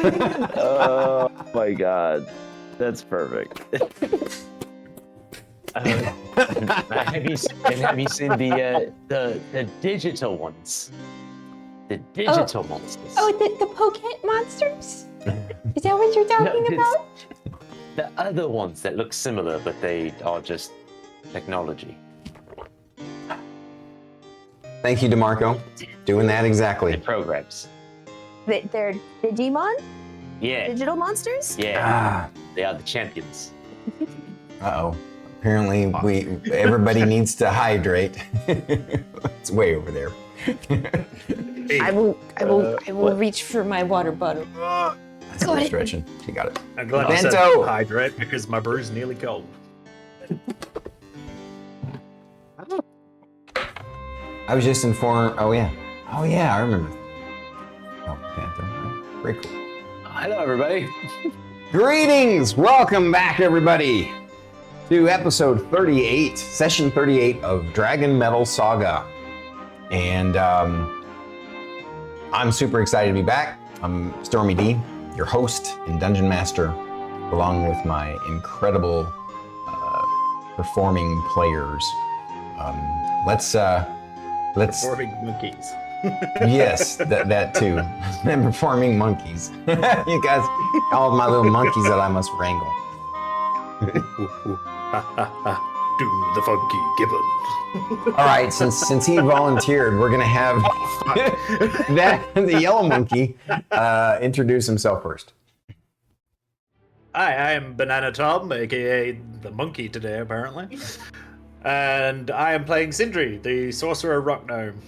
Oh my god, that's perfect. Have you seen the digital ones? The digital monsters. Oh, the Pocket monsters? Is that what you're talking about? The other ones that look similar, but they are just technology. Thank you, DeMarco. Doing that exactly. The programs. They're Digimon? Yeah. Digital monsters? Yeah. They are the champions. Uh-oh. Apparently, everybody needs to hydrate. It's way over there. I will reach for my water bottle. That's good stretching. You got it. I'm glad I said hydrate because my brew's nearly cold. I was just informed. Oh yeah, I remember. Oh, Panther. Very cool. Hello, everybody. Greetings. Welcome back, everybody, to episode 38, session 38 of DragonMetal Saga. And I'm super excited to be back. I'm StormyD, your host and dungeon master, along with my incredible performing players. Let's Performing monkeys. Yes, that too. And performing monkeys. You guys, all of my little monkeys that I must wrangle. Do the funky gibbon. All right, since he volunteered, we're gonna have the yellow monkey introduce himself first. Hi, I am BananaTom, aka the monkey today, apparently. And I am playing Sindri, the sorcerer rock gnome.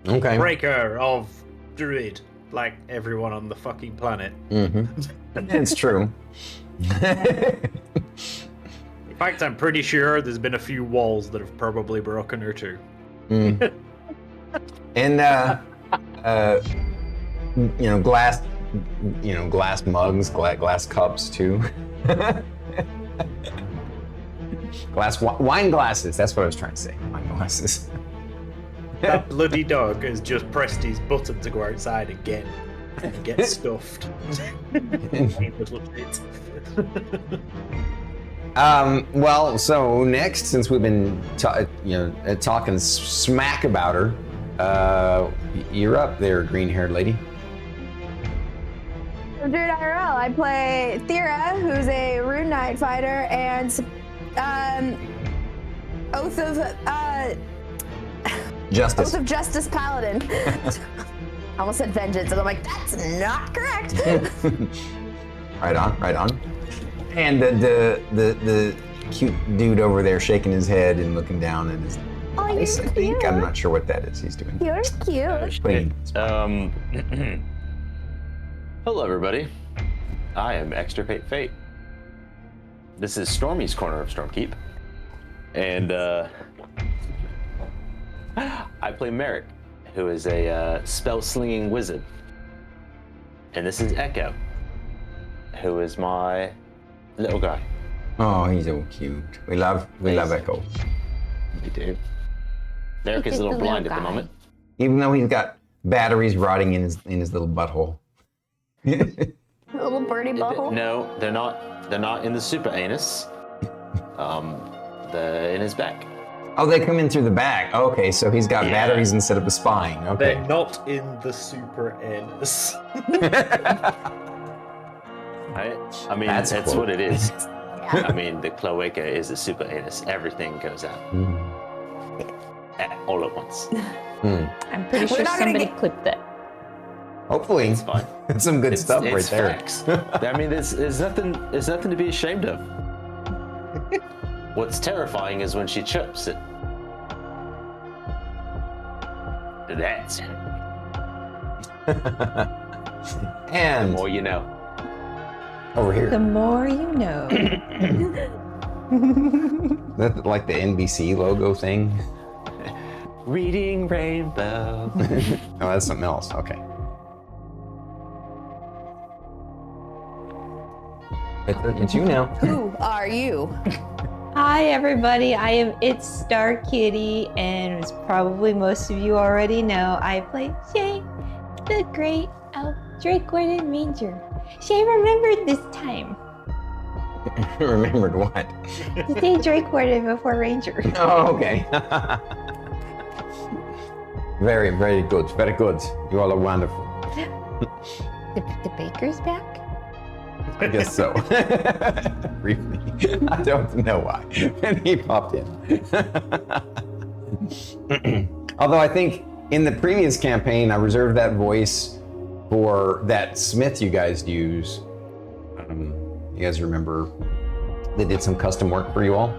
Okay. Breaker of druid, like everyone on the fucking planet. It's true. In fact, I'm pretty sure there's been a few walls that have probably broken or two. And glass mugs, glass cups too. Wine glasses. That's what I was trying to say. Wine glasses. That bloody dog has just pressed his button to go outside again and get stuffed. Little shit. Well, so next, since we've been talking smack about her, you're up there, green-haired lady. Druid IRL. I play Thyra, who's a Rune Knight fighter, and Oath of Justice Paladin. I almost said vengeance, and I'm like, that's not correct. Right on. And the cute dude over there shaking his head and looking down at his eyes, I think. I'm not sure what that is he's doing. You're cute. Hello, everybody. I am extirpatefate. This is Stormy's corner of Stormkeep, and I play Merrik, who is a spell-slinging wizard, and this is Echo, who is my little guy. Oh, he's so cute. We love Echo. We do. Merrik is a little blind at the moment, even though he's got batteries rotting in his little butthole. A little birdie butthole? No, they're not. They're not in the super anus. They're in his back. Oh, they come in through the back. Okay, so he's got batteries instead of a spine. Okay. They're not in the super anus. I mean, that's cool. What it is. I mean, the cloaca is a super anus. Everything goes out all at once. I'm pretty sure somebody clipped that. Hopefully, it's fine. It's some good stuff right there. Facts. I mean, there's nothing to be ashamed of. What's terrifying is when she chirps it. That's and the more you know. Over here. The more you know. That's like the NBC logo thing. Reading Rainbow. Oh, that's something else. Okay. It's you now. Who are you? Hi everybody, I am itsStarKitty, and as probably most of you already know, I play Shae. the great elf Drakewood and Manger. Shae remembered this time Remembered what? to say Drakewood before Ranger. Oh, okay. Very, very good. Very good. You all are wonderful. The baker's back? I guess so. Briefly. I don't know why. And he popped in. Although I think in the previous campaign, I reserved that voice for that smith you guys use. You guys remember they did some custom work for you all?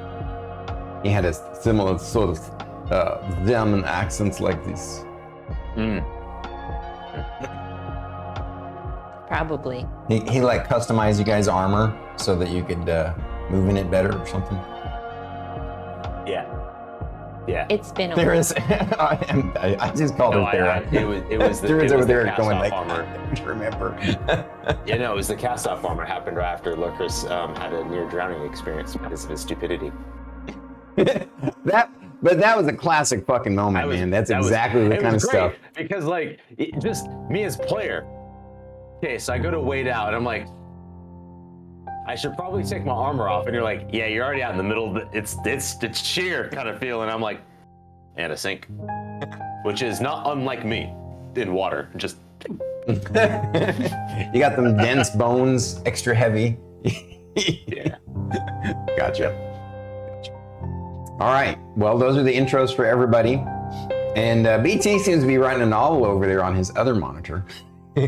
He had a similar sort of German accents like this. Probably. He like customized you guys' armor so that you could move in it better or something. Yeah. Yeah. It's been a There while. is. I just called No, her Thyra. it was the, Druid's it over was the there cast going off like, armor. I don't remember. Yeah, no, it was the cast-off armor. Happened right after Lucas had a near drowning experience because of his stupidity. But that was a classic fucking moment, man. That's exactly the kind of stuff. Because like, just me as player. Okay, so I go to wade out, and I'm like, I should probably take my armor off, and you're like, yeah, you're already out in the middle of the, it's sheer kind of feeling. I'm like, and a sink, which is not unlike me in water. Just You got them dense bones, extra heavy. yeah. Gotcha. All right. Well, those are the intros for everybody. And BT seems to be writing a novel over there on his other monitor.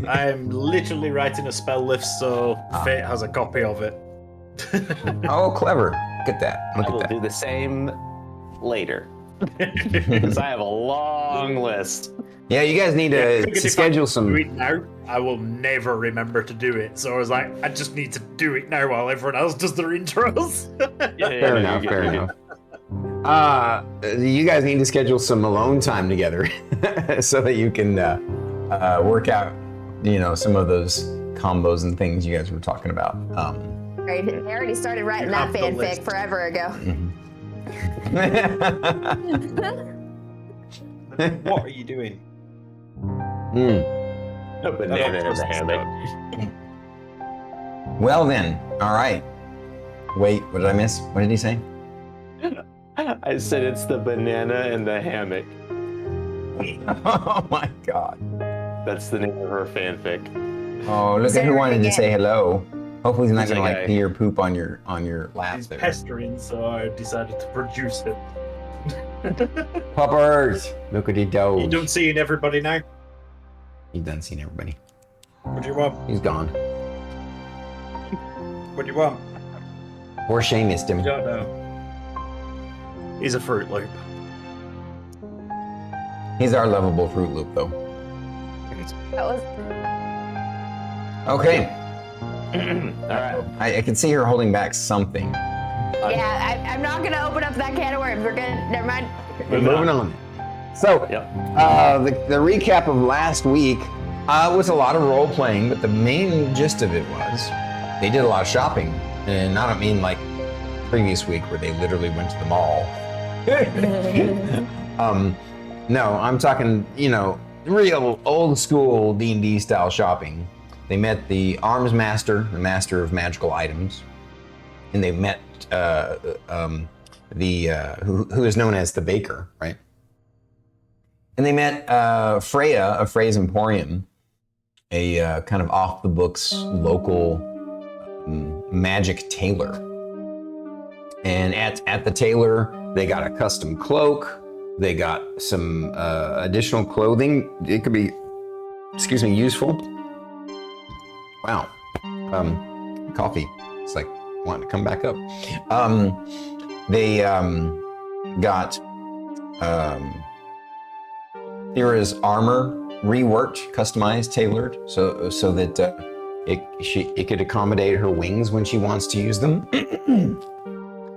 I'm literally writing a spell list, so Fate has a copy of it. Oh, clever. Look at that. Look I will at that. do the same later because I have a long list. Yeah, you guys need to Because if schedule I do some. it now, I will never remember to do it. So I was like, I just need to do it now while everyone else does their intros. Fair enough. Fair enough. You guys need to schedule some alone time together so that you can work out, some of those combos and things you guys were talking about. Right, I already started writing You that have the fanfic list. forever ago. What are you doing? A banana in the hammock. Well then, all right. Wait, what did I miss? What did he say? I said it's the banana in the hammock. Oh my god. That's the name of her fanfic. Oh, look at who wanted to say hello. Hopefully he's not Who's gonna that like guy? pee or poop on your lap He's there. pestering, so I decided to produce it. Poppers! Look at he You does. don't see everybody now. He's done seeing everybody. What do you want? He's gone. What do you want? Poor Shae missed him. I don't know. He's a Fruit Loop. He's our lovable Fruit Loop though. That was Okay. All right. I can see her holding back something. I'm not gonna open up that can of worms. We're gonna never mind. We're moving on. So, Yep. the recap of last week was a lot of role playing, but the main gist of it was they did a lot of shopping, and I don't mean like previous week where they literally went to the mall. No, I'm talking, real old school D&D style shopping. They met the arms master, the master of magical items, and they met who is known as the baker, right? And they met Freya of Freya's Emporium, a kind of off the books local magic tailor. And at the tailor, they got a custom cloak. They got some additional clothing. It could be, useful. Wow. Coffee. It's like wanting to come back up. They got Thyra's armor reworked, customized, tailored, so that it could accommodate her wings when she wants to use them.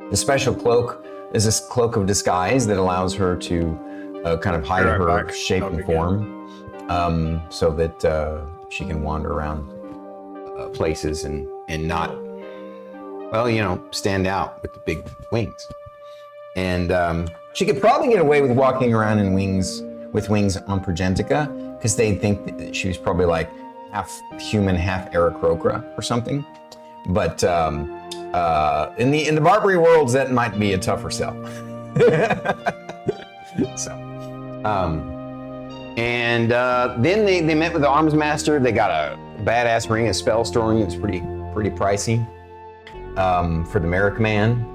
The special cloak is this cloak of disguise that allows her to kind of hide Right her back. shape and Again. form, so that she can wander around places and not, stand out with the big wings. And she could probably get away with walking around in wings with wings on Progentica, because they think that she was probably like half human, half Aarakocra or something. But in the Barbary worlds, that might be a tougher sell. So, and then they met with the arms master. They got a badass ring of spell storing. It was pretty pricey for the Merrik man.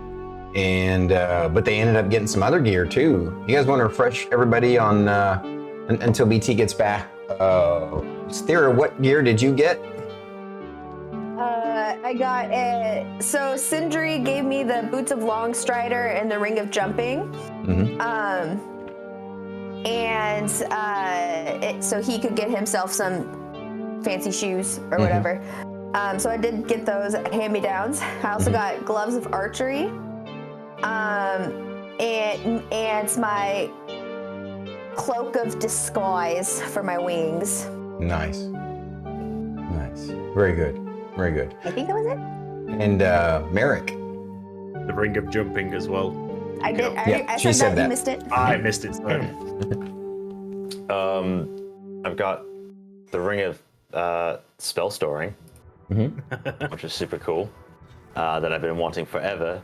And but they ended up getting some other gear too. You guys want to refresh everybody on until BT gets back? Thyra, what gear did you get? I got it. So Sindri gave me the boots of Longstrider and the ring of jumping. Mm-hmm. So he could get himself some fancy shoes or whatever. So I did get those hand-me-downs. I also got gloves of archery. And my cloak of disguise for my wings. Nice. Very good. I think that was it. And Merrik. The ring of jumping as well. I did. Yeah, I she said said that. that. You missed it. I missed it. Sorry. I've got the ring of spell storing, which is super cool, that I've been wanting forever.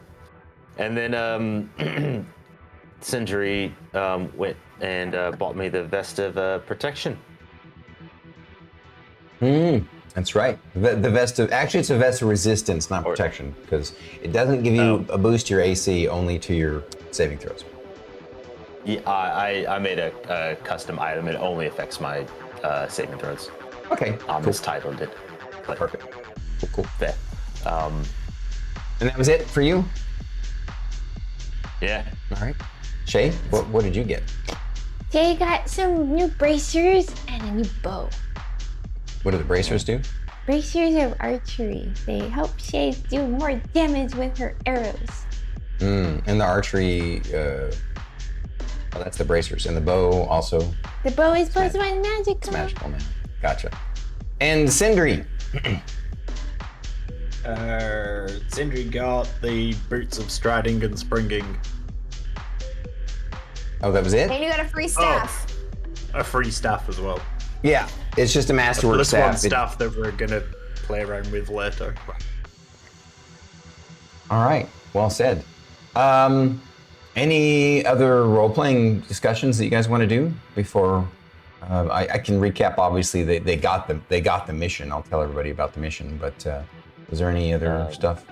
And then Sindri went and bought me the vest of protection. That's right. The vest of, actually it's a vest of resistance, not protection, because it doesn't give you a boost to your AC, only to your saving throws. Yeah, I made a custom item. It only affects my saving throws. Okay. Mistitled it. But Perfect. Cool. fair. And that was it for you? Yeah. All right. Shae, what did you get? Jay got some new bracers and a new bow. What do the bracers do? Bracers of archery. They help Shae do more damage with her arrows. And the archery, that's the bracers. And the bow also. The bow is plus one magic. It's magical now. Gotcha. And Sindri. Sindri got the boots of striding and springing. Oh, that was it? And you got a free staff. A free staff as well. Yeah, it's just a masterwork This staff. one staff that we're gonna play around with later. All right, well said. Any other role-playing discussions that you guys want to do before I can recap? Obviously, they got the mission. I'll tell everybody about the mission. But is there any other stuff?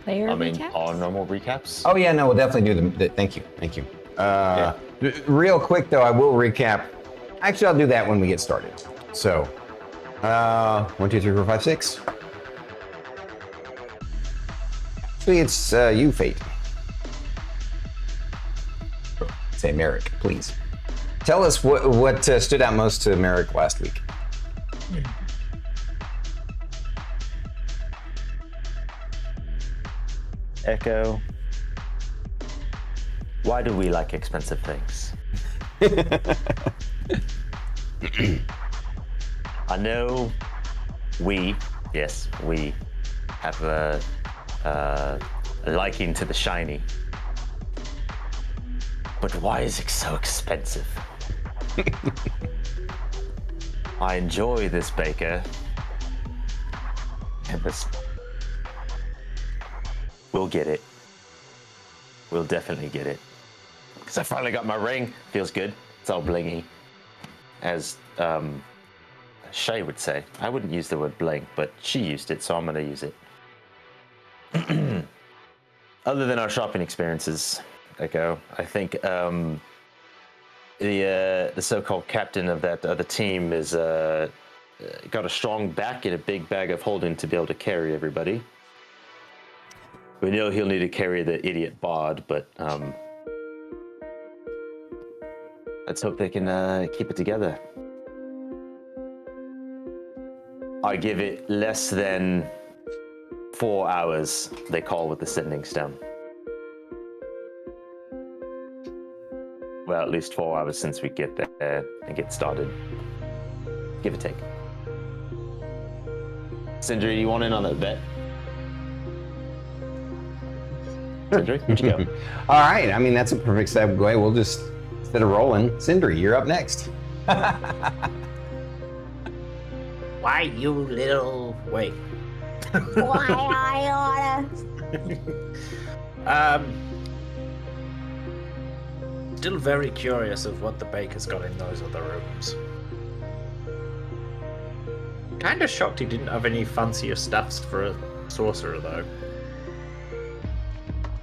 Player recaps? All normal recaps. Oh yeah, no, we'll definitely do them. Thank you. Real quick though, I will recap. Actually, I'll do that when we get started. So, 1, 2, 3, 4, 5, 6. Actually, it's you, Fate. Say Merrik, please. Tell us what stood out most to Merrik last week. Echo. Why do we like expensive things? I know we have a liking to the shiny. But why is it so expensive? I enjoy this baker. And this. We'll get it. We'll definitely get it. Because I finally got my ring. Feels good. It's all blingy. As Shae would say. I wouldn't use the word bling, but she used it, so I'm going to use it. Other than our shopping experiences, Echo, I think the so-called captain of that other team is got a strong back and a big bag of holding to be able to carry everybody. We know he'll need to carry the idiot bod, but let's hope they can keep it together. I give it less than 4 hours, they call with the sending stone. Well, at least 4 hours since we get there and get started. Give or take. Sindri, you want in on that bet? Sindri, where'd you go? All right. I mean, that's a perfect segue. We'll just Instead of rolling, Sindri, you're up next. Why, you little... Wait. Why I oughta? Still very curious of what the baker's got in those other rooms. Kinda shocked he didn't have any fancier stuffs for a sorcerer, though.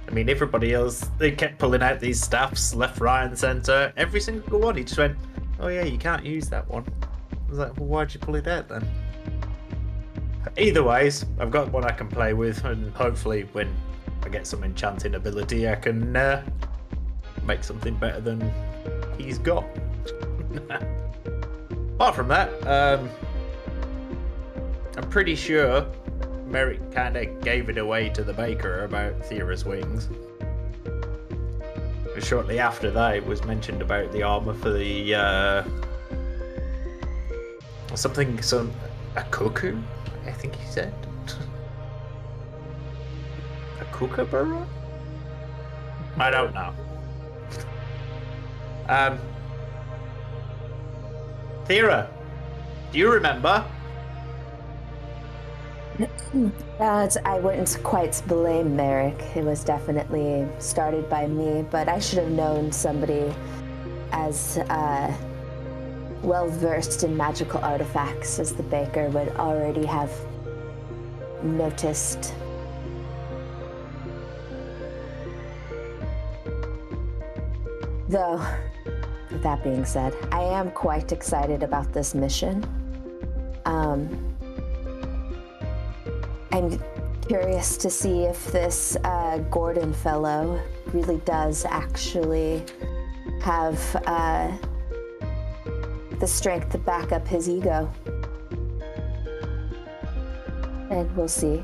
I mean, everybody else, they kept pulling out these staffs left, right, and centre. Every single one, he just went, oh yeah, you can't use that one. I was like, well, why'd you pull it out then? Either ways, I've got one I can play with, and hopefully when I get some enchanting ability, I can make something better than he's got. Apart from that, I'm pretty sure Merrik kind of gave it away to the baker about Thyra's wings. Shortly after that, it was mentioned about the armor for the a cuckoo, I think he said. A kookaburra? I don't know. Thyra, do you remember? I wouldn't quite blame Merrik. It was definitely started by me, but I should have known somebody as well versed in magical artifacts as the baker would already have noticed. Though, with that being said, I am quite excited about this mission. I'm curious to see if this Gordon fellow really does actually have the strength to back up his ego. And we'll see.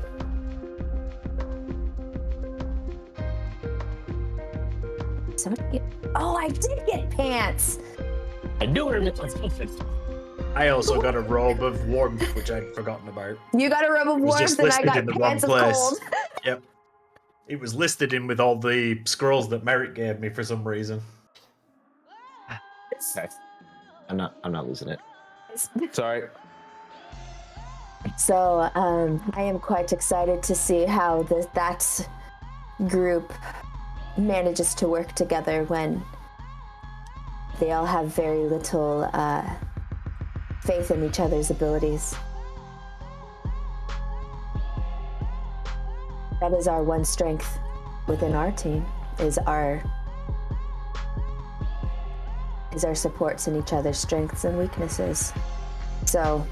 Oh, I did get pants! I knew it was something. I also got a robe of warmth, which I'd forgotten about. You got a robe of It was warmth just and I listed got in the wrong pants of place. cold. Yep. It was listed in with all the scrolls that Merrik gave me for some reason. Okay. I'm not losing it. Sorry. So, I am quite excited to see how that group manages to work together when they all have very little faith in each other's abilities. That is our one strength within our team, is our supports in each other's strengths and weaknesses. So,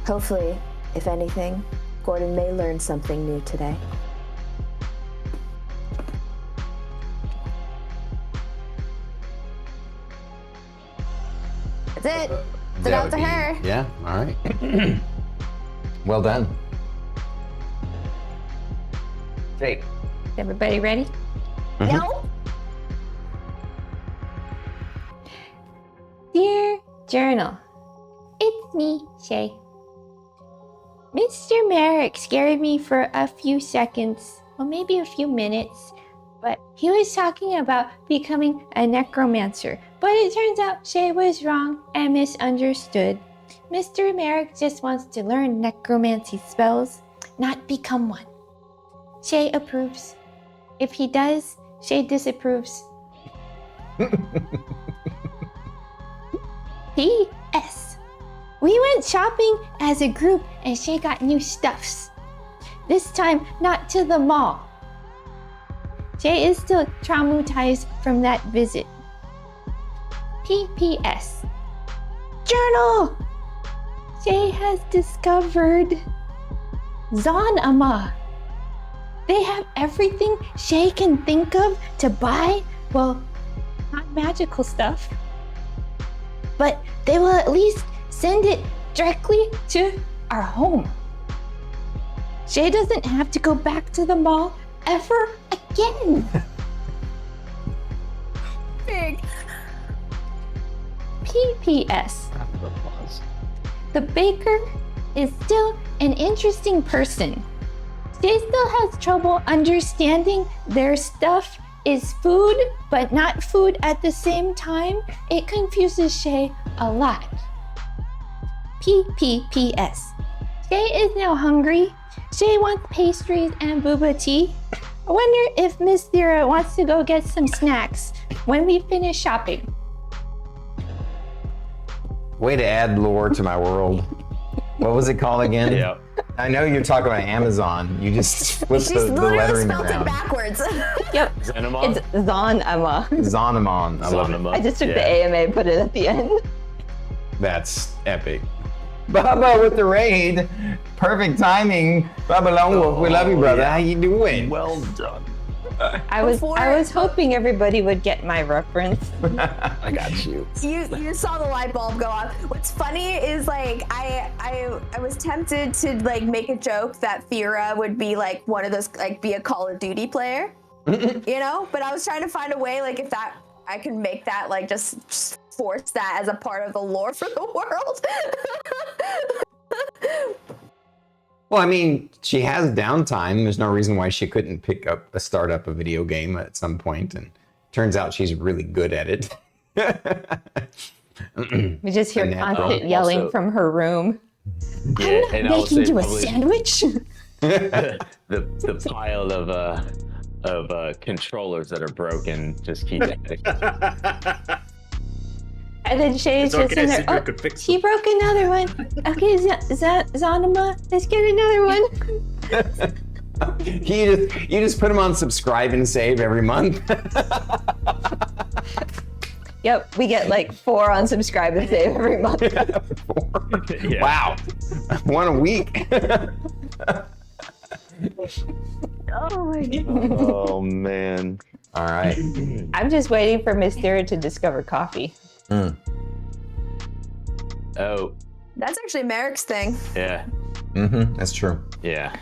hopefully, if anything, Gordon may learn something new today. That's it. It's out to her. Yeah, all right. Well done. Jake. Everybody ready? No? Dear Journal, it's me, Shae. Mr. Merrik scared me for a few seconds, well, maybe a few minutes, but he was talking about becoming a necromancer. But it turns out Shae was wrong and misunderstood. Mr. Merrik just wants to learn necromancy spells, not become one. Shae approves. If he does, Shae disapproves. P.S. We went shopping as a group and Shae got new stuffs. This time, not to the mall. Shae is still traumatized from that visit. P.P.S. Journal! Shae has discovered Zonama. They have everything Shae can think of to buy. Well, not magical stuff. But they will at least send it directly to our home. Shae doesn't have to go back to the mall ever again. Big. P.P.S. The baker is still an interesting person. Shae still has trouble understanding their stuff is food, but not food at the same time, it confuses Shae a lot. PPPS. Shae is now hungry. Shae wants pastries and boba tea. I wonder if Miss Thyra wants to go get some snacks when we finish shopping. Way to add lore to my world. What was it called again? Yeah. I know you're talking about Amazon. You just flipped She's the literally lettering spelled it around. backwards. Yep, Xenomon? it's Zonama. Zonamon. I love it. Zonama. I just took Yeah. the AMA and put it at the end. That's epic. Bubba with the raid. Perfect timing. Bubba Lone Wolf, we love you, brother. yeah. How you doing? Well done. I was hoping everybody would get my reference. I got you. You saw the light bulb go off. What's funny is like I was tempted to like make a joke that Thyra would be like one of those like be a Call of Duty player, you know. But I was trying to find a way like if that I can make that like just force that as a part of the lore for the world. Well, I mean, she has downtime. There's no reason why she couldn't start up a video game at some point. And turns out she's really good at it. We just hear And that constant girl yelling also- from her room. Yeah, I'm and not I would making say you a probably sandwich. the pile of controllers that are broken just keep adding. And then Shae's It's just okay, in there. Sindri Oh, could fix she them. broke another one. Okay, Zonama, let's get another one. You just put them on subscribe and save every month. Yep, we get like 4 on subscribe and save every month. Yeah. Wow. One a week. Oh my god. Oh man. All right. I'm just waiting for Miss Thyra to discover coffee. Oh, That's actually Merrick's thing. yeah. Mm-hmm. That's true. Yeah.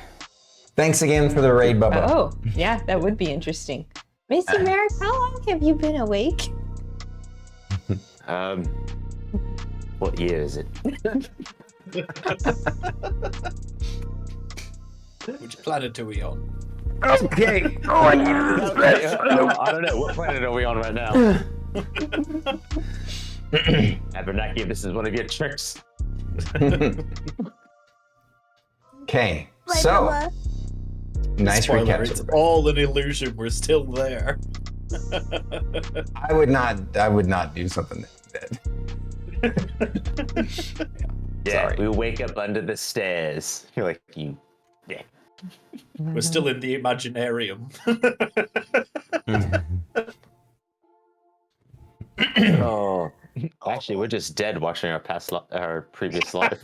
Thanks again for the raid, Bubba. Oh, yeah, that would be interesting. Mr. Merrick, how long have you been awake? What year is it? Which planet are we on? Okay. Oh, I needed this rest. I don't know. What planet are we on right now? Abernathy, this is one of your tricks. Okay. Like, So, Bubba. nice Spoiler, recap. it's all an illusion. We're still there. I would not do something that. Yeah, Sorry. we wake up under the stairs. You're like, yeah. We're still in the Imaginarium. Oh. Actually, we're just dead watching our previous life.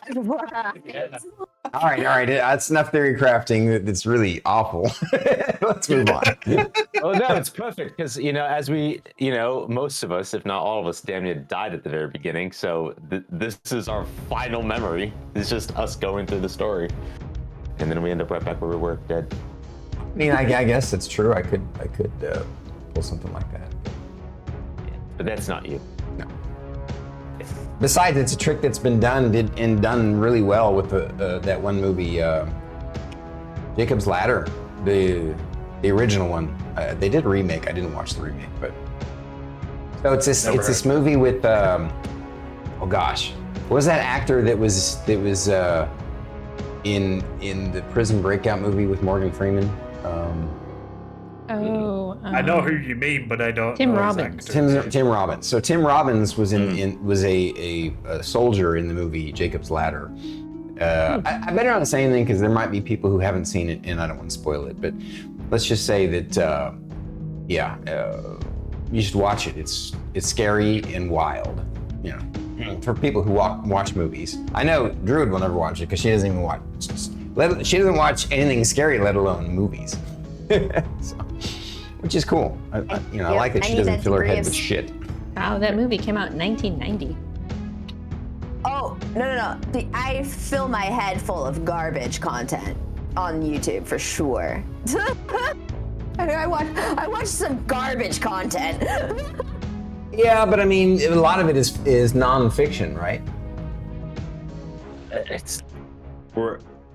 All right. That's enough theory crafting. That's really awful. Let's move on. Oh no, it's perfect because as we, most of us, if not all of us, damn near died at the very beginning. So this is our final memory. It's just us going through the story, and then we end up right back where we were, dead. I mean, I guess it's true. I could pull something like that. But that's not you. No. Besides, it's a trick that's been done really well with that one movie, Jacob's Ladder, the original one. They did a remake. I didn't watch the remake, but so it's this movie with oh gosh, what was that actor that was in the Prison Breakout movie with Morgan Freeman? I know who you mean, but I don't. Tim know his Robbins. actor. Tim Robbins. So Tim Robbins was was a soldier in the movie Jacob's Ladder. I better not say anything because there might be people who haven't seen it, and I don't want to spoil it. But let's just say that you should watch it. It's scary and wild. For people who watch movies. I know Druid will never watch it because she doesn't even watch. She doesn't watch anything scary, let alone movies. So, which is cool. I like that I she need doesn't that fill her degree head of with shit. Wow, that movie came out in 1990. Oh, no. I fill my head full of garbage content on YouTube for sure. I watch some garbage content. Yeah, but I mean, a lot of it is nonfiction, right?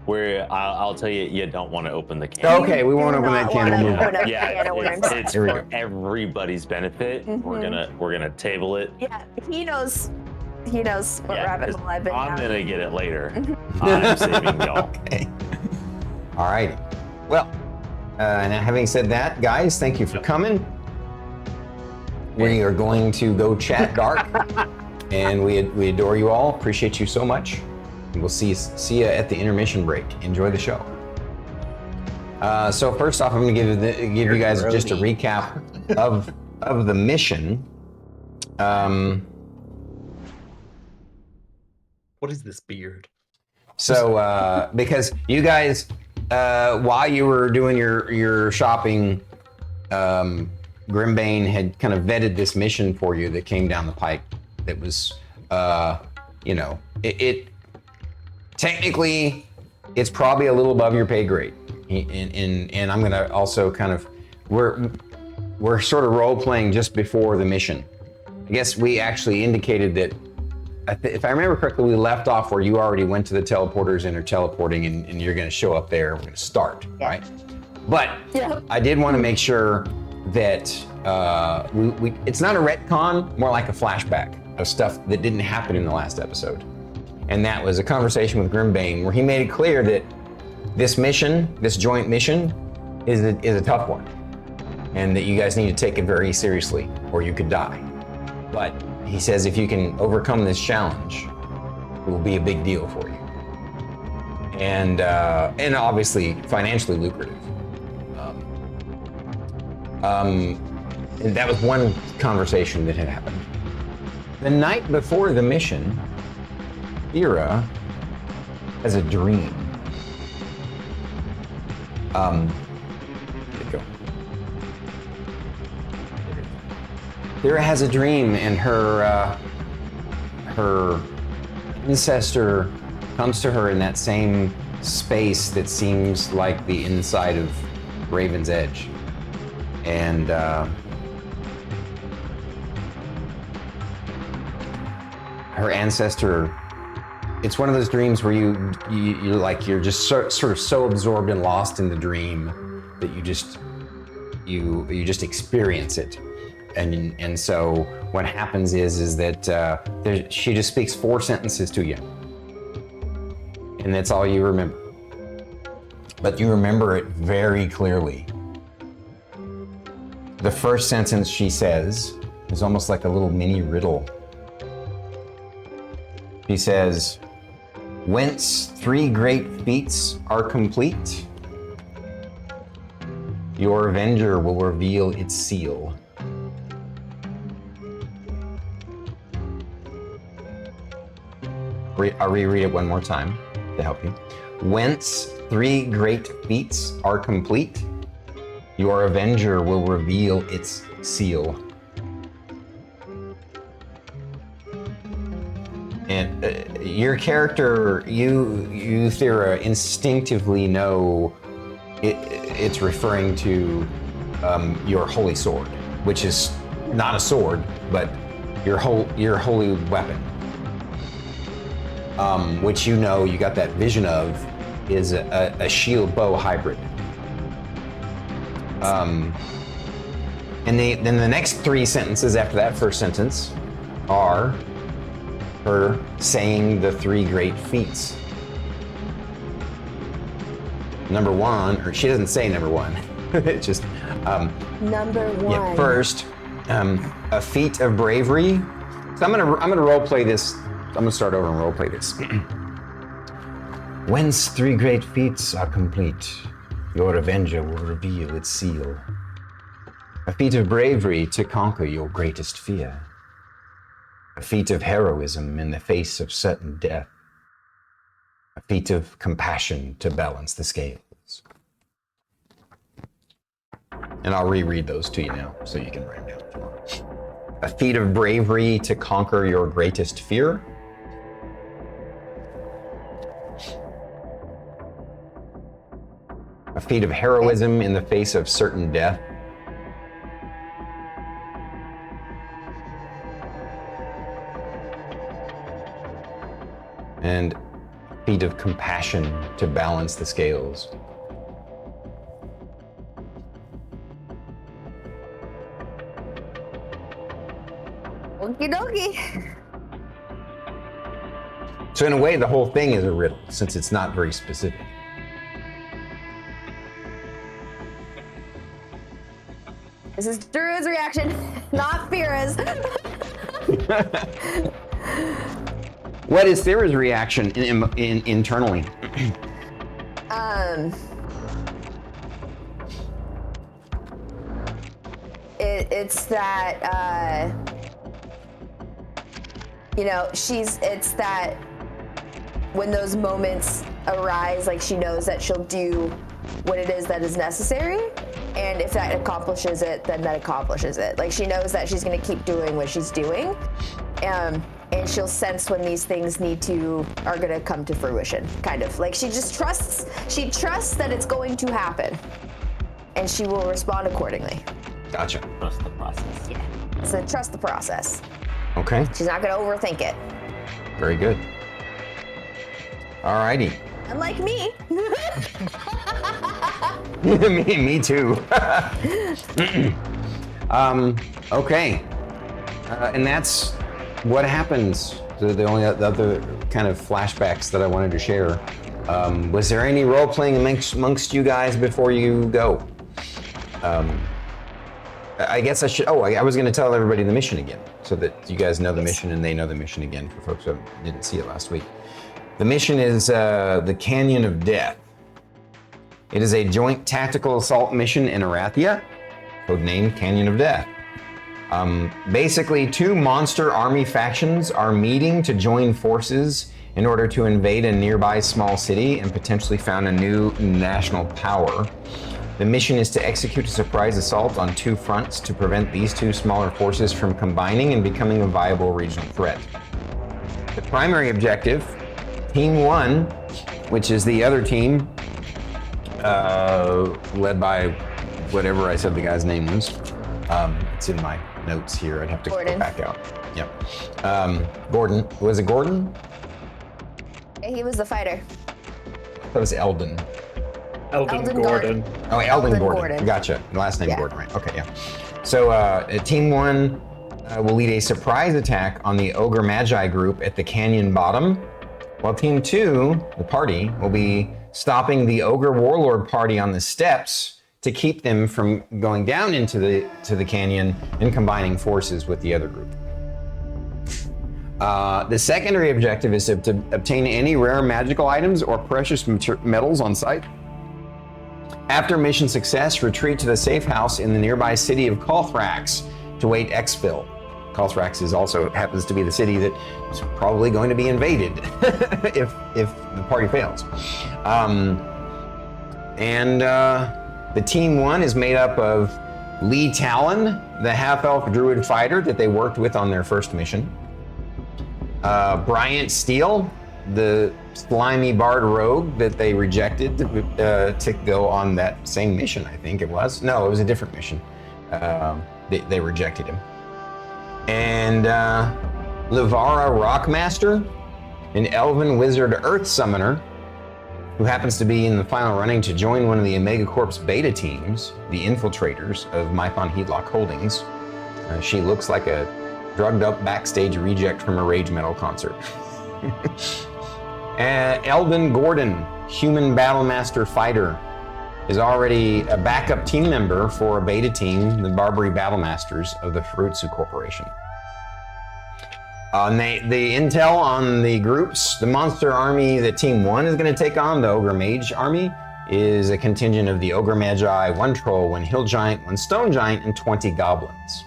where I'll tell you, you don't want to open the can. Okay, we won't do open that not can. wanna We'll move open on. a can of worms. it's Here we for go. everybody's benefit. We're gonna table it. Yeah, he knows what Yeah, rabbit 'cause hole I've been I'm down. gonna get it later. I'm saving y'all. Okay. All right. Well, now having said that, guys, thank you for coming. We are going to go chat dark, and we adore you all. Appreciate you so much. And we'll see you at the intermission break. Enjoy the show. So first off, I'm going to give you guys just a recap of the mission. What is this beard? So because you guys, while you were doing your shopping, Grimbane had kind of vetted this mission for you that came down the pike. That was, it technically, it's probably a little above your pay grade. And I'm gonna also kind of, we're sort of role playing just before the mission. I guess we actually indicated that, if I remember correctly, we left off where you already went to the teleporters and are teleporting, and you're gonna show up there. We're gonna start, right? But I did want to make sure that it's not a retcon, more like a flashback of stuff that didn't happen in the last episode. And that was a conversation with Grimbane where he made it clear that this mission, this joint mission, is a tough one, and that you guys need to take it very seriously or you could die. But he says if you can overcome this challenge, it will be a big deal for you, and obviously financially lucrative. And that was one conversation that had happened. The night before the mission, Thyra has a dream. There you go. Thyra has a dream, and her ancestor comes to her in that same space that seems like the inside of Raven's Edge. And her ancestor, it's one of those dreams where you're just sort of so absorbed and lost in the dream that you just experience it. And so what happens is that she just speaks 4 sentences to you, and that's all you remember. But you remember it very clearly. The first sentence she says is almost like a little mini riddle. She says, "Whence 3 great feats are complete, your avenger will reveal its seal." I'll reread it one more time to help you. "Whence 3 great feats are complete, your avenger will reveal its seal." And your character, you Thyra, instinctively know it's referring to your holy sword, which is not a sword, but your holy weapon, which you got that vision of is a shield bow hybrid. And then the next 3 sentences after that first sentence are her saying the 3 great feats. Number 1, or she doesn't say number 1. It's just Number 1. yeah. First, a feat of bravery. So I'm gonna role play this. I'm gonna start over and role play this. "Whence 3 great feats are complete, your avenger will reveal its seal. A feat of bravery to conquer your greatest fear. A feat of heroism in the face of certain death. A feat of compassion to balance the scales." And I'll reread those to you now so you can write them down tomorrow. "A feat of bravery to conquer your greatest fear. A feat of heroism in the face of certain death. And a heartbeat of compassion to balance the scales. Okie dokie. So in a way, the whole thing is a riddle, since it's not very specific. This is Druid's reaction, not Fira's. What is Thyra's reaction internally? It's that, it's that when those moments arise, like she knows that she'll do what it is that is necessary. And if that accomplishes it, then that accomplishes it. Like she knows that she's gonna keep doing what she's doing. And she'll sense when these things are gonna come to fruition, kind of. Like she trusts that it's going to happen. And she will respond accordingly. Gotcha. Trust the process. Yeah, so trust the process. Okay, She's not gonna overthink it. very good. Alrighty. Unlike me. me too. Okay. And that's what happens. The other kind of flashbacks that I wanted to share. Was there any role playing amongst you guys before you go? I guess I should. I was going to tell everybody the mission again, so that you guys know the mission and they know the mission again for folks who didn't see it last week. The mission is the Canyon of Death. It is a joint tactical assault mission in Arathia, codenamed Canyon of Death. Basically, two monster army factions are meeting to join forces in order to invade a nearby small city and potentially found a new national power. The mission is to execute a surprise assault on two fronts to prevent these two smaller forces from combining and becoming a viable regional threat. The primary objective, Team 1, which is the other team, led by whatever I said the guy's name was. It's in my notes here. I'd have to Gordon. go back out. Yep. Gordon. Was it Gordon? He was the fighter. That was Eldon. Eldon Eldon Gordon. Oh, Eldon Gordon. Gordon. Gotcha. Last name Yeah. Gordon, right? Okay, yeah. So Team 1 will lead a surprise attack on the Ogre Magi group at the canyon bottom, while Team 2, the party, will be stopping the Ogre Warlord party on the steps to keep them from going down into the canyon and combining forces with the other group. The secondary objective is to obtain any rare magical items or precious metals on site. After mission success, retreat to the safe house in the nearby city of Colthrax to wait exfil. Colthrax happens to be the city that is probably going to be invaded if the party fails. The Team 1 is made up of Lee Talon, the half-elf druid fighter that they worked with on their first mission. Bryant Steele, the slimy bard rogue that they rejected to go on that same mission, I think it was. No, it was a different mission. They rejected him. And Livara Rockmaster, an elven wizard earth summoner, who happens to be in the final running to join one of the Omega Corp's beta teams, the Infiltrators of Mython Heatlock Holdings. She looks like a drugged up backstage reject from a rage metal concert. Eldon Gordon, human battlemaster fighter, is already a backup team member for a beta team, the Barbary Battlemasters of the Furutsu Corporation. The intel on the groups, the monster army that Team 1 is going to take on, the Ogre Mage army, is a contingent of the Ogre Magi, 1 Troll, 1 Hill Giant, 1 Stone Giant, and 20 Goblins.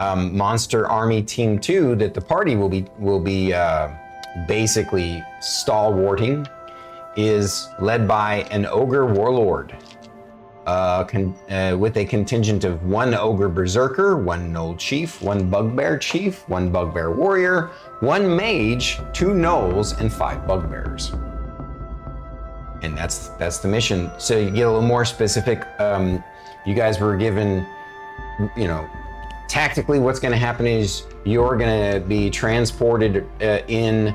Monster Army Team 2 that the party will be basically stalwarting is led by an Ogre Warlord with a contingent of 1 Ogre Berserker, 1 Gnoll Chief, 1 Bugbear Chief, 1 Bugbear Warrior, 1 Mage, 2 Gnolls, and 5 Bugbears. And that's the mission. So you get a little more specific. You guys were given, tactically what's going to happen is you're going to be transported in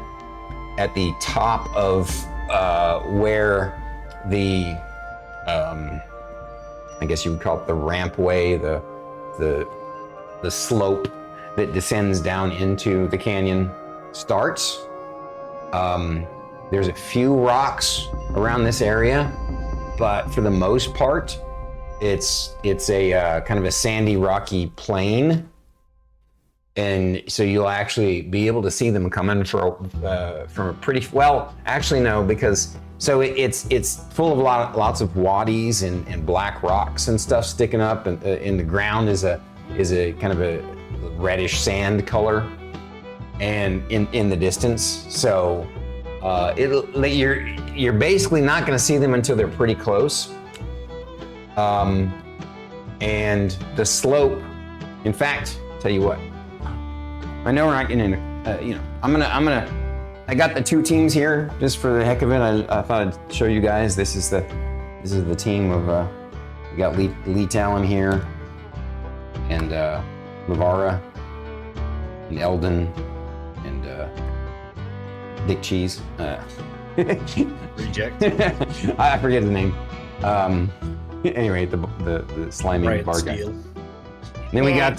at the top of where the, I guess you would call it the rampway, the slope that descends down into the canyon starts. There's a few rocks around this area, but for the most part, it's a kind of a sandy, rocky plain. And so you'll actually be able to see them coming from a pretty, well, actually no, because so it's full of lots of wadis and black rocks and stuff sticking up, and in the ground is a kind of a reddish sand color, and in the distance. So you're basically not going to see them until they're pretty close. And the slope, in fact, tell you what, I know we're not getting into, I got the two teams here just for the heck of it. I thought I'd show you guys. This is the team of, we got Lee Talon here, and Lavara, and Eldon, and Dick Cheese. Reject. I forget his name. Anyway, the slimy Brian bar guy. Steele. And then we got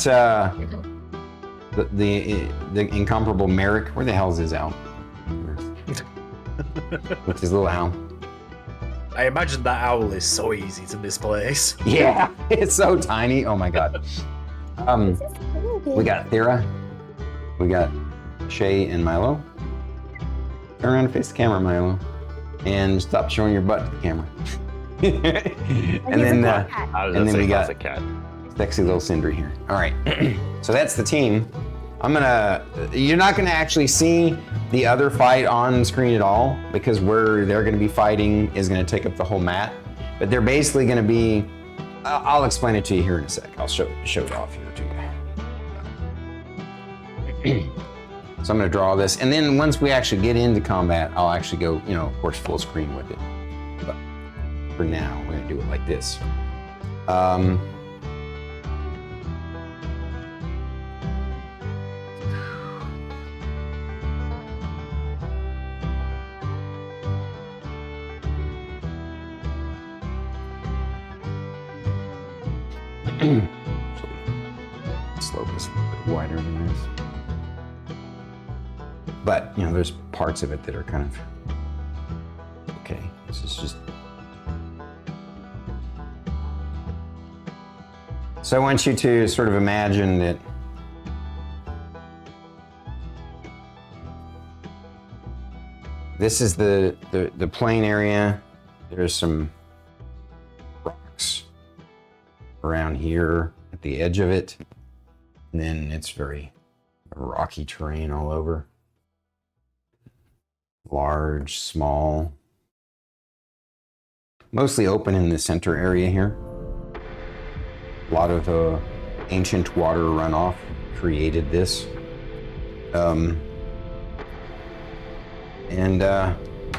the incomparable Merrik. Where the hell is his owl? With his little owl. I imagine that owl is so easy to misplace. Yeah, it's so tiny. Oh my god. We got Thyra. We got Shae and Milo. Turn around and face the camera, Milo. And stop showing your butt to the camera. and then we got a cat. Sexy little Sindri here. All right, so that's the team. You're not gonna actually see the other fight on screen at all, because where they're gonna be fighting is gonna take up the whole mat. But they're basically gonna be, I'll explain it to you here in a sec. I'll show it off here to you. So I'm gonna draw this, and then once we actually get into combat, I'll actually go, of course, full screen with it. But for now, we're gonna do it like this. Slope is a little bit wider than this. But, there's parts of it that are kind of, okay, this is just. So I want you to sort of imagine that this is the plain area. There's some rocks around here at the edge of it. And then it's very rocky terrain all over. Large, small. Mostly open in the center area here. A lot of ancient water runoff created this.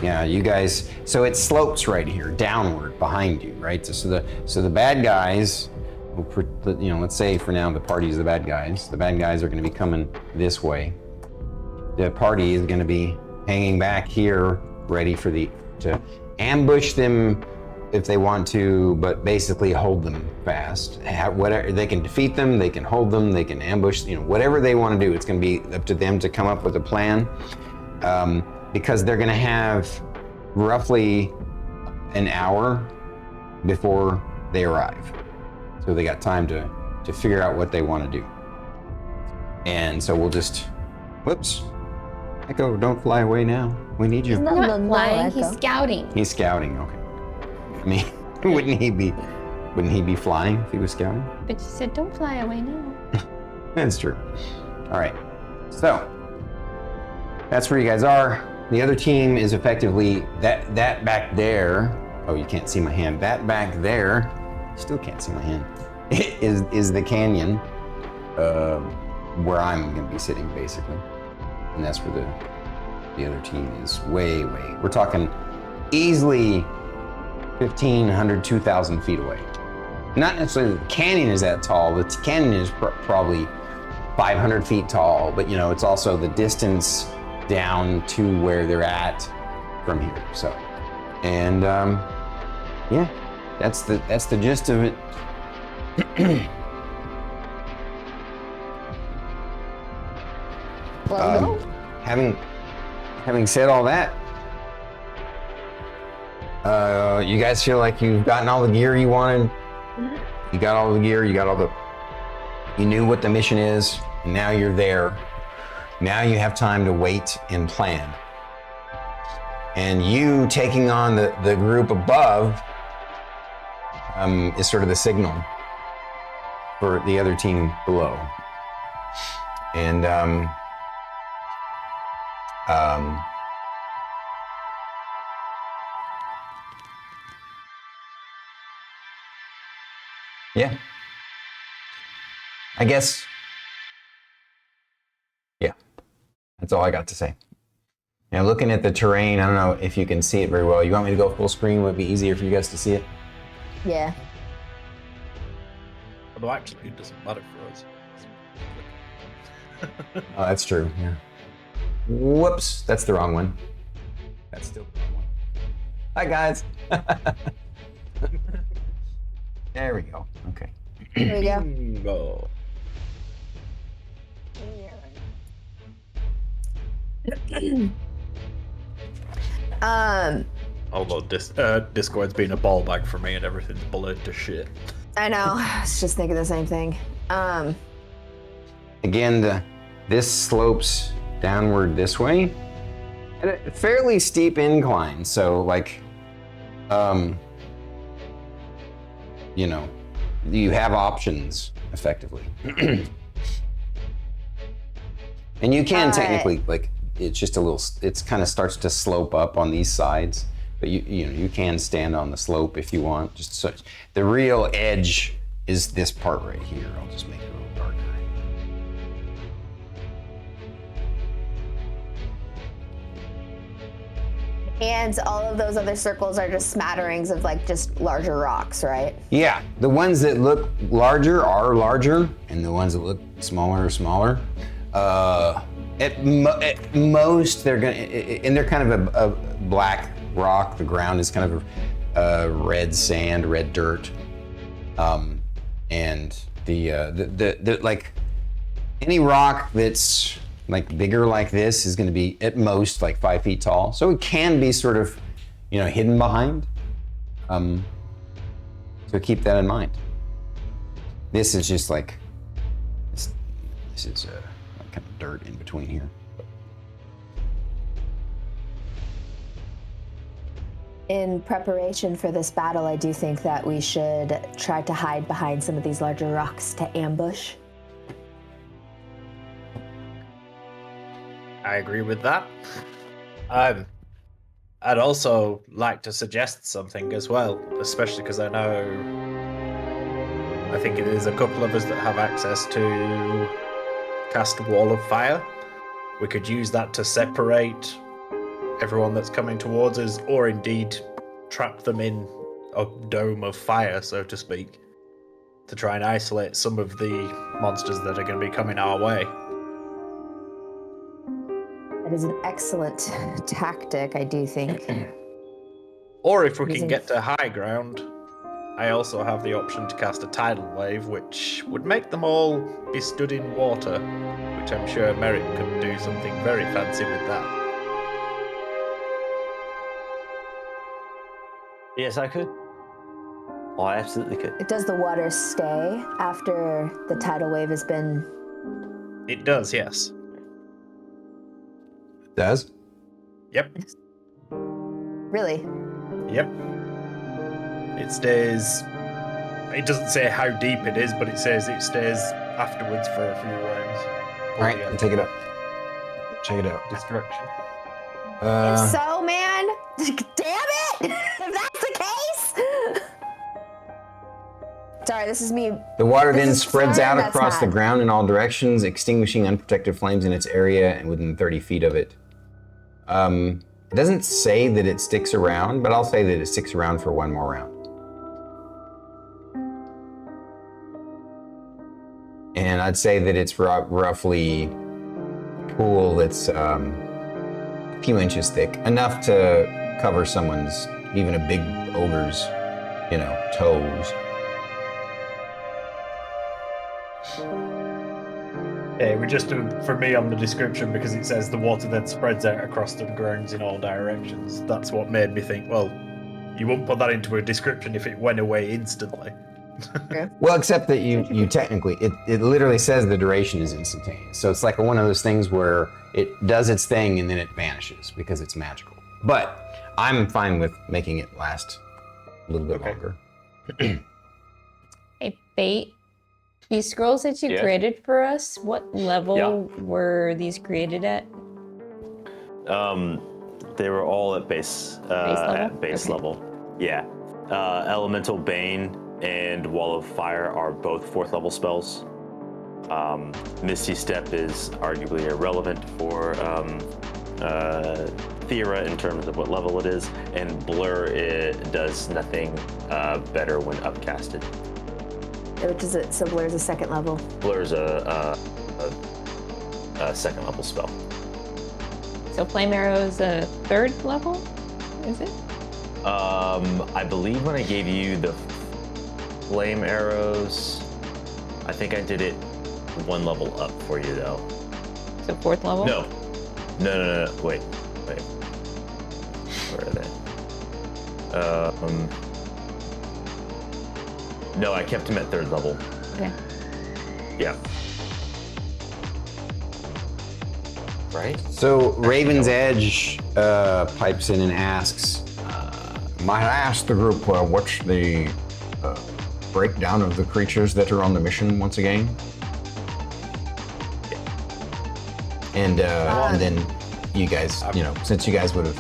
Yeah, you guys, so it slopes right here, downward behind you, right? So the bad guys, let's say for now the party is the bad guys. The bad guys are gonna be coming this way. The party is gonna be hanging back here, ready to ambush them if they want to, but basically hold them fast. Whatever, they can defeat them, they can hold them, they can ambush, whatever they want to do, it's going to be up to them to come up with a plan, because they're going to have roughly an hour before they arrive. So they got time to figure out what they want to do. And so we'll just, whoops, Echo, don't fly away now. We need you. He's Not no, flying, he's Echo. scouting. He's scouting, okay. I mean, wouldn't he be flying if he was scouting? But you said don't fly away now. That's true. All right, so that's where you guys are. The other team is effectively that back there. Oh, you can't see my hand. That back there, still can't see my hand, is the canyon where I'm gonna be sitting basically. And that's where the other team is way. We're talking easily 1,500, 2,000 feet away. Not necessarily the canyon is that tall. The canyon is probably 500 feet tall, but it's also the distance down to where they're at from here. So, and yeah, that's the gist of it. Well, Having said all that, you guys feel like you've gotten all the gear you wanted? You got all the gear, you knew what the mission is, and now you're there. Now you have time to wait and plan. And you taking on the group above is sort of the signal for the other team below. And yeah, I guess, yeah, that's all I got to say. Now, looking at the terrain, I don't know if you can see it very well. You want me to go full screen? Would it be easier for you guys to see it? yeah. Although actually, it doesn't matter for us. Oh, that's true, yeah. Whoops, that's the wrong one. That's still the wrong one. Hi, guys. There we go, okay. Here we go. Bingo. Although Discord's been a ball bag for me and everything's blurred to shit. I know. I was just thinking the same thing. Again, this slopes downward this way at a fairly steep incline. So, like, you know, you have options effectively. And you can technically, like, it's just a little, it's kind of starts to slope up on these sides, but you know, you can stand on the slope if you want. Just so, the real edge is this part right here. I'll just make it a little darker. And all of those other circles are just smatterings of like just larger rocks, right? Yeah, the ones that look larger are larger, and the ones that look smaller are smaller. At most, they're gonna, and they're kind of a black rock. The ground is kind of red sand, red dirt, and the like any rock that's like bigger like this is going to be at most like 5 feet tall. So it can be sort of, you know, hidden behind. So keep that in mind. This is just like this is like kind of dirt in between here. In preparation for this battle, I do think that we should try to hide behind some of these larger rocks to ambush. I agree with that. I'd also like to suggest something as well, especially because I think it is a couple of us that have access to cast Wall of Fire. We could use that to separate everyone that's coming towards us, or indeed trap them in a dome of fire, so to speak, to try and isolate some of the monsters that are going to be coming our way. That is an excellent tactic, I do think. Or if we can get to high ground, I also have the option to cast a tidal wave, which would make them all be stood in water, which I'm sure Merrik could do something very fancy with that. Yes, I could. Oh, I absolutely could. Does the water stay after the tidal wave has been... It does, yes. Does? Yep. Really? Yep. It stays... It doesn't say how deep it is, but it says it stays afterwards for a few rounds. All right, take it up. Check it out. Destruction. If so, man, damn it! If that's the case! Sorry, this is me. The water then is spreads sorry, out that's across the mad. ground in all directions, extinguishing unprotected flames in its area and within 30 feet of it. It doesn't say that it sticks around, but I'll say that it sticks around for one more round. And I'd say that it's roughly a pool that's few inches thick, enough to cover someone's, even a big ogre's, toes. Yeah, we just do for me on the description because it says the water then spreads out across them, groans in all directions. That's what made me think, well, you wouldn't put that into a description if it went away instantly. Well, except that you technically, it literally says the duration is instantaneous. So it's like one of those things where it does its thing and then it vanishes because it's magical. But I'm fine with making it last a little bit longer. Hey, Fate. These scrolls that you created for us, what level were these created at? They were all at base level. Yeah. Elemental Bane and Wall of Fire are both 4th level spells. Misty Step is arguably irrelevant for Thyra in terms of what level it is, and Blur it does nothing better when upcasted. Which is it? So Blur's a 2nd level. Blur's a 2nd level spell. So Flame Arrow's a 3rd level, is it? I believe when I gave you the Flame Arrows, I think I did it 1 level up for you though. So 4th level? No. Wait. Where are they? No, I kept him at 3rd level. Okay. Yeah. Right? So Raven's Edge pipes in and asks, might I ask the group what's the breakdown of the creatures that are on the mission once again? And then you guys, since you guys would have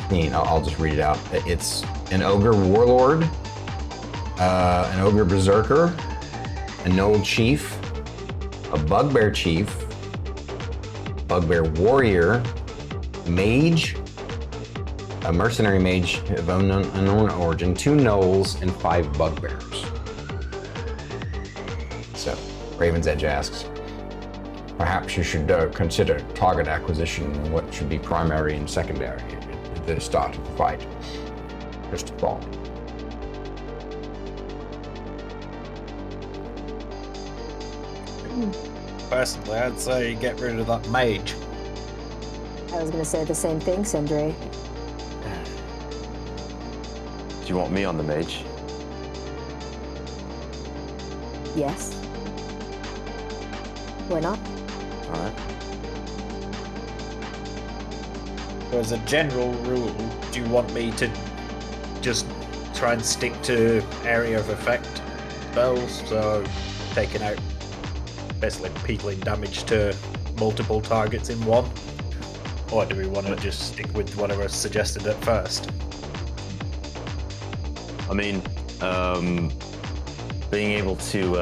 seen, I'll just read it out. It's an ogre warlord, an ogre berserker, a gnoll chief, a bugbear chief, bugbear warrior, mage, a mercenary mage of unknown origin, 2 gnolls, and 5 bugbears. So, Raven's Edge asks, perhaps you should consider target acquisition and what should be primary and secondary at the start of the fight. Just a thought. Personally, I'd say get rid of that mage. I was going to say the same thing, Sindri. Do you want me on the mage? Yes. Why not? Alright. As a general rule, do you want me to just try and stick to area of effect spells? So taking out, basically peeling damage to multiple targets in one? Or do we want to just stick with whatever suggested at first? I mean, being able to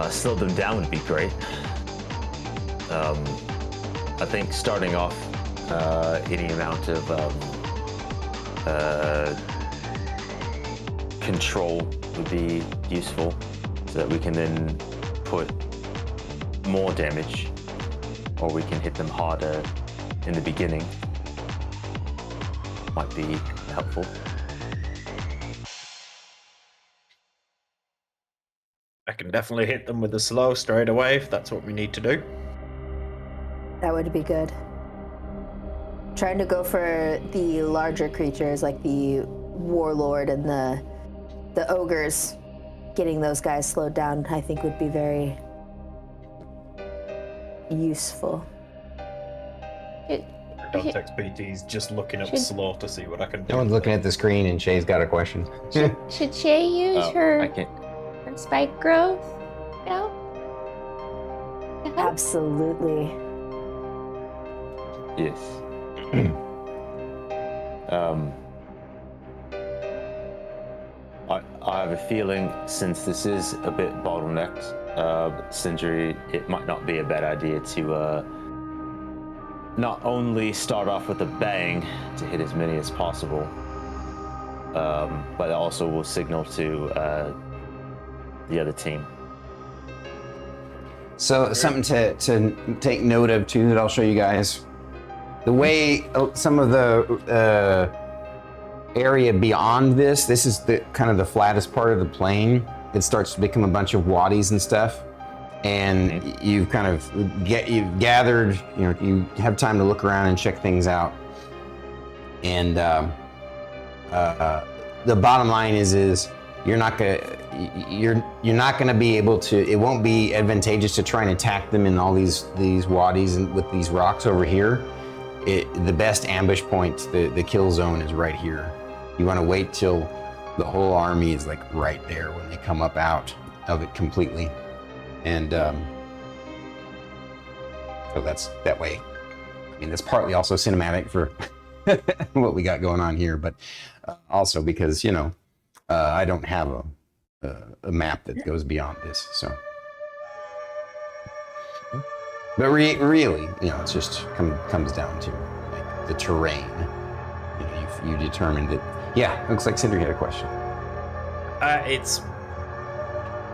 slow them down would be great. I think starting off any amount of control would be useful so that we can then put more damage, or we can hit them harder in the beginning. Might be helpful. I can definitely hit them with the slow straight away if that's what we need to do. That would be good. Trying to go for the larger creatures like the warlord and the ogres, getting those guys slowed down, I think would be very useful. Context PT's just looking up slow to see what I can do. No one's looking at the screen and Shay's got a question. Should Shae use her spike growth now? Absolutely. Yes. I have a feeling, since this is a bit bottlenecked, Sindri, it might not be a bad idea to not only start off with a bang to hit as many as possible, but it also will signal to the other team. So something to take note of too that I'll show you guys. The way some of the area beyond this is the kind of the flattest part of the plane. It starts to become a bunch of wadis and stuff. And you've kind of you've gathered, you have time to look around and check things out. And the bottom line is you're not gonna be able to. It won't be advantageous to try and attack them in all these wadis and with these rocks over here. The best ambush point, the kill zone, is right here. You want to wait till the whole army is like right there when they come up out of it completely. And so that's that way. I mean, that's partly also cinematic for what we got going on here, but also because, I don't have a map that goes beyond this. So, but really, it's just comes down to like the terrain. You determined that. Yeah, looks like Sindri had a question. It's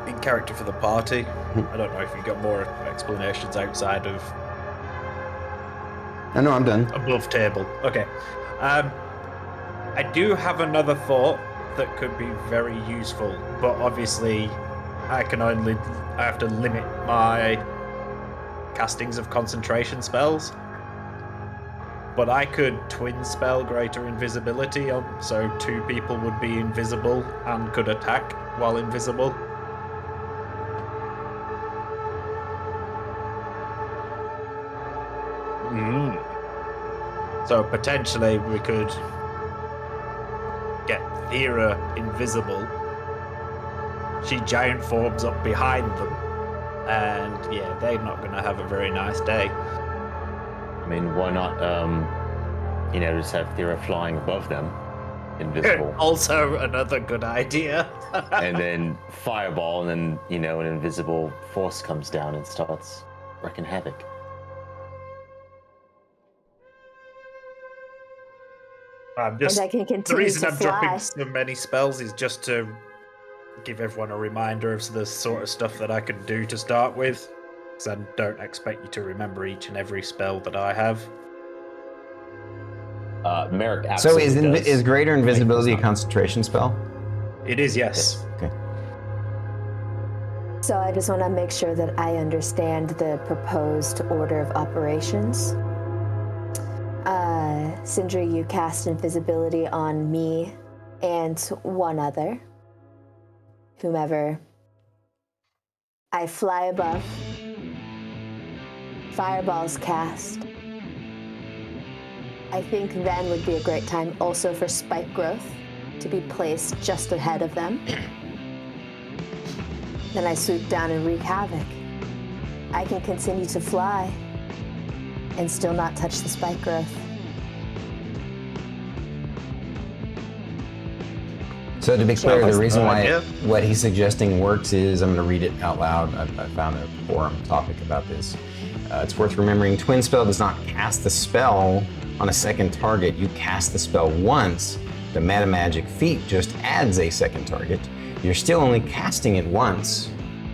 in character for the party. I don't know if you got more explanations outside of. No, I'm done. Above table. Okay. I do have another thought that could be very useful, but obviously I have to limit my castings of concentration spells. But I could twin spell greater invisibility so 2 people would be invisible and could attack while invisible. So potentially we could get Thyra invisible. She giant forms up behind them, and yeah, they're not going to have a very nice day. I mean, why not, just have Thyra flying above them, invisible. Also another good idea. And then fireball, and then, an invisible force comes down and starts wreaking havoc. And I can continue the reason I'm fly. dropping so many spells is just to give everyone a reminder of the sort of stuff that I can do to start with. Because I don't expect you to remember each and every spell that I have. Merrik So absolutely does. is greater invisibility a concentration spell? It is, yes. Okay. So I just want to make sure that I understand the proposed order of operations. Sindri, you cast invisibility on me and one other. Whomever. I fly above. Fireballs cast. I think then would be a great time also for spike growth to be placed just ahead of them. Then I swoop down and wreak havoc. I can continue to fly and still not touch the spike growth. So to be clear, the reason why yeah. what he's suggesting works is, I'm going to read it out loud. I found a forum topic about this. It's worth remembering, twin spell does not cast the spell on a second target. You cast the spell once. The meta magic feat just adds a second target. You're still only casting it once,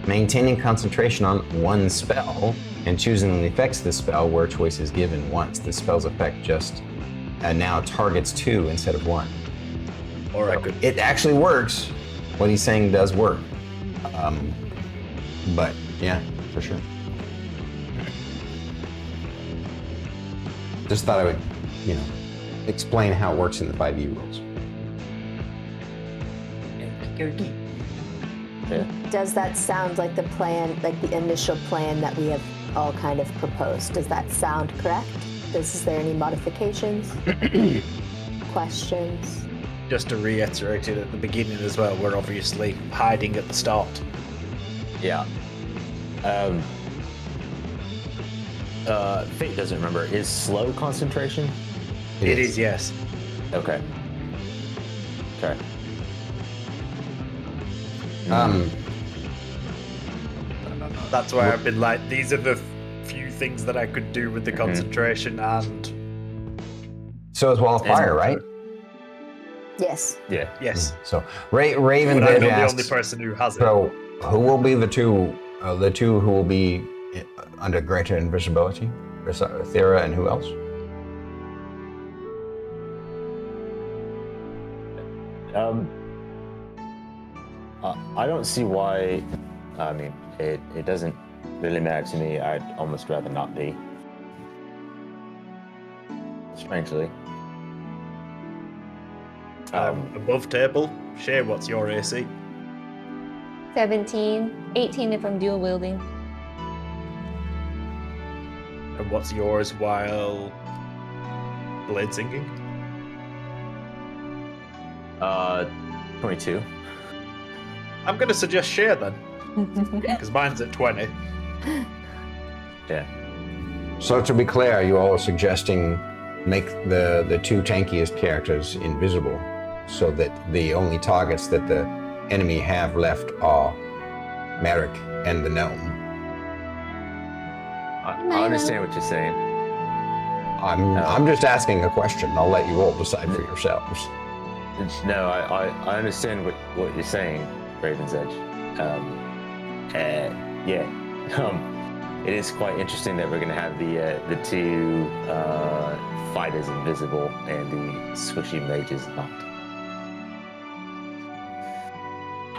maintaining concentration on one spell, and choosing the effects of the spell where choice is given once. The spell's effect just now targets 2 instead of 1. Or I could. It actually works. What he's saying does work. But yeah, for sure. Just thought I would, explain how it works in the 5e rules. Yeah. Does that sound like the plan, like the initial plan that we have all kind of proposed? Does that sound correct? Is there any modifications? Questions? Just to reiterate it at the beginning as well, we're obviously hiding at the start. Yeah. Fate doesn't remember. Is slow concentration? It is, yes. Okay. Okay. That's why I've been like, these are the few things that I could do with the concentration and... So is Wall of Fire, right? Yes. Yeah. Yes. So Raven But I'm Veg not the asks, only person who has it. so who will be the two who will be under greater invisibility? Thyra and who else? I don't see why. I mean, it doesn't really matter to me. I'd almost rather not be. Strangely. Above table, Shae, what's your AC? 17, 18 if I'm dual wielding. And what's yours while blade singing? 22. I'm going to suggest Shae then, because mine's at 20. Yeah. So to be clear, you all are suggesting make the two tankiest characters invisible, so that the only targets that the enemy have left are Merrik and the gnome. I understand what you're saying. I'm just asking a question. I'll let you all decide for yourselves. No, I understand what you're saying, Raven's Edge. It is quite interesting that we're going to have the two fighters invisible and the squishy mages not.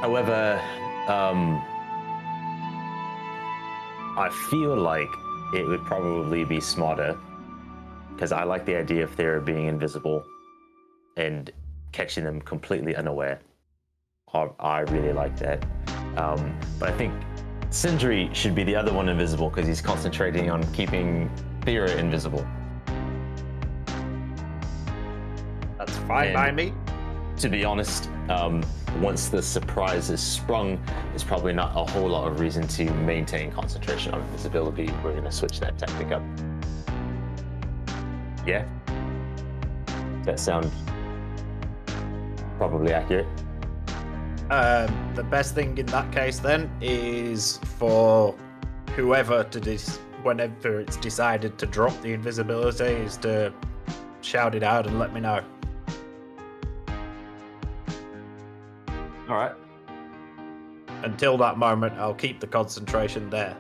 However, I feel like it would probably be smarter, because I like the idea of Thyra being invisible and catching them completely unaware. I really like that. But I think Sindri should be the other one invisible, because he's concentrating on keeping Thyra invisible. That's fine by me. To be honest, once the surprise is sprung, there's probably not a whole lot of reason to maintain concentration on invisibility. We're going to switch that tactic up. Yeah? Does that sound probably accurate? The best thing in that case then is for whoever whenever it's decided to drop the invisibility, is to shout it out and let me know. All right. Until that moment, I'll keep the concentration there.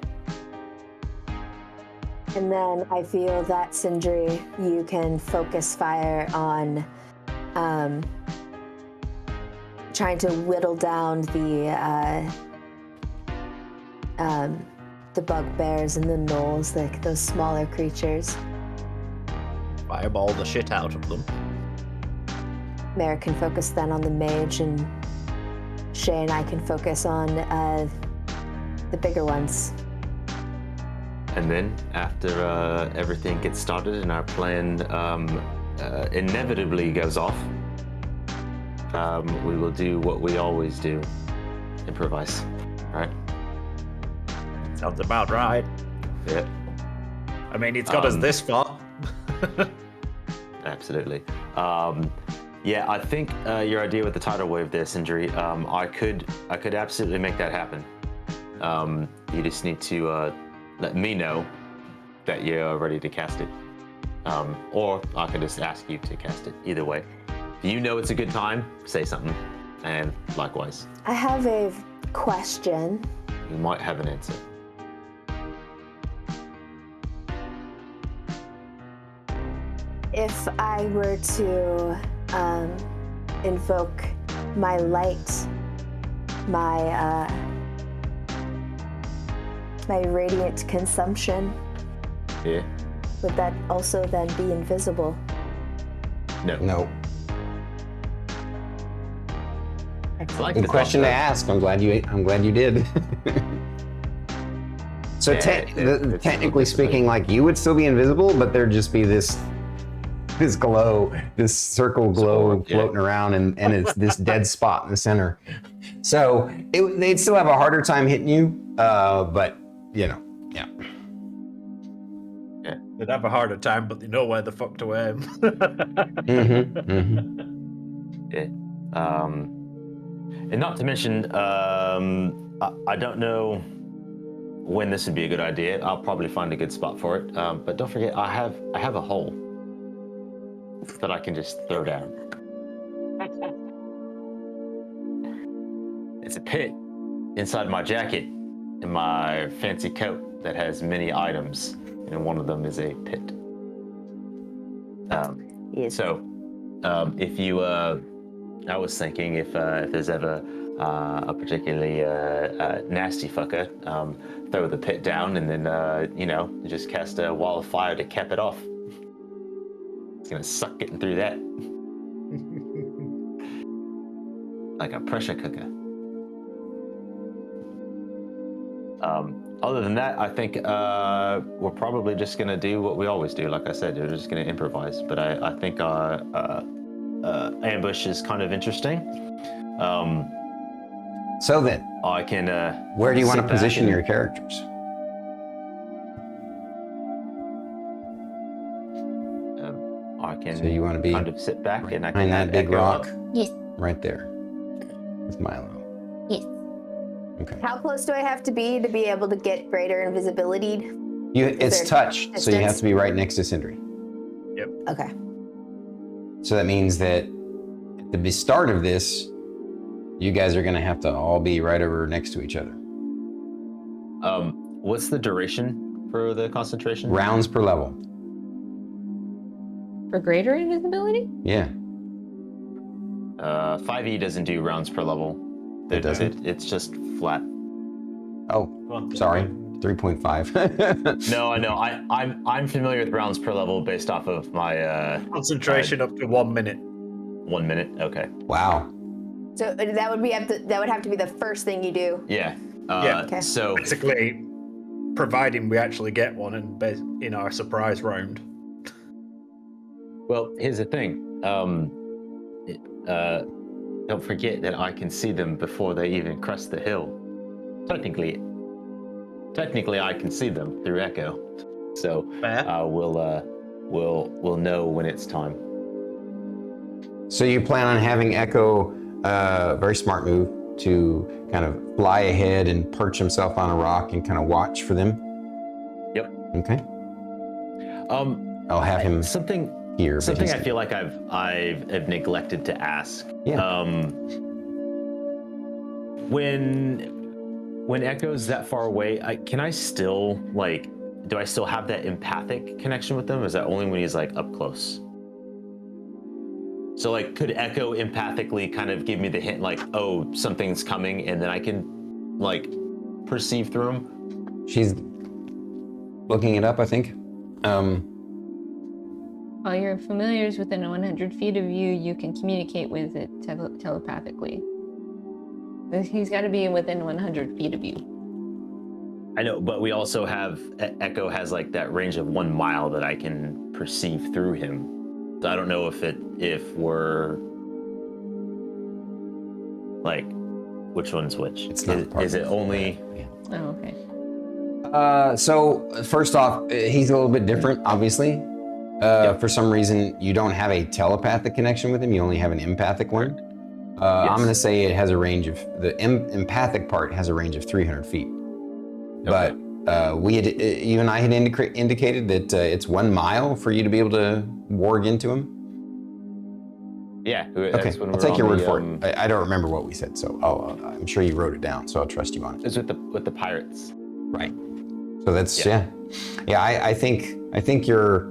And then I feel that, Sindri, you can focus fire on trying to whittle down the bugbears and the gnolls, like those smaller creatures. Fireball the shit out of them. Merrik can focus then on the mage, and Shae and I can focus on the bigger ones. And then after everything gets started and our plan inevitably goes off, we will do what we always do: improvise. All right? Sounds about right. Yeah. I mean, it's got us this far. Absolutely. Yeah, I think your idea with the tidal wave there, Sindri, I could absolutely make that happen. You just need to let me know that you're ready to cast it. Or I could just ask you to cast it. Either way. If you know it's a good time, say something. And likewise. I have a question. You might have an answer. If I were to invoke my light, my radiant consumption, Yeah? would that also then be invisible? No. Like Good the question to thought, ask. I'm glad you did. So Yeah, it's technically speaking, like, you would still be invisible, but there'd just be this glow, this circle glow Yeah. floating around, and it's this dead spot in the center. So they'd still have a harder time hitting you, but yeah. They'd have a harder time, but they know where the fuck to aim. Yeah. And not to mention, I don't know when this would be a good idea. I'll probably find a good spot for it. But don't forget, I have a hole that I can just throw down. It's a pit inside my jacket in my fancy coat. that has many items, and one of them is a pit. Yes. So, if you, I was thinking if there's ever a particularly nasty fucker, throw the pit down and then, just cast a wall of fire to cap it off. It's gonna suck getting through that. Like a pressure cooker. Other than that, I think we're probably just gonna do what we always do. Like I said, we're just gonna improvise. But I think our ambush is kind of interesting. So then, I can. where do you want sit to back position and- your characters? I can. So you want to be kind of sit back and I can behind that have big Echo rock up. Yes. right there with Milo. Yes. Okay. How close do I have to be able to get greater invisibility? It's there touch, so you have distance? to be right next to Sindri. Okay. So that means that at the start of this, you guys are going to have to all be right over next to each other. What's the duration for the concentration? Rounds per level. For greater invisibility? Yeah. 5e doesn't do rounds per level. It doesn't? It's just flat. Oh, sorry. 3.5. No, I know. I'm familiar with rounds per level based off of my Concentration up to 1 minute. 1 minute. Okay. Wow. So that would have to be the first thing you do. Yeah. Yeah. Okay. So Basically, providing we actually get one in our surprise round. well, here's the thing. Don't forget that I can see them before they even crest the hill. Technically, I can see them through Echo. So Fair. we'll know when it's time. So you plan on having Echo, very smart move, to kind of fly ahead and perch himself on a rock and kind of watch for them? Yep. Okay. I'll have him Something here. but Something he's- I feel like I've neglected to ask. Yeah. When Echo's that far away, can I still do I still have that empathic connection with them? Or is that only when he's like up close? So could Echo empathically kind of give me the hint oh, something's coming, and then I can perceive through him? She's looking it up, I think. While your familiar is within 100 feet of you, you can communicate with it telepathically. He's got to be within 100 feet of you. I know, but we also have Echo has that range of 1 mile that I can perceive through him. So I don't know if we're which one's which. It's not part is of it only? Yeah. Oh, okay. So first off, he's a little bit different, obviously. Yep. For some reason, you don't have a telepathic connection with him. You only have an empathic one. I'm going to say it has a range of, the empathic part has a range of 300 feet. Okay. But you and I had indicated that it's 1 mile for you to be able to warg into him. Yeah. Okay, That's when I'll we're take your on word the, for it. I don't remember what we said, so I'm sure you wrote it down, so I'll trust you on it. It's with the pirates. Right. So that's Yeah. yeah. I think you're.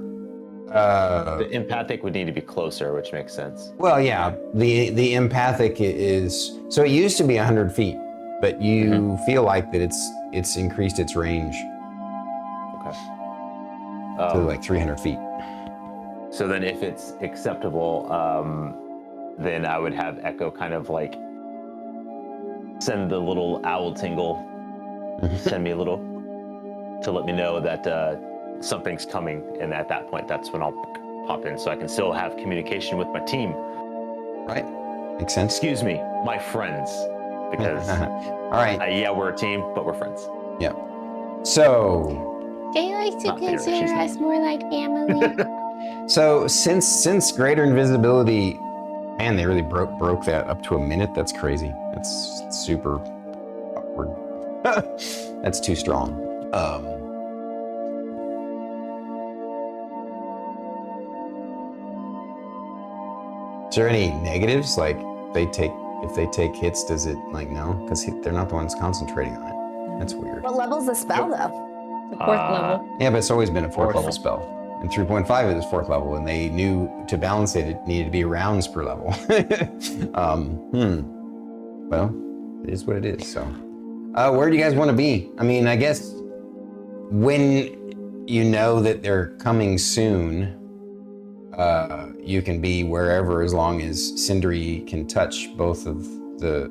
The empathic would need to be closer, which makes sense. Well, yeah. The empathic is, so it used to be 100 feet, but you feel like that it's increased its range Okay. to 300 feet. So then, if it's acceptable, then I would have Echo kind of send the little owl tingle, send me a little to let me know that something's coming, and at that point, that's when I'll pop in, so I can still have communication with my team. Right. Makes sense. Excuse me, my friends, because All right. yeah, we're a team, but we're friends. Yeah. So. They like to Not Thyra, consider she's us more like family. So since greater invisibility, man, they really broke that up to a minute. That's crazy. That's super awkward. That's too strong. Is there any negatives? If they take hits, does it no? Because they're not the ones concentrating on it. That's weird. What level's the spell though? The fourth level. Yeah, but it's always been a fourth level spell. And 3.5 is fourth level, and they knew to balance it, it needed to be rounds per level. Well, it is what it is, so. Where do you guys want to be? I mean, I guess when you know that they're coming soon, you can be wherever as long as Sindri can touch both of the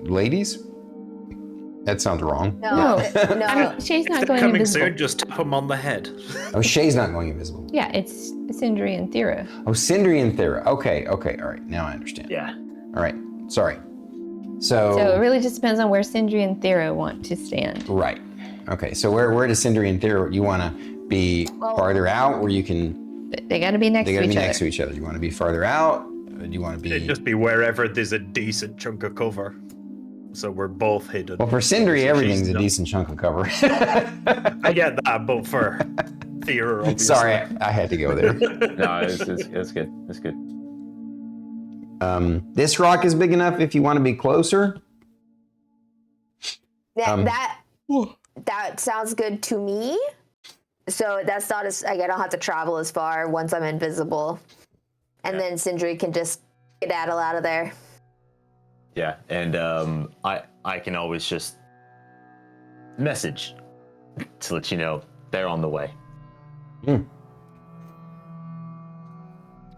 ladies. That sounds wrong. No, I no. mean, Shae's If not they're going coming invisible. soon, just tap them on the head. Oh, Shae's not going invisible. Yeah, it's Sindri and Thyra. Oh, Sindri and Thyra. Okay, all right. Now I understand. Yeah. All right, sorry. So So it really just depends on where Sindri and Thyra want to stand. right. Okay, so where does Sindri and Thyra, you want to be farther out where you can, They got to be next they to got to each be other. next to each other. You want to be farther out? Or do you want to It'd be, just be wherever there's a decent chunk of cover. So we're both hidden. well, for Sindri, So everything's she's a not- decent chunk of cover. I get that, but for Thyra, obviously. Sorry, I had to go there. No, it's good. It's good. This rock is big enough if you want to be closer. That sounds good to me. So that's not as like I don't have to travel as far once I'm invisible, and then Sindri can just skedaddle out of there. Yeah, and I can always just message to let you know they're on the way.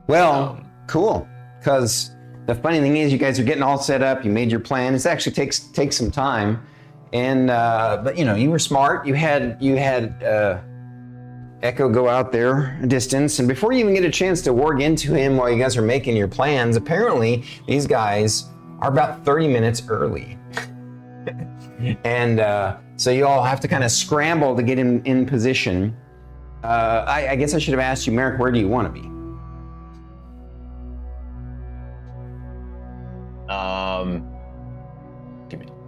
Well, cool. Because the funny thing is, you guys are getting all set up. You made your plan. It actually takes some time, and but you know you were smart. You had Echo go out there a distance, and before you even get a chance to work into him while you guys are making your plans, apparently these guys are about 30 minutes early. And so you all have to kind of scramble to get him in position. I guess I should have asked you, Merrik, where do you want to be?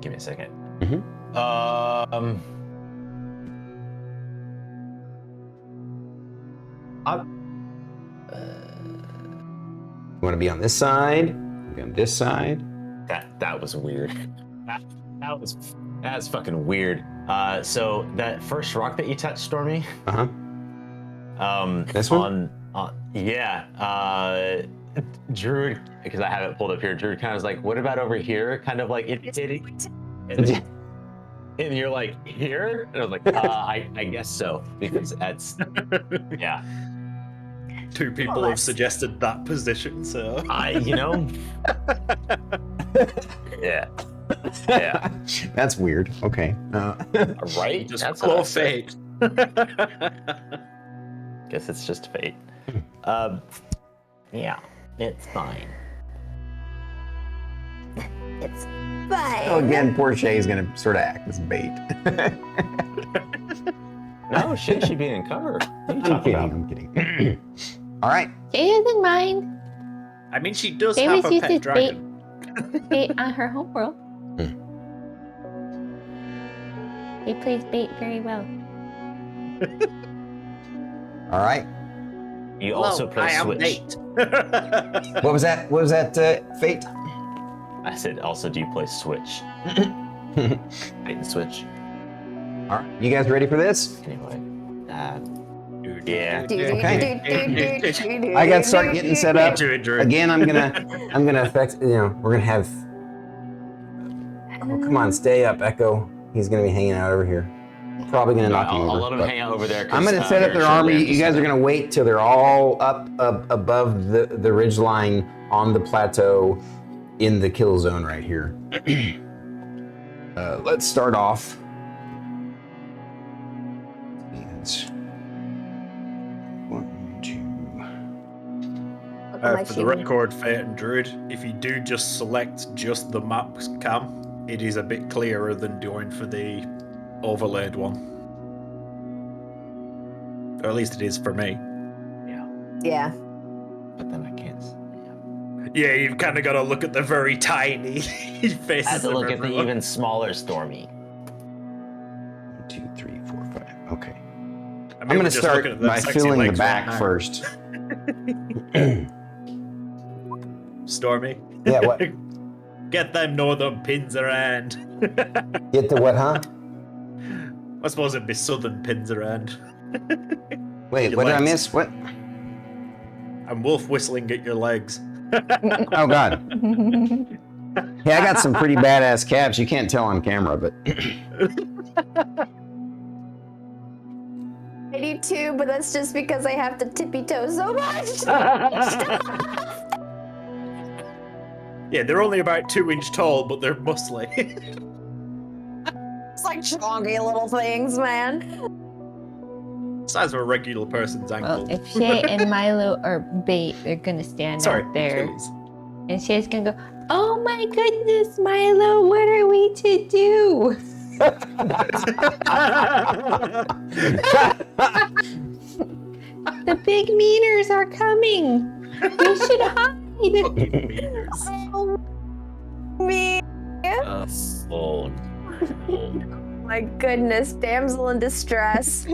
Give me a second. You want to be on this side? Be on this side? That was weird. That's fucking weird. So that first rock that you touched, Stormy. This one? Druid, because I have it pulled up here. Druid kind of was like, "What about over here?" Kind of like indicating. And you're like, "Here?" And I was like, I guess so, because that's yeah. Two people have suggested that position, so Yeah. That's weird. Okay. Right? just That's call what I said. fate. Guess it's just fate. Yeah, it's fine. It's fine. Oh, again, poor Shae is going to sort of act as bait. No, Shae should be in cover. What are you I'm talking kidding. about? I'm kidding. All right. Shae doesn't mind. I mean, she does Shae have was a used pet as dragon. bait on her homeworld. He plays bait very well. All right. You also Hello, play I am Switch. Nate. What was that? What was that, Fate? I said, also, do you play Switch? Bait and Switch. All right. You guys ready for this? Anyway. Yeah. Okay. I got to start getting set up. Do it, Drew. Again, I'm gonna affect, we're gonna have, oh, come on, stay up, Echo. He's gonna be hanging out over here. Probably gonna knock him over. I'll let him but hang out over there. I'm gonna set up their army. You guys are gonna wait till they're all up above the ridge line on the plateau in the kill zone right here. Let's start off. It's 1, 2. For the record, Fate and Druid, if you do just select just the map cam, it is a bit clearer than doing for the overlaid one. Or at least it is for me. Yeah. But then I can't. Yeah, you've kind of got to look at the very tiny faces. I have to of look at the everyone. even smaller Stormy. 1, 2, 3, 4, 5. Okay. I mean, I'm we're gonna just start looking at them by sexy filling the legs back right now. first. Stormy. Yeah, what? Get them northern pins around. Get the what, huh? I suppose it'd be southern pins around. Wait, Your what did I legs. miss? What? And wolf whistling at your legs. Oh God. Yeah, I got some pretty badass calves. You can't tell on camera, but I do too, but that's just because I have to tippy toe so much. Yeah, they're only about 2 inch tall, but they're muscly. It's like chonky little things, man. Size of a regular person's ankle. Well, if Shae and Milo are bait, they're gonna stand Sorry, out there. Achilles. And Shae's gonna go, oh my goodness, Milo, what are we to do? The big meaners are coming. We should hide. Oh, me. Oh, My goodness, damsel in distress.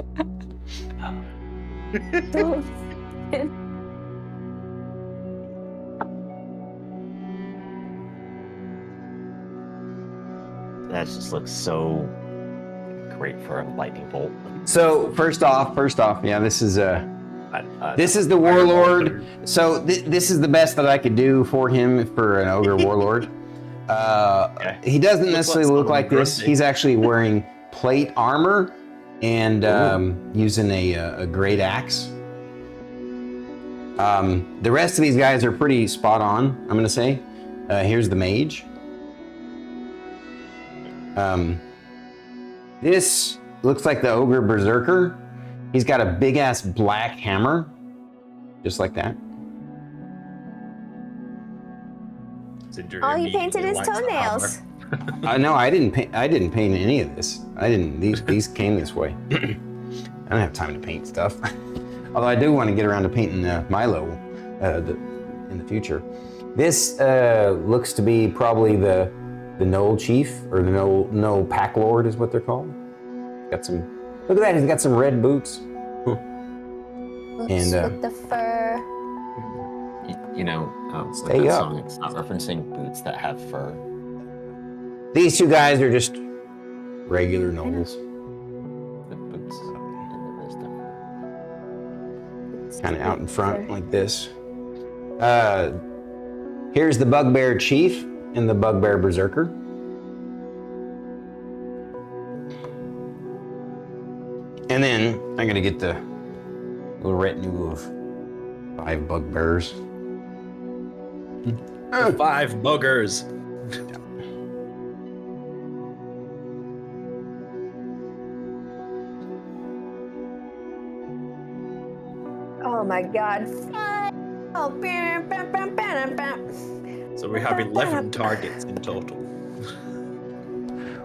that just looks so great for a lightning bolt. so first off, yeah, this is the warlord. So this is the best that I could do for him for an ogre warlord. He doesn't necessarily look like this. He's actually wearing plate armor and using a great axe. The rest of these guys are pretty spot on, I'm gonna say. Here's the mage. This looks like the ogre berserker. He's got a big ass black hammer, just like that. Sindri Oh, he painted immediately his likes the toenails. hammer. No, I didn't paint any of this. I didn't. These came this way. I don't have time to paint stuff. Although I do want to get around to painting Milo in the future. This looks to be probably the Knoll Chief, or the Knoll Pack Lord is what they're called. Got some. Look at that. He's got some red boots. Oops, And, with the fur. You know, Stay that up. song, it's not referencing boots that have fur. These two guys are just regular Knolls. The boots and the wisdom. Kind of out in front like this. Here's the Bugbear Chief and the Bugbear Berserker. And then I'm gonna get the little retinue of 5 bugbears. The 5 buggers. Oh my god. Oh, bam, bam, bam, bam, bam. So we have 11 targets in total.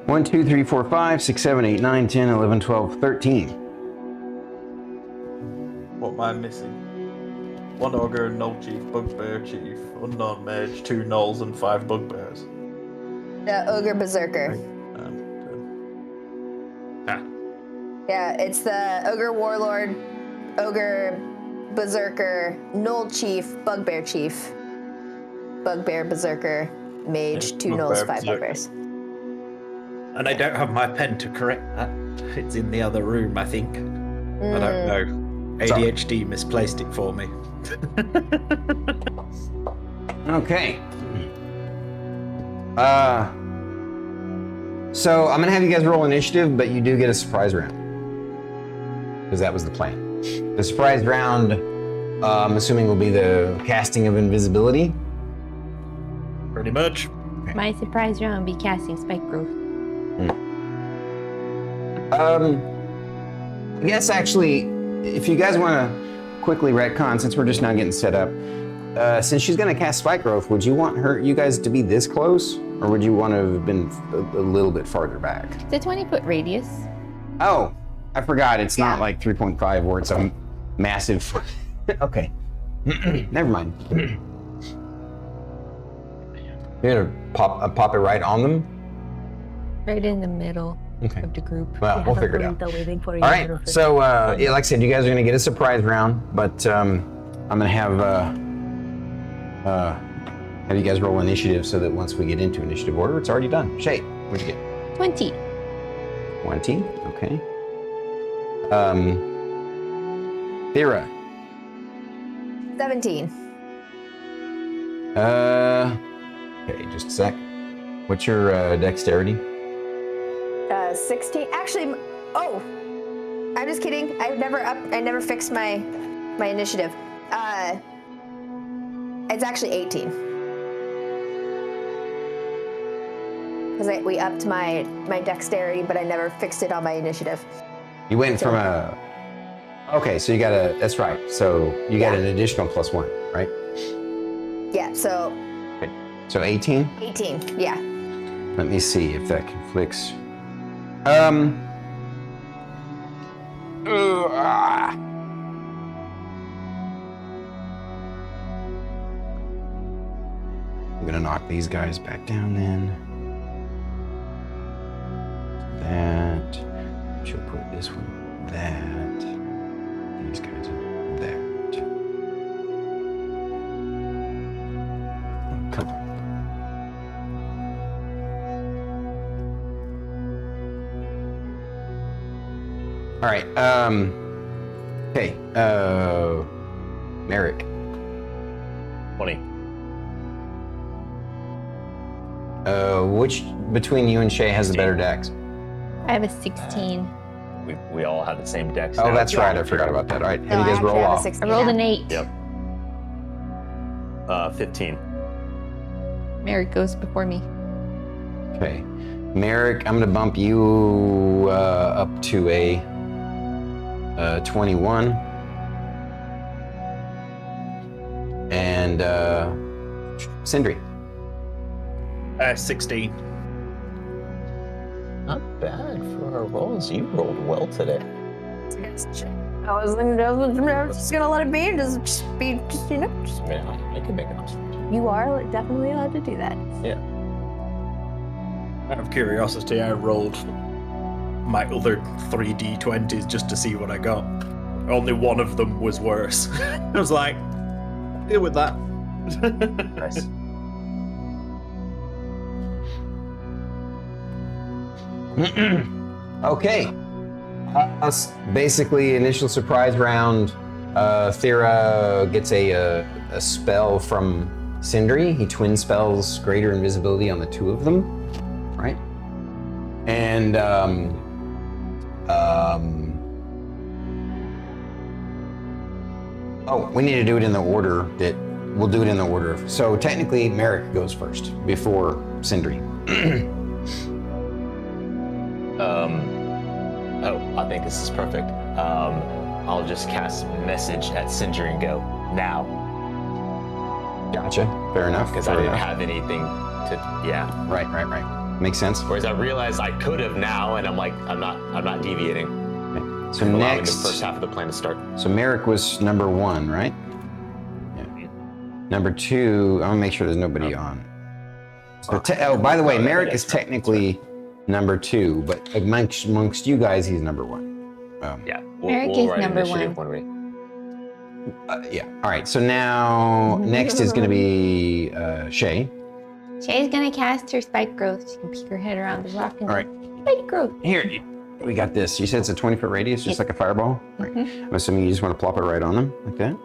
1, 2, 3, 4, 5, 6, 7, 8, 9, 10, 11, 12, 13. What am I missing? 1 ogre, Knoll Chief, Bugbear Chief, Unknown Mage, 2 Knolls, and 5 Bugbears. The ogre berserker. Yeah, it's the ogre warlord, ogre berserker, Knoll Chief, Bugbear Chief, Bugbear Berserker, Mage, 2 Knolls, 5 Bugbears. And I don't have my pen to correct that. It's in the other room, I think. I don't know. ADHD misplaced it for me. Okay. So I'm gonna have you guys roll initiative, but you do get a surprise round. Because that was the plan. The surprise round, I'm assuming, will be the casting of invisibility. Pretty much. My surprise round will be casting Spike Growth. I guess actually, if you guys want to quickly retcon, since we're just now getting set up, since she's going to cast Spike Growth, would you want you guys to be this close, or would you want to have been a little bit farther back? It's a 20-foot radius. Oh, I forgot. It's not like 3.5 where it's a massive. Okay, never mind. You're gonna pop it right on them. Right in the middle Okay. of the group. Well, we'll figure it out. Waiting for you. All right. So, yeah, like I said, you guys are gonna get a surprise round, but I'm gonna have you guys roll initiative so that once we get into initiative order, it's already done. Shae, what'd you get? 20. 20. Okay. Thyra. 17. Okay, just a sec. What's your dexterity? 16. Actually, oh, I'm just kidding. I never fixed my initiative. It's actually 18. Because we upped my dexterity, but I never fixed it on my initiative. You went from a. Okay, so you got a. That's right. So you got an additional +1, right? Yeah, so. Okay. So 18? 18, yeah. Let me see if that conflicts. I'm gonna knock these guys back down then. That. She'll put this one that. These guys are that. Come on. All right. Okay. Merrik. 20. Which between you and Shae has the better dex? I have a 16. We all have the same dex. Oh, now. that's right. I forgot about that. All right. No, Have you I guys actually roll have a off? 16 I rolled now. an 8. Yep. 15. Merrik goes before me. Okay. Merrik, I'm going to bump you up to a 21. And Sindri. 16. Not bad for our rolls. You rolled well today. I was just gonna let it be and just be, you know. Yeah, I can make an option. You are definitely allowed to do that. Out of curiosity, I rolled my other 3 d20s just to see what I got. Only one of them was worse. I was like, deal with that. Nice. Okay. Basically, initial surprise round. Thyra gets a spell from Sindri. He twin spells greater invisibility on the two of them, right? And oh, we need to do it in the order that we'll do it in the order. So technically, Merrik goes first before Sindri. Oh, I think this is perfect. I'll just cast message at Sindri and go now Gotcha. Fair enough. because I didn't have anything to. Yeah. Right. Makes sense. Whereas I realized I could have now, and I'm like, I'm not deviating. Okay. So I'm allowing next, the first half of the plan to start. so Merrik was number 1, right? Yeah. Number 2. I'm gonna make sure there's nobody on. So by the way, No, Merrik that's is right. technically number 2, but amongst you guys, he's number 1. Yeah. Merrik is write number initiative one. when we. Yeah. All right. So now next is gonna be Shae. Shae's gonna cast her spike growth. She can peek her head around the rock and All right. spike growth. Here, we got this. You said it's a 20-foot radius, just Yes. like a fireball. Right. Mhm. I'm assuming you just want to plop it right on them, like that.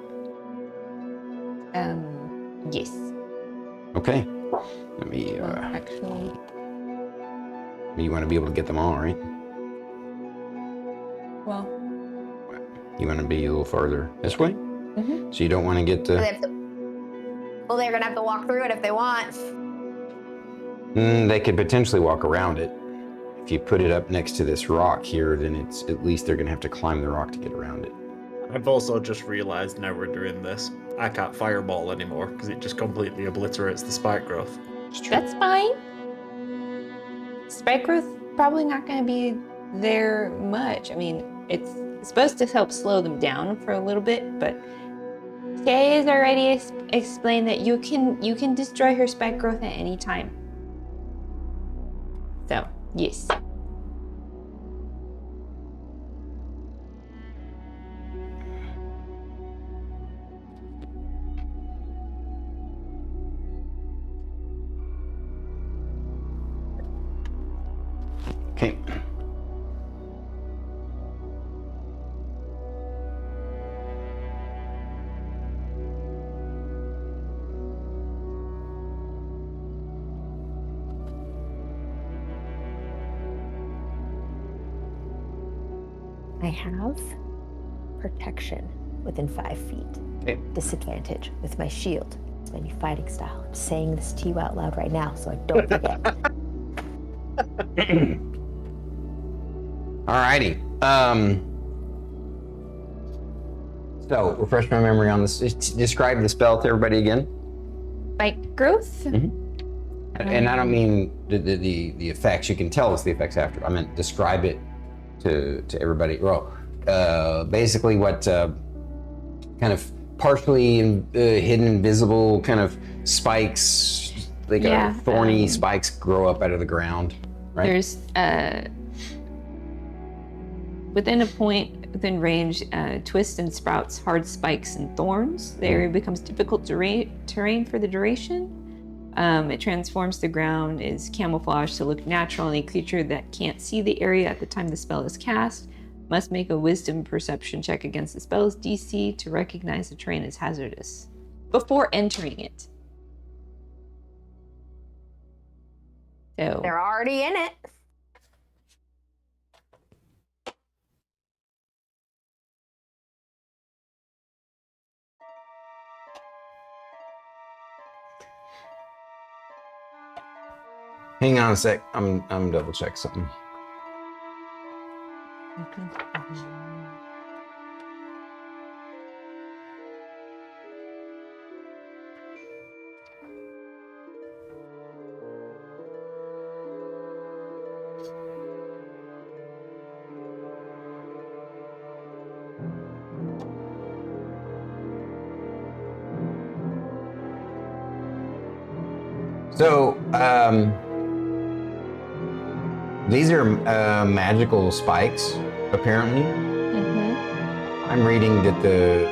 Yes. Okay. Let me. Well, actually, You want to be able to get them all, right? well, You want to be a little farther this way, Mhm. so you don't want to get They the. have to- well, they're gonna have to walk through it if they want. They could potentially walk around it. If you put it up next to this rock here, then it's at least they're gonna have to climb the rock to get around it. I've also just realised now we're doing this, I can't fireball anymore because it just completely obliterates the spike growth. It's true. that's fine. Spike growth probably not gonna be there much. I mean, it's supposed to help slow them down for a little bit, but Shae has already explained that you can destroy her spike growth at any time. So, yes. Okay. I have protection within 5 feet. Okay. Disadvantage with my shield. It's my new fighting style. I'm saying this to you out loud right now so I don't forget. Alrighty. So, refresh my memory on this. Describe the spell to everybody again. Spike growth. And I don't mean the effects. You can tell us the effects after. I meant describe it to everybody. Well, basically what kind of partially hidden, invisible kind of spikes, like thorny spikes grow up out of the ground, right? There's within a point within range, twists and sprouts hard spikes and thorns. The area becomes difficult terrain for the duration. It transforms the ground, is camouflaged to look natural. Any creature that can't see the area at the time the spell is cast must make a wisdom perception check against the spell's DC to recognize the terrain as hazardous before entering it. So They're already in it. Hang on a sec. I'm double check something. So, these are magical spikes, apparently. I'm reading that the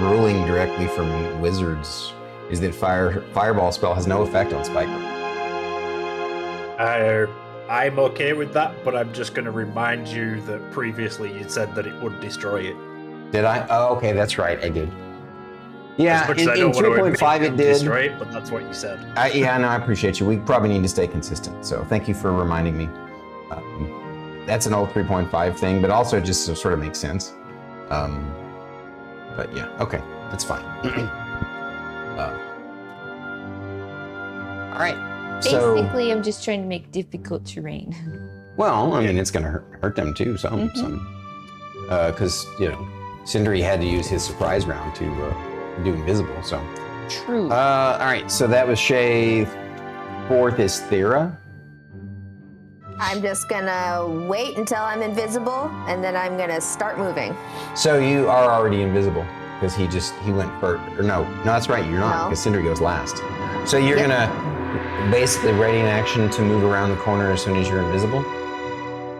ruling directly from wizards is that fireball spell has no effect on spike growth. I'm okay with that, but I'm just going to remind you that previously you said that it would destroy it. Did I? Oh, okay, that's right, I did. Yeah, As much in as I don't want to 2.5 it did. destroy it, but that's what you said. Yeah, no, I appreciate you. We probably need to stay consistent, so thank you for reminding me. That's an old 3.5 thing, but also it just sort of makes sense. But yeah, okay, that's fine. All right. basically, I'm just trying to make difficult terrain. Well, I mean, it's going to hurt them too, some. Because, Sindri had to use his surprise round to do invisible, so. True. All right, so that was Shae. Fourth is Thyra. I'm just gonna wait until I'm invisible, and then I'm gonna start moving. So you are already invisible, because he went first. Or no, that's right, you're not, because Sindri goes last. So you're gonna basically ready in action to move around the corner as soon as you're invisible?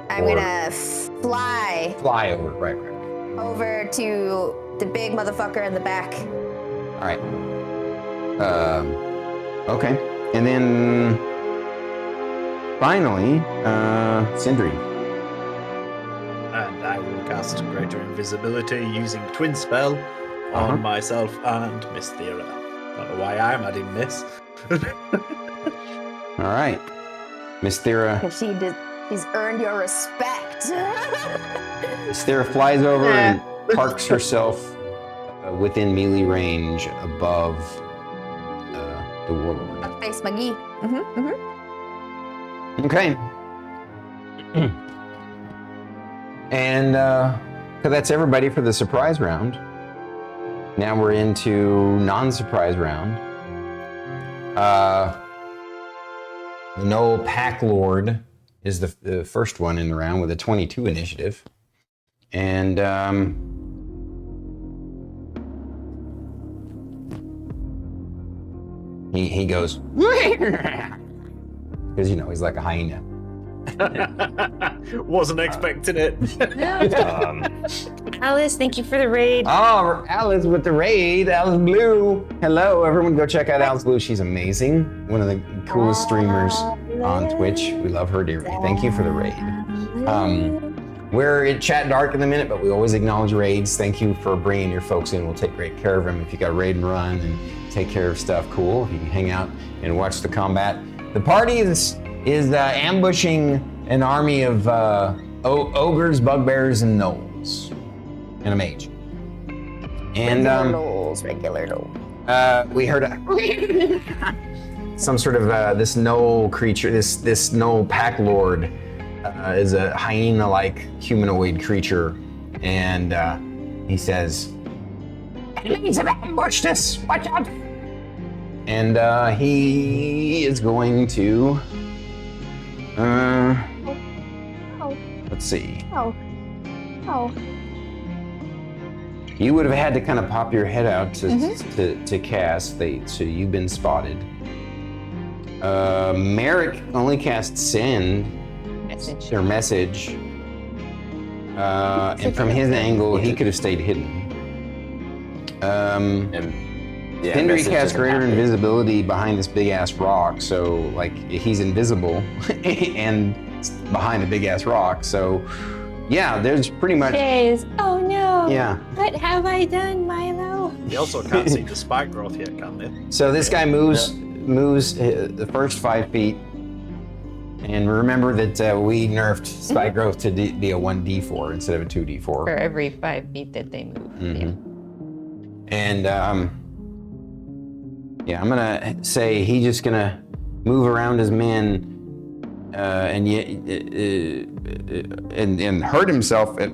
I'm gonna fly. Fly over, right. Over to the big motherfucker in the back. All right. Okay. And then finally, Sindri. And I will cast Greater Invisibility using Twin Spell on myself and Miss Thyra. Don't know why I'm adding this. All right. Miss Thyra. Because she's earned your respect. Miss Thyra flies over and parks herself within melee range above the warlord. Face McGee. Okay. And so that's everybody for the surprise round. Now we're into non-surprise round. The Noel Pack Lord is the first one in the round with a 22 initiative. And he goes, because he's like a hyena. Wasn't expecting it. Alice, thank you for the raid. Oh, Alice with the raid. Alice Blue. Hello, everyone go check out Alice Blue. She's amazing. One of the coolest streamers on Twitch. We love her dearly. Thank you for the raid. We're in chat dark in a minute, but we always acknowledge raids. Thank you for bringing your folks in. We'll take great care of them. If you got raid and run and take care of stuff, cool. If you can hang out and watch the combat. The party is ambushing an army of ogres, bugbears, and gnolls. gnolls and a mage. And Regular gnolls. we heard some sort of this gnoll creature, this gnoll pack lord is a hyena-like humanoid creature, and he says, "Enemies have ambushed us! Watch out!" And he is going to. Let's see. Oh. You would have had to kind of pop your head out to cast. So you've been spotted. Merrik only cast send or message, and from his angle, he could have stayed hidden. Sindri casts greater invisibility behind this big ass rock, so like he's invisible and behind the big ass rock. So yeah, there's pretty much. Oh no. Yeah. What have I done, Milo? You also can't see the spike growth yet, can they? So this guy moves the first 5 feet, and remember that we nerfed spike growth to be a 1d4 instead of a 2d4 For every 5 feet that they move. Mm-hmm. And yeah, I'm gonna say he's just gonna move around his men and hurt himself at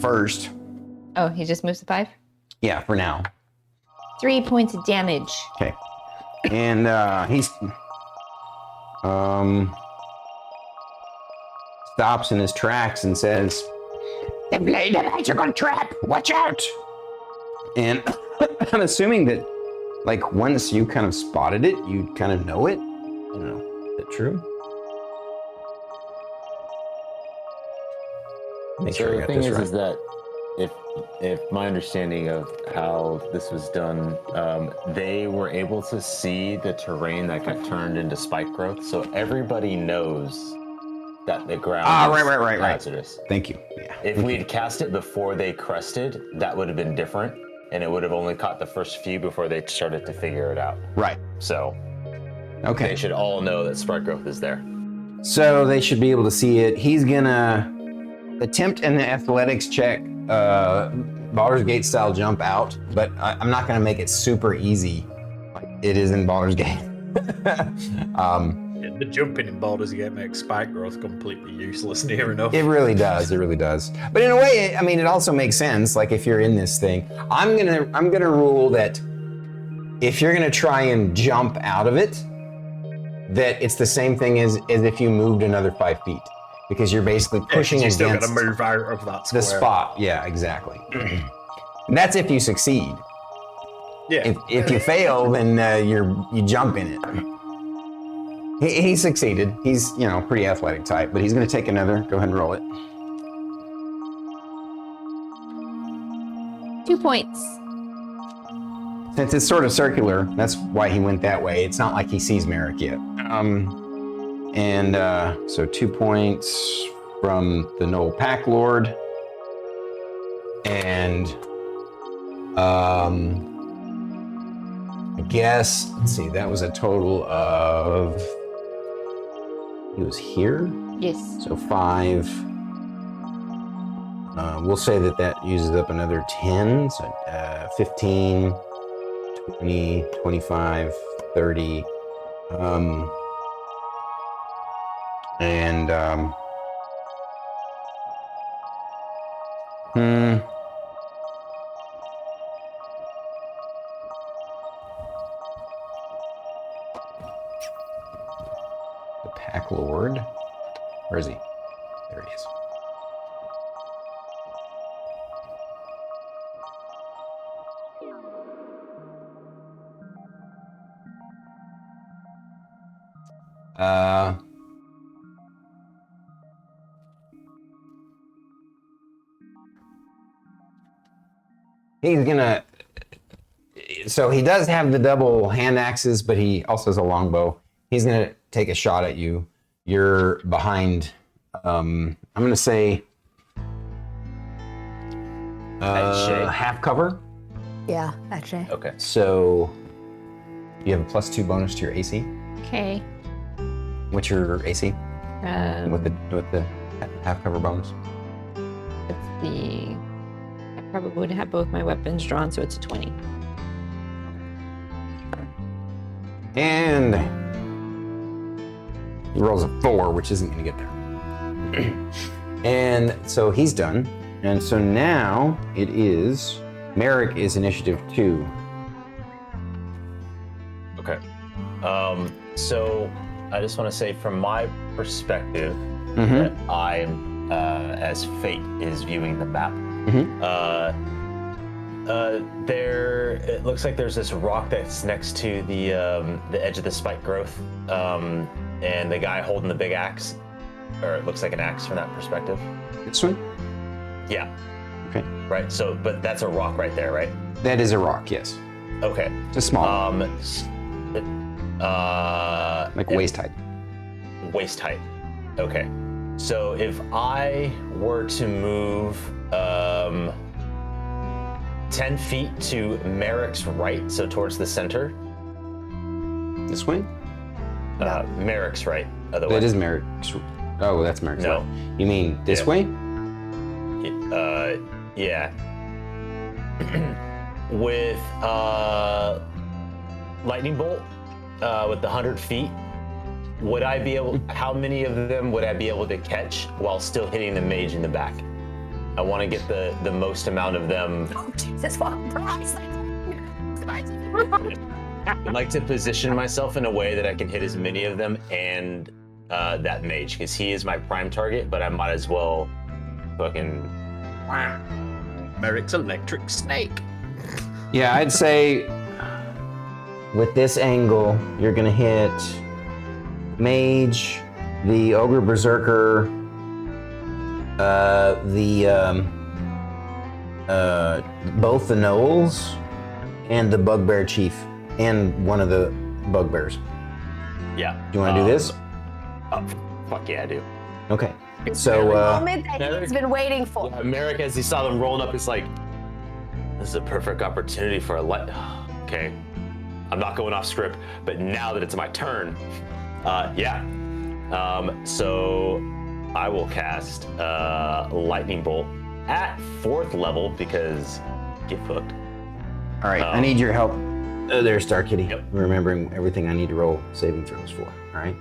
first. Oh, he just moves to 5? Yeah, for now. 3 points of damage. Okay. And he's stops in his tracks and says, "The blade of magical trap, watch out!" And I'm assuming that, like, once you kind of spotted it, you kind of know it. I don't know. Is that true? Make So sure I the got thing this right. is that if my understanding of how this was done, they were able to see the terrain that got turned into spike growth, so everybody knows that the ground is right. hazardous. Thank you. Yeah. If we had cast it before they crested, that would have been different, and it would have only caught the first few before they started to figure it out. Right. So Okay. they should all know that spike growth is there. So they should be able to see it. He's gonna attempt an athletics check, Baldur's Gate style jump out, but I'm not gonna make it super easy like it is in Baldur's Gate. Yeah, the jumping in Baldur's Gate makes spike growth completely useless near enough. It really does. It really does. But in a way, I mean, it also makes sense. Like if you're in this thing, I'm gonna rule that if you're gonna try and jump out of it, that it's the same thing as if you moved another 5 feet, because you're basically pushing you against still gotta move out of that square. the spot. Yeah, exactly. And that's if you succeed. Yeah. If you fail, then you jump in it. He succeeded. He's pretty athletic type, but he's going to take another. Go ahead and roll it. 2 points. Since it's sort of circular, that's why he went that way. It's not like he sees Merrik yet. So 2 points from the Gnoll Pack Lord, and I guess let's see. That was a total of. He was here. Yes. So 5. We'll say that uses up another 10. So 15, 20, 25, 30. The Pack Lord. Where is he? There he is. He's gonna. So he does have the double hand axes, but he also has a longbow. He's gonna take a shot at you. You're behind. I'm gonna say half cover. Yeah, actually. Okay. So you have a +2 bonus to your AC. Okay. What's your AC with the half cover bonus? Let's see. I probably would have both my weapons drawn, so it's a 20. And he rolls a 4, which isn't going to get there. And so he's done. And so now it is Merrik is initiative 2. Okay. So I just want to say, from my perspective, that I'm, as Fate is viewing the map, there it looks like there's this rock that's next to the edge of the spike growth, and the guy holding the big axe, or it looks like an axe from that perspective. This one? Yeah. Okay. Right. So, but that's a rock right there, right? That is a rock, yes. Okay. It's a small, like waist height. Waist height. Okay. So if I were to move 10 feet to Merrik's right, so towards the center. This way? Merrik's right. Otherwise. That is Merrik's. Oh, that's Merrik's. No. Right. You mean this way? Yeah. With lightning bolt, with the 100 feet, would I be able? How many of them would I be able to catch while still hitting the mage in the back? I want to get the most amount of them. Oh, Jesus, fucking Christ. I'd like to position myself in a way that I can hit as many of them and that mage, because he is my prime target, but I might as well fucking. Merrik's electric snake. Yeah, I'd say with this angle, you're gonna hit mage, the ogre berserker, both the gnolls, and the bugbear chief, and one of the bugbears. Yeah. Do you want to do this? Fuck yeah, I do. Okay. The So, moment that he's been waiting for. Merrik, as he saw them rolling up, he's like, "This is a perfect opportunity for a light." Okay, I'm not going off script, but now that it's my turn, yeah. So I will cast lightning bolt at 4th level because get fucked. all right, I need your help. There, StarKitty. Yep. Remembering everything I need to roll saving throws for. All right.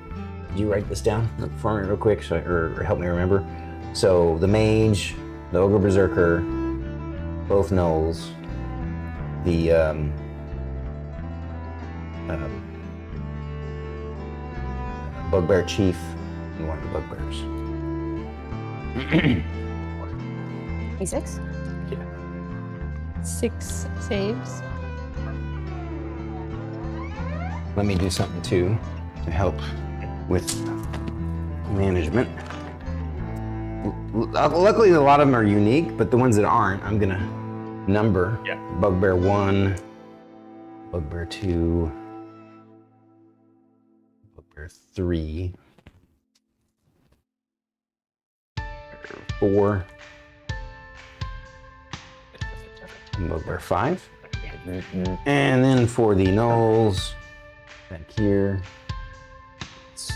Could you write this down for me real quick, so, or help me remember? So the mage, the ogre berserker, both gnolls, the bugbear chief, and one of the bugbears. E6? 6 saves. Let me do something too to help with management. Luckily, a lot of them are unique, but the ones that aren't, I'm gonna number. Yeah. Bugbear 1, bugbear 2, bugbear 3, 4, and bugbear 5. And then for the gnolls, back here, it's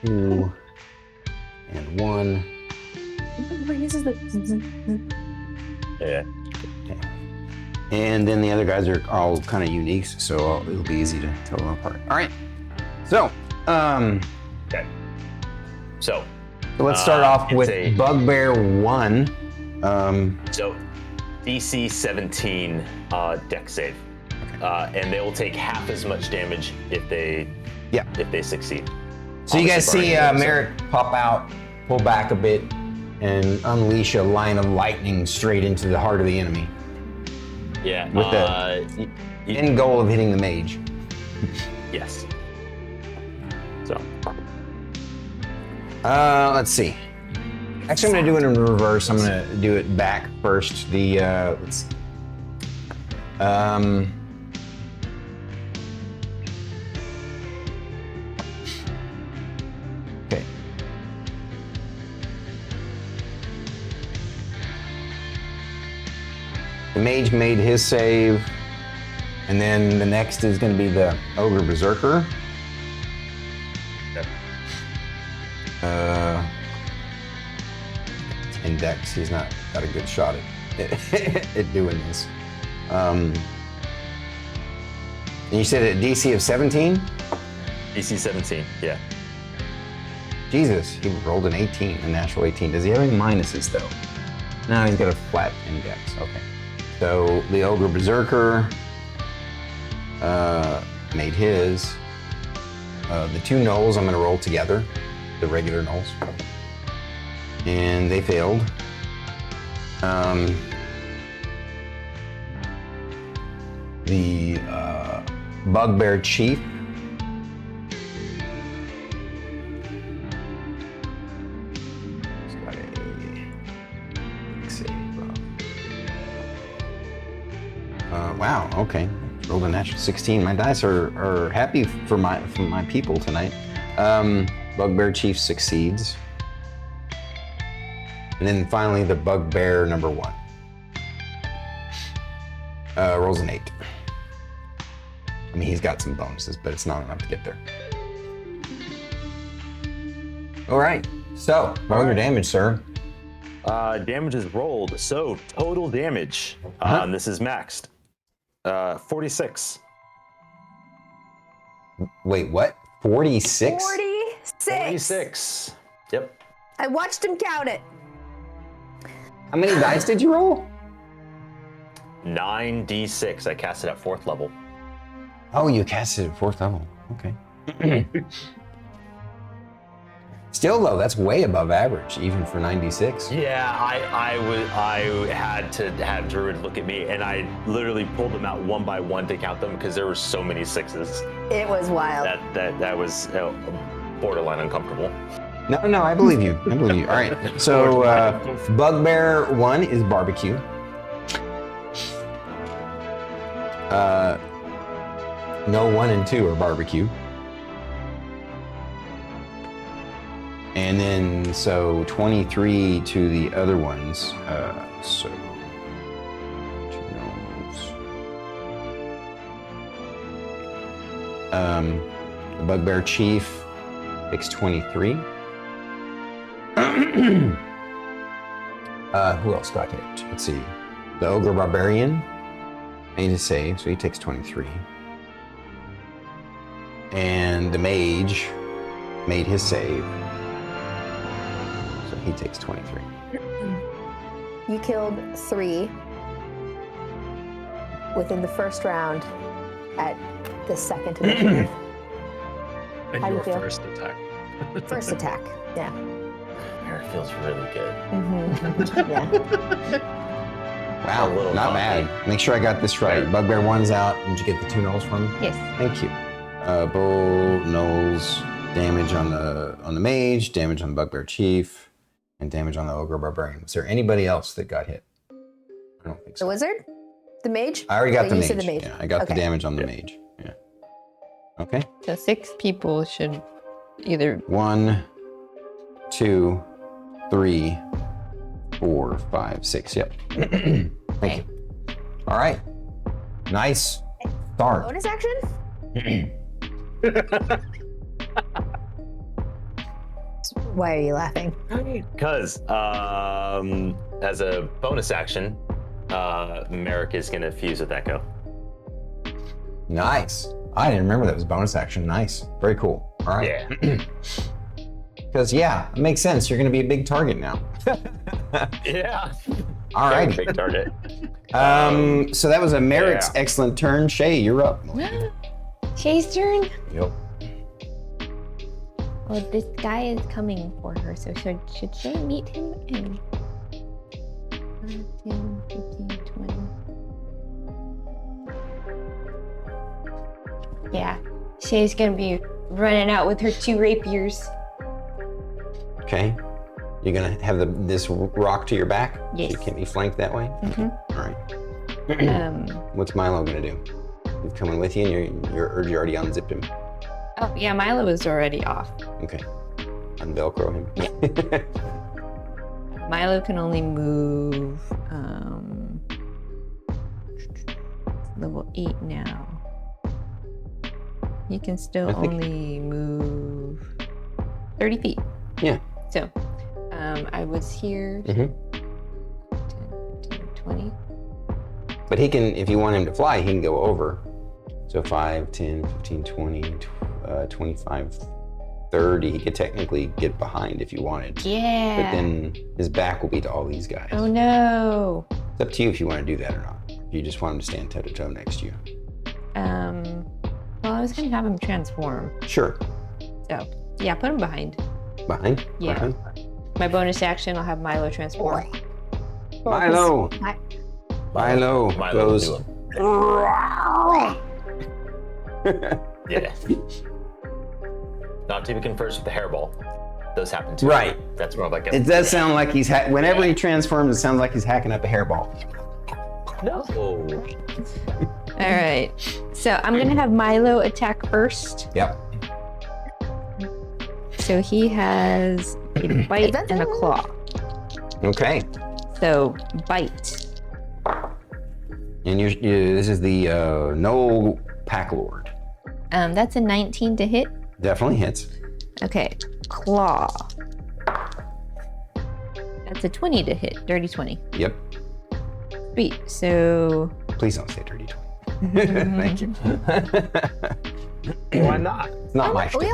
2 and 1. Yeah. Okay. And then the other guys are all kind of uniques, so it'll be easy to tell them apart. All right. So, Okay. So let's start off it's with a- Bugbear 1. So DC 17 deck save, and they will take half as much damage if they succeed. So you guys see Obviously, Merrik pop out, pull back a bit, and unleash a line of lightning straight into the heart of the enemy. Yeah. With the end goal of hitting the mage. Yes. So Let's see. Actually, I'm gonna do it in reverse. I'm gonna do it back first. The let's. Okay. The mage made his save, and then the next is gonna be the ogre berserker. in Dex. He's not got a good shot at doing this. And you said a DC of 17? DC 17, yeah. Jesus, he rolled an 18, a natural 18. Does he have any minuses though? No, he's got a flat index. Okay. So the Ogre Berserker made his. The two gnolls I'm going to roll together, the regular gnolls, and they failed. The Bugbear Chief. He's got a big save. Wow. Okay. Rolled a natural 16. My dice are happy for my people tonight. Bugbear Chief succeeds. And then finally the Bugbear number 1. Rolls an 8. I mean, he's got some bonuses, but it's not enough to get there. All right. So, roll your damage, sir. Damage is rolled. So total damage. This is maxed. 46. Wait, what? 46? 46. 46. Yep. I watched him count it. How many dice did you roll? 9d6. I cast it at 4th level. Oh, you cast it at 4th level. Okay. Still though, that's way above average, even for 96. Yeah, I had to have Druid look at me, and I literally pulled them out one by one to count them because there were so many 6s. It was wild. That was borderline uncomfortable. No, I believe you. I believe you. All right. So, Bugbear 1 is barbecue. No 1 and 2 are barbecue. And then, so 23 to the other ones. So, 2 gnomes. The Bugbear Chief takes 23. Who else got hit? Let's see. The Ogre Barbarian made a save, so he takes 23. And the Mage made his save, so he takes 23. You killed 3 within the first round at the second initiative. And How do your you feel? first attack. First attack, yeah. It feels really good. Yeah. Wow, not bad. Make sure I got this right. Bugbear 1's out. Did you get the 2 gnolls from him? Yes. Thank you. Bull, gnolls, damage on the Mage, damage on the Bugbear Chief, and damage on the Ogre Barbarian. Was there anybody else that got hit? I don't think so. The wizard? The mage? I already got Or the you mage. said the mage. Yeah, I got the Okay. damage on the Mage. Yeah. Okay. So 6 people should either 1, 2, 3, 4, 5, 6. Yep. Thank you. All right. Nice start. Bonus action? Why are you laughing? Because as a bonus action, Merrik is going to fuse with Echo. Nice. I didn't remember that was bonus action. Nice. Very cool. All right. Yeah. Because, yeah, it makes sense. You're going to be a big target now. Yeah. All right. Big target. So that was a Merrick's yeah. excellent turn. Shae, you're up. Shae's turn. Yep. Well, this guy is coming for her, so should Shae meet him in 10, 15, 20? Yeah, Shae's gonna be running out with her 2 rapiers. Okay. You're going to have this rock to your back? Yes. So you can't be flanked that way? Mhm. All right. What's Milo going to do? He's coming with you and you already unzipped him. Oh yeah, Milo is already off. Okay. Unvelcro him. Milo can only move level 8 now. He can still I think- only move 30 feet. Yeah. So I was here. Mhm. 10, 15, 20. But he can, if you want him to fly, he can go over. So 5, 10, 15, 20, 25, 30. He could technically get behind if you wanted. Yeah. But then his back will be to all these guys. Oh no. It's up to you if you want to do that or not. If you just want him to stand toe to toe next to you. Well, I was gonna have him transform. Sure. So yeah, put him behind. Behind? Yeah. Behind. My bonus action, I'll have Milo transform. Milo. Milo Milo goes. do Yeah. Not to be confused with the hairball. Does happen too. Right. That's more like a. It does sound like he's whenever he transforms, it sounds like he's hacking up a hairball. No. All right. So I'm gonna have Milo attack first. Yep. So he has a bite and a claw. Okay. So bite. And this is the Noel Pack Lord. That's a 19 to hit. Definitely hits. Okay. Claw. That's a 20 to hit. Dirty 20. Yep. Sweet. So Please don't say dirty 20. Thank you. Why not? It's not my shtick. We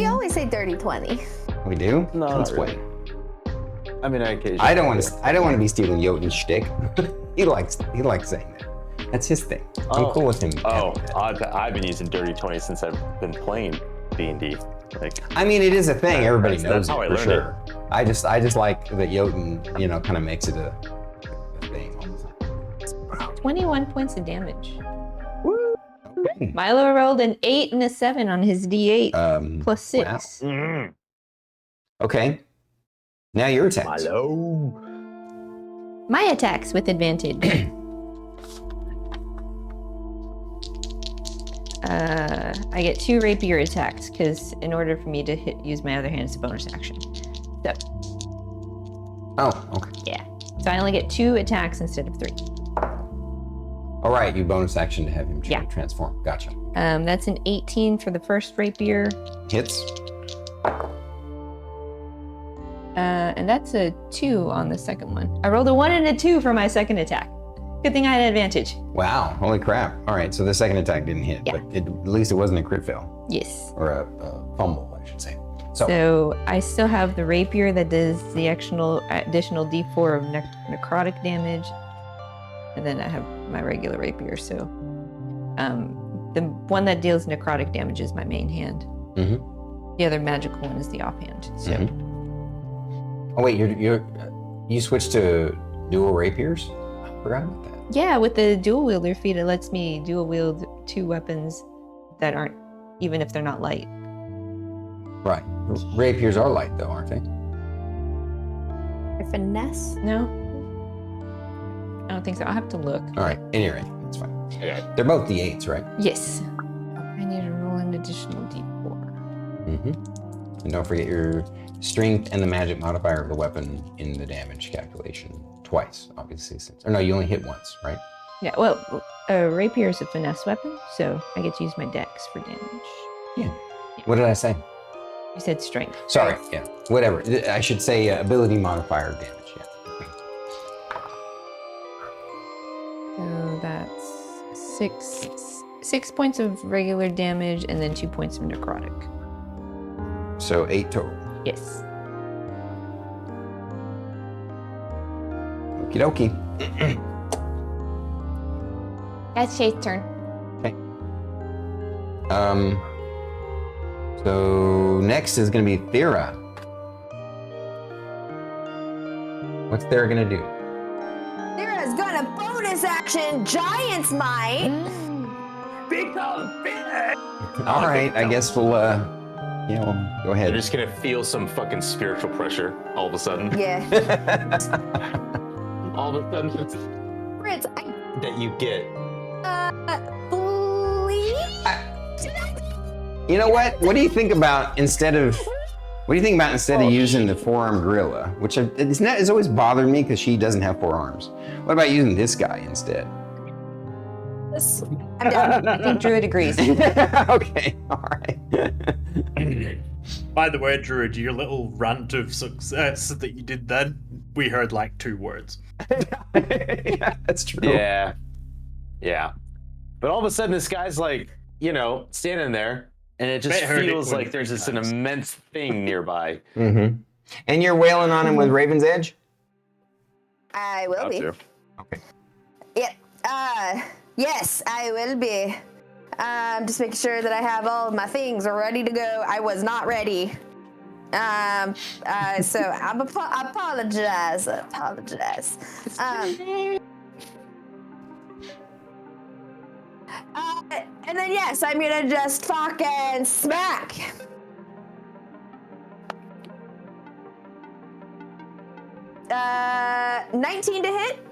always say dirty 20. We do? No, not Let's really. wait. I mean, I occasionally. I don't want to be stealing Jotun's shtick. he likes saying that. That's his thing. I'm cool with him. Oh, I've been using dirty 20 since I've been playing D&D. Like, I mean, it is a thing. Everybody That's knows how I it for learned sure. I just like that Jotun, kind of makes it a thing all the time. 21 points of damage. Okay. Milo rolled an 8 and a 7 on his D8 plus 6. Wow. Okay. Now your attacks. hello. My attacks with advantage. I get 2 rapier attacks because in order for me to use my other hand, it's a bonus action. So Oh, okay. yeah, so I only get 2 attacks instead of 3. All right, you bonus action to have him Yeah. transform. Gotcha. That's an 18 for the first rapier, Hits. and that's a 2 on the second one. I rolled a 1 and a 2 for my second attack. Good thing I had advantage. Wow, holy crap. All right, so the second attack didn't hit, Yeah. but at least it wasn't a crit fail. Yes. Or a fumble, I should say. So, So I still have the rapier that does the additional D4 of necrotic damage, and then I have my regular rapier. So the one that deals necrotic damage is my main hand. Mhm. The other magical one is the offhand. So oh wait, you switched to dual rapiers? I forgot about that. yeah, with the dual wielder feat, it lets me dual wield 2 weapons that aren't, even if they're not light. Right. Rapiers are light though, aren't they? Finesse? No, I don't think so. I'll have to look. All right, any rate, that's fine. Okay. They're both D8s, right? Yes. I need to roll an additional D4. Mm-hmm. And don't forget your strength and the magic modifier of the weapon in the damage calculation twice, obviously. Or no, you only hit once, right? Yeah, well, rapier is a finesse weapon, so I get to use my dex for damage. Yeah. What did I say? You said strength. Sorry, yeah, whatever. I should say ability modifier damage, yeah. So that's six points of regular damage and then 2 points of necrotic. So 8 total. Yes. Okie dokie. That's Shae's turn. So next is gonna be Thyra. What's Thyra gonna do? Thyra's gonna bonus action Giant's Might. All right, I guess we'll, go They're ahead. just gonna feel some fucking spiritual pressure all of a sudden. Yeah. All of a sudden, it's Fritz, that you get. please? You know what? What do you think about instead of using the 4-armed gorilla, which it's always bothered me because she doesn't have 4 arms. What about using this guy instead? I'm down. I think Druid agrees. Okay, all right. By the way, Druid, your little rant of success that you did then, we heard like 2 words. Yeah, that's true. Yeah. Yeah. But all of a sudden, this guy's like, you know, standing there, and it just They heard it feels like 23 there's just an times. immense thing nearby. Mm-hmm. And you're wailing on him with Raven's Edge? I will About be. to. Okay. Yep. Yes, I will be. Just making sure that I have all of my things ready to go. I was not ready. So I apologize. And then yes, I'm gonna just fucking smack. Uh, 19 to hit.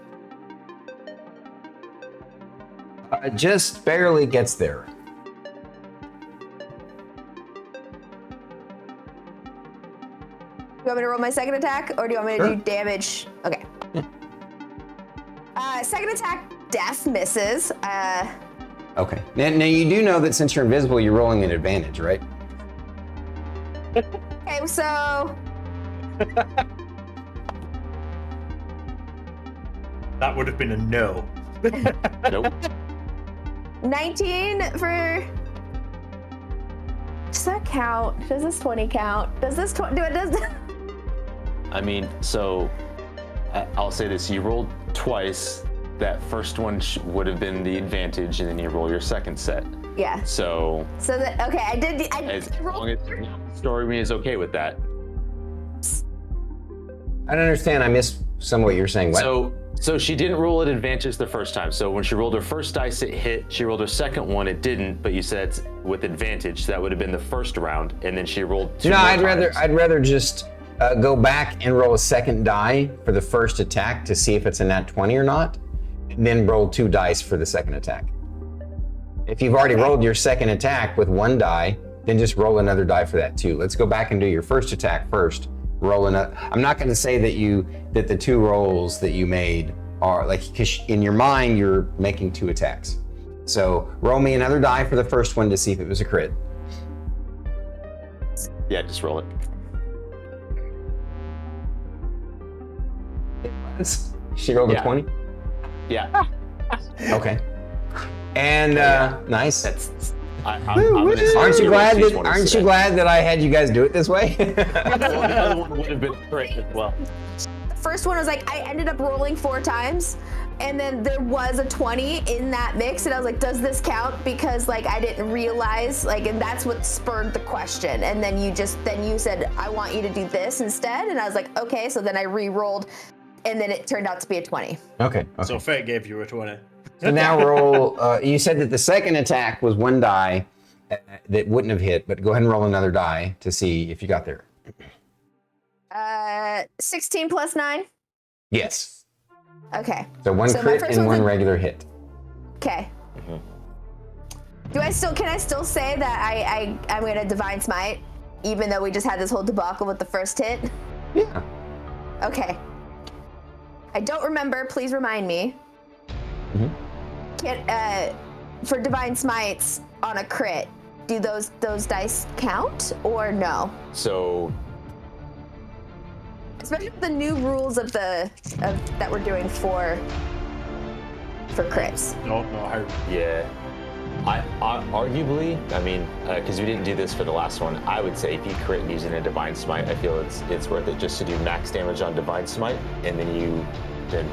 Just barely gets there. Do you want me to roll my second attack, or do you want me to Sure. do damage? Okay. Second attack, death misses. Okay. Now you do know that since you're invisible, you're rolling an advantage, right? Okay, so That would have been a no. Nope. 19 for. Does that count? Does this 20 count? Does this 20? Does? I mean, so I'll say this: you rolled twice. That first one would have been the advantage, and then you roll your second set. Yeah. So So that okay, I did. I as rolled. long as Stormy is okay with that. I don't understand. I missed some of what you're saying. What? So she didn't roll at advantage the first time. So when she rolled her first dice, it hit. She rolled her second one, it didn't. But you said it's with advantage. So that would have been the first round, and then she rolled 2 No, more I'd rather just go back and roll a second die for the first attack to see if it's a nat 20 or not, and then roll 2 dice for the second attack. If you've already rolled your second attack with 1 die, then just roll another die for that too. Let's go back and do your first attack first. Roll another. I'm not going to say that the 2 rolls that you made are like, because in your mind you're making 2 attacks. So roll me another die for the first one to see if it was a crit. Yeah, just roll it. She rolled Yeah. a 20? Yeah, Okay. And nice. that's. I'm gonna say Aren't you roll glad 2 that 20s aren't you today. glad that I had you guys do it this way? Well, the other one would have been great as well. The first one was like I ended up rolling 4 times, and then there was a 20 in that mix, and I was like, does this count? Because like I didn't realize, like, and that's what spurred the question. And then you said I want you to do this instead, and I was like, okay. So then I re-rolled, and then it turned out to be a 20. Okay. So Fate gave you a 20. So now roll. You said that the second attack was 1 die that wouldn't have hit, but go ahead and roll another die to see if you got there. 16 plus 9. Yes. Okay. So 1 So my crit first and one's 1 a- regular hit. Okay. Can I still say that I'm gonna divine smite, even though we just had this whole debacle with the first hit? Yeah. Okay. I don't remember. Please remind me. For divine smites on a crit, do those dice count or no? So Especially with the new rules of that we're doing for crits. Don't know how. yeah, I arguably, I mean, because we didn't do this for the last one, I would say if you crit using a divine smite, I feel it's worth it just to do max damage on divine smite, and then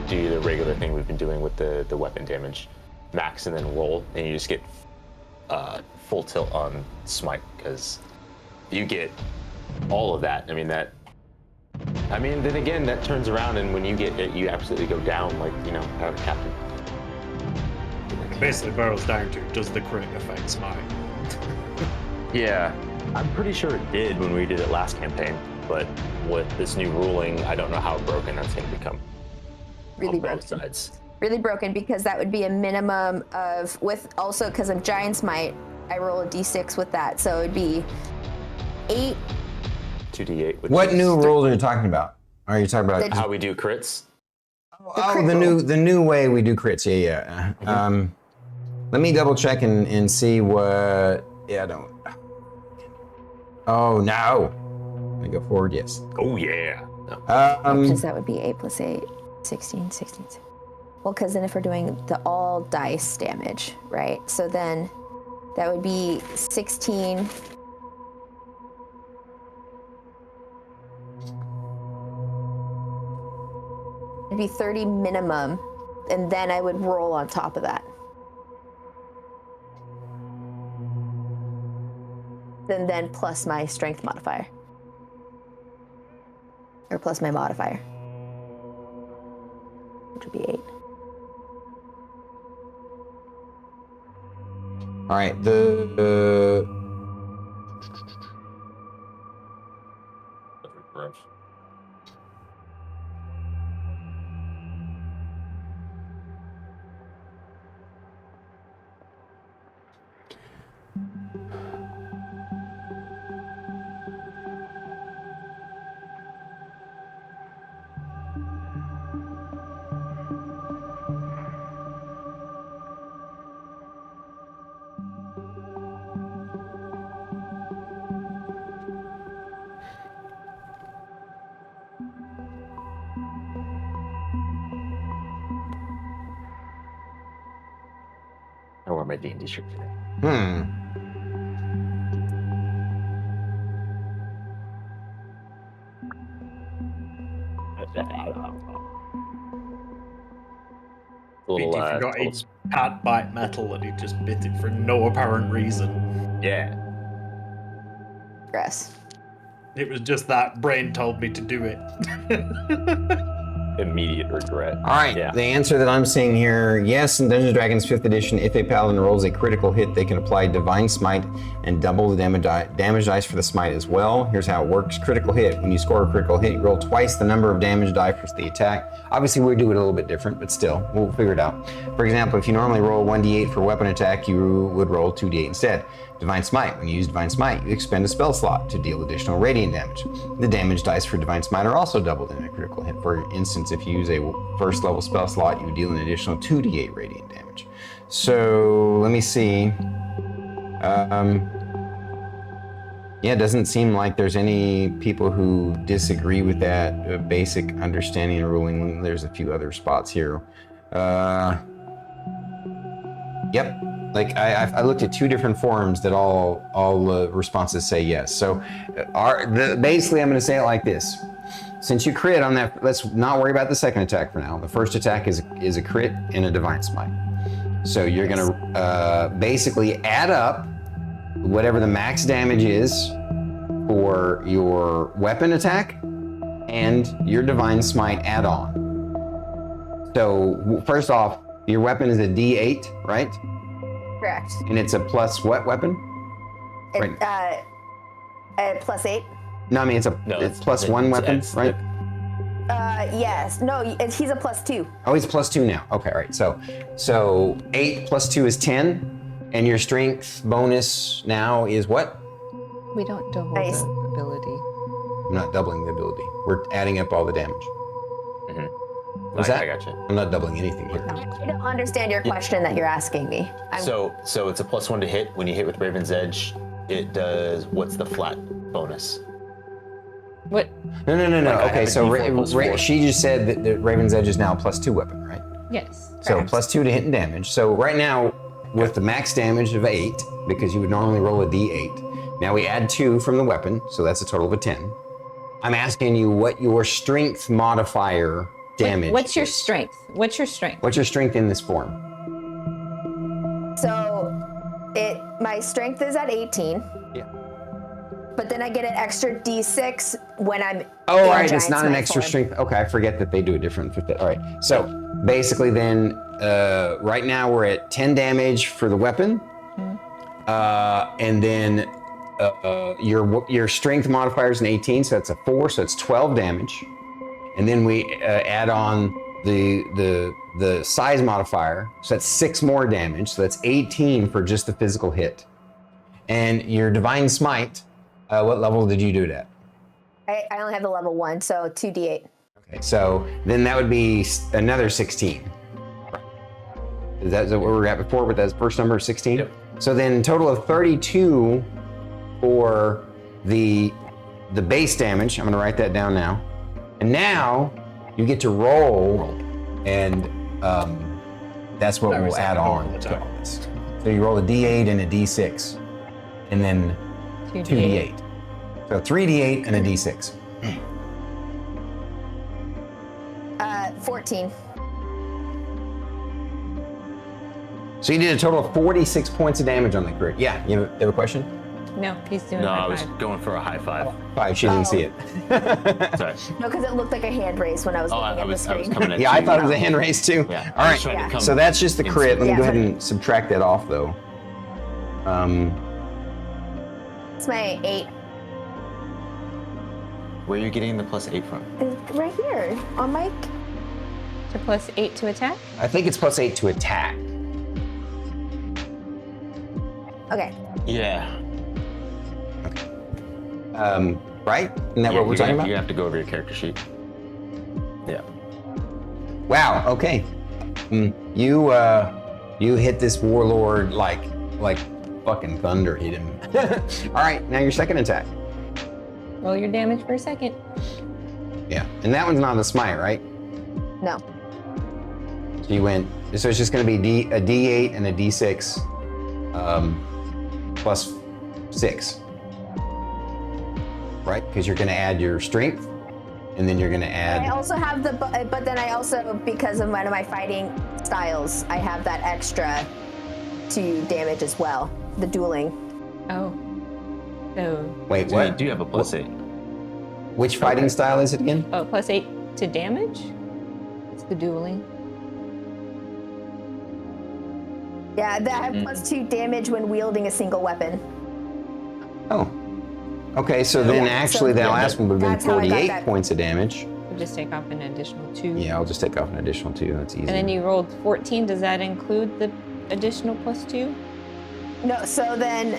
do the regular thing we've been doing with the weapon damage, max and then roll, and you just get full tilt on smite because you get all of that. Then again, that turns around, and when you get it, you absolutely go down, like, you know, out of captain. It basically boils down to, does the crit affect smite? Yeah, I'm pretty sure it did when we did it last campaign, but with this new ruling, I don't know how broken that's going to become. Really on both broken. sides. Really broken, because that would be a minimum of, with also because I'm giant smite, I roll a d6 with that, so it'd be 8. 2d8. which What is new rules are you talking about? Are you talking about? How we do crits? Oh, the new way we do crits. Yeah. Let me double check and see what. Yeah, I don't. Oh no. Let me go forward. Yes. Oh yeah. No. Because that would be 8 plus 8, 16, 16. Well, because then if we're doing the all dice damage, right? So then that would be 16. It'd be 30 minimum, and then I would roll on top of that. Then plus my strength modifier. Or plus my modifier. Which would be 8. All right. Gross. I wore my D&D shirt today. BT forgot he can't bite metal and he just bit it for no apparent reason. Yeah. Gross. It was just that brain told me to do it. Immediate regret. All right, Yeah. the answer that I'm seeing here, yes, in Dungeons & Dragons 5th edition, if a paladin rolls a critical hit, they can apply Divine Smite and double the damage dice for the smite as well. Here's how it works. Critical hit. When you score a critical hit, you roll twice the number of damage die for the attack. Obviously, we do it a little bit different, but still, we'll figure it out. For example, if you normally roll 1d8 for weapon attack, you would roll 2d8 instead. Divine Smite. When you use Divine Smite, you expend a spell slot to deal additional radiant damage. The damage dice for Divine Smite are also doubled in a critical hit. For instance, if you use a first level spell slot, you deal an additional 2d8 radiant damage. So let me see. Yeah, it doesn't seem like there's any people who disagree with that basic understanding and ruling. There's a few other spots here. Yep. Like I looked at 2 different forums that all responses say yes. So basically I'm going to say it like this. Since you crit on that, let's not worry about the second attack for now. The first attack is a crit and a Divine Smite. So you're going to basically add up whatever the max damage is for your weapon attack and your Divine Smite add-on. So first off, your weapon is a D8, right? Correct. And it's a plus what weapon? Plus 8. No, I mean it's plus 1 weapon, right? Yes. No, he's a plus 2. Oh, he's a plus 2 now. Okay, all right. So 8 plus 2 is 10, and your strength bonus now is what? We don't double the ability. I'm not doubling the ability. We're adding up all the damage. What's that? I gotcha. I'm not doubling anything here. I don't understand your question that you're asking me. So it's a +1 to hit. When you hit with Raven's Edge, it does. What's the flat bonus? What? No. Like I Okay, have a so D4 +4. she just said that the Raven's Edge is now a +2 weapon, right? Yes. So Correct. +2 to hit and damage. So right now, with the max damage of 8, because you would normally roll a D8, now we add 2 from the weapon, so that's a total of a 10. I'm asking you what your strength modifier damage What's your is. strength? What's your strength? What's your strength in this form? So my strength is at 18. Yeah. But then I get an extra D6 when I'm Oh, in all right, Giant it's not an Smite extra form. strength. Okay, I forget that they do it different for that. All right, so basically then, right now we're at 10 damage for the weapon. And then your strength modifier is an 18, so that's a 4, so it's 12 damage. And then we add on the size modifier, so that's 6 more damage, so that's 18 for just the physical hit. And your Divine Smite, what level did you do it at? I only have the level 1, so 2d8. Okay, so then that would be another 16. Is that what we were at before with that first number, 16? Yep. So then total of 32 for the base damage. I'm gonna write that down now. And now you get to roll, and that's what we'll add on to all this. So you roll a D8 and a D6, and then 2D8. So 3D8 and a D6. 14. So you did a total of 46 points of damage on the crit. Yeah, you have a question? No, he's doing No, high I was five. going for a high five. 5, she didn't see it. Sorry. No, because it looked like a hand raise when I was Oh, looking I at was the screen. coming at Yeah, I you. thought it was a hand raise too. Yeah. All I was right, trying to come so that's just the crit. Let me Yeah. go ahead and subtract that off though. It's my 8. Where are you getting the +8 from? Right here on my. To +8 to attack? I think it's +8 to attack. Okay. Yeah. Right? Isn't that what we're talking about? You have to go over your character sheet. Yeah. Wow. Okay. You hit this warlord like fucking thunder hit him. All right. Now your second attack. Roll your damage for a second. Yeah. And that one's not a smite, right? No. So you went. So it's just going to be a D8 and a D6, plus 6. Right? Because you're going to add your strength, and then you're going to add. I also have but then I also, because of one of my fighting styles, I have that extra 2 damage as well. The dueling. Oh. So, Wait, So you what? do have a +8. Which fighting style is it again? oh, +8 to damage? It's the dueling. Yeah, I have +2 damage when wielding a single weapon. Oh. Okay, so then Yeah, actually so- that last one would have That's been how I got 48 that. points of damage. We'll just take off an additional 2. Yeah, I'll just take off an additional 2. That's easy. And then you rolled 14. Does that include the additional +2? No, so then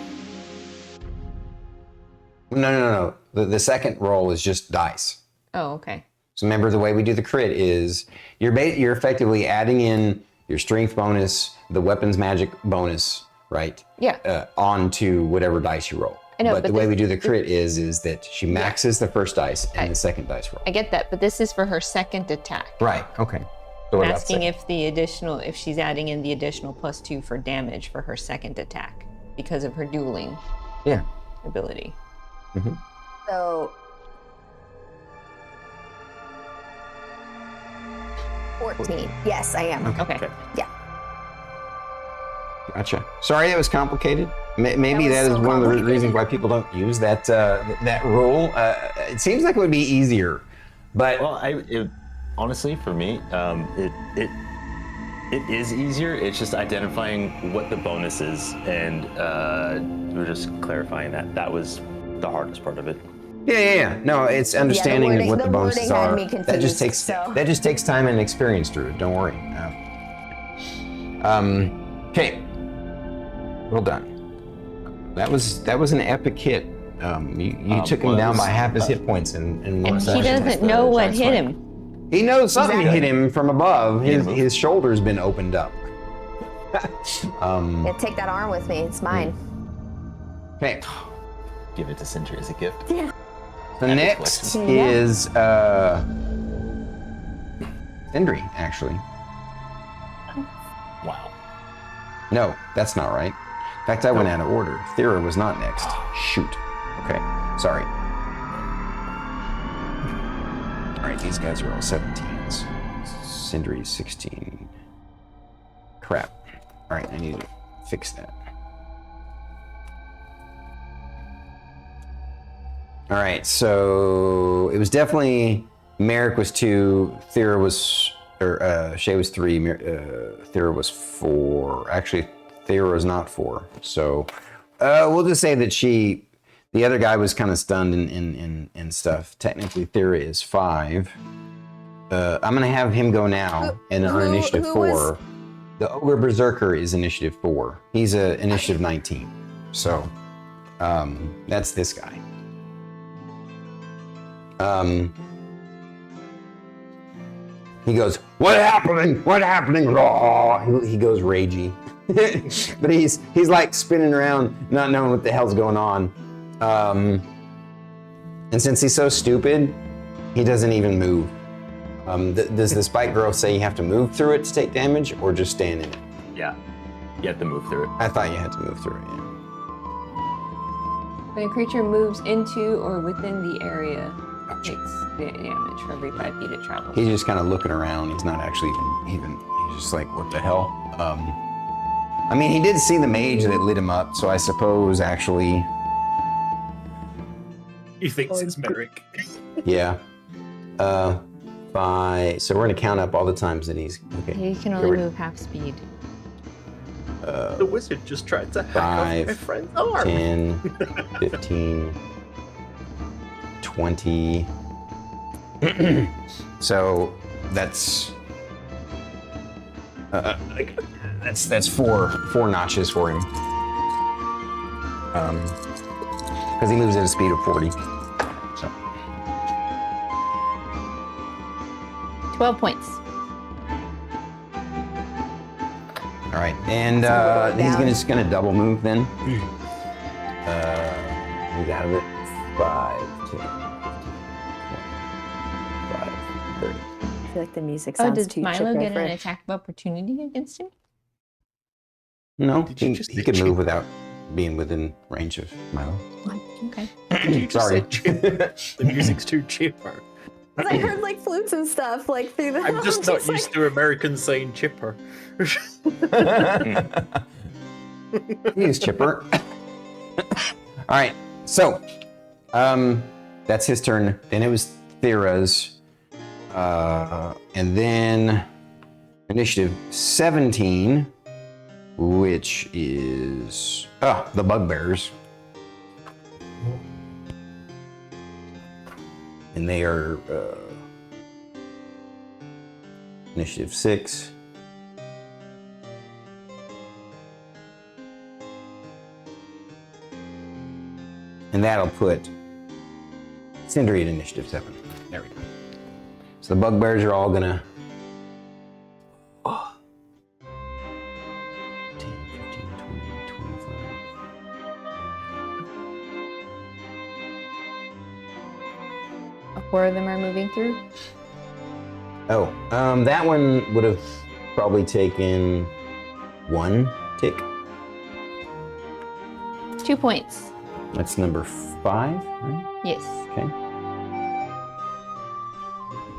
No. The second roll is just dice. Oh, okay. So remember, the way we do the crit is you're effectively adding in your strength bonus, the weapons magic bonus, right? Yeah. Onto whatever dice you roll. I know, but the but way this- we do the crit is that she maxes the first dice and the second dice roll. I get that, but this is for her second attack. Right. Okay. So I'm what about asking second? if she's adding in the additional +2 for damage for her second attack because of her dueling Yeah. ability. so 14. Yes, I am. Okay. Yeah. Gotcha. Sorry, that was complicated. Maybe That that was is so one of the complicated. reasons why people don't use that rule. It seems like it would be easier, but Well, honestly, for me, it is easier. It's just identifying what the bonus is, and we're just clarifying that. That was the hardest part of it. yeah. No, it's understanding wording- what the the bonuses wording had are. me That just confused, takes so. time and experience, Drew. Don't worry. Okay. Well done. That was an epic hit. You took him well, down it was- by half his hit points in one And he session. doesn't know what hit him. He knows something hit him from above. He His moved. his shoulder's been opened up. Yeah, take that arm with me. It's mine. Okay. Give it to Sindri as a gift. Yeah. The next Yeah. is Sindri, actually. Wow. No, that's not right. In fact, I went out of order. Thyra was not next. Shoot. Okay, sorry. All right, these guys are all 17s. Sindri's 16. Crap. All right, I need to fix that. All right, so it was definitely Merrik was 2, Thyra was, or Shae was 3, Thyra was 4. Actually, Thyra was not 4. So we'll just say that the other guy was kind of stunned and stuff. Technically, Thyra is 5. I'm gonna have him go now, and on who- initiative who 4, was- the Ogre Berserker is initiative 4. He's initiative 19. So that's this guy. He goes, "What happening? What happening?" Raw. He goes ragey. But he's like spinning around, not knowing what the hell's going on. And since he's so stupid, he doesn't even move. Does the spike growth say you have to move through it to take damage, or just stand in it? Yeah. You have to move through it. I thought you had to move through it. Yeah. When a creature moves into or within the area, it takes damage for every 5 feet it travels. He's just kind of looking around. He's not actually even. He's just like, what the hell? I mean, he did see the mage that lit him up, so I suppose actually. He thinks it's Merrik. Yeah. 5. So we're gonna count up all the times that he's okay. He can only move half speed. The wizard just tried to hack off my 5, friend's arm. 10, 15, 20. So that's that's four notches for him. Because he moves at a speed of 40. So 12 points. all right, and he's just gonna double move then. Move out of it. 5, 10, 15, 25, 30. I feel like the music Oh, sounds does too Milo chipper get for an attack of opportunity against him? No, Did you just he say could chip? move without being within range of Milo. Okay. Did you just Sorry. say the music's too chipper? I heard like flutes and stuff like through the. I'm just not used to Americans saying chipper. He is chipper. All right, so that's his turn. Then it was Thyra's, and then initiative 17, which is the bugbears, and they are initiative 6. And that'll put Sindri at initiative 7. There we go. So the bugbears are all gonna. 10, 15, 20, 25. 4 of them are moving through. Oh, that one would have probably taken 1 tick. 2 points. That's number 5, right? Yes. Okay.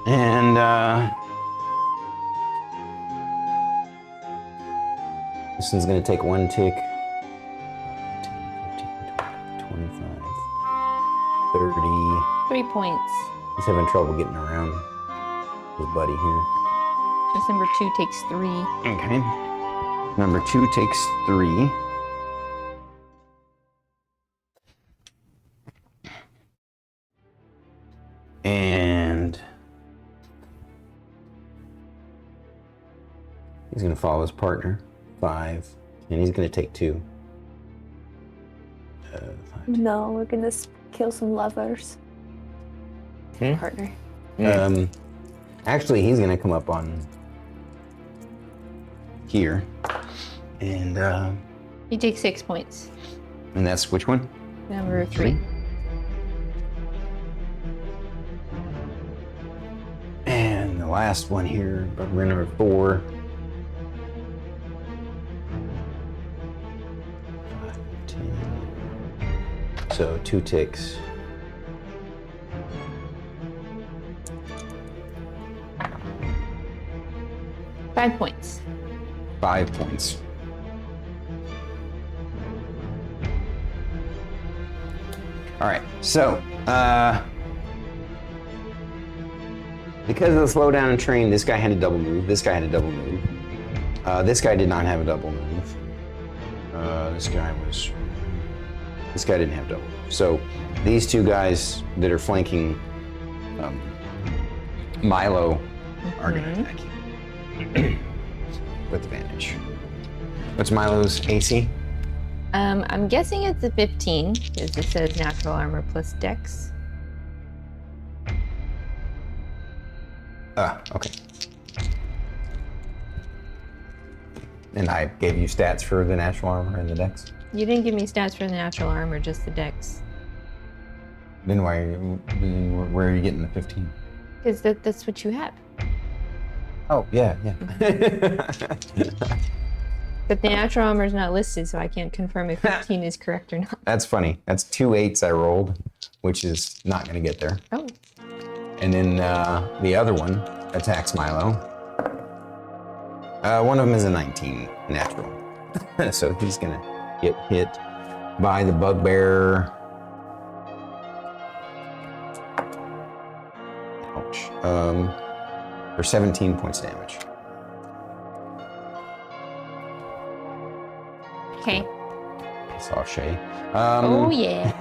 And this one's gonna take 1 tick. 10, 15, 20, 25, 30. 3 points. He's having trouble getting around his buddy here. This number 2 takes 3. Okay. Number 2 takes 3. And he's gonna follow his partner. 5. And he's gonna take 2. 5, 10. No, we're gonna kill some lovers. Partner. Actually, he's gonna come up on here, and He takes 6 points. that's which one? Number 3. And the last one here, bugbear number 4. 5, 10. So 2 ticks. Five points. 5 points. All right, so because of the slowdown and train, this guy had a double move. This guy had a double move. This guy did not have a double move. This guy didn't have double move. So these two guys that are flanking Milo are going to attack you with advantage. What's Milo's AC? I'm guessing it's a 15 because it says natural armor plus dex. Okay. And I gave you stats for the natural armor and the dex. You didn't give me stats for the natural armor, just the dex. Then where are you getting the 15? Because that's what you have. Oh, yeah. But the natural armor is not listed, so I can't confirm if 15 is correct or not. That's funny. That's 2 8s I rolled, which is not going to get there. Oh. And then the other one attacks Milo. One of them is a 19 natural. So he's going to get hit by the bugbear. Ouch. For 17 points of damage. Okay. Saw Shae. Oh, yeah.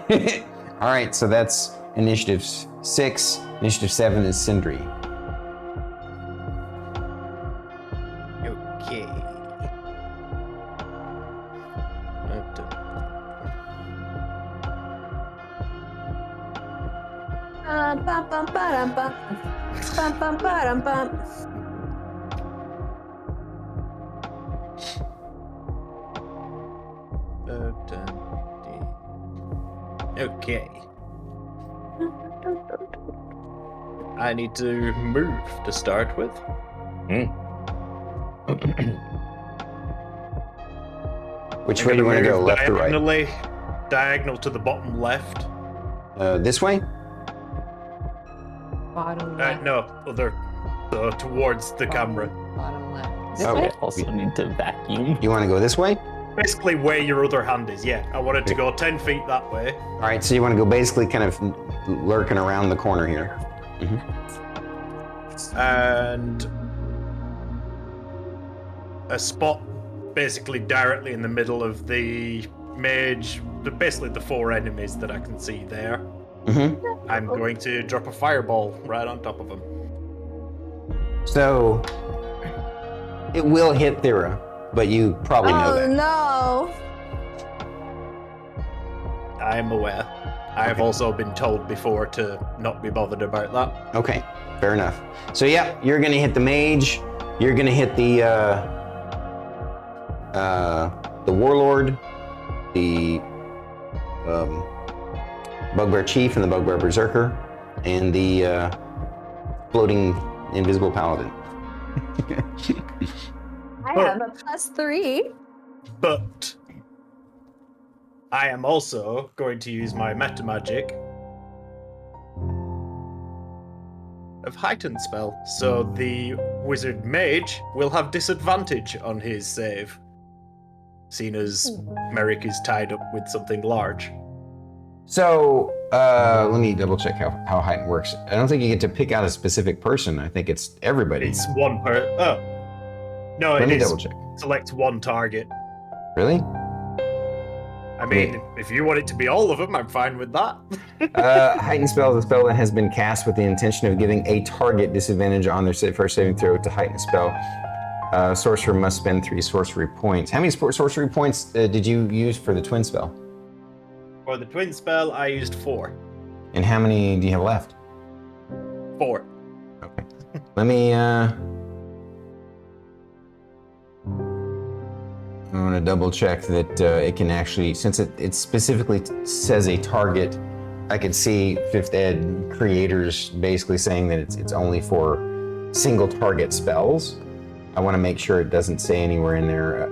All right, so that's initiative 6. Initiative 7 is Sindri. Okay. Bum, bum, ba-dum, bum. Bum, bum, ba-dum, bum. Okay. I need to move to start with. Which way do you want to go, left or right? Diagonal to the bottom left. This way? Bottom left. No, other. So towards the camera. Bottom left. This Okay. way? I also need to vacuum. You want to go this way? Basically where your other hand is, yeah. I wanted to go 10 feet that way. All right, so you want to go basically kind of lurking around the corner here. And a spot basically directly in the middle of the mage, basically the 4 enemies that I can see there. I'm going to drop a fireball right on top of them. So it will hit Thyra, but you probably know that. No. I am aware. I have also been told before to not be bothered about that. Okay, fair enough. So yeah, you're gonna hit the mage. You're gonna hit the warlord, the bugbear chief, and the bugbear berserker, and the floating invisible paladin. I have a +3. But I am also going to use my meta magic of heightened spell, so the wizard mage will have disadvantage on his save, seeing as Merrik is tied up with something large. So let me double check how heighten works. I don't think you get to pick out a specific person. I think it's everybody. It's one per. Oh, no, Let it me is. double check. Select one target. Really? I mean, if you want it to be all of them, I'm fine with that. Heightened spell is a spell that has been cast with the intention of giving a target disadvantage on their first saving throw to heighten spell. Sorcerer must spend 3 sorcery points. How many sorcery points did you use for the twin spell? For the twin spell, I used 4. And how many do you have left? 4. Okay. Let me, I want to double check that it can actually, since it specifically says a target, I could see 5th Ed creators basically saying that it's only for single target spells. I want to make sure it doesn't say anywhere in there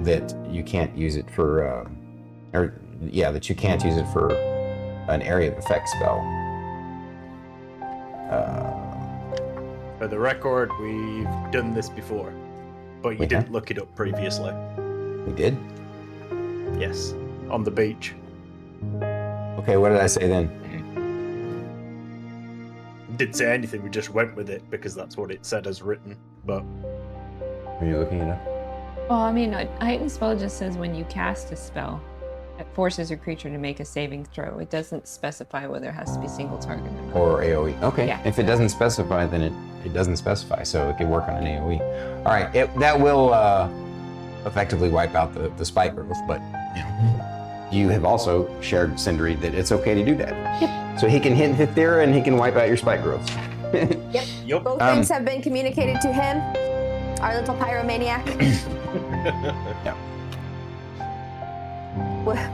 that you can't use it for, that you can't use it for an area of effect spell. For the record, we've done this before, but you didn't look it up previously. We did? Yes, on the beach. Okay, what did I say then? Didn't say anything, we just went with it because that's what it said as written, but... Are you looking it up? Well, I mean, a heightened spell just says when you cast a spell, it forces a creature to make a saving throw. It doesn't specify whether it has to be single target or not. Or AoE. Okay. Yeah. If it doesn't specify, then it doesn't specify, so it could work on an AoE. All right, that will effectively wipe out the spike growth, but you have also shared, Sindri, that it's okay to do that. Yep. So he can hit Thyra and he can wipe out your spike growth. Yep. Yup. Both things have been communicated to him, our little pyromaniac. Yeah.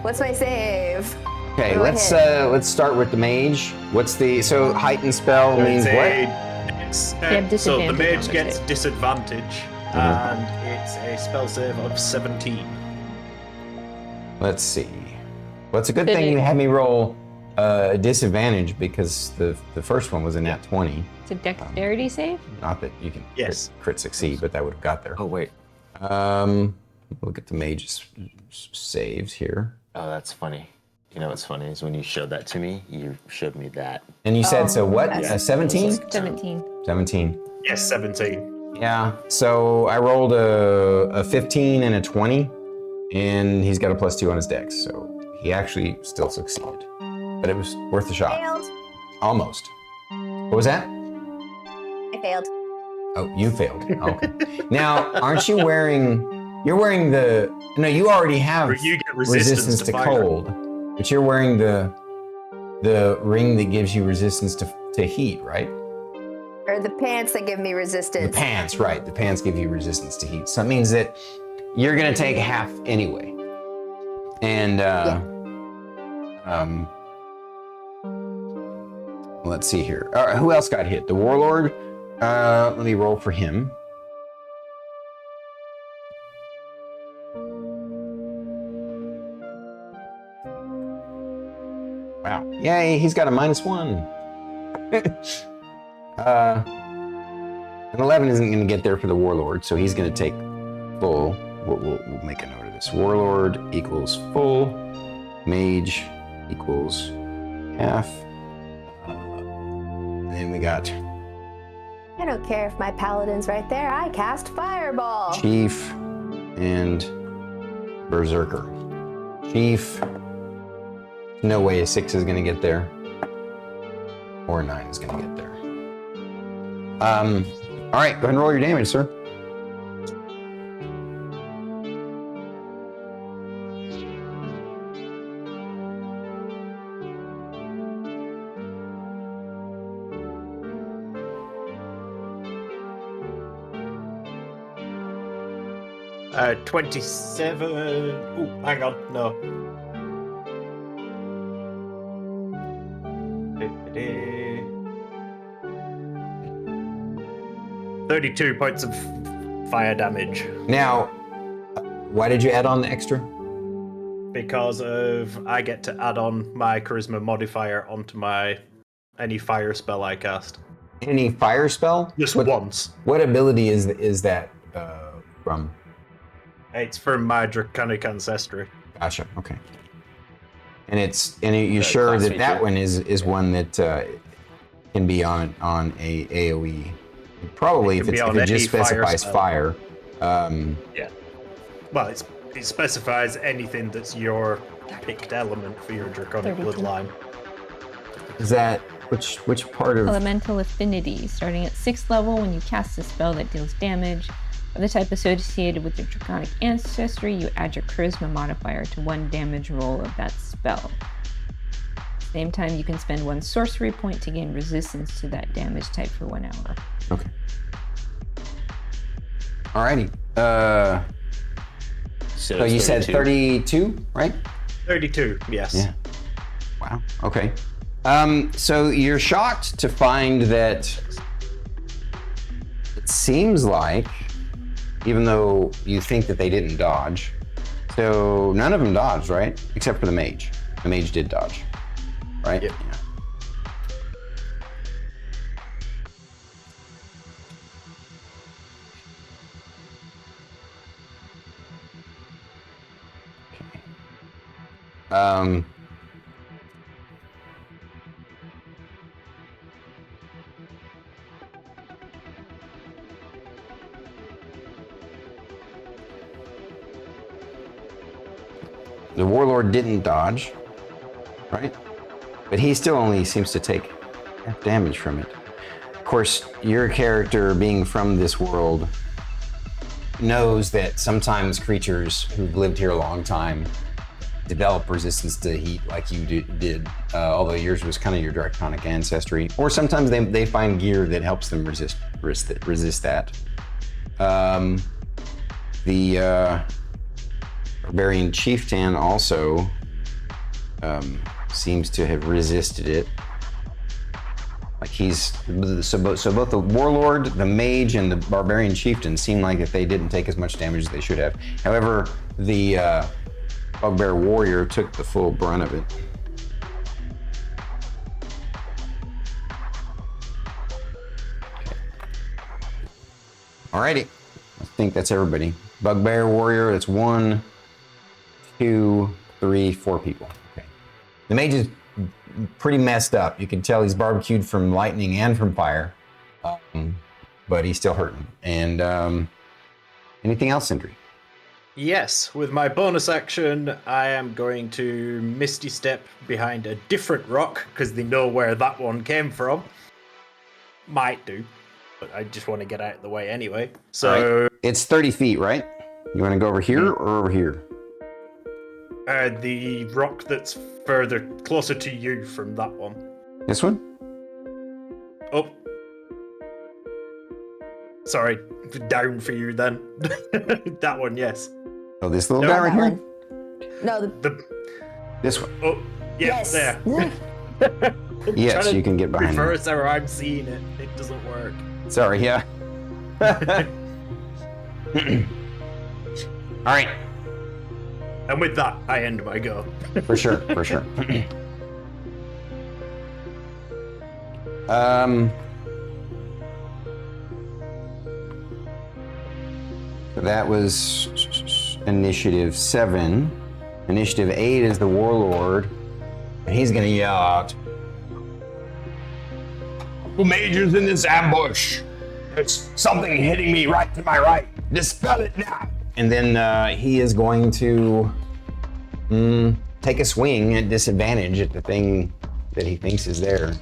What's my save? Okay, Go let's start with the mage. What's the so heightened spell means what? So the disadvantage on mage their gets save. disadvantage, and it's a spell save of 17. Let's see. Well, it's a good Did thing it- you had me roll a disadvantage because the first one was a nat 20. It's a dexterity save? Not that you can Yes. crit succeed, but that would have got there. Oh wait. Look at the mage's saves here. Oh, that's funny. You know what's funny is when you showed that to me, you showed me that. And you said, so what? Yeah. 17? 17. 17. Yes, 17. Yeah, so I rolled a 15 and a 20, and he's got a +2 on his dex, so he actually still succeeded. But it was worth a shot. Failed. Almost. What was that? I failed. Oh, you failed. Okay. Now, aren't you wearing? You're wearing the. No, you already have You get resistance to fire. cold, but you're wearing the ring that gives you resistance to heat, right? Or the pants that give me The resistance. pants, right? The pants give you resistance to heat, so it means that you're gonna take half anyway. And let's see here. All right, who else got hit? The warlord. Let me roll for him. Wow. Yay, he's got a -1. An 11 isn't going to get there for the warlord, so he's going to take full. We'll make a note of this. Warlord equals full. Mage equals half. And then we got I don't care if my paladin's right there. I cast Fireball. Chief and Berserker. Chief, no way a 6 is going to get there. Or a 9 is going to get there. All right, go ahead and roll your damage, sir. Uh, 27. Oh, hang on, no. 32 points of fire damage Now, why did you add on the extra? because of I get to add on my charisma modifier onto my any fire spell I cast. Any fire spell? Just what, once. What ability is that from? It's from my draconic ancestry. Gotcha. Okay. And you're sure class that that feature. one is one that can be on a AOE. Probably It if can be it on just any fire specifies spell. fire. Yeah. Well, it specifies anything that's your picked element for your draconic 32. bloodline. Is that which part of? Elemental affinity. Starting at 6th level, when you cast a spell that deals damage of the type associated with your draconic ancestry, you add your charisma modifier to 1 damage roll of that spell. At the same time, you can spend 1 sorcery point to gain resistance to that damage type for 1 hour. Okay. Alrighty. So you said 32, right? 32, yes. Yeah. Wow. Okay. So you're shocked to find that it seems like, even though you think that they didn't dodge, so none of them dodged, right? Except for the mage. The mage did dodge, right? Yep. Yeah. Okay. The warlord didn't dodge, right? But he still only seems to take half damage from it. Of course, your character, being from this world, knows that sometimes creatures who've lived here a long time develop resistance to heat like you did, although yours was kind of your draconic ancestry. Or sometimes they find gear that helps them resist that. The Barbarian Chieftain also seems to have resisted it. Like so both the Warlord, the Mage, and the Barbarian Chieftain seem like that they didn't take as much damage as they should have. However, the Bugbear Warrior took the full brunt of it. Alrighty, I think that's everybody. Bugbear Warrior, it's 1, 2, 3, 4 people. Okay. The Mage is pretty messed up. You can tell he's barbecued from lightning and from fire, but he's still hurting. And anything else, Sindri? Yes, with my bonus action, I am going to Misty Step behind a different rock, because they know where that one came from. Might do, but I just want to get out of the way anyway. So right. It's 30 feet, right? You want to go over here or over here? The rock that's closer to you from that one. This one? Oh. Sorry, down for you then. That one, yes. Oh, this little guy right here? One. No, This one. Oh, yeah, yes. there. Yes, you can get behind it. Reverse how I'm seeing it. It doesn't work. Sorry, yeah. All right. And with that, I end my go. For sure, for sure. That was initiative 7. Initiative 8 is the Warlord, and he's gonna yell out, "The Mage's in this ambush. There's something hitting me right to my right. Dispel it now." And then he is going to take a swing at disadvantage at the thing that he thinks is there.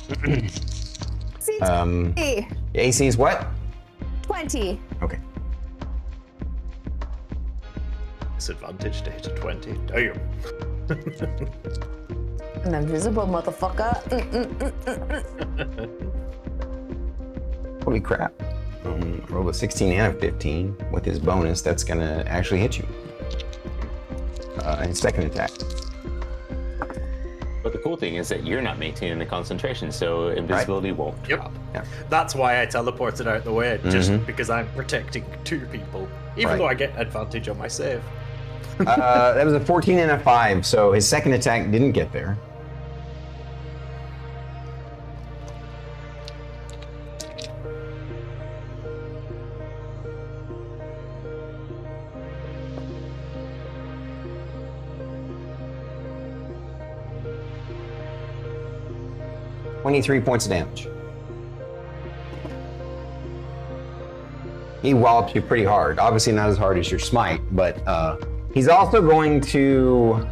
AC is what? 20. Okay. Disadvantage to hit a 20. Damn. I'm invisible, motherfucker. Holy crap. Roll a 16 and a 15 with his bonus. That's gonna actually hit you. And second attack. But the cool thing is that you're not maintaining the concentration, so invisibility won't drop. Yeah. That's why I teleported out the way, just because I'm protecting 2 people. Even though I get advantage on my save. That was a 14 and a 5, so his second attack didn't get there. $23 points of damage. He wallops you pretty hard. Obviously not as hard as your smite, but he's also going to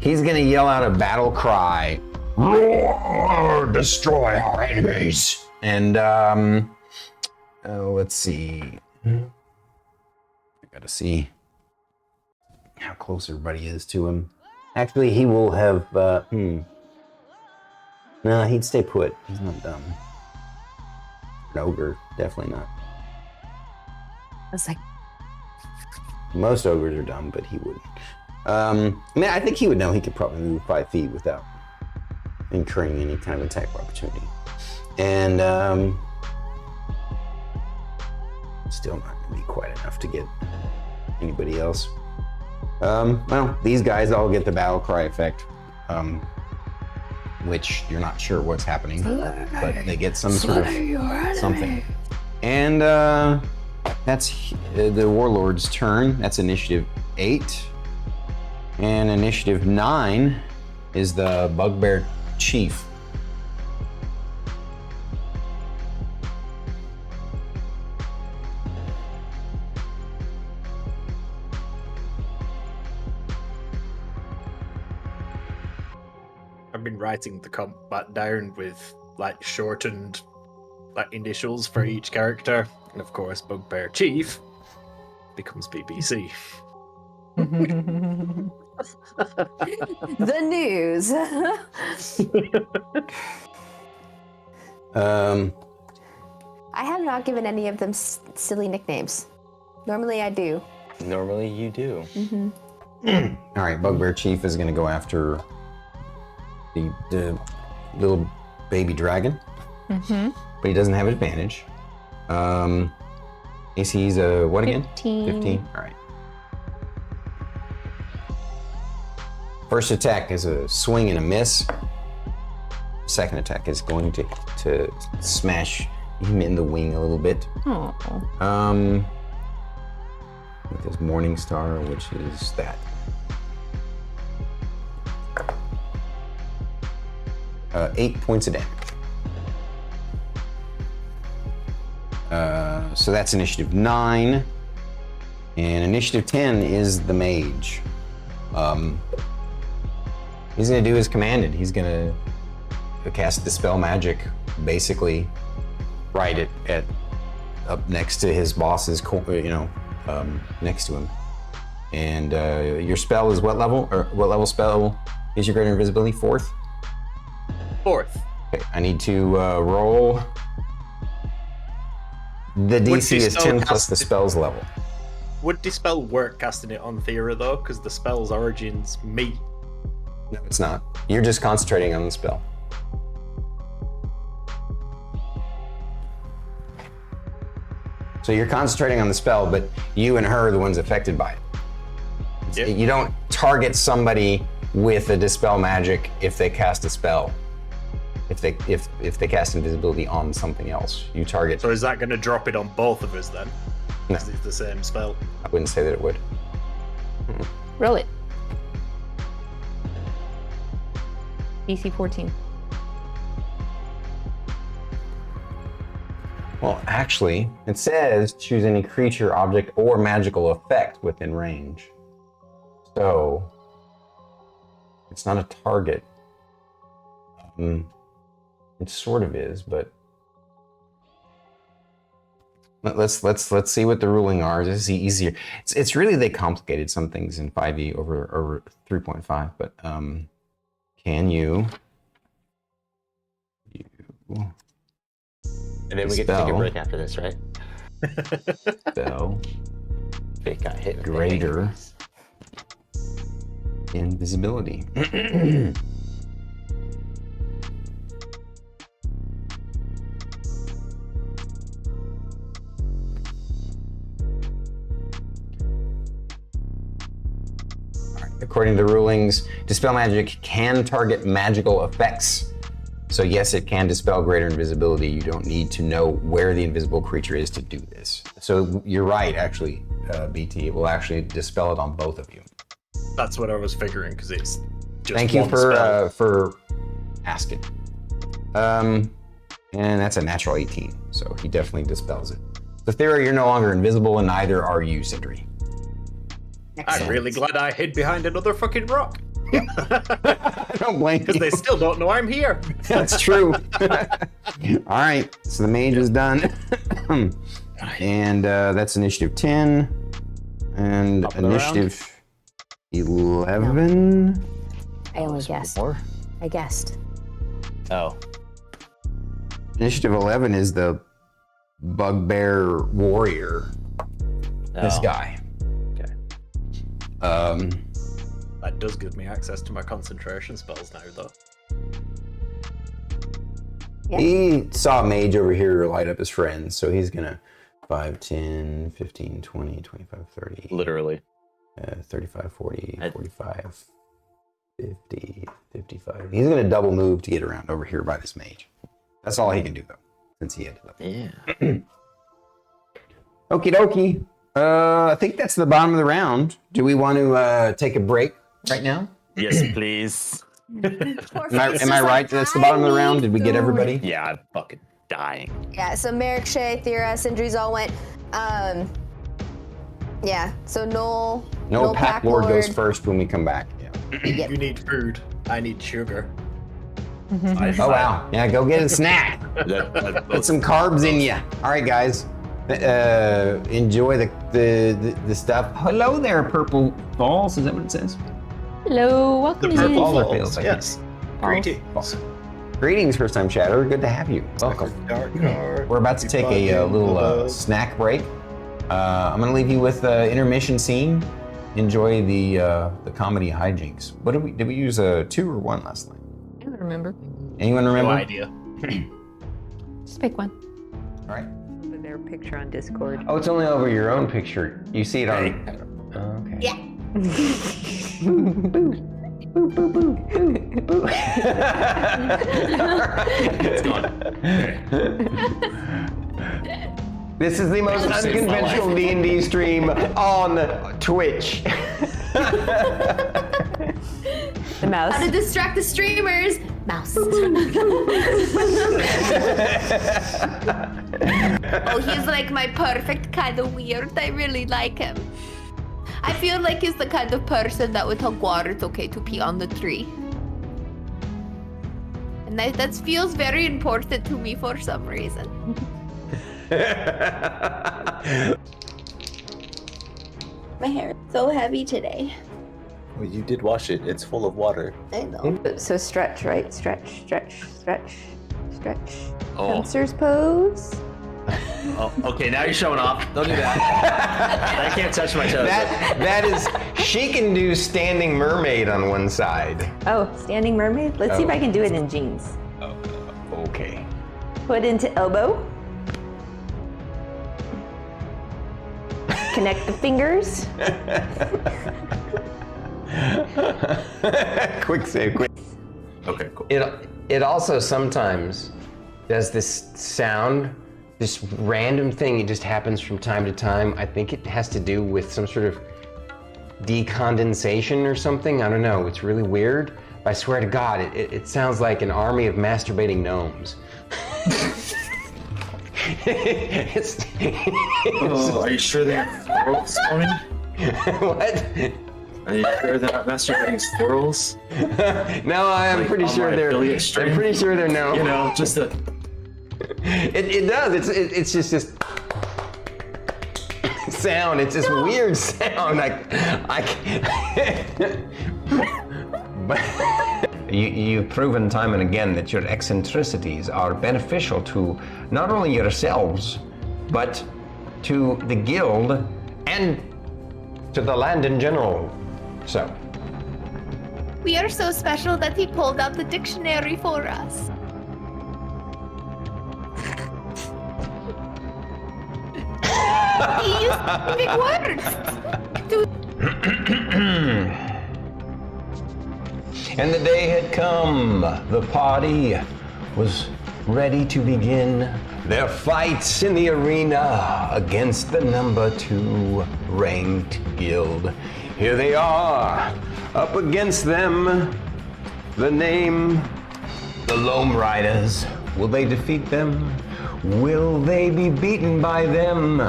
he's gonna yell out a battle cry. Roar, destroy our enemies. And let's see. I gotta see how close everybody is to him. Actually, he will have no, he'd stay put. He's not dumb. An ogre, definitely not. I was like, Most ogres are dumb, but he wouldn't. I mean, I think he would know he could probably move 5 feet without incurring any kind of attack opportunity. And still not gonna be quite enough to get anybody else. Well, these guys all get the battle cry effect, which you're not sure what's happening, but they get some sort of something. And that's the Warlord's turn. That's initiative 8. And initiative 9 is the Bugbear Chief. I've been writing the combat down with like shortened like initials for each character, and of course, Bugbear Chief becomes BBC. The news. I have not given any of them silly nicknames. Normally I do. Normally you do. All right, Bugbear Chief is going to go after the little baby dragon. But he doesn't have advantage. AC's a what again? 15. All right. First attack is a swing and a miss. Second attack is going to smash him in the wing a little bit. With his Morning Star, which is that. 8 points of damage. So that's initiative 9. And initiative 10 is the mage. He's gonna do as commanded. He's gonna cast Dispel Magic, basically, right at up next to his boss's, next to him. And your spell is what level? Or what level spell is your greater invisibility? 4th? 4th. Okay, I need to roll. The DC is 10 plus the spell's level. Would Dispel work casting it on Thyra though? Because the spell's origin's me. No, it's not. You're just concentrating on the spell. So you're concentrating on the spell, but you and her are the ones affected by it. Yep. You don't target somebody with a Dispel Magic if they cast a spell. If they cast invisibility on something else, you target. So is that going to drop it on both of us then? No. Because it's the same spell. I wouldn't say that it would. Roll it. DC 14. Well, actually, it says choose any creature, object, or magical effect within range. So it's not a target. It sort of is, but let's see what the ruling are. This is easier. It's really they complicated some things in 5e over 3.5, but can you And then we get to take a break after this, right? spell Fate got hit. greater invisibility? According to the rulings, Dispel Magic can target magical effects. So yes, it can dispel greater invisibility. You don't need to know where the invisible creature is to do this. So you're right, actually, BT. It will actually dispel it on both of you. That's what I was figuring, because it's just Thank you one spell. for asking. And that's a natural 18, so he definitely dispels it. So Thyra, you're no longer invisible, and neither are you, Sindri. I'm really glad I hid behind another fucking rock. I don't blame you. Because they still don't know I'm here. That's true. All right, so the mage is done. And that's initiative 10. And Top of the initiative 11. I only guessed. More? I guessed. Oh. Initiative 11 is the bugbear warrior. This Oh. guy. Okay. That does give me access to my concentration spells now, though. Yeah. He saw a mage over here light up his friends, so he's gonna 5, 10, 15, 20, 25, 30, Literally. 35, 40, 45, 50, 55. He's gonna double move to get around over here by this mage. That's all he can do, though, since he ended up. Yeah. Okie dokie. I think that's the bottom of the round. Do we want to take a break right now? Yes, please. Am I right? That's the bottom of the round. Did we get everybody? Yeah, I'm fucking dying. Yeah, so Merrik, Shae, Thyra, Sindri's all went. Yeah, so Noel. No, Pack Lord goes first when we come back. Yeah. Yep. You need food. I need sugar. Oh wow! Yeah, go get a snack. Put some carbs in you. All right, guys. Enjoy the stuff. Hello there, purple balls. Is that what it says? Hello, welcome The to purple Baller balls, feels like yes. Greetings. Greetings, first time chatter. Good to have you. Welcome. We're about to take a little snack break. I'm gonna leave you with intermission scene. Enjoy the comedy hijinks. What did we use 2 or 1 last night? I don't remember. Anyone remember? No idea. Just pick one. All right. Their picture on Discord. Oh, it's only over your own picture. You see it on. Oh, okay. Yeah. It's gone. This is the most unconventional D&D stream on Twitch. The mouse. How to distract the streamers? Mouse. Oh, he's like my perfect kind of weird. I really like him. I feel like he's the kind of person that would tell Guar it's okay to pee on the tree. And that feels very important to me for some reason. My hair is so heavy today. Well, you did wash it. It's full of water. I know. So stretch, right? Stretch, stretch, stretch, stretch. Oh. Hamster's pose. Oh, okay, now you're showing off. Don't do that. I can't touch my toes. That is, she can do standing mermaid on one side. Oh, standing mermaid? Let's see if I can do it in jeans. Okay. Put into elbow. Connect the fingers. Quick save, quick. Okay, cool. It also sometimes does this sound, this random thing. It just happens from time to time. I think it has to do with some sort of decondensation or something. I don't know. It's really weird. But I swear to God, it sounds like an army of masturbating gnomes. Are you sure they're squirrels, Stormy? What? Are you sure they're not masturbating squirrels? No, I'm Like, pretty on sure my they're. affiliate I'm stream? pretty sure they're no. You know, just a. It does. It's just sound. It's this weird sound. Like I can't. But you've proven time and again that your eccentricities are beneficial to not only yourselves, but to the guild and to the land in general. So. We are so special that he pulled out the dictionary for us. He used big words. And the day had come. The party was ready to begin their fights in the arena against the number 2 ranked guild. Here they are, up against them. The name, the Loam Riders. Will they defeat them? Will they be beaten by them?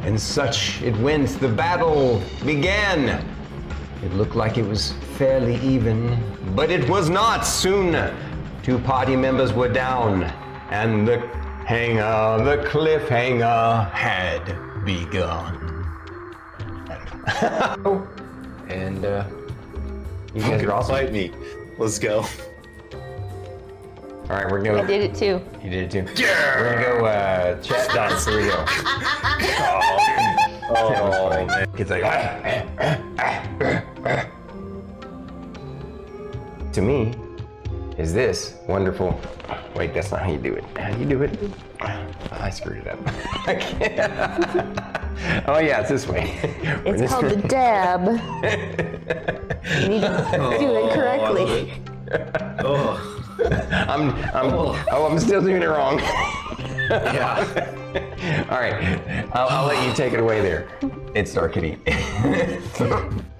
And such it went. The battle began. It looked like it was fairly even, but it was not. Soon, 2 party members were down, and the cliffhanger had begun. And you guys are also. Fight me. Let's go. All right, we're I going. did it too. You did it too. Yeah. We're gonna go chat dance. Here we go. Oh, man. It's like. To me, is this wonderful? Wait, that's not how you do it. How do you do it? I screwed it up. I can't. Oh yeah, it's this way. It's called the dab. You need to do it correctly. Oh. I'm still doing it wrong. Yeah. All right, I'll let you take it away there. It's itsStarKitty.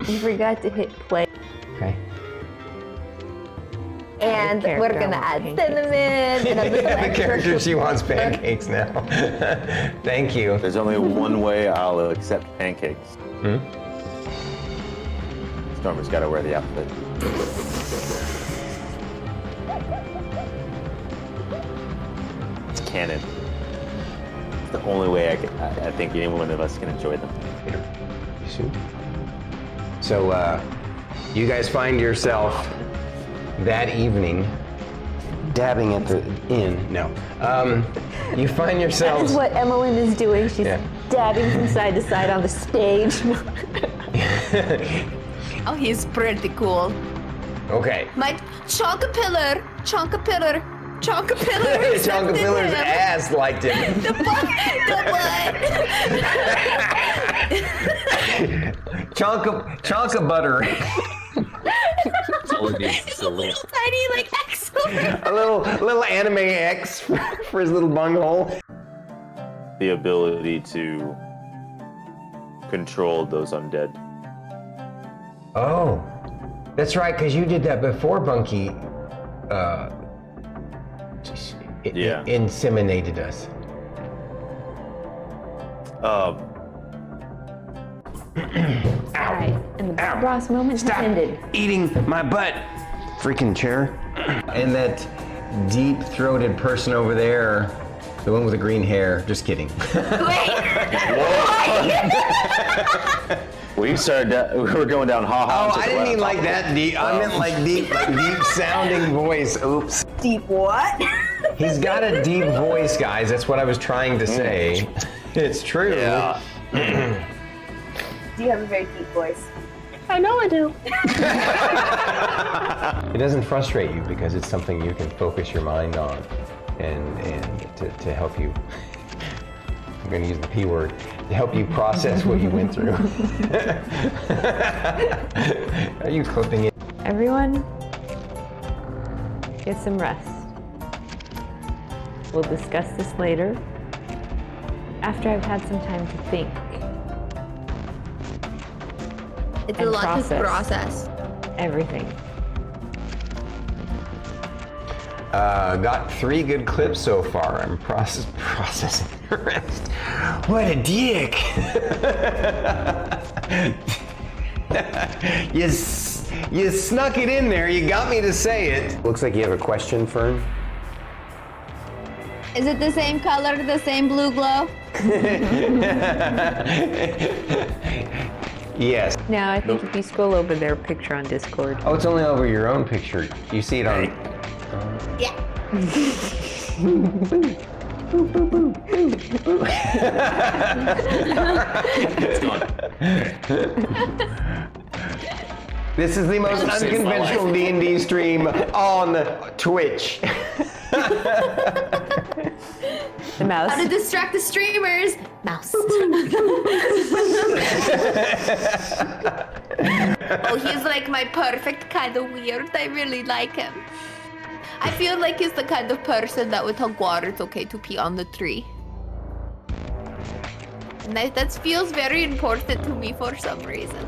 You forgot to hit play. Okay. And we're gonna add cinnamon and a little The extra character, she wants pancakes now. Thank you. There's only one way I'll accept pancakes. Stormer's got to wear the outfit. canon. It's the only way I think any one of us can enjoy them. So, you guys find yourself that evening dabbing at the inn. No. You find That yourselves. is what Emmeline is doing. She's Yeah. dabbing from side to side on the stage. Oh, he's pretty cool. Okay. My Chonkapillar. Chonkapillar's ass liked him. The butt. Chonka butter. It's a little tiny, like, X over it. A little anime X for his little bunghole. The ability to control those undead. Oh, that's right, because you did that before Bunky Yeah. inseminated us. Alright, and the Bob Ross moment has ended. Eating my butt, freaking chair. And that deep-throated person over there, the one with the green hair, just kidding. We were going down ha-ha. Oh, I didn't mean like that deep. I meant like deep sounding voice. Oops. Deep what? He's got a deep voice, guys. That's what I was trying to say. It's true. Yeah. Do you have a very deep voice? I know I do. It doesn't frustrate you because it's something you can focus your mind on and to help you. I'm going to use the P word, to help you process what you went through. Are you clipping it? Everyone, get some rest. We'll discuss this later, after I've had some time to think. It's And a lot to process. process. Everything. Got 3 good clips so far. I'm processing the rest. What a dick! You snuck it in there. You got me to say it. Looks like you have a question, Fern. Is it the same color, the same blue glow? Yes. Now, I think if you scroll over their picture on Discord. Oh, it's only over your own picture. You see it on. Yeah. This is the most unconventional D&D stream on Twitch. The mouse. How to distract the streamers? Mouse. Oh, he's like my perfect kind of weird. I really like him. I feel like he's the kind of person that would tell Guar it's okay to pee on the tree. And that feels very important to me for some reason.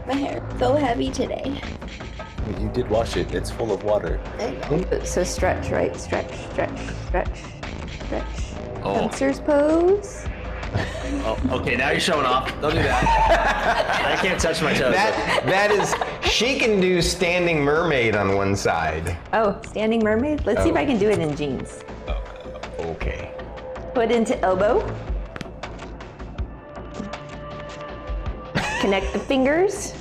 My hair so heavy today. You did wash it. It's full of water. So stretch, right? Stretch, stretch, stretch, stretch. Oh. Fencers pose. Oh, okay, now you're showing off. Don't do that. I can't touch my toes. That is, she can do standing mermaid on one side. Oh, standing mermaid? Let's see if I can do it in jeans. Okay. Foot into elbow. Connect the fingers.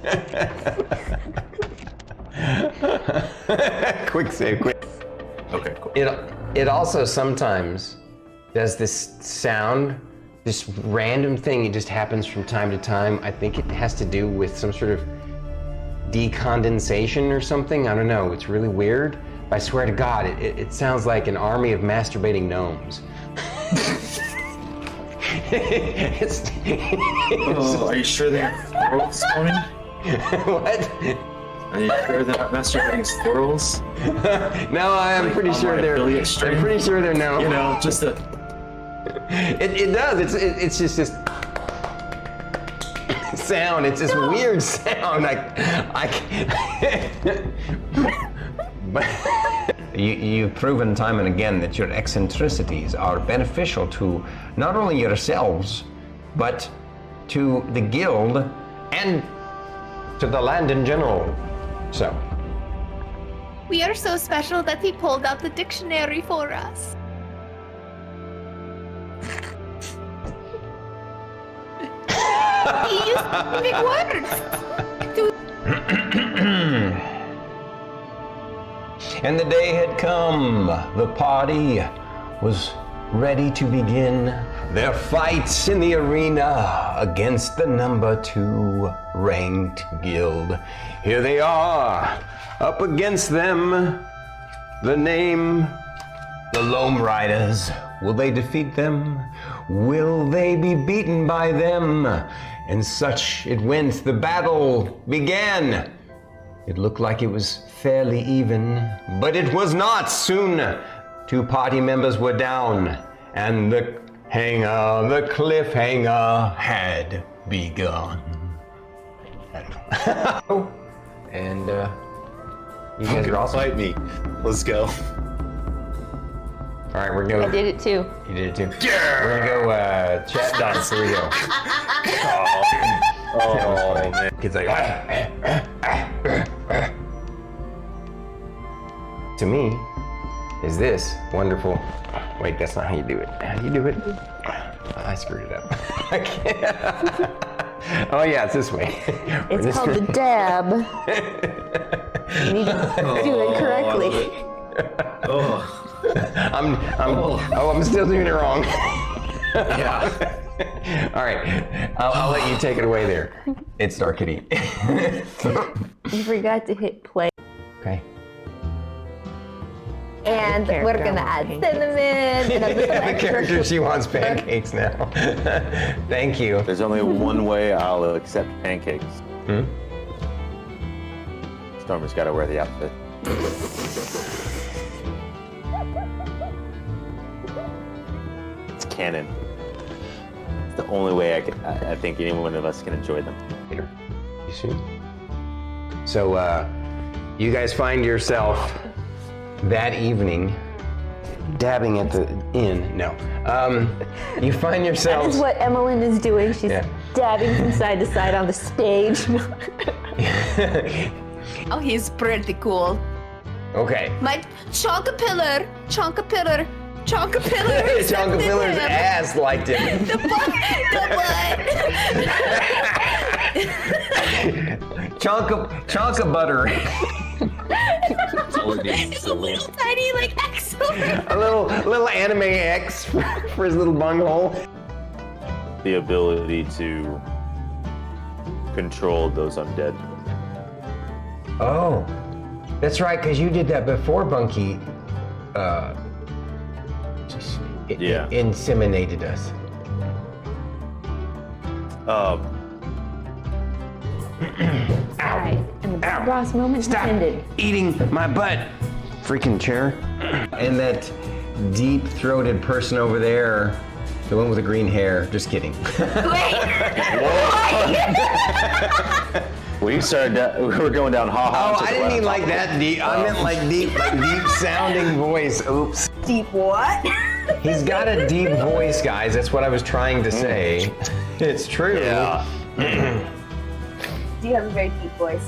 Quick save, quick. Okay, cool. It also sometimes does this sound, this random thing. It just happens from time to time. I think it has to do with some sort of decondensation or something. I don't know. It's really weird. But I swear to God, it sounds like an army of masturbating gnomes. Are you sure they're squirrels, Stormy? What? Are you sure they're not masturbating squirrels? No, I'm Like pretty on sure my they're. affiliate I'm stream? pretty sure they're no. You know, just a. It does. It's just this sound. It's this weird sound. But you've proven time and again that your eccentricities are beneficial to not only yourselves, but to the guild and to the land in general. So, We are so special that he pulled out the dictionary for us. He used big words. And the day had come. The party was ready to begin their fights in the arena against the number 2 ranked guild. Here they are, up against them. The name, the Loam Riders. Will they defeat them? Will they be beaten by them? And such it went. The battle began. It looked like it was fairly even, but it was not. Soon, 2 party members were down, and the cliffhanger had begun. And you guys are awesome. Fight me. Let's go. All right, we're gonna. I did it too. You did it too. Yeah. We're gonna go chat dance. Here we go. Oh man. Kids like. To me, is this wonderful? Wait, that's not how you do it. How do you do it? I screwed it up. I can't. Oh yeah, it's this way. It's called the dab. You need to do it correctly. I'm still doing it wrong. Yeah. All right, I'll let you take it away there. itsStarKitty. You forgot to hit play. Okay. And we're gonna add cinnamon and a little The extra character, she wants pancakes now. Thank you. There's only one way I'll accept pancakes. Stormy's got to wear the outfit. It's canon. It's the only way I think any one of us can enjoy them. Later. You soon. So, you guys find yourself that evening dabbing at the inn. No. You find That yourselves. is what Emmeline is doing. She's dabbing from side to side on the stage. Oh, he's pretty cool. Okay. My Chonkapillar. Chonkapillar's Chonkapillar's ass liked him. The butt. Chonka butter. It's a little tiny, like, excellent. A little anime X for his little bunghole. The ability to control those undead. Oh, that's right, because you did that before Bunky inseminated us. Alright, and the Bob Ross moment Stop ended. eating my butt, freaking chair. And that deep-throated person over there, the one with the green hair, just kidding. We were going down ha-ha. Oh, I didn't mean like that deep. I meant like deep sounding voice. Oops. deep what? He's got a deep voice, guys. That's what I was trying to say. It's true. Yeah. Do you have a very deep voice?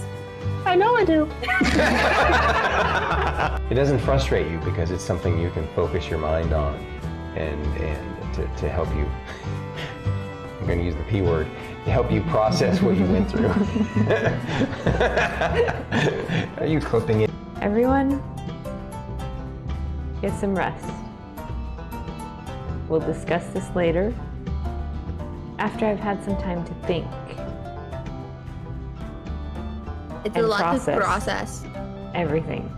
I know I do. It doesn't frustrate you because it's something you can focus your mind on and to help you. I'm going to use the P word. To help you process what you went through. Are you clipping it? Everyone, get some rest. We'll discuss this later after I've had some time to think. It's And a lot process. to process. Everything.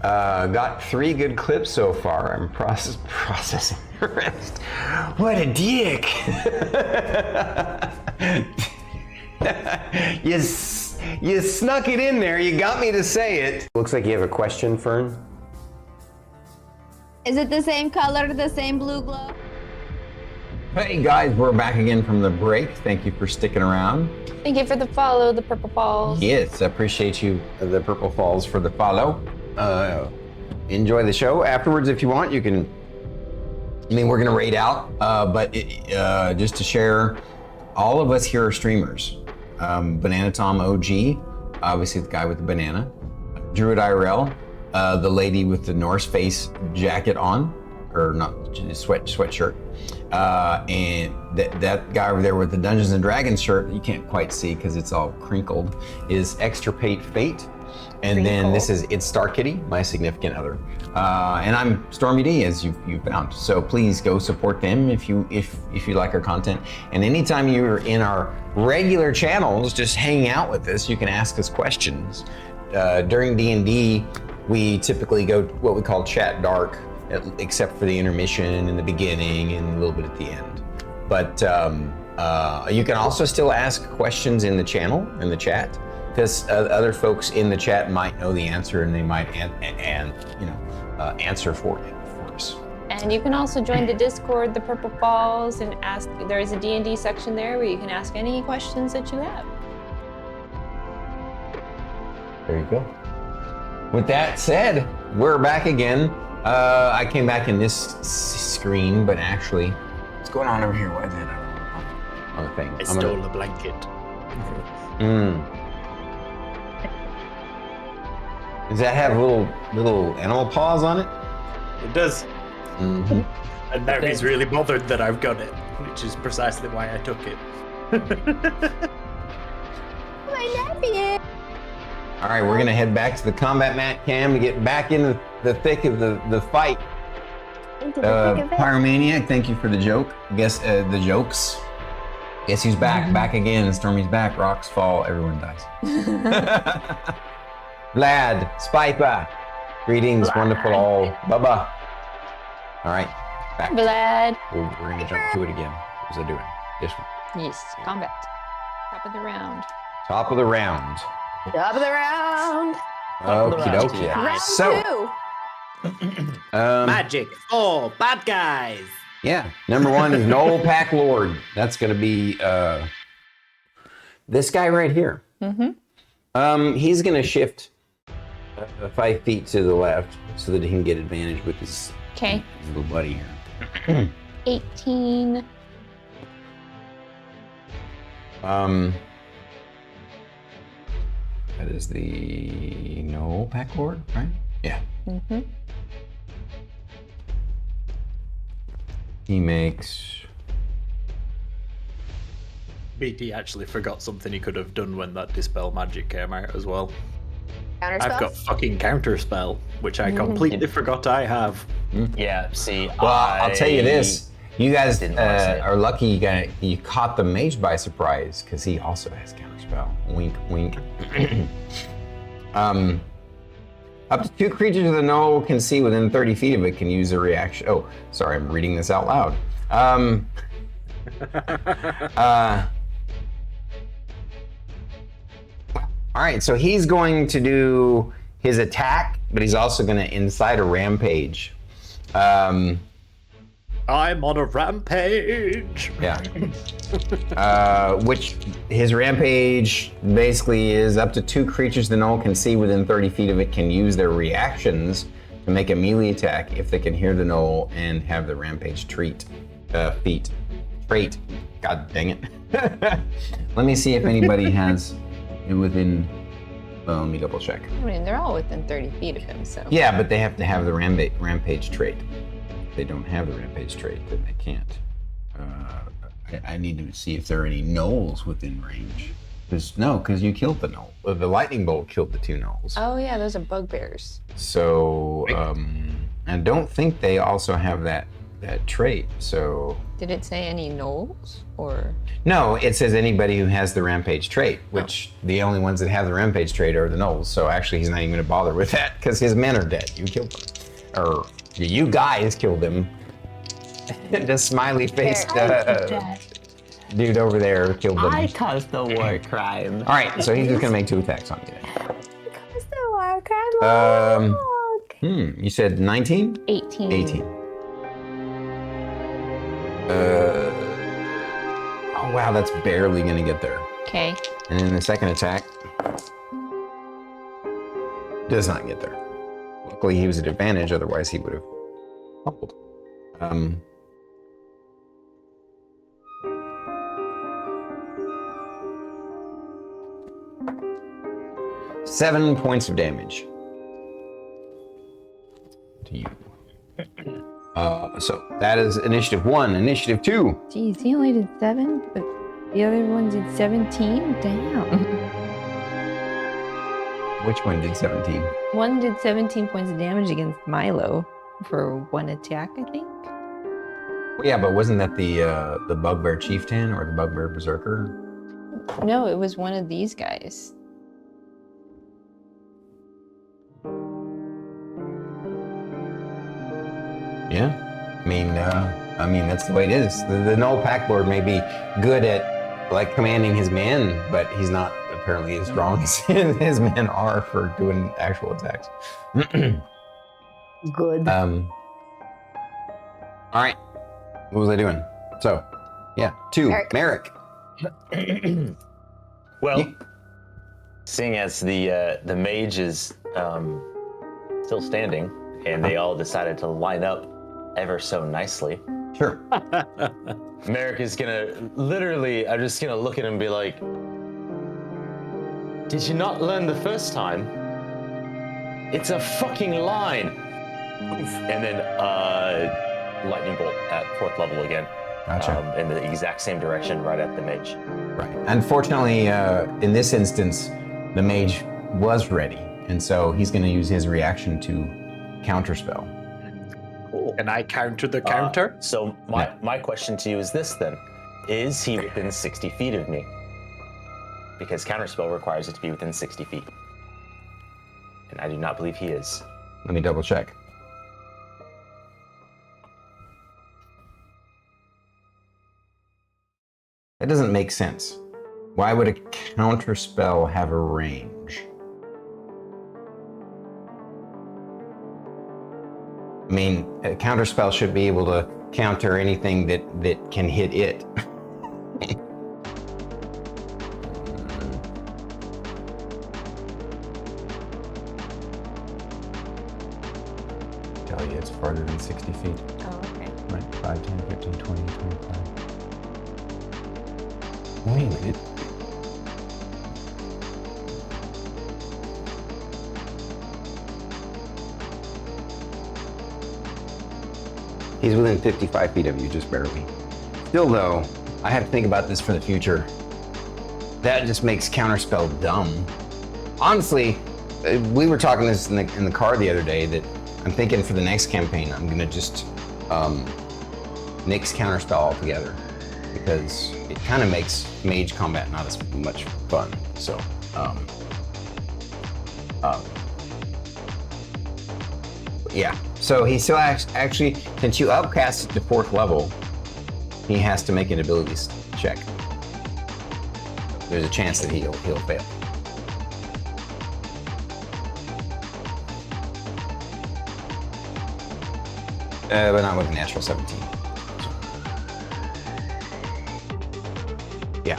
Got 3 good clips so far. I'm processing the rest. What a dick! You snuck it in there. You got me to say it. Looks like you have a question, Fern. Is it the same color, the same blue glow? Hey guys, we're back again from the break. Thank you for sticking around. Thank you for the follow, the purple balls. Yes, I appreciate you, the Purple Falls, for the follow. Enjoy the show. Afterwards, if you want, you can. I mean, we're gonna raid out, but just to share, all of us here are streamers. BananaTomOG obviously the guy with the banana. Druid IRL, the lady with the Norse face jacket on, or not sweatshirt. And that guy over there with the Dungeons and Dragons shirt that you can't quite see because it's all crinkled is extirpatefate. And then this is itsStarKitty, my significant other. And I'm StormyD, as you've found. So please go support them if you like our content. And anytime you're in our regular channels, just hanging out with us, you can ask us questions. During D&D, we typically go what we call chat dark, except for the intermission in the beginning and a little bit at the end. But you can also still ask questions in the channel, in the chat, because other folks in the chat might know the answer and they might answer for us. And you can also join the Discord, the Purple Falls, and ask. There is a D&D section there where you can ask any questions that you have. There you go. With that said, we're back again. I came back in this screen, but actually, what's going on over here? Why is that on the thing? I stole the blanket. Does that have little animal paws on it? It does. Mm-hmm. And now he's really bothered that I've got it, which is precisely why I took it. My napkin. All right, we're gonna head back to the combat mat cam to get back into the thick of the fight. Into the thick of it. Pyromaniac, thank you for the joke. Guess the jokes. Guess who's back? Back again. Stormy's back. Rocks fall. Everyone dies. Vlad, Spipa, greetings, wonderful all. Bubba. All right, back. Vlad. We're gonna jump to it again. What was I doing? This one. Yes, combat. Top of the round. Top of the round. Top of the round. Okie dokie. Round So, 2. Magic. Oh, bad guys. yeah, number one is Noel Pack Lord. That's gonna be this guy right here. He's gonna shift 5 feet to the left so that he can get advantage with his little buddy here. 18. That is the Noel Pack Lord, right? Yeah. He makes. BT actually forgot something he could have done when that Dispel magic came out as well. Counter I've got fucking Counterspell, which I completely forgot I have. Yeah, see, Well, I'll tell you this. You guys didn't wanna say it. are lucky you caught the mage by surprise because he also has counterspell. Wink, wink. Up to 2 creatures of the Noel can see within 30 feet of it can use a reaction. Oh, sorry, I'm reading this out loud. All right, so he's going to do his attack, but he's also going to incite a rampage. I'm on a rampage. Yeah. Which his rampage basically is up to 2 creatures the Noel can see within 30 feet of it can use their reactions to make a melee attack if they can hear the Noel and have the rampage trait. God dang it. Let me see if anybody has it within. Well, let me double check. I mean, they're all within 30 feet of him, so. Yeah, but they have to have the rampage trait. If they don't have the rampage trait, then they can't. I need to see if there are any gnolls within range. Because you killed the gnoll. The lightning bolt killed the 2 gnolls. Oh, yeah, those are bugbears. So, I don't think they also have that trait. So. Did it say any gnolls or? No, it says anybody who has the rampage trait, which the only ones that have the rampage trait are the gnolls. So actually, he's not even going to bother with that because his men are dead. You killed them, or you guys killed him. The smiley faced dude over there killed them. I caused the war crime. All right, so he's just going to make 2 attacks on you. Because the war crime log. You said 19? 18. 18. Oh wow, that's barely gonna get there. Okay. And then the second attack does not get there. Luckily he was at advantage, otherwise he would have fumbled. 7 points of damage to you. So that is initiative 1. Initiative 2. Geez, he only did 7, but the other one did 17? Damn. Which one did 17? One did 17 points of damage against Milo for 1 attack, I think. Well, yeah, but wasn't that the Bugbear Chieftain or the Bugbear Berserker? No, it was one of these guys. Yeah. I mean, that's the way it is. The Null Pack Lord may be good at like commanding his men, but he's not apparently as strong as his men are for doing actual attacks. Good. All right. What was I doing? So, yeah, 2. Merrik. Well, seeing as the mage is still standing, and they all decided to line up ever so nicely, Sure. Merrik is gonna literally, I'm just gonna look at him and be like, did you not learn the first time? It's a fucking line. And then lightning bolt at 4th level again. Gotcha. In the exact same direction, right at the mage. Right. Unfortunately, in this instance, the mage was ready, and so he's going to use his reaction to counterspell. Cool. Can I counter the counter? So my question to you is this then. Is he within 60 feet of me? Because counterspell requires it to be within 60 feet. And I do not believe he is. Let me double check. That doesn't make sense. Why would a counterspell have a range? I mean, a counterspell should be able to counter anything that can hit it. Tell you it's farther than 60 feet. Oh, okay. Right, 5, 10, 15, 20, 25. Wait a minute. He's within 55 feet of you, just barely. Still though, I have to think about this for the future. That just makes counterspell dumb. Honestly, we were talking this in the car the other day that I'm thinking for the next campaign, I'm gonna just nix counterspell altogether, because it kind of makes mage combat not as much fun. So, yeah. So he still actually, since you upcast it to 4th level, he has to make an abilities check. There's a chance that he'll fail. But not with a natural 17. Yeah,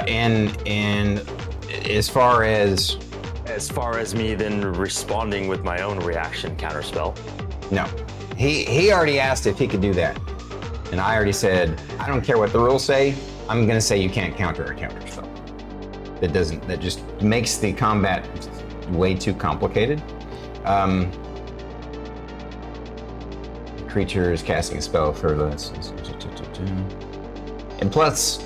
and as far as me then responding with my own reaction counterspell. no, he already asked if he could do that, and I already said I don't care what the rules say. I'm gonna say you can't counter a counterspell. That just makes the combat way too complicated. Creature is casting a spell for this, and plus.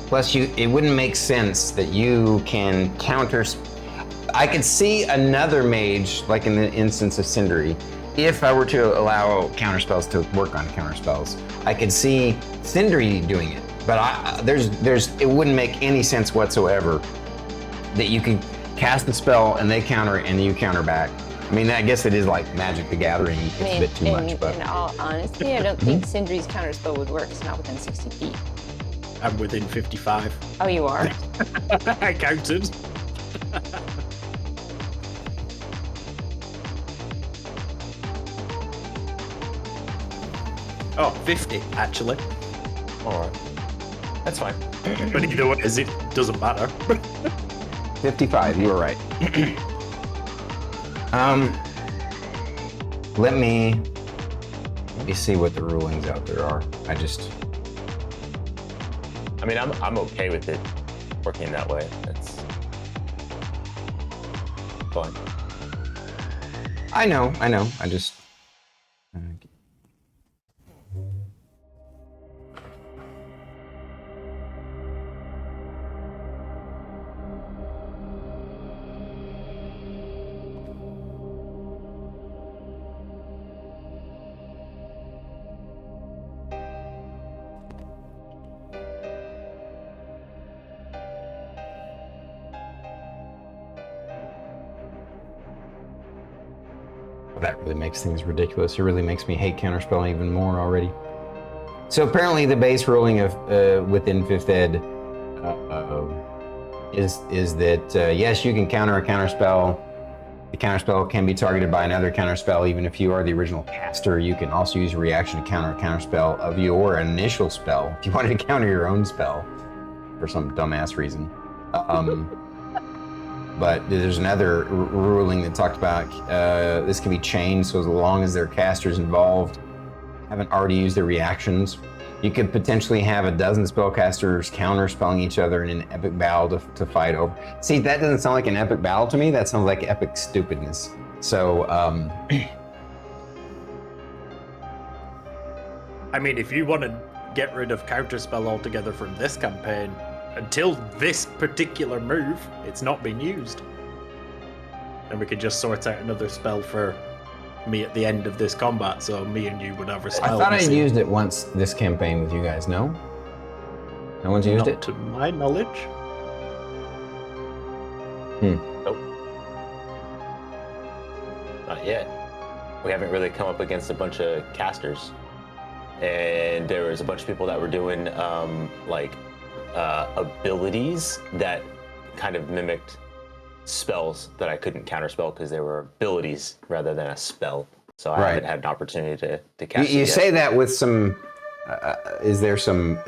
Plus, it wouldn't make sense that you can counter. I could see another mage, like in the instance of Sindri, if I were to allow counterspells to work on counterspells. I could see Sindri doing it, but it wouldn't make any sense whatsoever that you can cast the spell and they counter it and you counter back. I mean, I guess it is like Magic the Gathering. It's a bit too much, but in all honesty, I don't think Sindri's counterspell would work. It's not within 60 feet. I'm within 55. Oh, you are? I counted. Oh, 50, actually. All right. That's fine. But either way, it doesn't matter. 55, you were right. Let me see what the rulings out there are. I mean, I'm okay with it working that way. That's fine. I know. I just. That really makes things ridiculous. It really makes me hate counterspelling even more already. So apparently the base ruling of within 5th Ed is that yes, you can counter a counterspell. The counterspell can be targeted by another counterspell even if you are the original caster. You can also use a reaction to counter a counterspell of your initial spell if you wanted to counter your own spell for some dumbass reason. But there's another ruling that talked about this can be changed, so as long as there are casters involved haven't already used their reactions. You could potentially have a dozen spellcasters counter-spelling each other in an epic battle to fight over. See, that doesn't sound like an epic battle to me, that sounds like epic stupidness. So, I mean, if you want to get rid of counterspell altogether from this campaign, until this particular move, it's not been used. And we could just sort out another spell for me at the end of this combat, so me and you would have a spell. I thought I'd used it once this campaign with you guys, no? No one's used it? Not to my knowledge. Nope. Not yet. We haven't really come up against a bunch of casters. And there was a bunch of people that were doing abilities that kind of mimicked spells that I couldn't counterspell because they were abilities rather than a spell. So I haven't had an opportunity to cast it You yet. say that with some. Is there some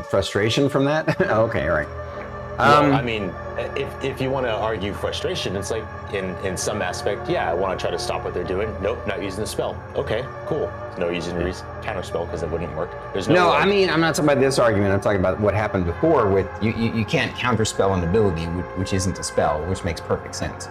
frustration from that? Okay, all right. Well, I mean, if you want to argue frustration, it's like in some aspect, yeah, I want to try to stop what they're doing. Nope, not using the spell. Okay, cool. No using counter spell because it wouldn't work. There's no. I mean, I'm not talking about this argument. I'm talking about what happened before with you can't counterspell an ability which isn't a spell, which makes perfect sense.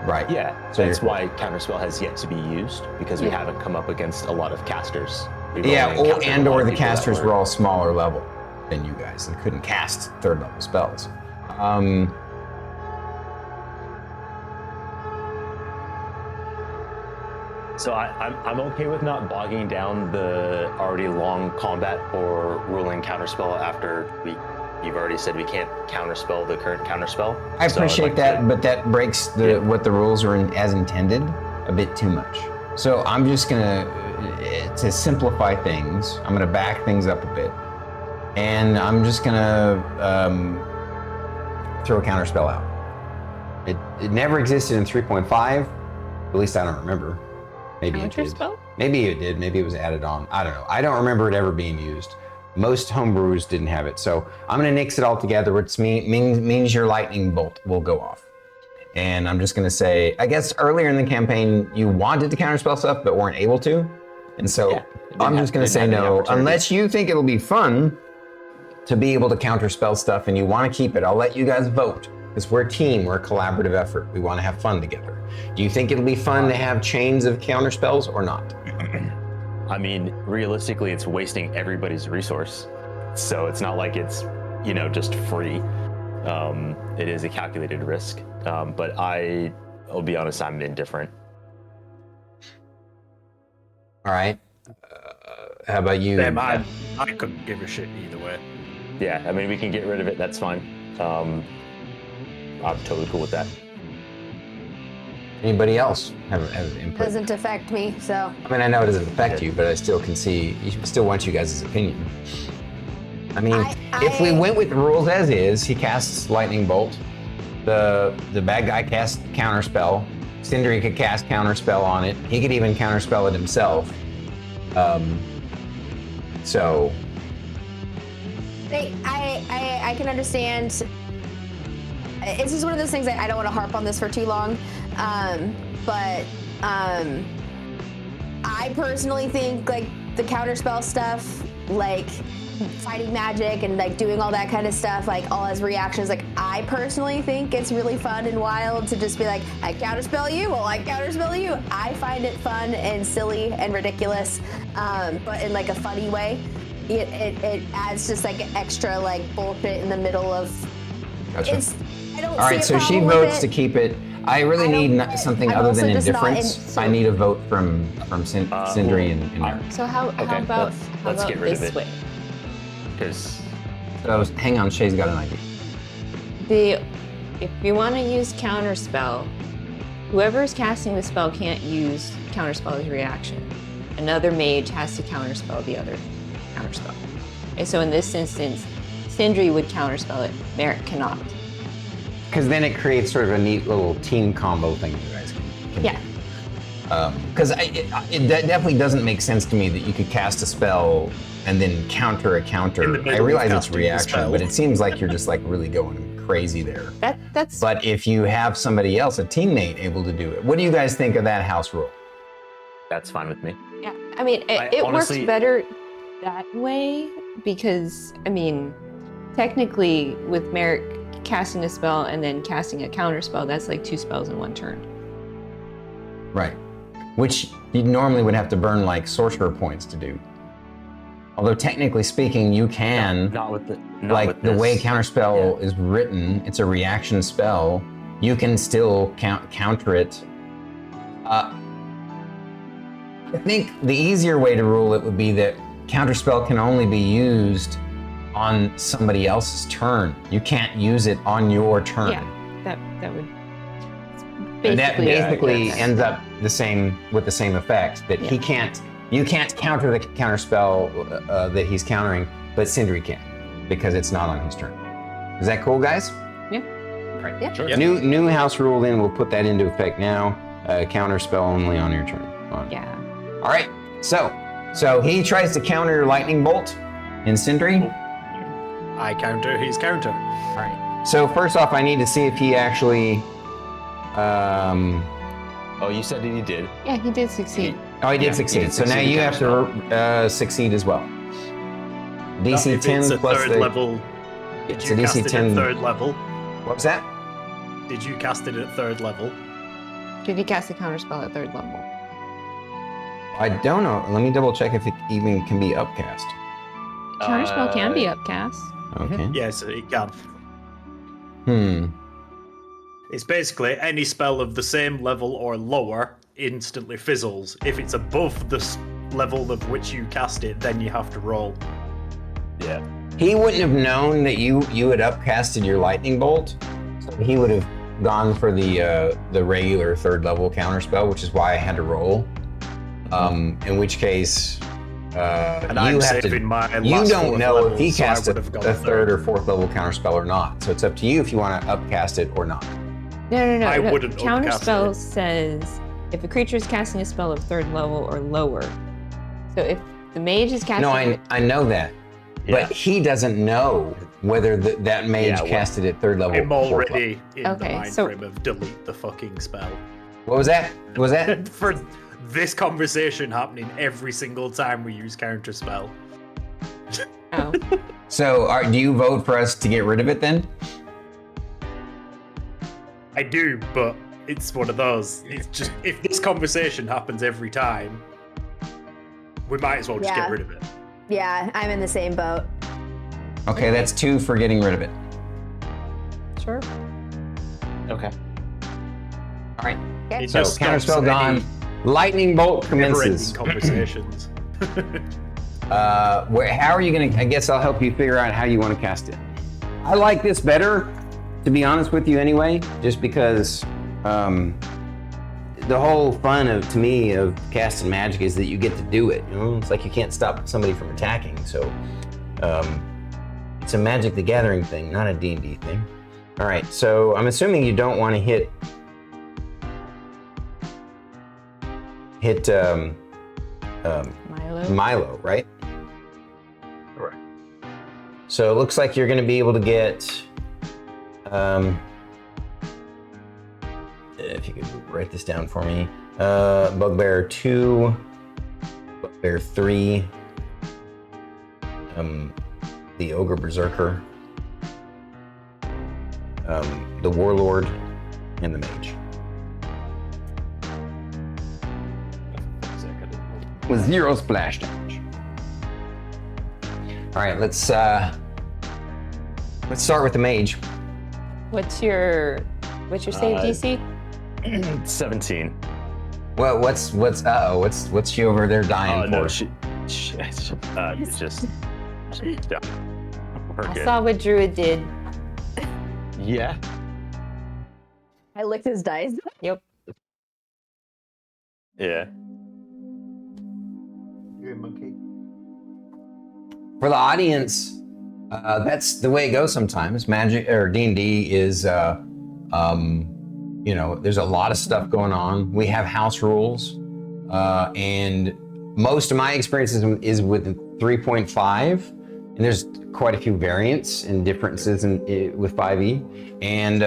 Right. Yeah, so that's why counterspell has yet to be used because we haven't come up against a lot of casters. Or the casters were all smaller level than you guys and couldn't cast 3rd level spells. So I'm okay with not bogging down the already long combat or ruling counterspell after you've already said we can't counterspell the current counterspell. I appreciate that, but that breaks what the rules are as intended a bit too much. So I'm just to simplify things, I'm gonna back things up a bit. And I'm just gonna throw a counterspell out. It never existed in 3.5, at least I don't remember. Maybe it did. Maybe it did. Maybe it was added on. I don't know. I don't remember it ever being used. Most homebrews didn't have it. So I'm gonna nix it all together, which means your lightning bolt will go off. And I'm just gonna say, I guess earlier in the campaign you wanted to counterspell stuff but weren't able to. And so I'm just gonna say no, unless you think it'll be fun to be able to counterspell stuff and you want to keep it. I'll let you guys vote. Because we're a team, we're a collaborative effort. We want to have fun together. Do you think it'll be fun to have chains of counterspells or not? I mean, realistically, it's wasting everybody's resource. So it's not like it's, just free. It is a calculated risk. But I'll be honest, I'm indifferent. All right. How about you? Damn, I couldn't give a shit either way. Yeah, I mean, we can get rid of it. That's fine. I'm totally cool with that. Anybody else have input? Doesn't affect me, so. I mean, I know it doesn't affect you, but I still can see, still want you guys' opinion. I mean, if we went with the rules as is, he casts Lightning Bolt, the bad guy casts Counterspell, Sindri could cast Counterspell on it, he could even Counterspell it himself. So. I can understand. It's just one of those things that I don't want to harp on this for too long, but I personally think like the counterspell stuff, like fighting magic and like doing all that kind of stuff, like all his reactions. Like I personally think it's really fun and wild to just be like, I counterspell you, well I counterspell you. I find it fun and silly and ridiculous, but in like a funny way. It adds just like extra like bullshit in the middle of. Gotcha. I don't All right, so she votes to keep it. I really need something other than indifference. I need a vote from Sindri and Merrik. So how about let's get rid of this it. way? Because So hang on, Shay's got an idea. If you want to use counterspell, whoever is casting the spell can't use counterspell as reaction. Another mage has to counterspell the other counterspell. And so in this instance, Sindri would counterspell it, Merrik cannot. Because then it creates sort of a neat little team combo thing you guys can Yeah. Because it definitely doesn't make sense to me that you could cast a spell and then counter a counter. I realize it's reaction, but it seems like you're just like really going crazy there. That's. But if you have somebody else, a teammate, able to do it, what do you guys think of that house rule? that's fine with me. Yeah, I mean, it honestly- works better that way because, I mean, technically with Merrik casting a spell and then casting a counter spell, that's like 2 spells in 1 turn. Right. Which you normally would have to burn like sorcerer points to do. Although technically speaking, you can, Not with the way counterspell is written, it's a reaction spell. You can still counter it. I think the easier way to rule it would be that counterspell can only be used on somebody else's turn. You can't use it on your turn. Yeah, that would And that basically yes. ends up the same with the same effect that you can't counter the counterspell that he's countering, but Sindri can because it's not on his turn. Is that cool, guys? Yeah. All right. Yeah. Sure. New house rule. Then we'll put that into effect now. Counterspell only on your turn. Yeah. All right. So he tries to counter your lightning bolt in Sindri. I counter his counter. All right. So first off, I need to see if he actually. Oh, you said that he did. Yeah, he did succeed. Oh, he did Yeah, succeed. he did So now succeed you in have to succeed as well. DC If 10 it's a plus third the. level. Did It's you a cast DC it 10. at third level? What was that? Did you cast it at third level? Did he cast a counter spell at 3rd level? I don't know. Let me double check if it even can be upcast. Counter spell can be upcast. Okay. Yes, it can. Hmm. It's basically any spell of the same level or lower instantly fizzles. If it's above the level of which you cast it, then you have to roll. Yeah. He wouldn't have known that you had upcasted your lightning bolt. So he would have gone for the regular 3rd level counterspell, which is why I had to roll. In which case, And you I'm have saving to. my You last don't 4th know level, if he so I cast a would have gone 3rd or 4th level counterspell or not. So it's up to you if you want to upcast it or not. No. I wouldn't Counter upcast spell it. says if a creature is casting a spell of 3rd level or lower. So if the mage is casting. No, I know that, but he doesn't know whether that mage casted it 3rd level. I'm or 4th level. already in the Okay, mind so- frame of delete the fucking spell. What was that? Was that? For this conversation happening every single time we use counter spell. Oh. So, do you vote for us to get rid of it then? I do, but it's one of those. It's just if this conversation happens every time, we might as well just Yeah. get rid of it. Yeah, I'm in the same boat. Okay, that's 2 for getting rid of it. Sure. Okay. All right. It So, just stops counterspell gone. any Lightning bolt never-ending commences. conversations. How are you gonna? I guess I'll help you figure out how you want to cast it. I like this better, to be honest with you, anyway. Just because the whole fun to me of casting magic is that you get to do it. You know, it's like you can't stop somebody from attacking. So it's a Magic the Gathering thing, not a D&D thing. All right. So I'm assuming you don't want to hit Milo, right? Correct. So it looks like you're going to be able to get, if you could write this down for me, Bugbear 2, Bugbear 3, the Ogre Berserker, the Warlord, and the Mage. With 0 splash damage. All right, let's start with the Mage. What's your save DC? 17. Well, what's she over there dying for? No, it's just. Yeah. We're I good. saw what Druid did. Yeah. I licked his dice. Yep. Yeah. You a monkey? For the audience, that's the way it goes sometimes. Magic or D&D is, there's a lot of stuff going on. We have house rules, and most of my experiences is with 3.5, and there's quite a few variants and differences with 5e. And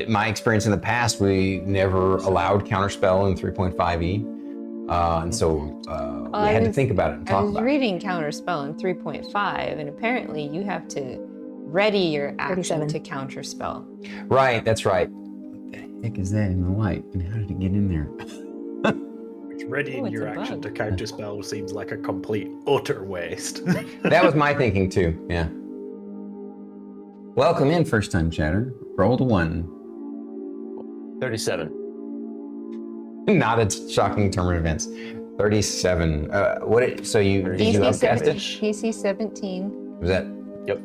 my experience in the past, we never allowed counterspell in 3.5e, and so we had to think about it and talk I was about it. reading Counterspell in 3.5, and apparently you have to ready your action 37. to counterspell. Right, that's right. What the heck is that in the light? And how did it get in there? Readying Oh, it's your a action to bug. counterspell seems like a complete, utter waste. That was my thinking too, yeah. Welcome in, first time chatter. Rolled a 1. 37. Not a shocking turn of events. 37. So did you DC upcast it? DC 17. Was that? Yep.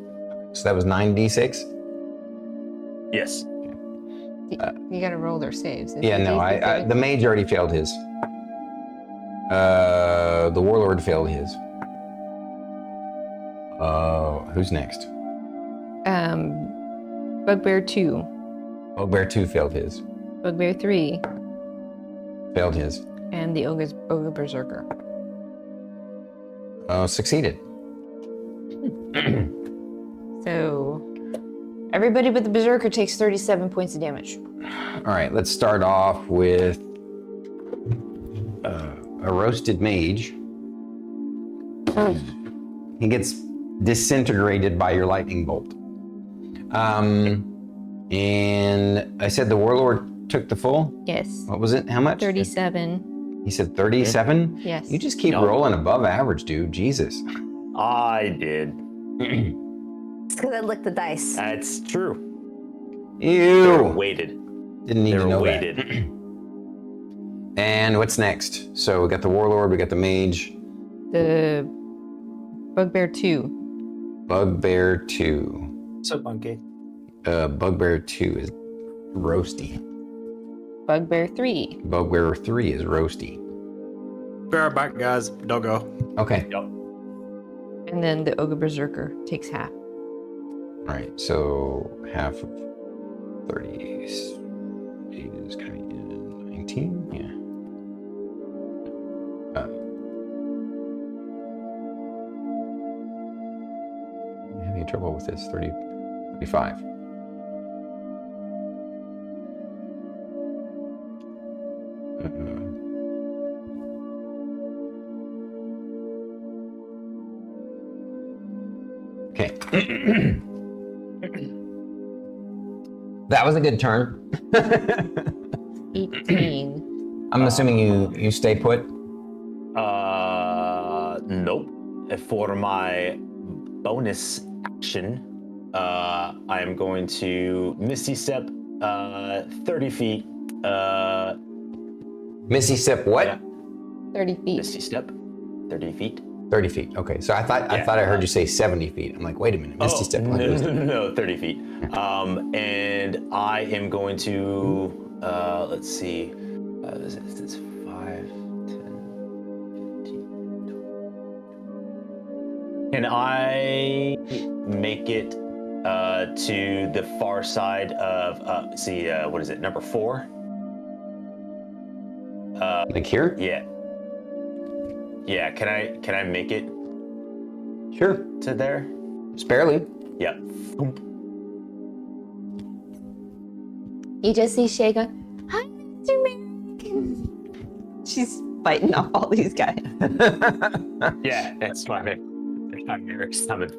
So that was 9d6? Yes. You gotta roll their saves. Yeah, no, the mage already failed his. The warlord failed his. Who's next? Bugbear 2. Bugbear 2 failed his. Bugbear 3. Failed his. And the Ogre Berserker. Succeeded. So everybody but the Berserker takes 37 points of damage. All right, let's start off with a roasted mage. He gets disintegrated by your lightning bolt. And I said the warlord took the full? Yes. What was it? How much? 37. He said 37? Yes. You just keep No. rolling above average, dude. Jesus. I did. It's because I licked the dice. That's true. They were Ew. weighted. Didn't need They to were know weighted. that. And what's next? So we got the warlord, we got the mage. The Bugbear 2. Bugbear 2. So monkey. Bugbear 2 is roasty. Bugbear 3. Bugbear 3 is roasty. Bear back, guys. Doggo. Okay. And then the Ogre Berserker takes half. All right. So half of 38 is kind of 19. Yeah. I'm having trouble with this. 35. Okay. That was a good turn. 18. I'm assuming you stay put. Nope. For my bonus action, I am going to Misty Step 30 feet. Missy Step what? Yeah. 30 feet. Misty Step 30 feet. 30 feet. Okay. So I thought I heard you say 70 feet. I'm like, wait a minute. Misty Step. No, no, 30 feet. And I am going to, let's see, it's 5, 10, 15, 20. Can I make it to the far side of, what is it, number 4? Like here? Yeah. Yeah, can I make it Sure. to there? Just barely. Yep. You just see Shae going, "Hi, Mr. Merrik." She's fighting off all these guys. Yeah, that's fine. There's not Merrick's coming.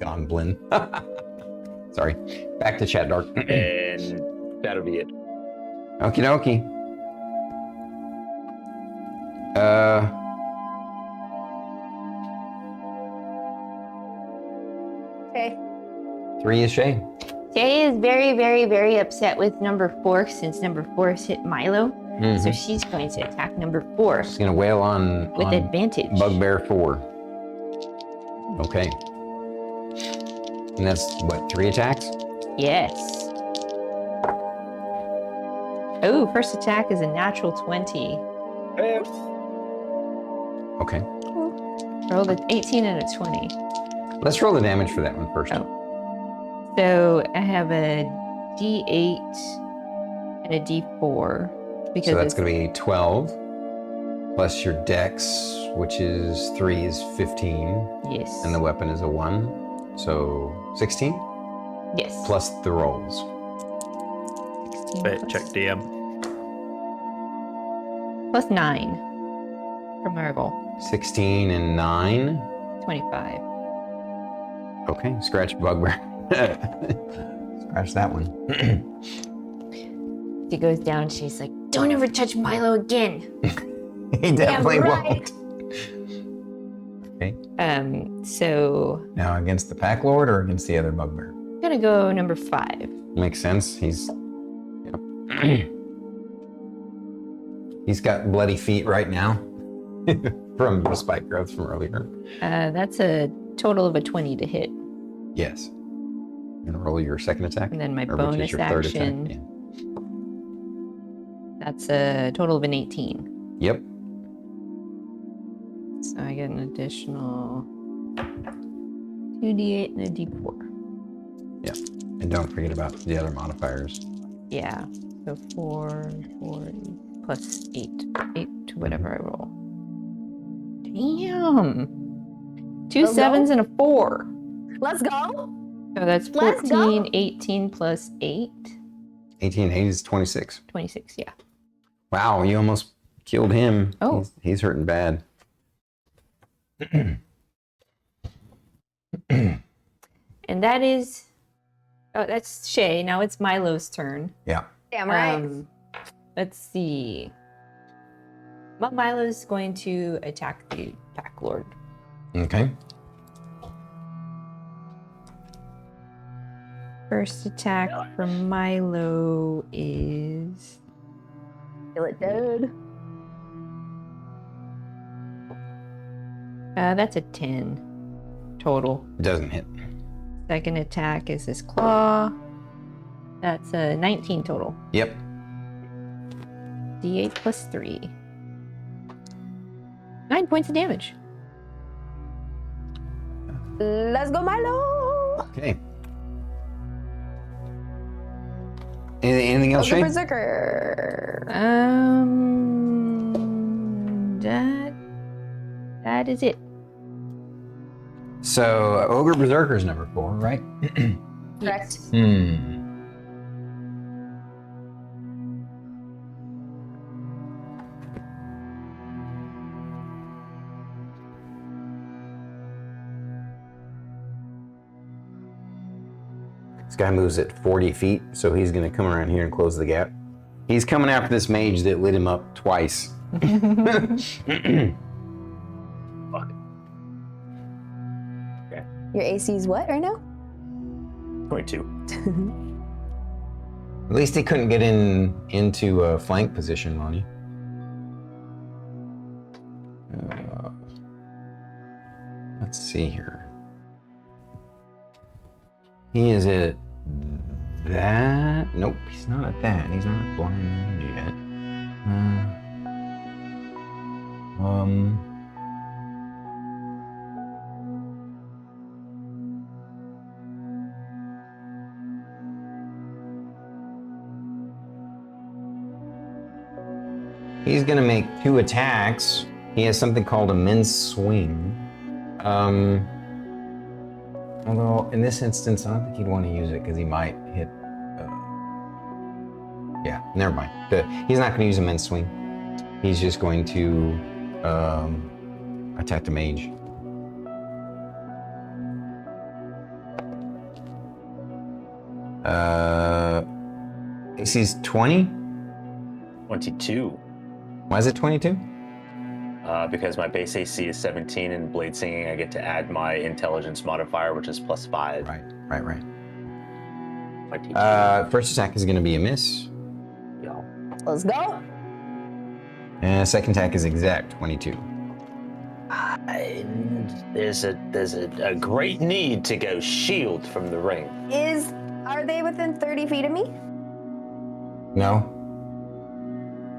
Gonblin. Sorry. Back to chat, Dark. And that'll be it. Okie dokie. Okay. 3 is Shae. Shae is very, very, very upset with number 4 since number 4 has hit Milo. So she's going to attack number 4 She's gonna wail on with advantage. Bugbear 4. Okay. And that's what, 3 attacks? Yes. Oh, first attack is a natural 20. Okay. Rolled an 18 and a 20. Let's roll the damage for that one first. Oh. So I have a D8 and a D4. Because So that's going to be 12 plus your dex, which is 3 is 15. Yes. And the weapon is a 1. So 16 Yes. plus the rolls. 16 Wait, plus- check DM. Plus 9 from my roll. 16 and 9. 25. Okay, scratch Bugbear. Scratch that one. She goes down. She's like, "Don't ever touch Milo again." He definitely right. won't. Okay. So Now against the Pack Lord or against the other Bugbear? I'm gonna go number 5. Makes sense. He's he's got bloody feet right now from the spike growth from earlier. That's a total of a 20 to hit, Yes. You're gonna roll your second attack, and then my or which is bonus your third action. attack. That's a total of an 18. Yeah. Yep. So I get an additional 2d8 and a d4. And don't forget about the other modifiers. Yeah. So 4 plus 8. 8 to whatever I roll. Damn. 2 Let's go. 7s and a 4. Let's go. So that's Let's 14, go. 18 plus 8. 18 8 is 26. 26, yeah. Wow, you almost killed him. Oh. He's hurting bad. And that is... Oh, that's Shae. Now it's Milo's turn. Yeah. Damn right. Let's see. Well, Milo's going to attack the Pack Lord. Okay. First attack from Milo is... Feel it, dude. That's a 10 total. It doesn't hit. Second attack is his claw. That's a 19 total. Yep. D8 plus 3. 9 points of damage. Let's go, Milo. Okay. Anything else, Let's go, Shae? Berserker. That is it. So, Ogre Berserker's number 4, right? Correct. This guy moves at 40 feet, so he's going to come around here and close the gap. He's coming after this mage that lit him up twice. Fuck. Okay. Your AC is what right now? 22. At least he couldn't get into a flank position on you. Let's see here. He is at that. Nope, he's not at that. He's not at blind yet. He's gonna make 2 attacks. He has something called a men's swing. Although in this instance, I don't think he'd want to use it because he might hit. Yeah, never mind. He's not going to use a men's swing. He's just going to attack the mage. AC's 20? 22. Why is it 22? Because my base AC is 17, and Blade Singing, I get to add my intelligence modifier, which is +5. Right. 22. First attack is going to be a miss. Yeah. Let's go. And second attack is exact 22. There's a great need to go shield from the ring. Are they within 30 feet of me? No,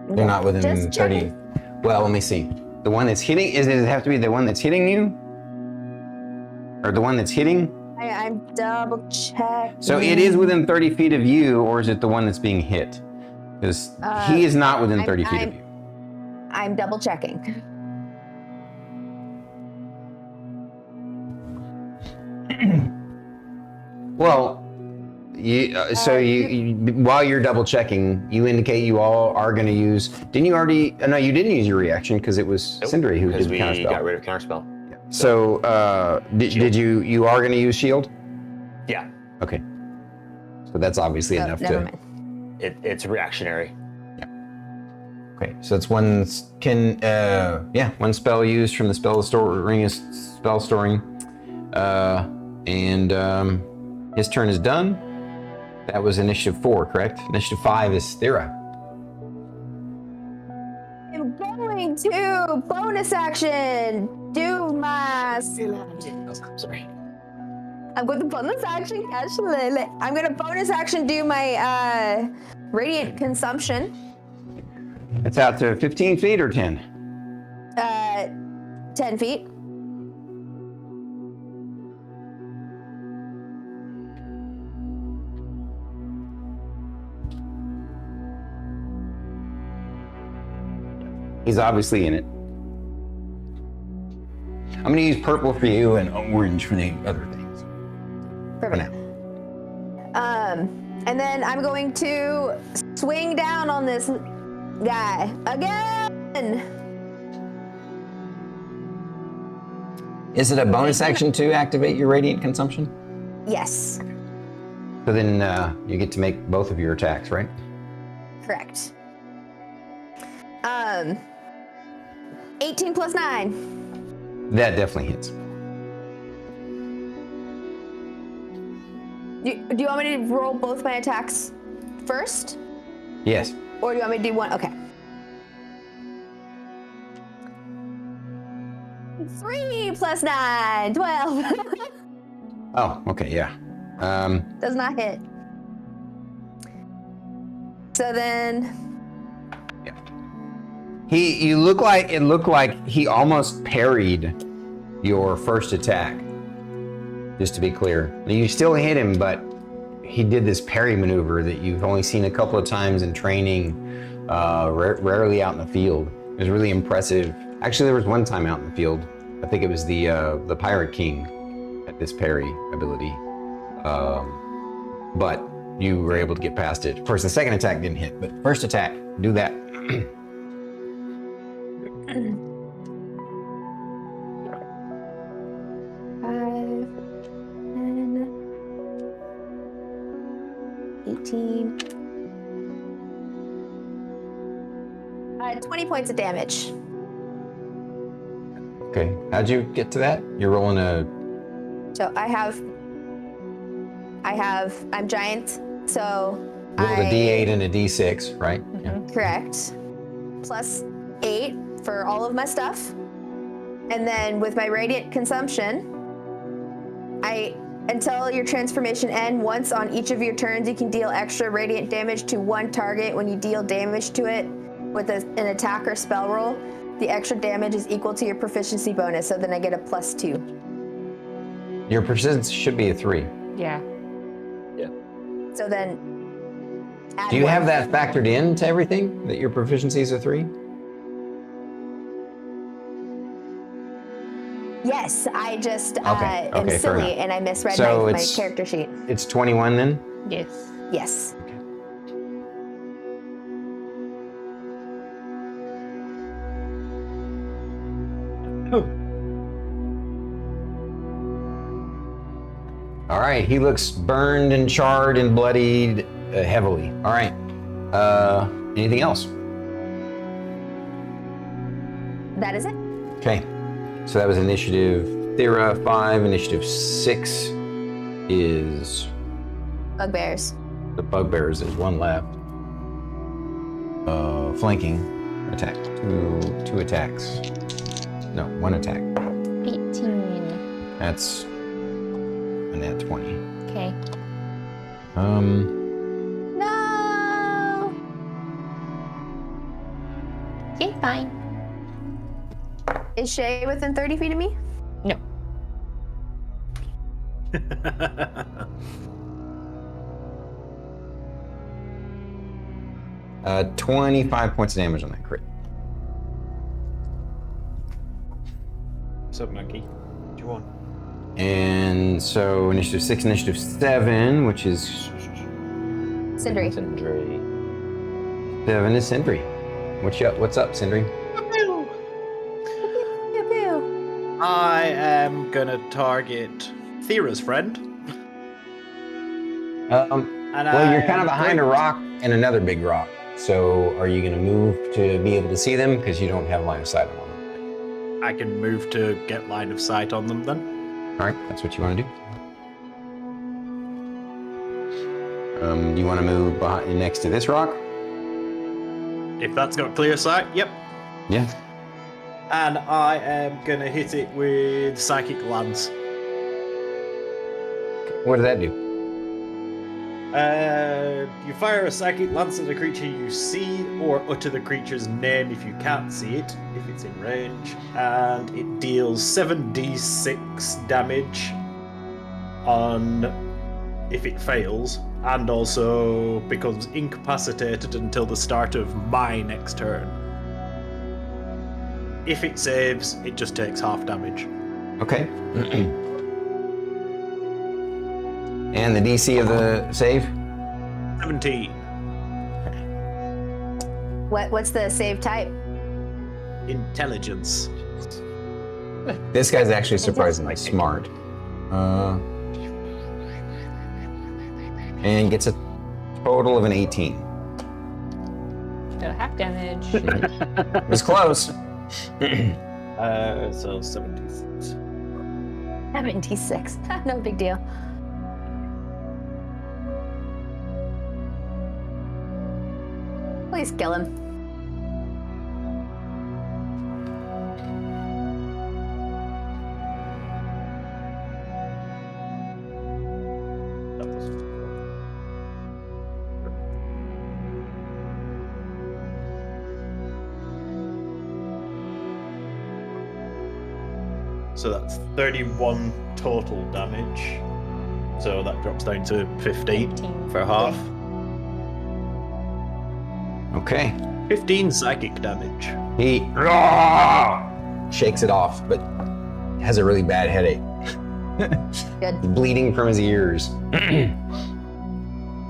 they're not within Just 30. checking. Well, let me see. The one that's hitting, does it have to be the one that's hitting you? Or the one that's hitting? I'm double checking. So it is within 30 feet of you, or is it the one that's being hit? Because he is not within 30 feet of you. I'm double checking. Well, while you're double checking, you indicate you all are going to use. Didn't you already? No, you didn't use your reaction because it was Sindri who did the Because we counterspell. got rid of counterspell. So did you? You are going to use shield? Yeah. Okay. So that's obviously enough never to. mind. It's reactionary. Okay, so it's one one spell used from the spell ring is spell storing, and his turn is done. That was initiative 4, correct? Initiative 5 is Thyra. I'm going to bonus action do my. Sorry. I'm going to bonus action. I'm going to bonus action do my radiant consumption. It's out to 15 feet or 10? 10 feet. He's obviously in it. I'm going to use purple for you and orange for the other things. Perfect. For now. And then I'm going to swing down on this guy again. Is it a bonus action to activate your radiant consumption? Yes, So then you get to make both of your attacks, right? correct. 18 plus 9. That definitely hits. Do you want me to roll both my attacks first? Yes. Or do you want me to do one? Okay. 3 plus 9, 12. Oh, okay, yeah. Does not hit. So then, It looked like he almost parried your first attack. Just to be clear, you still hit him, but he did this parry maneuver that you've only seen a couple of times in training, rarely out in the field. It was really impressive. Actually, there was one time out in the field. I think it was the Pirate King at this parry ability, but you were able to get past it. Of course, the second attack didn't hit, but first attack, do that. 18. 20 points of damage. Okay, how'd you get to that? You're rolling a. So I'm giant, so Rolled a D8 and a D6, right? Yeah. Correct. Plus 8 for all of my stuff. And then with my radiant consumption, until your transformation ends, once on each of your turns, you can deal extra radiant damage to one target. When you deal damage to it with an attack or spell roll, the extra damage is equal to your proficiency bonus, so then I get a +2. Your proficiency should be a 3. Yeah. So then add Do you one. have that factored in to everything, that your proficiency is a 3? Yes, I just Okay, am fair silly enough. and I misread So my it's- character sheet. It's 21 then? Yes. Yes. All right, he looks burned and charred and bloodied heavily. All right. Anything else? That is it. Okay. So that was initiative Thyra 5. Initiative 6 is Bugbears. the bugbears. There's one left. Flanking attack. Two attacks. No, one attack. 18. That's a nat 20. Okay. No. Okay, fine. Is Shae within 30 feet of me? No. 25 points of damage on that crit. What's up, Monkey? What do you want? And so initiative 6, initiative 7, which is Sindri. 7 is Sindri. What's up, Sindri? Pew, pew. I am gonna target Thyra's friend. Well, you're kind of behind a rock and another big rock. So are you going to move to be able to see them? Because you don't have line of sight on them. I can move to get line of sight on them then. All right, that's what you want to do. You want to move next to this rock? If that's got clear sight, yep. Yeah. And I am gonna hit it with Psychic Lance. What does that do? You fire a Psychic Lance at a creature you see, or utter the creature's name if you can't see it, if it's in range, and it deals 7d6 damage on if it fails, and also becomes incapacitated until the start of my next turn. If it saves, it just takes half damage. Okay. And the DC of the save? 17. What's the save type? Intelligence. This guy's actually surprisingly smart. And gets a total of an 18. So half damage. It was close. So 76. 76. No big deal. Please kill him. So that's 31 total damage. So that drops down to 15 for half. Okay. 15 psychic damage. He shakes it off, but has a really bad headache. Good. Bleeding from his ears.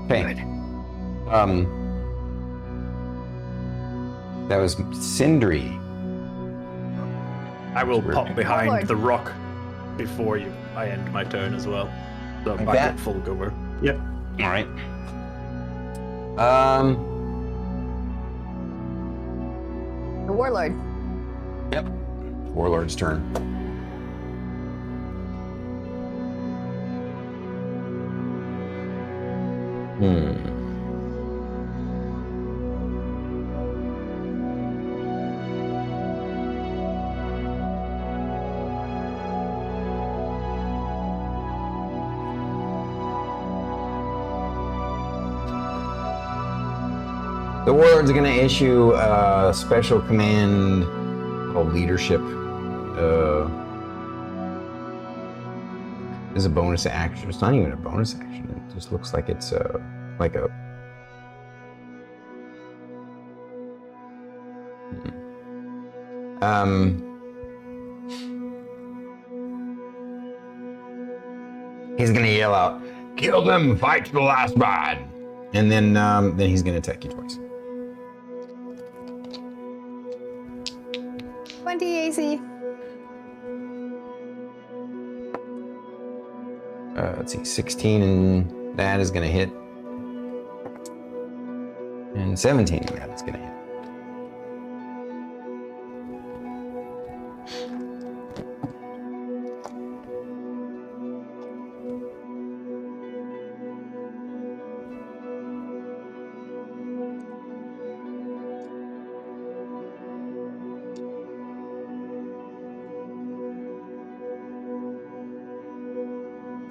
Okay. That was Sindri. I will pop behind Lord. the rock before I end my turn as well. So Like I that? get full cover. Yep. All right. The warlord. Yep. Warlord's turn. The warlord's going to issue a special command called leadership. Is a bonus action. It's not even a bonus action. It just looks like it's like a. He's gonna yell out, "Kill them! Fight to the last man!" And then he's gonna attack you twice. 20 AC. Let's see, 16 and that is gonna hit. And 17 and that is gonna hit.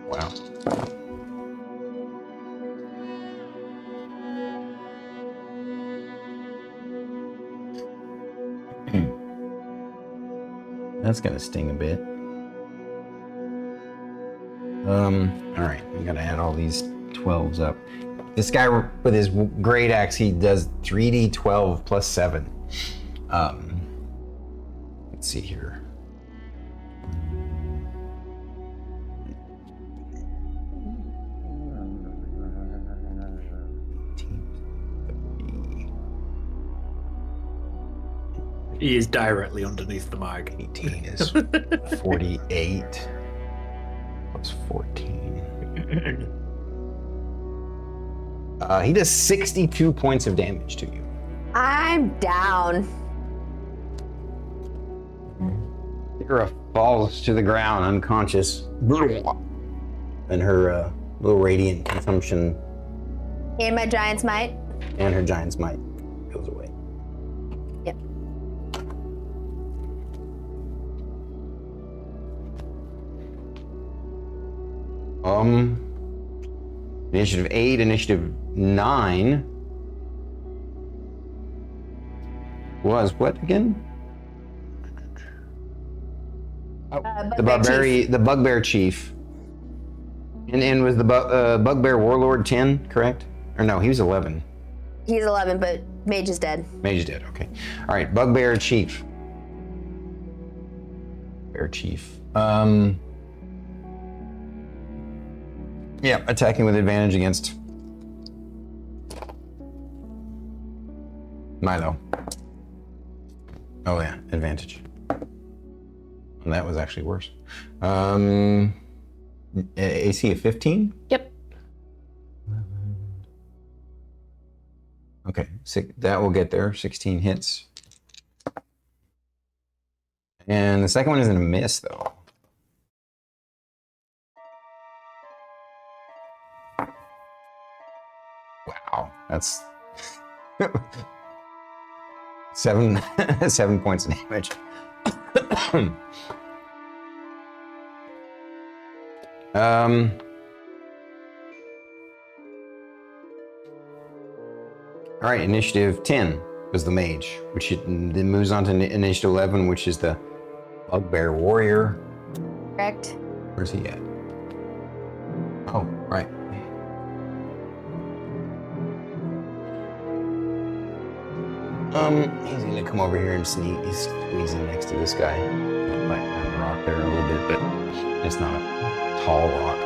Wow. That's gonna sting a bit. All right, we gotta add all these 12s up. This guy with his great axe, he does 3d12 plus 7. Let's see here. He is directly underneath the mag. 18 is 48 plus 14. He does 62 points of damage to you. I'm down. Thyra falls to the ground unconscious. And her little radiant consumption And my giant's might. and her giant's might goes away. Yep. Initiative 8, initiative 9 was what again? The bugbear chief. And was the bugbear warlord 10, correct? Or no, he was 11. He's 11, but Mage is dead. Mage is dead, okay. All right, bugbear chief. Bear chief. Yeah, attacking with advantage against Milo. Oh yeah, advantage. And that was actually worse. AC of 15? Yep. Okay, that will get there. 16 hits. And the second one isn't a miss, though. Wow, that's 7 points of damage. All right, initiative 10 was the mage, which then moves on to initiative 11, which is the bugbear warrior. Correct. Where's he at? Oh, right. He's gonna come over here and sneak. He's squeezing next to this guy. Might have a rock there a little bit, but it's not a tall rock.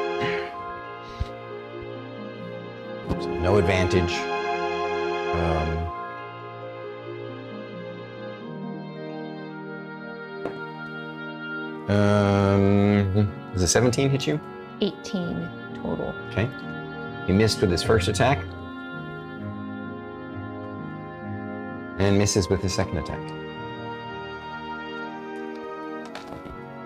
So no advantage. Does a 17 hit you? 18 total. Okay. He missed with his first attack. And misses with his second attack.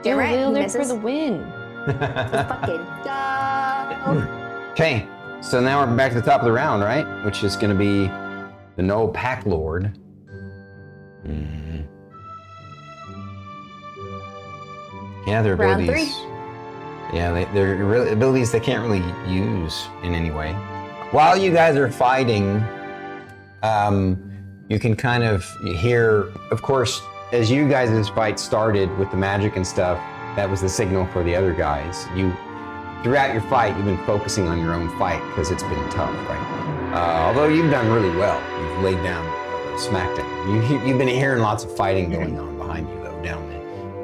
You're right, he Wielder for misses. the win. Let's fucking go. Okay, so now we're back to the top of the round, right? Which is going to be the No Pack Lord. Yeah, their Round abilities. 3. Yeah, they're really, abilities they can't really use in any way. While you guys are fighting, you can kind of hear, of course, as you guys' fight started with the magic and stuff, that was the signal for the other guys. Throughout your fight, you've been focusing on your own fight because it's been tough, right? Although you've done really well. You've laid down smackdown. You've been hearing lots of fighting going on behind you, though, down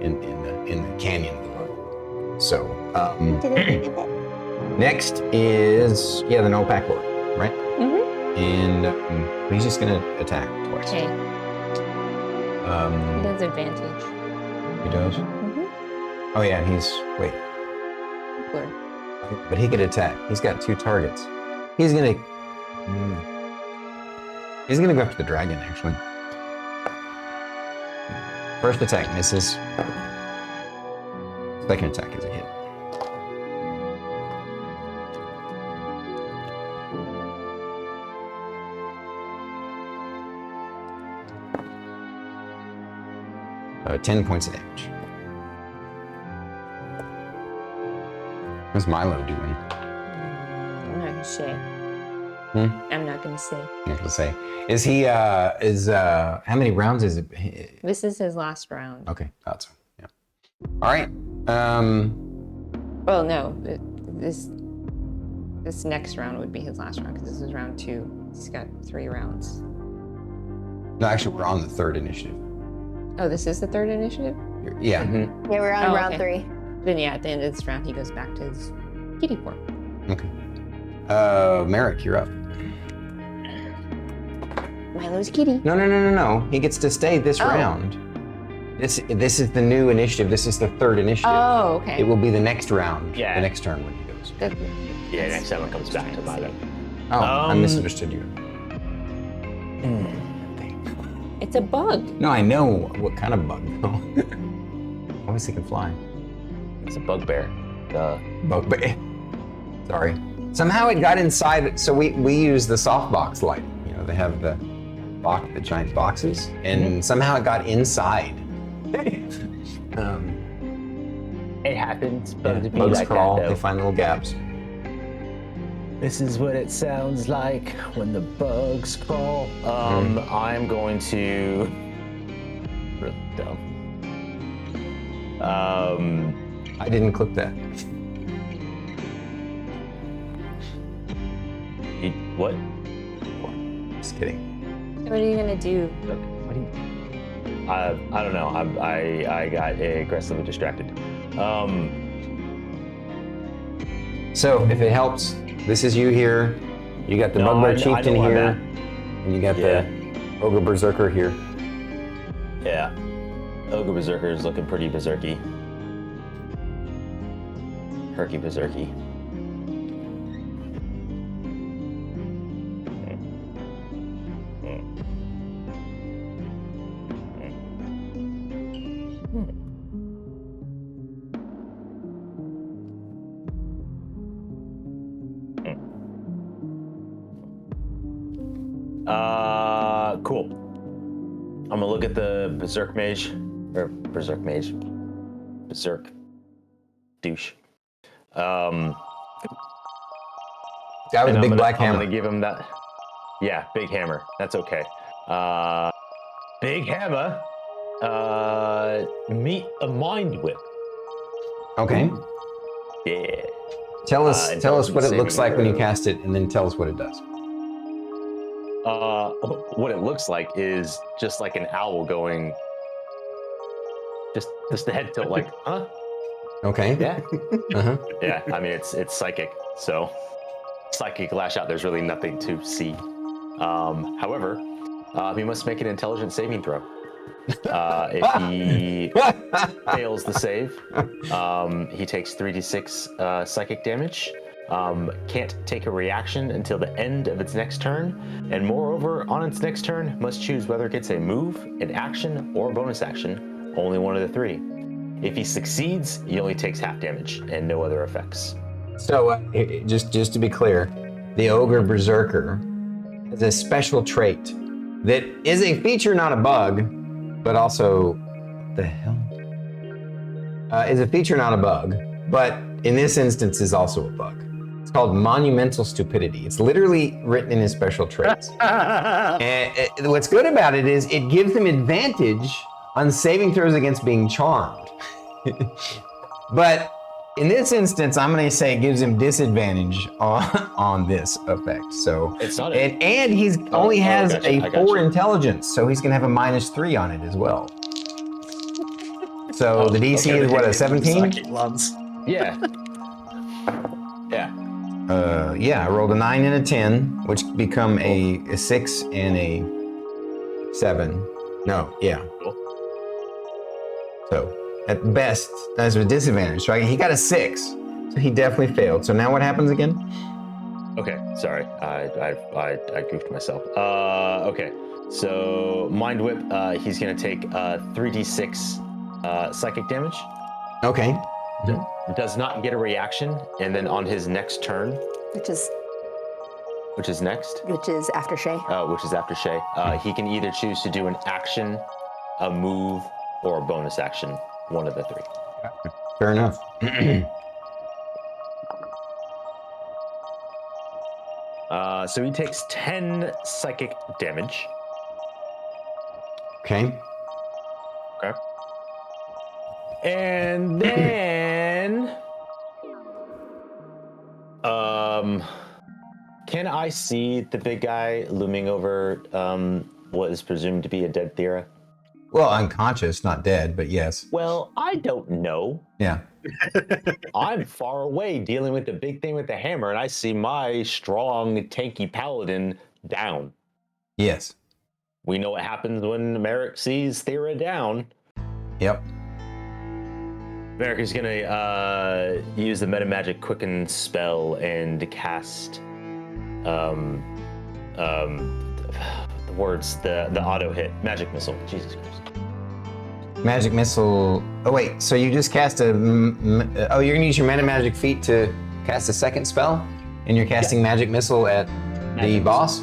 in the canyon below. So, next is, the No Pack Lord, right? Mm-hmm. And he's just gonna attack twice. Okay. He does advantage. He does? Mm-hmm. Oh yeah, wait. Where? But he could attack. He's got 2 targets. He's gonna go after the dragon, actually. First attack misses. Second attack is a hit. Uh, 10 points of damage. What's Milo doing? I'm not gonna say. I'm not gonna say. I'm gonna say. Is he? How many rounds is it? This is his last round. Okay, thought so. Yeah. All right. Well, no. This next round would be his last round because this is round 2. He's got 3 rounds. No, actually, we're on the 3rd initiative. Oh, this is the 3rd initiative? Yeah. Yeah, we're on round 3. Then yeah, at the end of this round, he goes back to his kitty form. Okay. Merrik, you're up. Milo's kitty. No. He gets to stay this round. This is the new initiative. This is the 3rd initiative. Oh, okay. It will be the next round. Yeah. The next turn when he goes. Yeah, next time it comes back to Milo. Oh, I misunderstood you. It's a bug. No, I know what kind of bug though. Obviously can fly. It's a bugbear. Bugbear. Sorry. Somehow it got inside. So we use the softbox light. You know, they have the giant boxes, and somehow it got inside. It happens. Bugs crawl. They find little gaps. This is what it sounds like when the bugs crawl. I'm going to. Really dumb. I didn't click that. What? Just kidding. What are you gonna do? What do you? I don't know. I got aggressively distracted. So if it helps, this is you here. You got the Bugbear Chieftain here, and you got the Ogre Berserker here. Yeah. Ogre Berserker is looking pretty berserky. Herky berserky. Cool. I'm gonna look at the Berserk Mage, or Berserk Mage, Berserk douche. Guy with a big black hammer. I'm gonna give him that. Yeah, big hammer. That's okay. Big hammer. Meet a mind whip. Okay. Yeah. Tell us what it looks like when you cast it, and then tell us what it does. What it looks like is just like an owl going. Just the head tilt, like, huh? Okay. Yeah. Uh-huh. Yeah. I mean, it's psychic, so psychic lash out. There's really nothing to see. However, he must make an intelligence saving throw. If he fails the save, he takes 3d6 psychic damage. Can't take a reaction until the end of its next turn, and moreover, on its next turn, must choose whether it gets a move, an action, or a bonus action. Only one of the 3. If he succeeds, he only takes half damage and no other effects. So, just to be clear, the Ogre Berserker has a special trait that is a feature, not a bug, but also, what the hell? Is a feature, not a bug, but in this instance is also a bug. It's called monumental stupidity. It's literally written in his special traits. And what's good about it is it gives him advantage on saving throws against being charmed. But in this instance, I'm going to say it gives him disadvantage on this effect. So it's not and he's only has a 4 intelligence, so he's going to have a -3 on it as well. So the DC is what, a 17? Yeah. Yeah. Yeah, I rolled a 9 and a 10, which become a 6 and a 7. No, yeah. So at best, that's a disadvantage. So he got a 6. So he definitely failed. So now what happens again? Okay, sorry, I goofed myself. Okay, so Mind Whip. He's gonna take 3d6 psychic damage. Okay. Does not get a reaction, and then on his next turn, Which is next, after Shae. which is after Shae, he can either choose to do an action, a move, or a bonus action. One of the three. Fair enough. So he takes 10 psychic damage. Okay. Okay. And then, can I see the big guy looming over what is presumed to be a dead Thyra? Well, unconscious, not dead, but yes. Well, I don't know. Yeah. I'm far away dealing with the big thing with the hammer, and I see my strong, tanky paladin down. Yes. We know what happens when Merrik sees Thyra down. Yep. Merrik is gonna use the meta magic quicken spell and cast the words, the auto hit magic missile. Jesus Christ. Magic missile. Oh wait, so you just cast a. Oh, you're gonna use your meta magic feat to cast a second spell, and you're casting magic missile at the boss.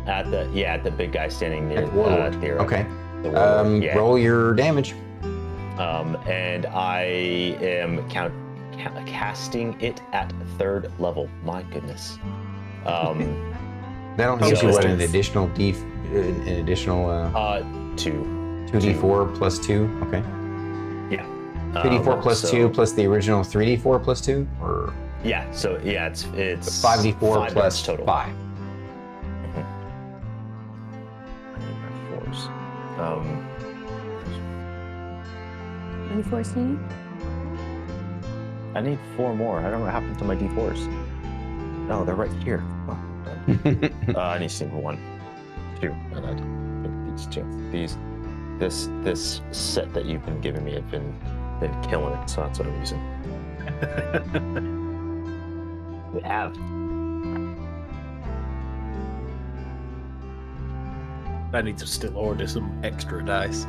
At the big guy standing near Thyra. Okay. The warlord, yeah. Roll your damage. And I am casting it at 3rd level. My goodness. That'll gives you what, an additional two. 2d4 plus 2. Okay. Yeah. 2d4 plus 2 plus the original 3d4 plus 2, or yeah. So yeah, it's 5d4 plus total. 5. Any force need? I need 4 more. I don't know what happened to my d4s. No, they're right here. Oh, I need to see 1, 2. And I these 2. This set that you've been giving me have been killing it, so that's what I'm using. We have. I need to still order some extra dice.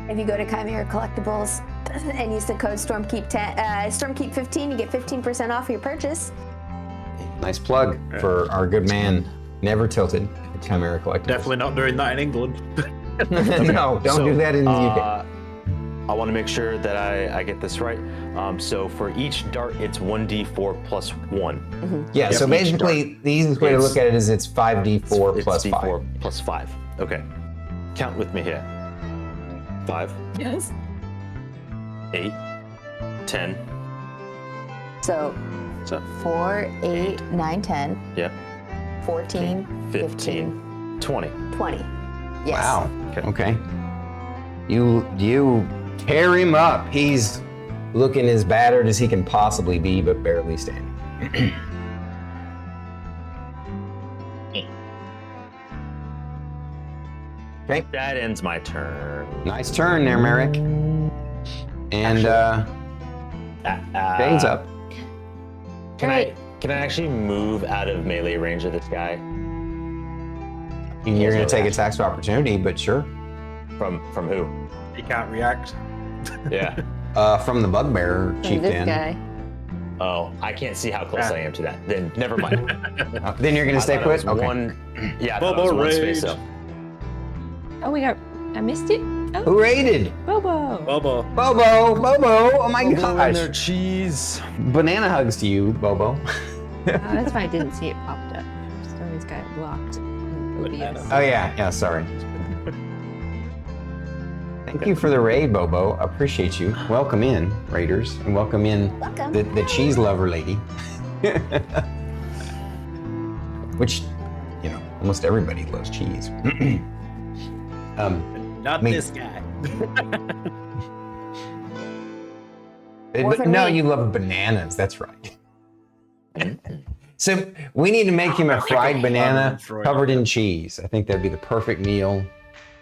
If you go to Chimera Collectibles and use the code StormKeep15, you get 15% off your purchase. Nice plug for our good man, Never Tilted, at Chimera Collectibles. Definitely not doing that in England. No, don't do that in the UK. I want to make sure that I get this right. So for each dart, it's 1d4 plus 1. Mm-hmm. Yeah, so basically, the easiest way to look at it is it's 5d4 plus d4 5. Plus 5. Okay. Count with me here. 5. Yes. 8. 10. So 4, 8, 9, 10. Yep. 14, 15, 20. 20. Yes. Wow. Okay. You tear him up. He's looking as battered as he can possibly be, but barely standing. Okay. That ends my turn. Nice turn there, Merrik. And Shane's up. Can I actually move out of melee range of this guy? You're going to take attacks of opportunity, but sure. From who? He can't react. Yeah. From the bugbear chieftain. This guy. Oh, I can't see how close I am to that. Then never mind. Then you're going to stay put? Okay. Yeah, I thought it was one space up. Oh, I missed it. Oh, Who raided? Bobo. Bobo. Bobo! Oh my Bobo and their gosh! cheese. Banana hugs to you, Bobo. That's why I didn't see it popped up. Stormy's got it blocked. OBS. Oh yeah, sorry. Thank you for the raid, Bobo. Appreciate you. Welcome in, raiders, and welcome in the cheese lover lady. Which, almost everybody loves cheese. Not this guy. But no, you love bananas. That's right. So we need to make him a fried banana covered in cheese. I think that'd be the perfect meal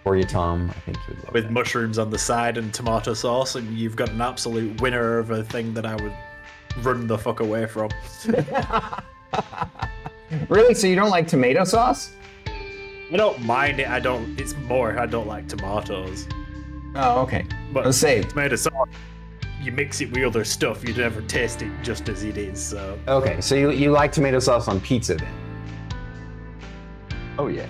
for you, Tom. I think you'd love With that. mushrooms on the side and tomato sauce, and you've got an absolute winner of a thing that I would run the fuck away from. Really? So you don't like tomato sauce? I don't mind it. It's more I don't like tomatoes. Oh, okay. But Let's say. tomato sauce, you mix it with other stuff, you never taste it just as it is. So Okay, so you like tomato sauce on pizza then? Oh yeah.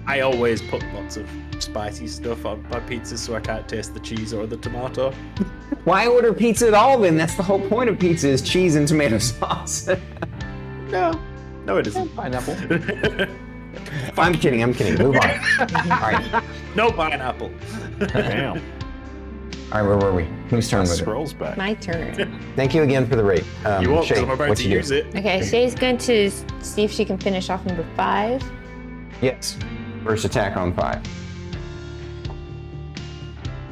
I always put lots of spicy stuff on my pizza so I can't taste the cheese or the tomato. Why order pizza at all then? That's the whole point of pizza is cheese and tomato sauce. No, it isn't. Pineapple. I'm kidding. Move on. All right. No pineapple. Damn. All right, where were we? Whose turn was it? Scrolls back. My turn. Thank you again for the rate. You won't, 'cause Shae, I'm about what to you do? use it. Okay, Shay's going to see if she can finish off number 5. Yes. First attack on 5.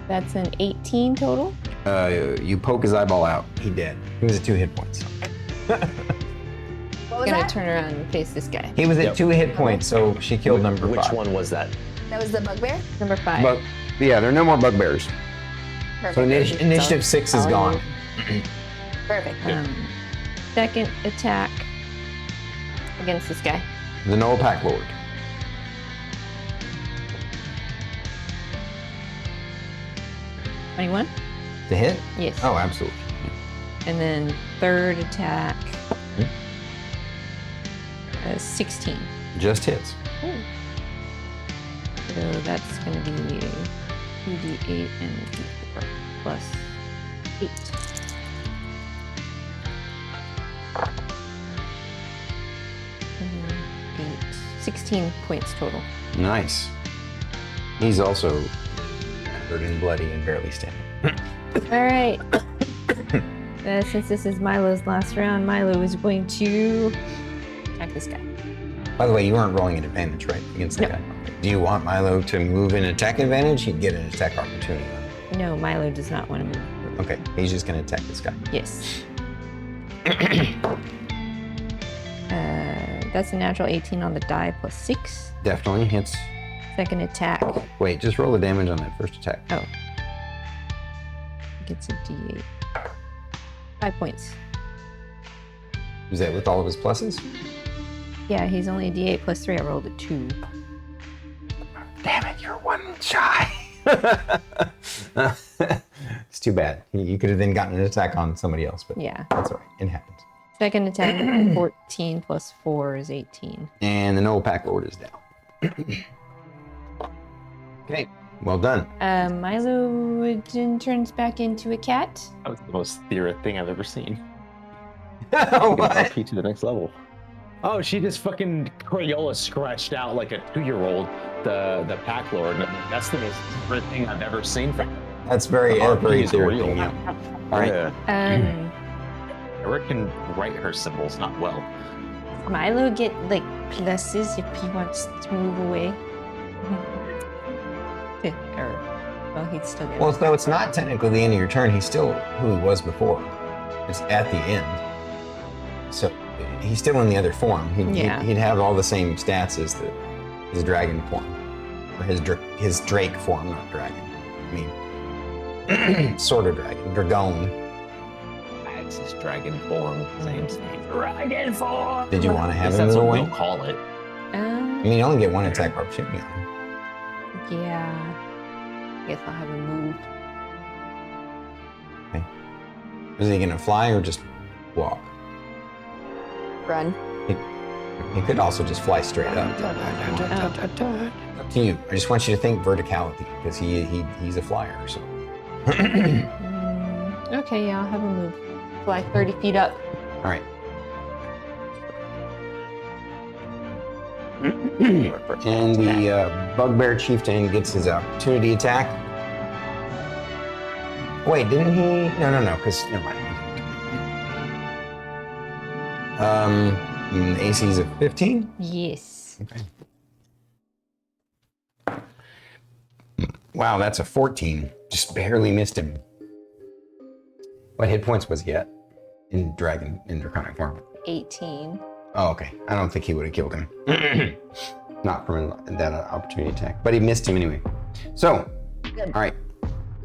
That's an 18 total. You poke his eyeball out. He dead. He was at 2 hit points. What was I'm gonna that? turn around and face this guy. He was at 2 hit points, so she killed number 5. Which one was that? That was the bugbear? Number 5. But yeah, there are no more bugbears. Perfect. So initiative 6 is gone. Perfect. Second attack against this guy. The Noel Pack Lord. $21. To hit? Yes. Oh, absolutely. And then third attack. 16. Just hits. So that's going to be 2d8 and a d4 plus 8. And then 8. 16 points total. Nice. He's also hurt and bloody and barely standing. All right. Since this is Milo's last round, Milo is going to attack this guy. By the way, you weren't rolling an advantage, right? Against the No. guy. Do you want Milo to move in attack advantage? He'd get an attack opportunity. No, Milo does not want to move. Okay, he's just gonna attack this guy. Yes. That's a natural 18 on the die plus 6. Definitely hits. Second attack. Wait, just roll the damage on that first attack. Oh. Gets a d8. 5 points. Is that with all of his pluses? Yeah, he's only a d8 plus 3. I rolled a 2. Damn it, you're 1 shy. It's too bad. You could have then gotten an attack on somebody else, but Yeah. that's all right. It happens. Second attack, 14 plus 4 is 18. And the Noel Pack Lord is down. Okay, well done. Milo then turns back into a cat. That was the most Thyra thing I've ever seen. What? RP to the next level. Oh, she just fucking Crayola scratched out like a 2-year-old the Pack Lord. That's the most weird thing I've ever seen from her. That's very The very RP is clear real. thing, yeah. All right. Yeah. Eric can write her symbols not well. Milo get like pluses if he wants to move away. Well, he'd still get. Well, so it's not technically the end of your turn. He's still who he was before. It's at the end. So he's still in the other form. He'd have all the same stats as his dragon form, or his Drake form, not dragon. I mean, sort of dragon, dragon. That's his dragon form. Same dragon form. Did you want to have him That's move what away? we'll call it. I mean, you only get 1 attack opportunity on him. Yeah. I guess I'll have him move. Okay. Is he gonna fly or just walk? Run. He could also just fly straight up. Up to you. I just want you to think verticality because he's a flyer. So. Okay, yeah, I'll have him move. Fly 30 feet up. All right. And the Bugbear Chieftain gets his opportunity attack. Wait, didn't he? No, because never mind. The AC is a 15? Yes. Okay. Wow, that's a 14. Just barely missed him. What hit points was he at in draconic form? 18. Oh, okay. I don't think he would have killed him. Not from that opportunity attack. But he missed him anyway. So, all right.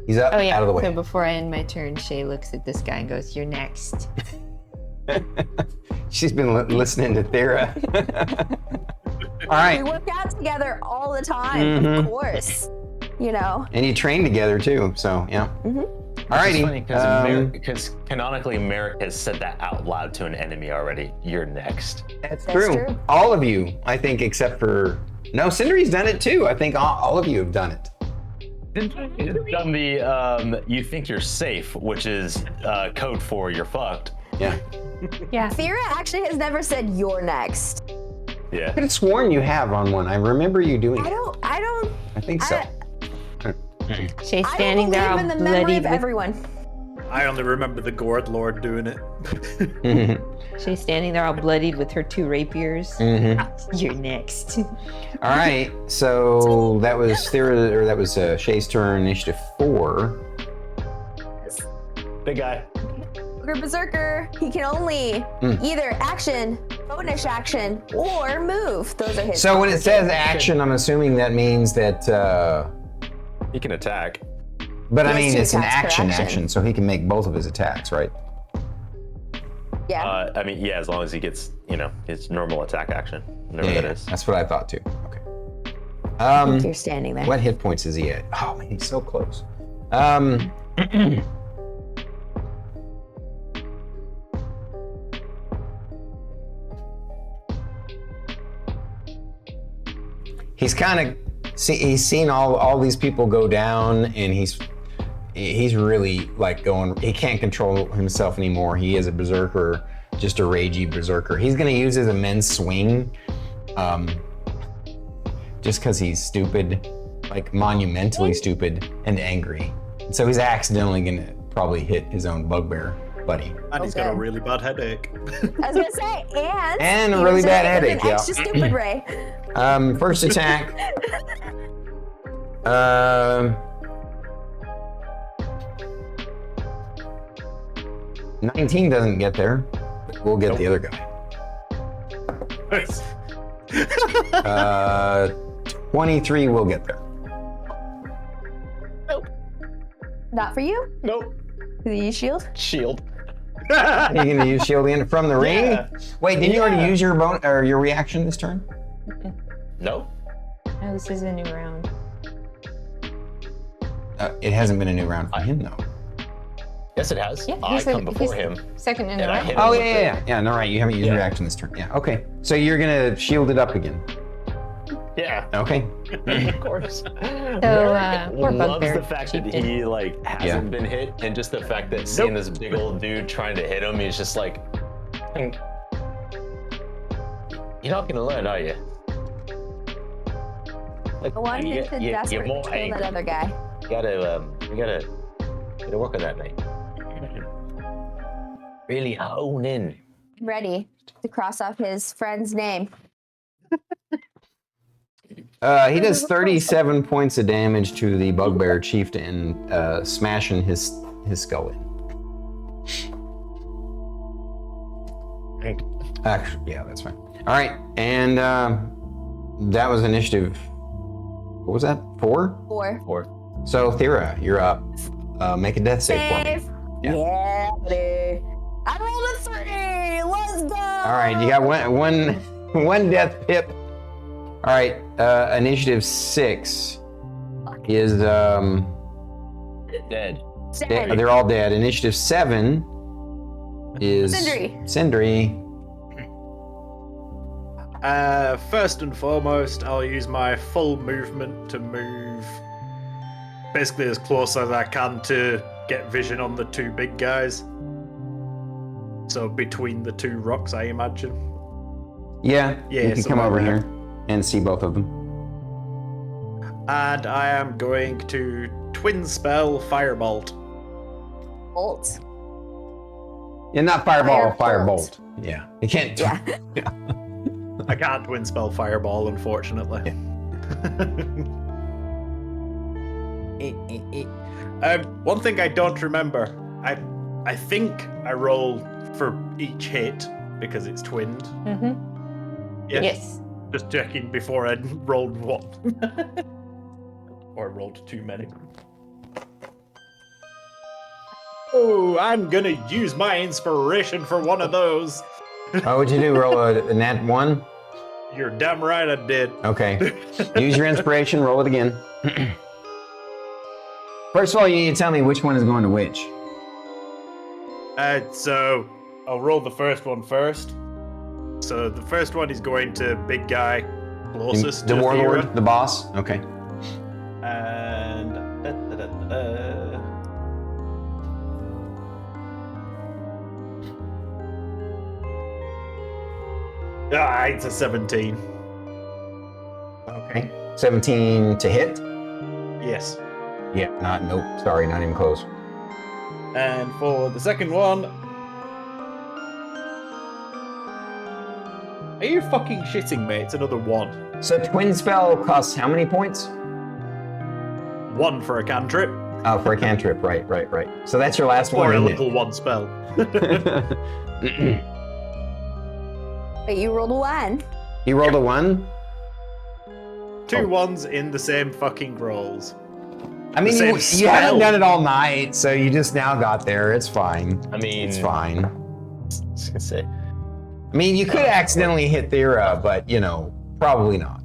He's up, Oh yeah. out of the So way. before I end my turn, Shae looks at this guy and goes, "You're next." She's been listening to Thyra. All We right. work out together all the time, of course. You know. And you train together too, so yeah. All It's righty. funny because canonically Merrik has said that out loud to an enemy already. You're next. That's That's true. true. All of you, I think, except for no, Sindri's done it too. I think all of you have done it. He's done the you think you're safe, which is code for you're fucked. Yeah. Yeah. Thyra actually has never said you're next. Yeah. I could have sworn you have on one. I remember you doing I it. don't I think so. Shae I standing don't there all believe in the memory bloodied of with everyone. I only remember the Gourd Lord doing it. Shae standing there all bloodied with her 2 rapiers. You're next. All right. So that was Thyra, or that was Shae's turn. Initiative 4. Big guy. Ogre Berserker, he can only either action, bonus action, or move. Those are his. So when it says action, I'm assuming that means that. He can attack. But I He has mean, 2 it's an attacks per action, so he can make both of his attacks, right? Yeah. I mean, yeah, as long as he gets, his normal attack action, whatever that is. That's what I thought too. Okay. I think you're standing there. What hit points is he at? Oh man, he's so close. He's kind of he's seen all these people go down, and he's really like going. He can't control himself anymore. He is a berserker, just a ragey berserker. He's gonna use his immense swing, just because he's stupid, like monumentally stupid and angry. And so he's accidentally gonna probably hit his own bugbear buddy. And he's got a Okay. really bad headache. I was gonna say, And a he really was bad just an headache, yeah. Extra stupid Ray. First attack. 19 doesn't get there. We'll get the other guy. 23 will get there. Not for you. Nope. Do you use shield? Shield. You're gonna use shielding from the ring? Yeah. Wait, didn't you already use your your reaction this turn? No. No, this is a new round. It hasn't been a new round for him though. Yes, it has. Yeah, I he's come before he's him. Second in a And I row. hit Oh him yeah. No, right. You haven't used your reaction this turn. Yeah. Okay. So you're gonna shield it up again. Yeah. Okay. Of course. So, loves poor bugbear the fact that chieftain. he hasn't been hit, and just the fact that seeing this big old dude trying to hit him, he's just like, you're not gonna learn, are you? Like, The one who's you're desperate more to kill angry. that other guy. You gotta work on that, mate. Really hone in. Ready to cross off his friend's name. He does 37 points of damage to the bugbear chieftain, smashing his skull in. Actually, yeah, that's fine. All right, and that was initiative. What was that? 4? 4. Or So Thyra, you're up. Make a death save for me. Save. Yeah, buddy. I rolled a 3. Let's go. All right, you got one death pip. All right, initiative 6 is dead. they're all dead. Initiative 7 is Sindri. First and foremost, I'll use my full movement to move basically as close as I can to get vision on the 2 big guys. So between the 2 rocks, I imagine. Yeah, you can come somewhere over there. here and see both of them. And I am going to twin spell Firebolt. Bolt. Yeah, not fireball, Firebolt. firebolt. Yeah, you can't. Yeah. I can't twin spell Fireball, unfortunately. One thing I don't remember, I think I roll for each hit because it's twinned. Mm-hmm. Yeah, Yes. just checking before I rolled one. Or I rolled too many. Oh, I'm gonna use my inspiration for one of those. Oh, what'd you do? Roll a nat 1? You're damn right I did. Okay. Use your inspiration, roll it again. First of all, you need to tell me which one is going to which. So I'll roll the first one first. So the first one is going to big guy closest The to warlord, Thyra. the boss? Okay. And it's a 17. Okay. 17 to hit? Yes. Yeah, nope, sorry, not even close. And for the second one, are you fucking shitting me? It's another 1. So twin spell costs how many points? 1 for a cantrip. Oh, for a cantrip, right. So that's your last Or one, a isn't level 1 spell. it? Wait, you rolled a 1? You rolled a 1? 2 ones in the same fucking rolls. I mean, The you same haven't spell. done it all night, so you just now got there. It's fine. I mean, It's fine. I was gonna say. I mean, you could accidentally hit Thyra, but, probably not.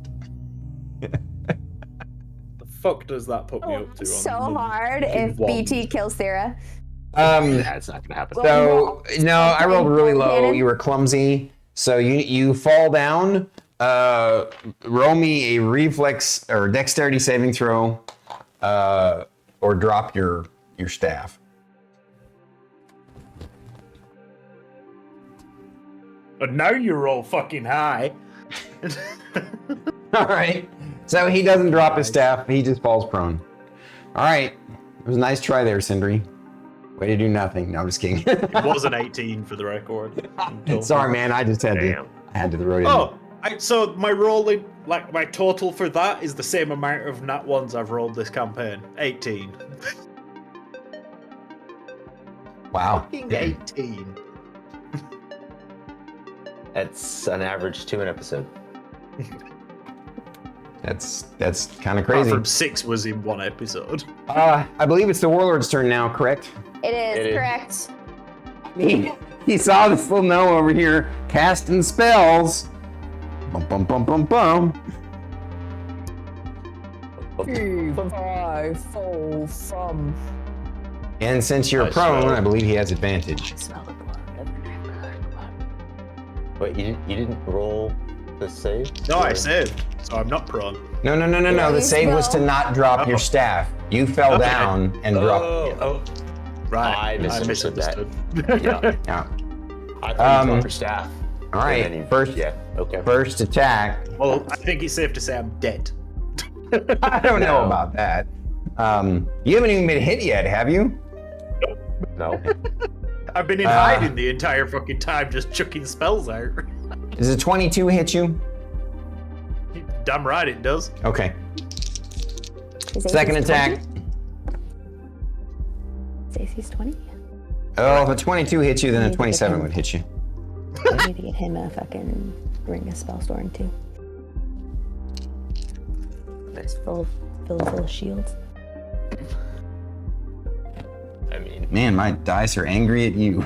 The fuck does that put me up to? So on the hard if one? BT kills Thera. Yeah, it's not gonna happen. So, no, I rolled really low. You were clumsy. So you fall down. Roll me a reflex or dexterity saving throw, or drop your staff. But now you roll fucking high. All right. So he doesn't drop his staff. He just falls prone. All right. It was a nice try there, Sindri. Way to do nothing. No, I'm just kidding. It was an 18 for the record. Sorry, man. I just had Damn. to throw it in. Oh, so my rolling, like my total for that is the same amount of nat ones I've rolled this campaign. 18. Wow. Fucking 18. That's an average 2 an episode. That's kind of Apart crazy. from 6 was in 1 episode. I believe it's the warlord's turn now, correct? It is, It is. correct. He saw this little gnome over here casting spells. Bum bum bum bum bum. 2, 5, 4, from. And since you're Nice prone, roll. I believe he has advantage. Smell the blood. Wait, you didn't roll the save? No, I Or- saved, so I'm not prone. No. The you save was to spell. not drop your staff. You fell Okay. down and dropped. Oh, Right, I misunderstood that. yeah. Yeah. I thought you Um, dropped your staff. All right. And then you- First, Yeah. Okay. first attack. Well, I think it's safe to say I'm dead. I don't know No. about that. You haven't even been hit yet, have you? No. I've been in hiding the entire fucking time, just chucking spells out. Does a 22 hit you? Damn right it does. Okay. Is AC Second 20? attack. Is AC's 20? Oh, if a 22 hits you, then Need a to 27 get him. would hit you. I need to get him a fucking ring of Spellstorm too. Nice. Full of shields. I mean, Man, my dice are angry at you.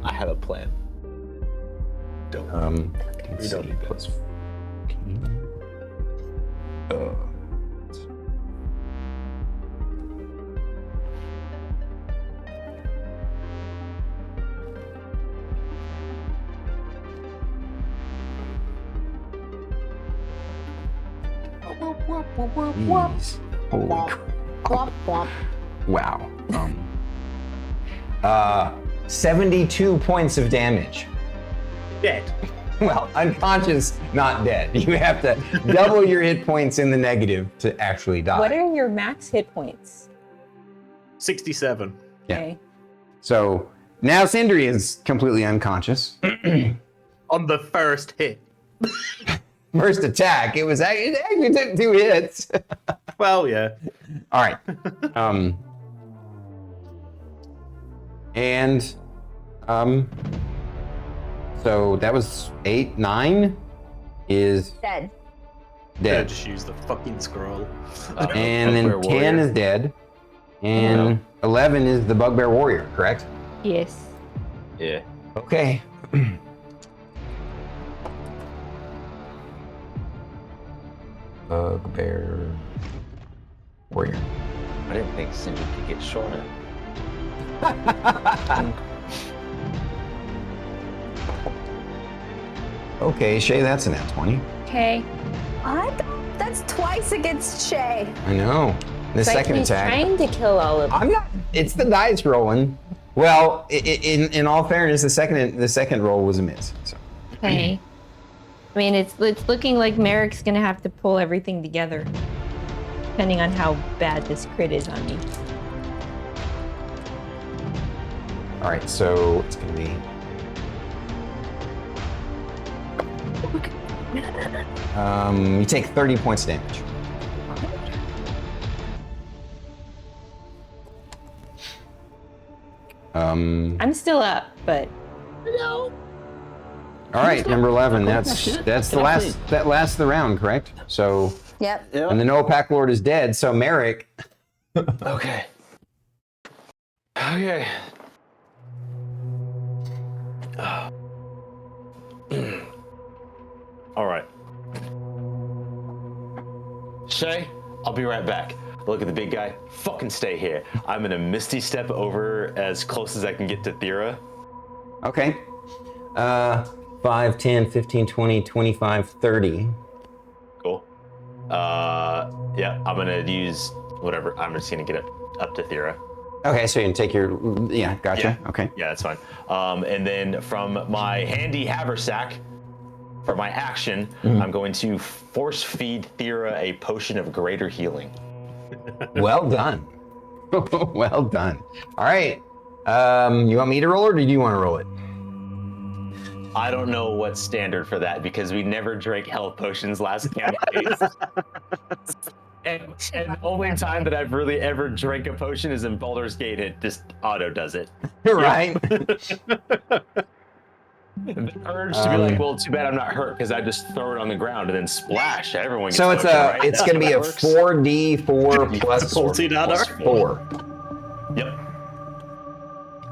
I have a plan. Don't. Let's We don't see, need that. plus 14. Jeez. Holy crap. Womp womp. Wow. 72 points of damage. Dead. Well, unconscious, not dead. You have to double your hit points in the negative to actually die. What are your max hit points? 67. Yeah. Okay. So now Sindri is completely unconscious. On the first hit. First attack, it actually took 2 hits. Well, yeah. All right. And so that was 8, 9 is Dead. Dead. Just use the fucking scroll. And then Bugbear 10 warrior. is dead. And 11 is the Bugbear Warrior, correct? Yes. Yeah. Okay. Bugbear Warrior. I didn't think Sindri could get shorter. Okay, Shae, that's an at 20. Okay. What? That's twice against Shae. I know. The So second he's attack. trying to kill all of them. I'm not. It's the dice rolling. Well, in all fairness, the second roll was a miss. So. Okay. I mean, it's looking like Merrik's gonna have to pull everything together, depending on how bad this crit is on me. All right, so it's gonna be. You take 30 points of damage. I'm still up, but All right, number 11. That's the last. That lasts the round, correct? So, Yep. and the Noah Pack Lord is dead. So Merrik. Okay. Okay. All right. Shae, I'll be right back. Look at the big guy. Fucking stay here. I'm gonna Misty Step over as close as I can get to Thyra. Okay. 5, 10, 15, 20, 25, 30. Cool. Yeah, I'm gonna use whatever. I'm just gonna get up to Thyra. Okay, so you can take your. Yeah, gotcha. Yeah. Okay. Yeah, that's fine. And then from my handy haversack, for my action, I'm going to force feed Thyra a potion of greater healing. Well done. Well done. All right. You want me to roll it, or do you want to roll it? I don't know what's standard for that because we never drank health potions last campaign. And the only time that I've really ever drank a potion is in Baldur's Gate. It just auto does it. Right. The urge to be like, well, too bad I'm not hurt because I just throw it on the ground and then splash. Everyone gets So it's potion, right? it's That's going to be how a it works. 4d4 plus 14 on Plus our- 4. Yep.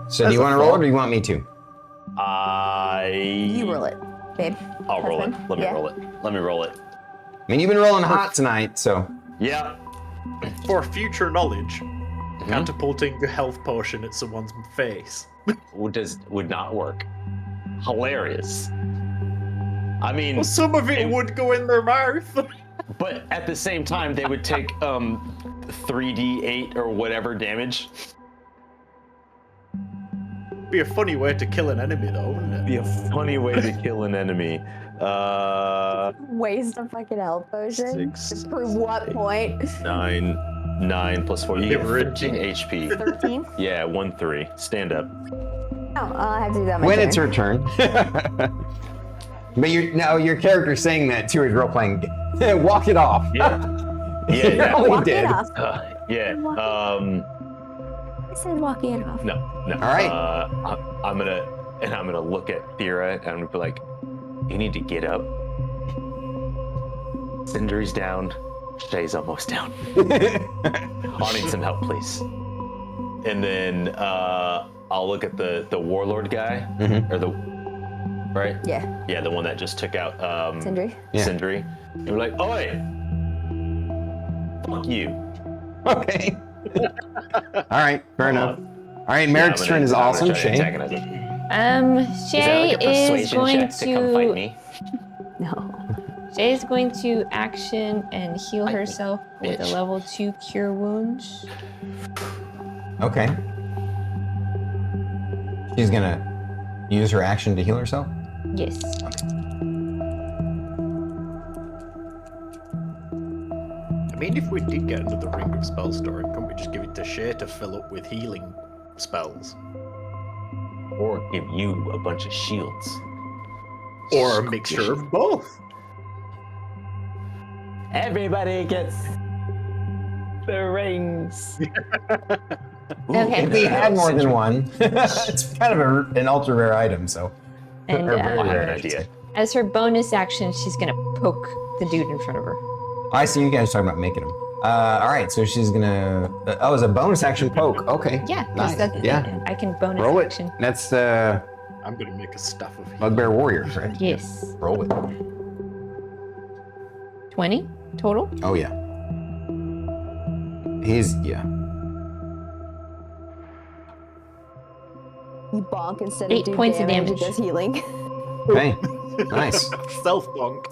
So do you want to roll it, or do you want me to? You roll it, babe. I'll roll it. Husband? Let me Yeah. roll it. Let me roll it. I mean, you've been rolling hot tonight, so. Yeah. For future knowledge, catapulting a health potion at someone's face. Would not work. Hilarious. I mean, Well, some of it would go in their mouth. but at the same time, they would take 3d8 or whatever damage. Be a funny way to kill an enemy, though, wouldn't it? Be a funny way to kill an enemy. Waste a fucking health potion. 6, To prove what point? 9 plus 4. You get 13 HP. 13? Yeah, 1-3. Stand up. Oh, I'll have to do that on my When turn. it's her turn. But your character's saying that too is role playing. Walk it off. Yeah. Yeah, yeah. Only Walk did. it off. Yeah. I said walk it off. No. All right. I'm gonna look at Thyra and I'm gonna be like, you need to get up. Sindri's down. Shae's almost down. I'll need some help, please. And then I'll look at the warlord guy, or the right? Yeah. The one that just took out Sindri. Yeah. Sindri. And we're like, oi! Fuck you. Okay. All right, fair enough. All right, Yeah, Merrick's I'm turn gonna- is I'm gonna awesome. try to Shae. antagonize him. Shae Is that like a is persuasion going check to come fight to me? No. Shae is going to action and heal Fight me, herself with a bitch. level 2 cure wounds. Okay. She's gonna use her action to heal herself. Yes. I mean, if we did get another ring of spell storing, couldn't we just give it to Shae to fill up with healing spells? Or give you a bunch of shields. Or a mixture of both? Everybody gets the rings. Okay. If we had more than one, it's kind of an ultra rare item. So. And Or very I have rare, an I should idea. say. as her bonus action, she's gonna poke the dude in front of her. I see you guys talking about making them. All right, so she's gonna. Oh, it's a bonus action poke. Okay. Yeah, 'cause Nice. that's Yeah. I can bonus Roll it. action. That's I'm gonna make a staff of Bugbear Warriors, right? Yes. Roll it. 20 total. Oh yeah. He's yeah. You bonk instead 8 of do points of damage. It damage. does healing. Okay. Nice. self bonk.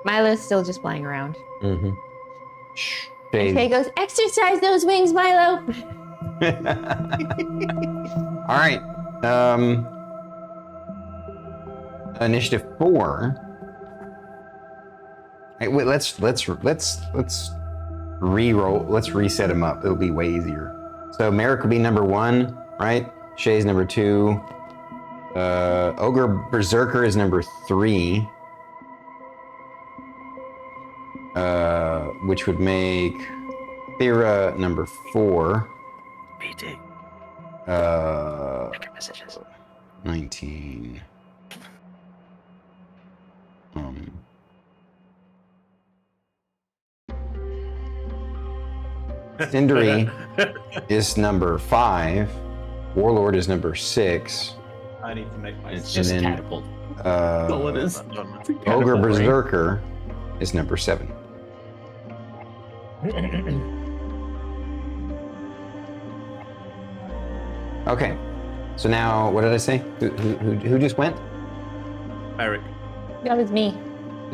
Milo's still just flying around. Mm-hmm. Faye goes, exercise those wings, Milo. All right. Initiative 4. Hey, wait, let's re-roll. Let's reset them up. It'll be way easier. So Merrik will be number 1, right? Shae's number 2. Ogre Berserker is number 3. Which would make Thyra number 4. BT. Messages. 19. Sindri is number 5. Warlord is number 6. I need to make my. It's just then, catapult. all it is. Ogre Catapult, right? Berserker is number 7. Okay. So now, what did I say? Who just went? Merrik. That was me.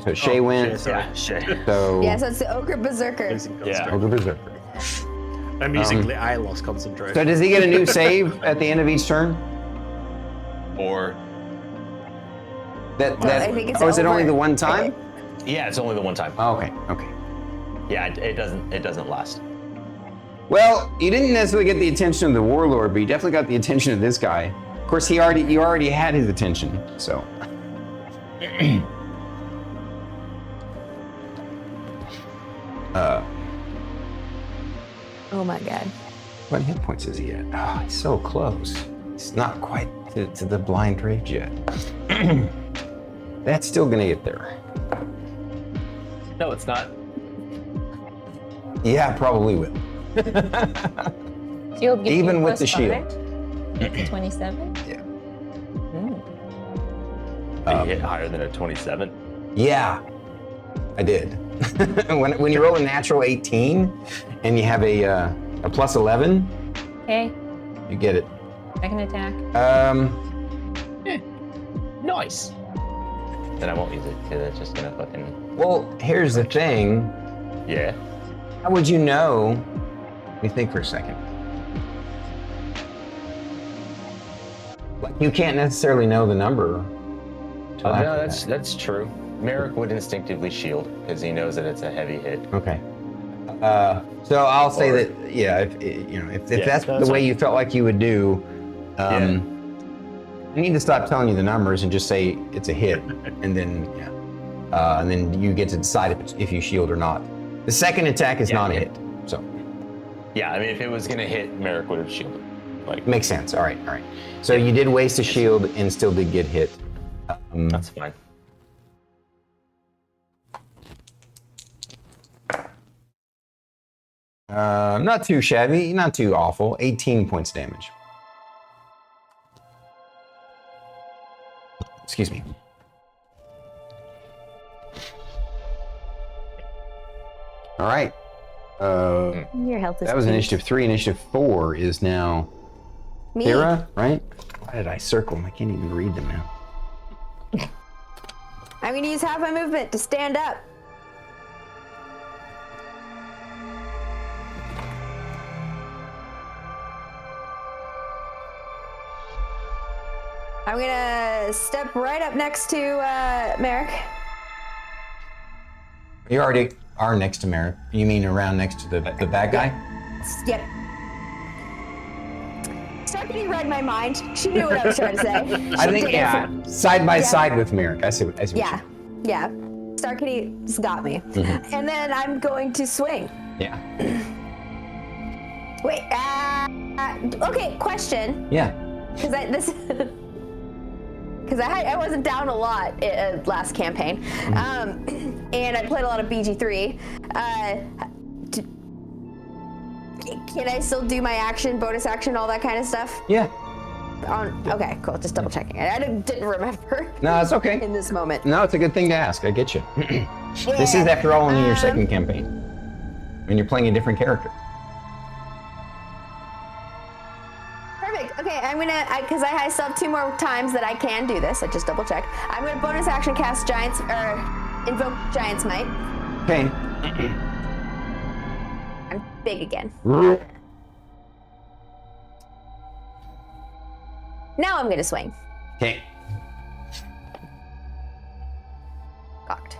So Shae went. Shae, sorry. Yeah, shit. So Yeah, so it's the Ogre Berserker. Losing Yeah. concentration. Ogre Berserker. Amusingly, I lost concentration. So does he get a new save at the end of each turn? Or That I think it's is it only over. the one time? yeah, it's only the one time. Oh, okay. Okay. Yeah, it doesn't last. Well, you didn't necessarily get the attention of the warlord, but you definitely got the attention of this guy. Of course, you already had his attention, so. Oh my god. What hit points is he at? Oh, he's so close. He's not quite to the blind rage yet. That's still gonna get there. No, it's not. Yeah, probably will. Shield gives Even you with the +5. shield. That's 27. Yeah. You hit higher than a 27. Yeah, I did. when you roll a natural 18 and you have a plus 11, Okay, you get it. second attack. Nice. Then I won't use it because it's just gonna fucking. Well, here's the thing. Yeah. How would you know? Let me think for a second. Like, you can't necessarily know the number. till No, after that's true. Merrik would instinctively shield because he knows that it's a heavy hit. that. Okay. So I'll say that, yeah, if Yeah, that's that's the way fine. you felt like you would do, I need to stop telling you the numbers and just say it's a hit, and then and then you get to decide if you shield or not. The second attack is not a hit, so Yeah, I mean, if it was gonna hit, Merrik would have shielded. Like, makes sense. All right. So you did waste a shield and still did get hit. that's fine. Not too shabby, not too awful. 18 points damage. Excuse me. All right. Your health is That was peaked. initiative 3. Initiative 4 is now Me. Thyra, right? Why did I circle them? I can't even read them now. I'm gonna use half my movement to stand up. I'm gonna step right up next to Merrik. You already are next to Merrik. You mean around next to the bad guy? Yep. StarKitty read my mind. She knew what I was trying to say. I She think, did it yeah, for- side by side with Merrik. I see what Yeah, yeah. StarKitty's got me. Mm-hmm. And then I'm going to swing. Yeah. Wait, okay, question. Yeah. Because this. because I wasn't down a lot last campaign, and I played a lot of BG3. Can I still do my action, bonus action, all that kind of stuff? Yeah. Okay, cool. Just double checking. I didn't remember. No, it's okay. In this moment. No, it's a good thing to ask. I get you. This is, after all, only your second campaign. And you're playing a different character. Perfect. Okay, I'm gonna, because I still have 2 more times that I can do this. I just double checked. I'm gonna bonus action cast invoke Giant's Might. Okay. I'm big again. Now I'm gonna swing. Okay. Cocked.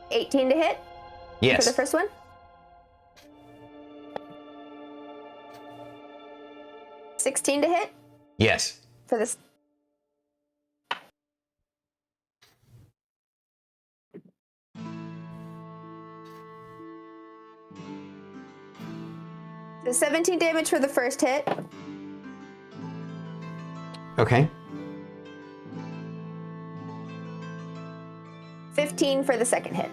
18 to hit? Yes. For the first one? $16 to hit? Yes. For this. So 17 damage for the first hit. Okay. 15 for the second hit.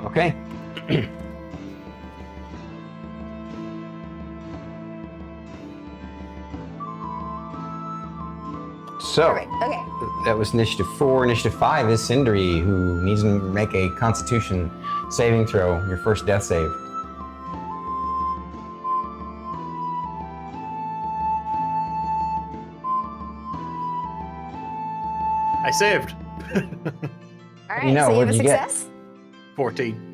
Okay. So, Perfect. Okay. that was initiative 4. Initiative 5 is Sindri, who needs to make a Constitution saving throw, your first death save. I saved. All right, You know, so you have what'd a you get? success? 14.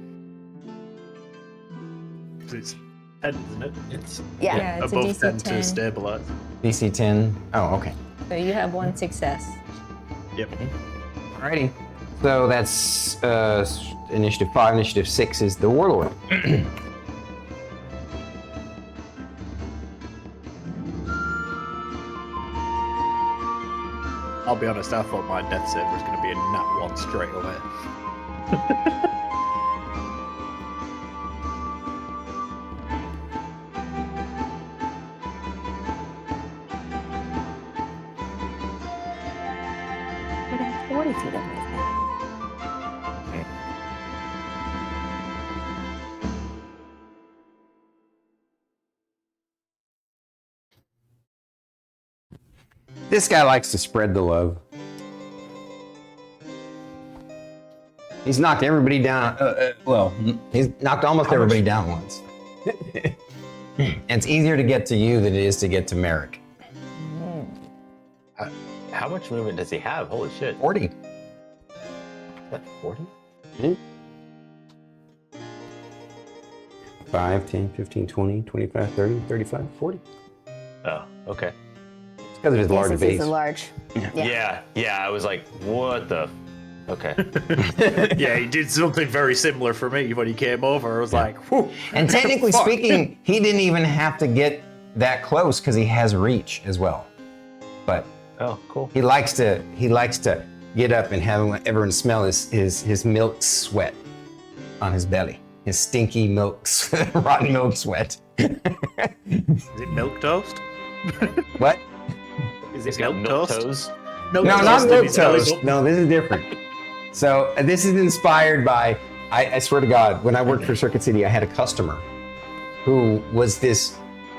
It's 10, isn't it? It's Yeah. It's a above DC 10 to 10. stabilize. DC 10. Oh, okay. So you have 1 success. Yep. Alrighty. So that's initiative 5. Initiative 6 is the Warlord. I'll be honest, I thought my death save was going to be a nat 1 straight away. But I'm 40 feet of movement. This guy likes to spread the love. He's knocked everybody down. Well, he's knocked almost everybody down once. And it's easier to get to you than it is to get to Merrik. How much movement does he have? Holy shit. 40. Is that 40? 5, 10, 15, 20, 25, 30, 35, 40. Oh, okay. It's because of his large Since base. he's a large. Yeah, I was like, what the? Okay. Yeah, he did something very similar for me when he came over. I was like, whew. And technically Fuck. speaking, he didn't even have to get that close because he has reach as well. But Oh, cool. he likes to get up and have everyone smell his milk sweat on his belly. His stinky milk, rotten milk sweat. Is it milk toast? What? Is He's it got milk toast? toes. No, not in milk his belly toast. button? No, this is different. So this is inspired by, I swear to God, when I worked for Circuit City, I had a customer who was this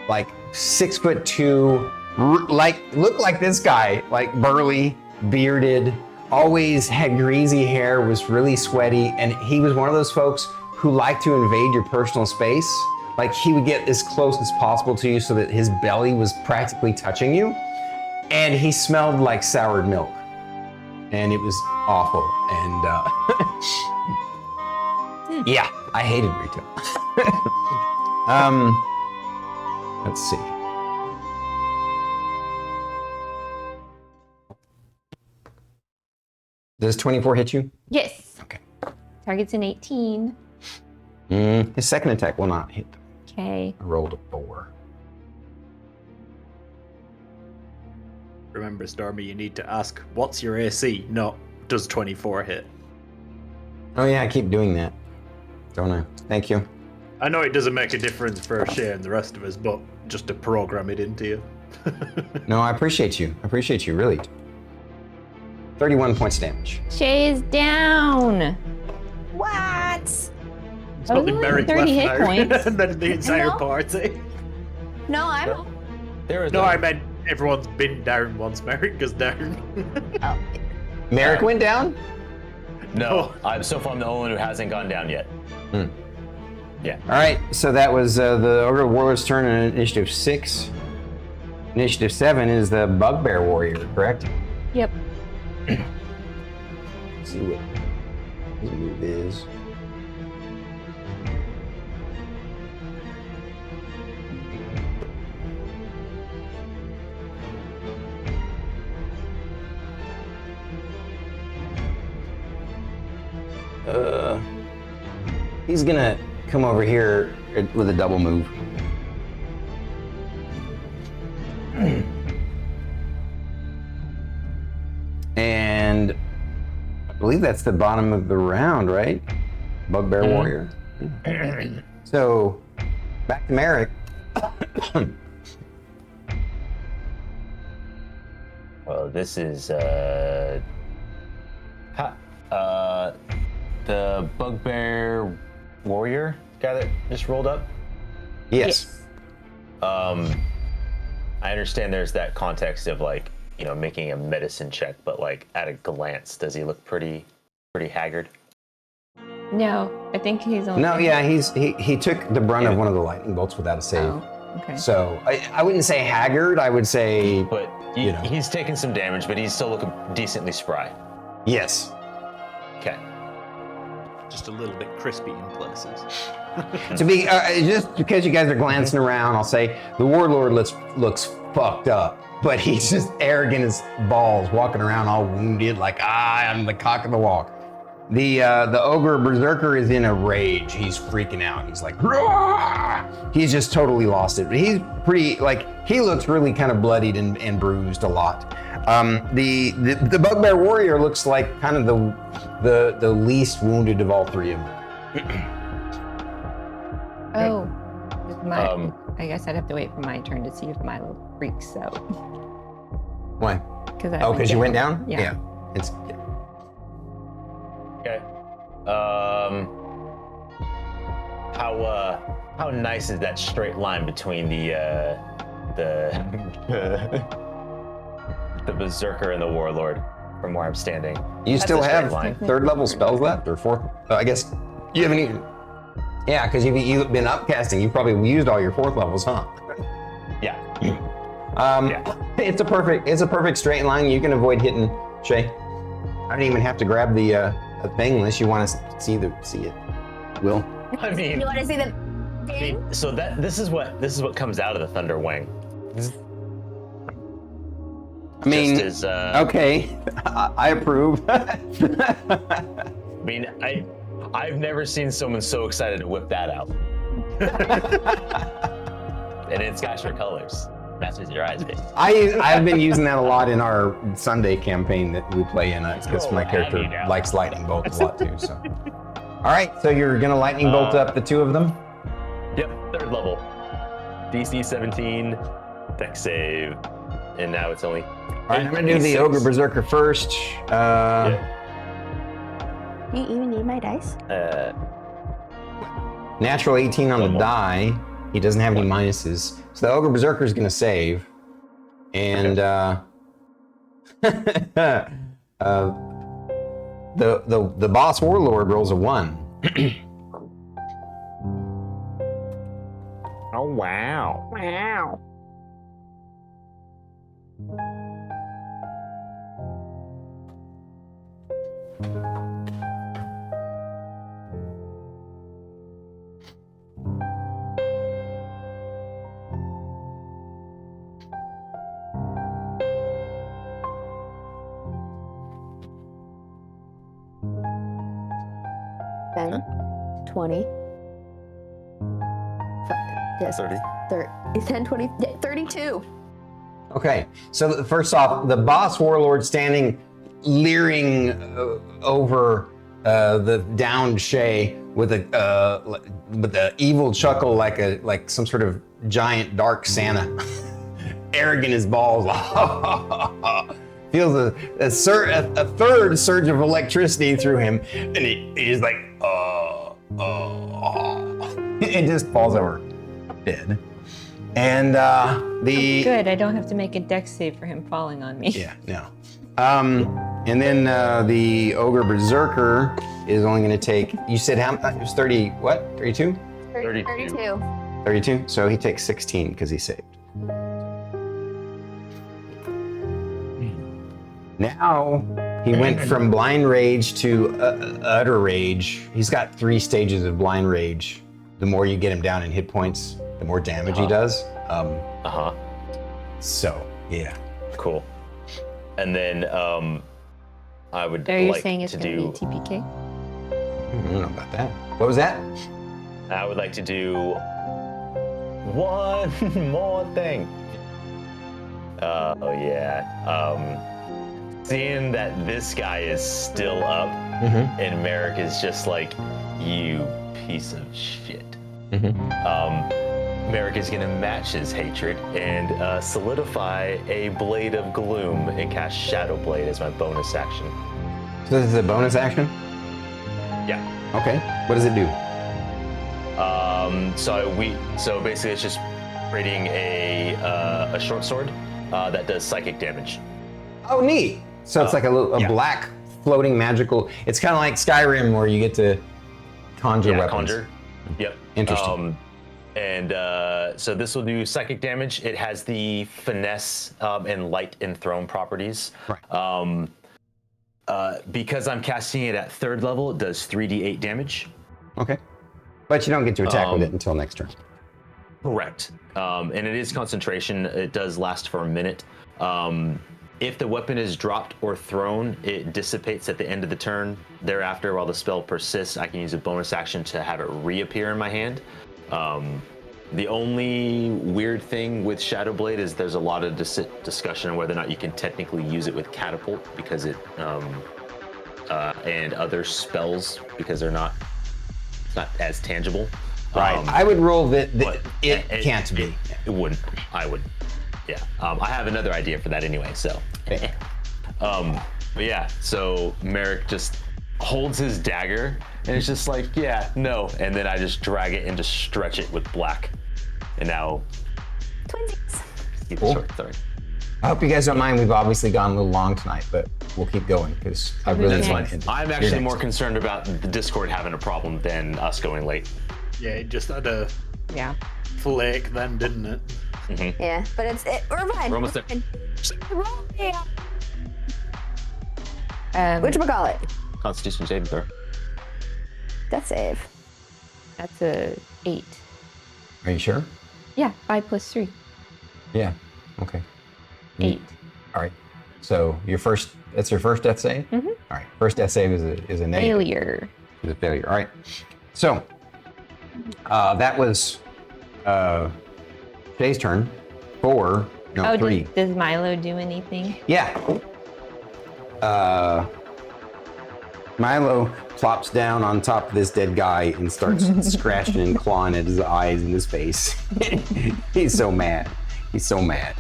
like 6'2", looked like this guy, like burly, bearded, always had greasy hair, was really sweaty, and he was one of those folks who liked to invade your personal space. Like he would get as close as possible to you so that his belly was practically touching you. And he smelled like soured milk. And it was awful. And yeah, I hated retail. Let's see. Does 24 hit you? Yes. Okay. Target's an 18. His second attack will not hit. Okay. I rolled a 4. Remember, Stormy, you need to ask, what's your AC? Not, does 24 hit? Oh yeah, I keep doing that. Don't I? Thank you. I know it doesn't make a difference for Shae and the rest of us, but just to program it into you. No, I appreciate you. I appreciate you, really. 31 points of damage. Shae is down. What? That was only Merrik 30 hit left now, points. and then the entire No. party. No, I'm. There was No, I meant everyone's been down once Merrik goes down. Merrik went down? no. So far, I'm the only one who hasn't gone down yet. Yeah. All right, so that was the Ogre Warlord's turn in Initiative 6. Initiative 7 is the Bugbear Warrior, correct? Yep. Let's see what his move is. He's gonna come over here with a double move. And I believe that's the bottom of the round, right? Bugbear Warrior. So, back to Merrik. Well, this is the Bugbear Warrior guy that just rolled up. Yes. I understand there's that context of like, you know, making a medicine check, but like at a glance, does he look pretty haggard? No, I think he's only. No, yeah, he took the brunt of one of the lightning bolts without a save. Oh, okay. So I wouldn't say haggard. I would say But You know. he's taken some damage, but he's still looking decently spry. yes. Okay. Just a little bit crispy in places. To be just because you guys are glancing around, I'll say the warlord looks fucked up, but he's just arrogant as balls, walking around all wounded, like I'm the cock of the walk. The ogre berserker is in a rage. He's freaking out. He's like, "Rah!" He's just totally lost it. He's pretty he looks really kind of bloodied and bruised a lot. The bugbear warrior looks like kind of the least wounded of all three of them. Oh, with my, Um, I guess I'd have to wait for my turn to see if Milo freaks out. Why? Because Oh, because you went down? Yeah. It's Okay. How nice is that straight line between the berserker and the warlord from where I'm standing? You That's still a straight have line. third level spells left, or fourth? I guess you haven't even. Yeah, because you've been upcasting. You probably used all your fourth levels, huh? Yeah. It's a perfect straight line. You can avoid hitting Shae. I don't even have to grab the thing unless you want to see it. Will. I mean, You want to see the thing? so this is what comes out of the thunder wing. I mean, Just as, okay, I approve. I mean, I've never seen someone so excited to whip that out. And it's got your colors. Matches your eyes, baby. I've been using that a lot in our Sunday campaign that we play in because my character heavy now. likes lightning bolts a lot too. So, all right, so you're gonna lightning bolt up the two of them. Yep, third level. DC 17, dex save, and now it's only. All right, I'm gonna do the ogre berserker first. You even need my dice? Natural 18 on the One more. die. He doesn't have any minuses, so the ogre berserker is gonna save, and the boss warlord rolls a 1. Oh wow! Wow. Then 20. Yes. 30. 10, 20, 32. Okay, so first off, the boss warlord standing, leering over the downed Shae with the evil chuckle, like some sort of giant dark Santa, arrogant as balls. Feels a third surge of electricity through him, and he's like, it just falls over dead. And Good, I don't have to make a dex save for him falling on me. Yeah, no. And then the ogre berserker is only going to take. You said how? It was 30. What? 32. 32. 32. So he takes 16 because he saved. Now he went from blind rage to utter rage. He's got 3 stages of blind rage. The more you get him down in hit points, the more damage he does. So yeah. Cool. And then I would Are you like saying it's to going do. to be TPK? I don't know about that. What was that? I would like to do one more thing. Oh yeah. Seeing that this guy is still up, and Merrik is just like, you piece of shit. Merrik is gonna match his hatred and solidify a Blade of Gloom and cast Shadow Blade as my bonus action. So this is a bonus action? Yeah. Okay. What does it do? So basically it's just creating a short sword that does psychic damage. Oh, neat. So it's like a black floating magical. It's kind of like Skyrim where you get to conjure weapons. Conjure. Yep. Interesting. So this will do psychic damage. It has the finesse and light enthroned properties. Right. Because I'm casting it at 3rd level, it does 3d8 damage. Okay. But you don't get to attack with it until next turn. Correct. And it is concentration. It does last for a minute. If the weapon is dropped or thrown, it dissipates at the end of the turn. Thereafter, while the spell persists, I can use a bonus action to have it reappear in my hand. The only weird thing with Shadow Blade is there's a lot of discussion on whether or not you can technically use it with Catapult because it and other spells because it's not as tangible. Right. I would roll that it can't be. It wouldn't. I would. Yeah. I have another idea for that anyway. So. But yeah. So Merrik just holds his dagger and it's just like, yeah, no, and then I just drag it and just stretch it with black, and now. Twinsies. Cool. Sorry. I hope you guys don't mind. We've obviously gone a little long tonight, but we'll keep going because I really That's want fine. to. I'm actually more concerned about the Discord having a problem than us going late. Yeah, it just had a Yeah. flake then, didn't it? Yeah, but we're fine. We're almost there. Whatchamacallit? Constitution saving throw. Death save. That's a 8. Are you sure? Yeah, 5 plus 3. Yeah. Okay. 8. All right. So that's your first death save? Mm-hmm. All right. First death save is a negative. Failure. Is a failure. All right. So that was Shae's turn. 3. Does Milo do anything? Yeah. Milo plops down on top of this dead guy and starts scratching and clawing at his eyes and his face. He's so mad. He's so mad.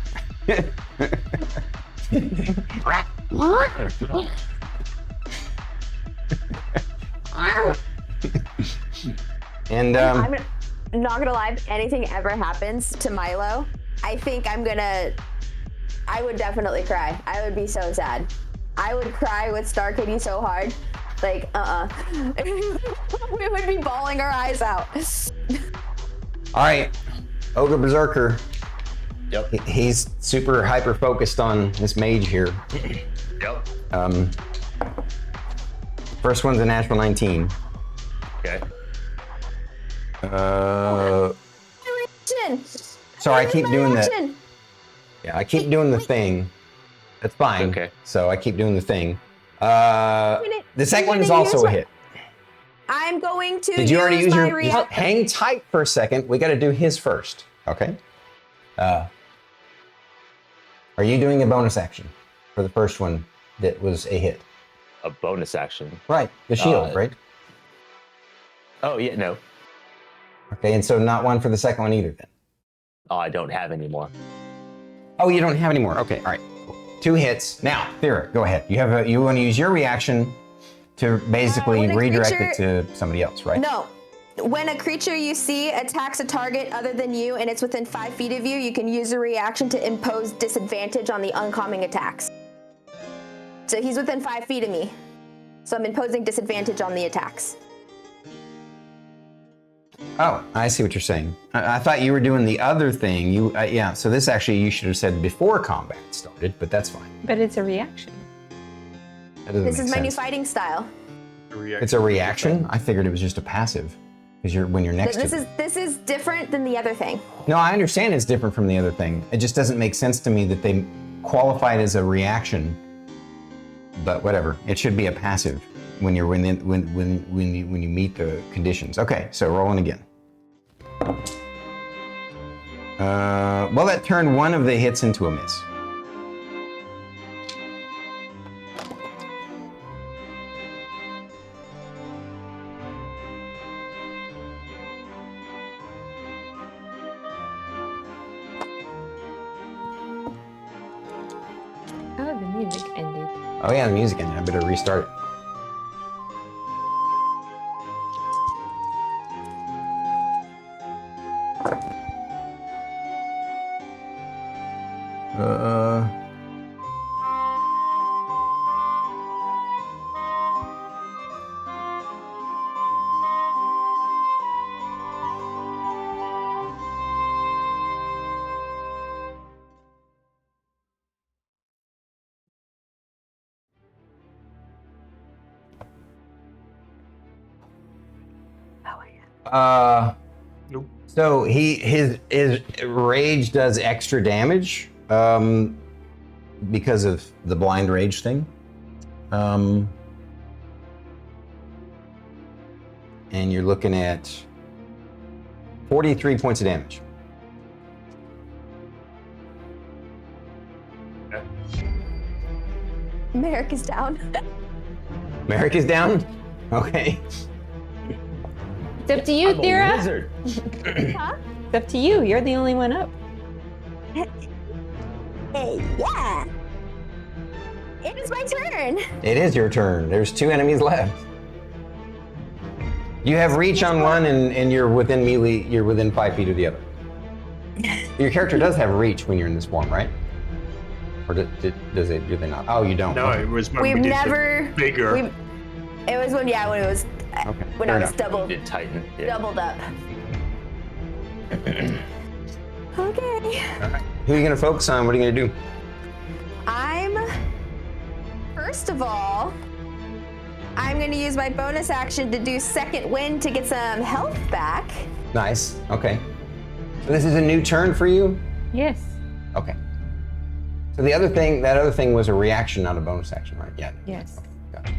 And I'm not gonna lie, if anything ever happens to Milo, I think I would definitely cry. I would be so sad. I would cry with StarKitty so hard. Like, we would be bawling our eyes out. all right, Ogre Berserker. Yep. He's super hyper focused on this mage here. Yep. First one's a natural 19. Okay. Sorry, I keep doing that. Yeah, I keep doing the thing. That's fine. Okay. So I keep doing the thing. The second one is also a hit. I'm going to. Did you already use my your? Hang tight for a second. We got to do his first. Okay. Are you doing a bonus action for the first one that was a hit? A bonus action. Right, the shield, right? Oh, yeah, no. Okay, and so not one for the second one either then? Oh, I don't have any more. Oh, you don't have any more. Okay, all right. Cool. 2 hits. Now, Thyra, go ahead. You want to use your reaction to basically when a redirect creature- it to somebody else, right? No. When a creature you see attacks a target other than you and it's within 5 feet of you, you can use a reaction to impose disadvantage on the oncoming attacks. So he's within 5 feet of me. So I'm imposing disadvantage on the attacks. Oh, I see what you're saying. I thought you were doing the other thing. Yeah, so this actually you should have said before combat started, but that's fine. But it's a reaction. That doesn't This make is my new sense. fighting style. It's a reaction? I figured it was just a passive. Because when you're next to it. This is different than the other thing. No, I understand it's different from the other thing. It just doesn't make sense to me that they qualify it as a reaction. But whatever, it should be a passive when you meet the conditions. Okay, so rolling again. Well, that turned one of the hits into a miss. Oh, the music ended. Oh yeah, the music ended. I better restart it. Nope. So his rage does extra damage because of the blind rage thing. And you're looking at 43 points of damage. Merrik is down. Merrik is down? Okay. It's up to you, I'm a Thyra. wizard. Huh? It's up to you. You're the only one up. Yeah. It is my turn. It is your turn. There's 2 enemies left. You have reach on one and you're within melee, you're within 5 feet of the other. Your character does have reach when you're in this form, right? Or do they not? Oh, you don't. No, Okay. it was when We've we did never. the bigger. It was when it was Okay, when fair I was enough. doubled Did Titan. Yeah. doubled up. Okay. All right. Who are you gonna focus on? What are you gonna do? First of all, I'm going to use my bonus action to do second wind to get some health back. Nice. Okay. So this is a new turn for you? Yes. Okay. So that other thing was a reaction, not a bonus action, right? Yeah. Yes. Okay, gotcha.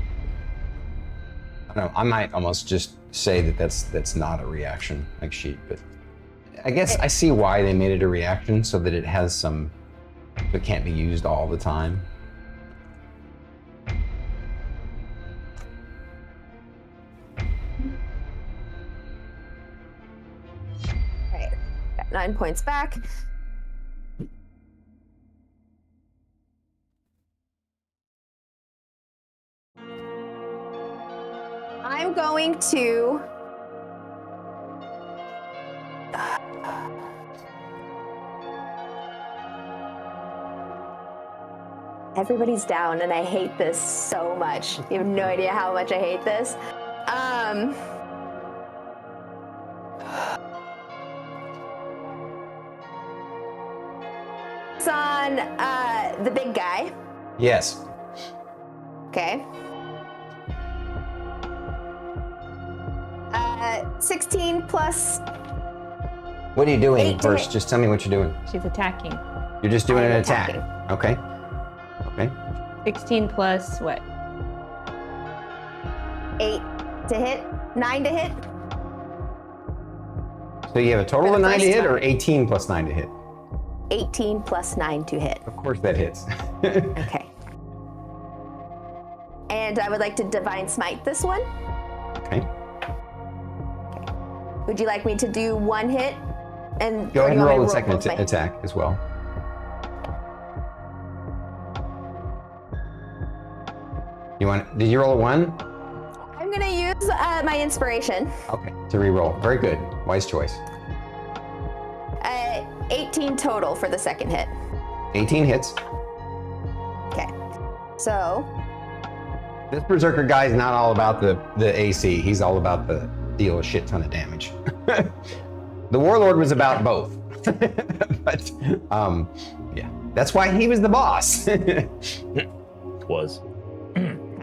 I don't know. I might almost just say that that's not a reaction, like sheep, but I guess I see why they made it a reaction so that it has some, it can't be used all the time. Right. Got 9 points back. I'm going to everybody's down and I hate this so much. You have no idea how much I hate this. It's on the big guy. Yes. Okay. 16 plus. What are you doing 8 to first? hit. Just tell me what you're doing. She's attacking. You're just doing I'm an attack. attacking. Okay. Okay. 16 plus what? 8 to hit. 9 to hit. So you have a total For of the 9 to first hit or time. 18 plus 9 to hit? 18 plus 9 to hit. Of course that hits. Okay. And I would like to Divine Smite this one. Okay. Would you like me to do one hit? And Go ahead and roll the second both my- attack as well. Did you roll a 1? I'm gonna use my inspiration. Okay, to re-roll. Very good. Wise choice. 18 total for the second hit. 18 hits. Okay. So, This Berserker guy is not all about the AC. He's all about the deal a shit ton of damage. The Warlord was about both. But, yeah. That's why he was the boss. Was.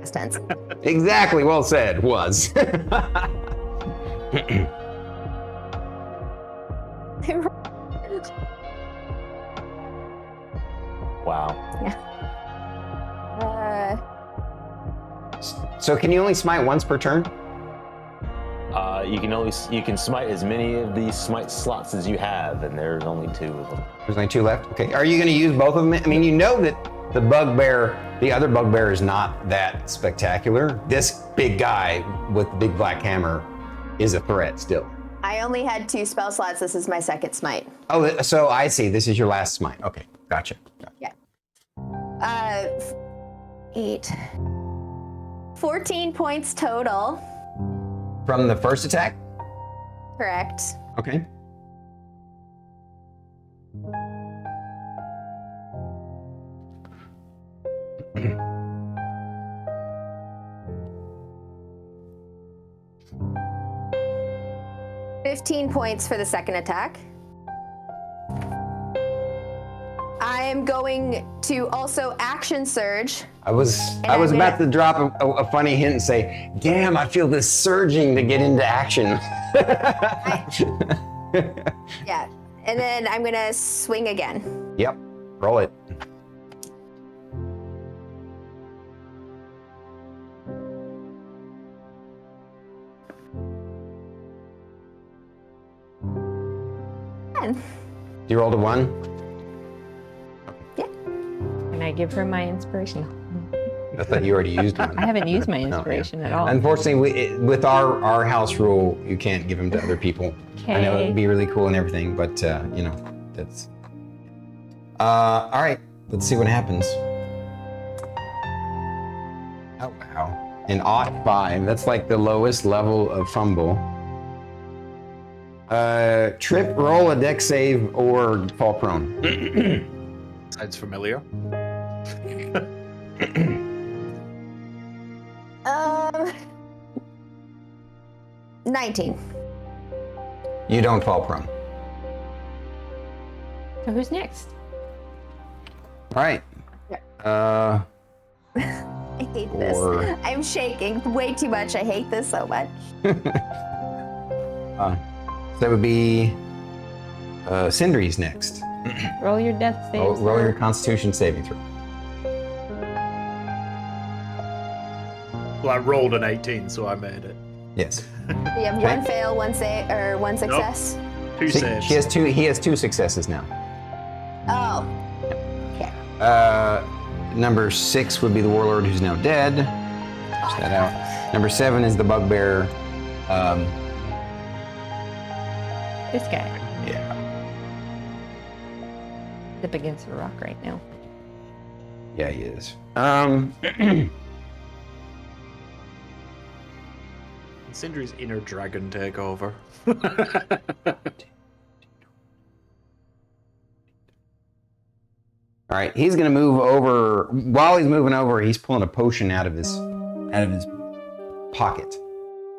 past tense. Exactly, well said, was. Wow. So can you only smite once per turn? You can smite as many of these smite slots as you have, and there's only 2 of them. There's only 2 left? Okay. Are you going to use both of them? I mean, you know that the other bugbear is not that spectacular. This big guy with the big black hammer is a threat still. I only had 2 spell slots. This is my second smite. Oh, so I see. This is your last smite. Okay, gotcha. Yeah. 8. 14 points total. From the first attack? Correct. Okay. $15 points for the second attack. I am going to also action surge. I was about to drop a funny hint and say, damn, I feel this surging to get into action. Yeah, and then I'm gonna swing again. Yep, roll it. You rolled a 1? Can I give her my inspiration? I thought you already used one. I haven't used my inspiration at all. Unfortunately, with our house rule, you can't give them to other people. I know it would be really cool and everything, but you know, that's. All right, let's see what happens. Oh wow, an odd 5. That's like the lowest level of fumble. Trip, roll a deck save, or fall prone. Sounds familiar. 19. You don't fall prone. So who's next? All right. I hate this. Or- I'm shaking way too much. I hate this so much. So that would be Sindri's next. Roll your death save. Roll your Constitution saving throw. Well, I rolled an 18, so I made it. Yes. You have Okay. 1 fail, 1 save, or 1 success. 2 See, saves. he has 2 successes now. Oh. Okay. Number 6 would be the Warlord, who's now dead. Push that out. Number 7 is the Bugbear. This guy. Yeah. He's up against a rock right now. Yeah, he is. Sindri's inner dragon takeover. All right, he's gonna move over. While he's moving over, he's pulling a potion out of his pocket,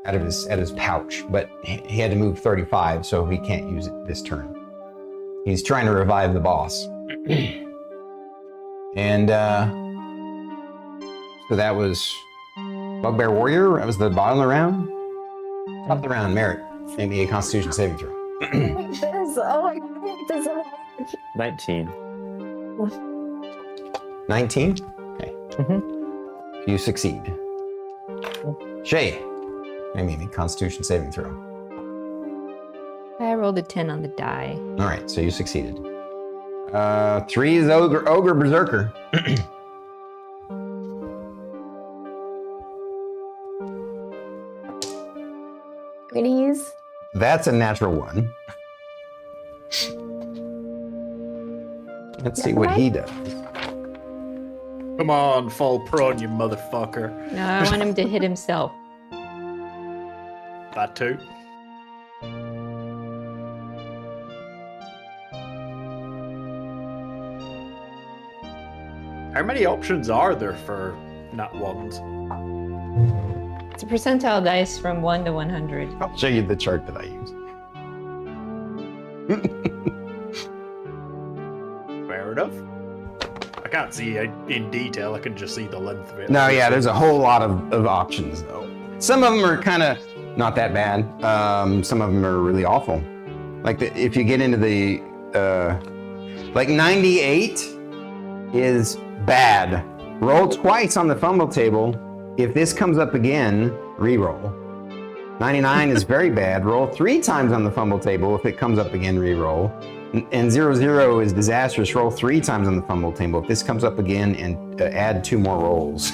out of his pouch. But he had to move 35, so he can't use it this turn. He's trying to revive the boss. And so that was Bugbear Warrior. That was the bottom of the round. Top of the round, Merrik. Make me a Constitution saving throw. I hate this. Oh my god, I hate this so much. 19. 19? Okay. You succeed. Shae, make me a Constitution saving throw. I rolled a 10 on the die. All right, so you succeeded. 3 is ogre berserker. Goodies. That's a natural 1. Let's see what he does. Come on, fall prone, you motherfucker. No, I want him to hit himself. That too. How many options are there for nat ones? It's a percentile dice from 1 to 100. I'll show you the chart that I use. Fair enough. I can't see it in detail, I can just see the length of it. No, yeah, there's a whole lot of options though. Some of them are kind of not that bad. Some of them are really awful. Like if you get into the like 98 is bad. Roll twice on the fumble table. If this comes up again, re-roll. 99 is very bad. Roll 3 times on the fumble table. If it comes up again, re-roll. And 00 is disastrous. Roll 3 times on the fumble table. If this comes up again, and add 2 more rolls.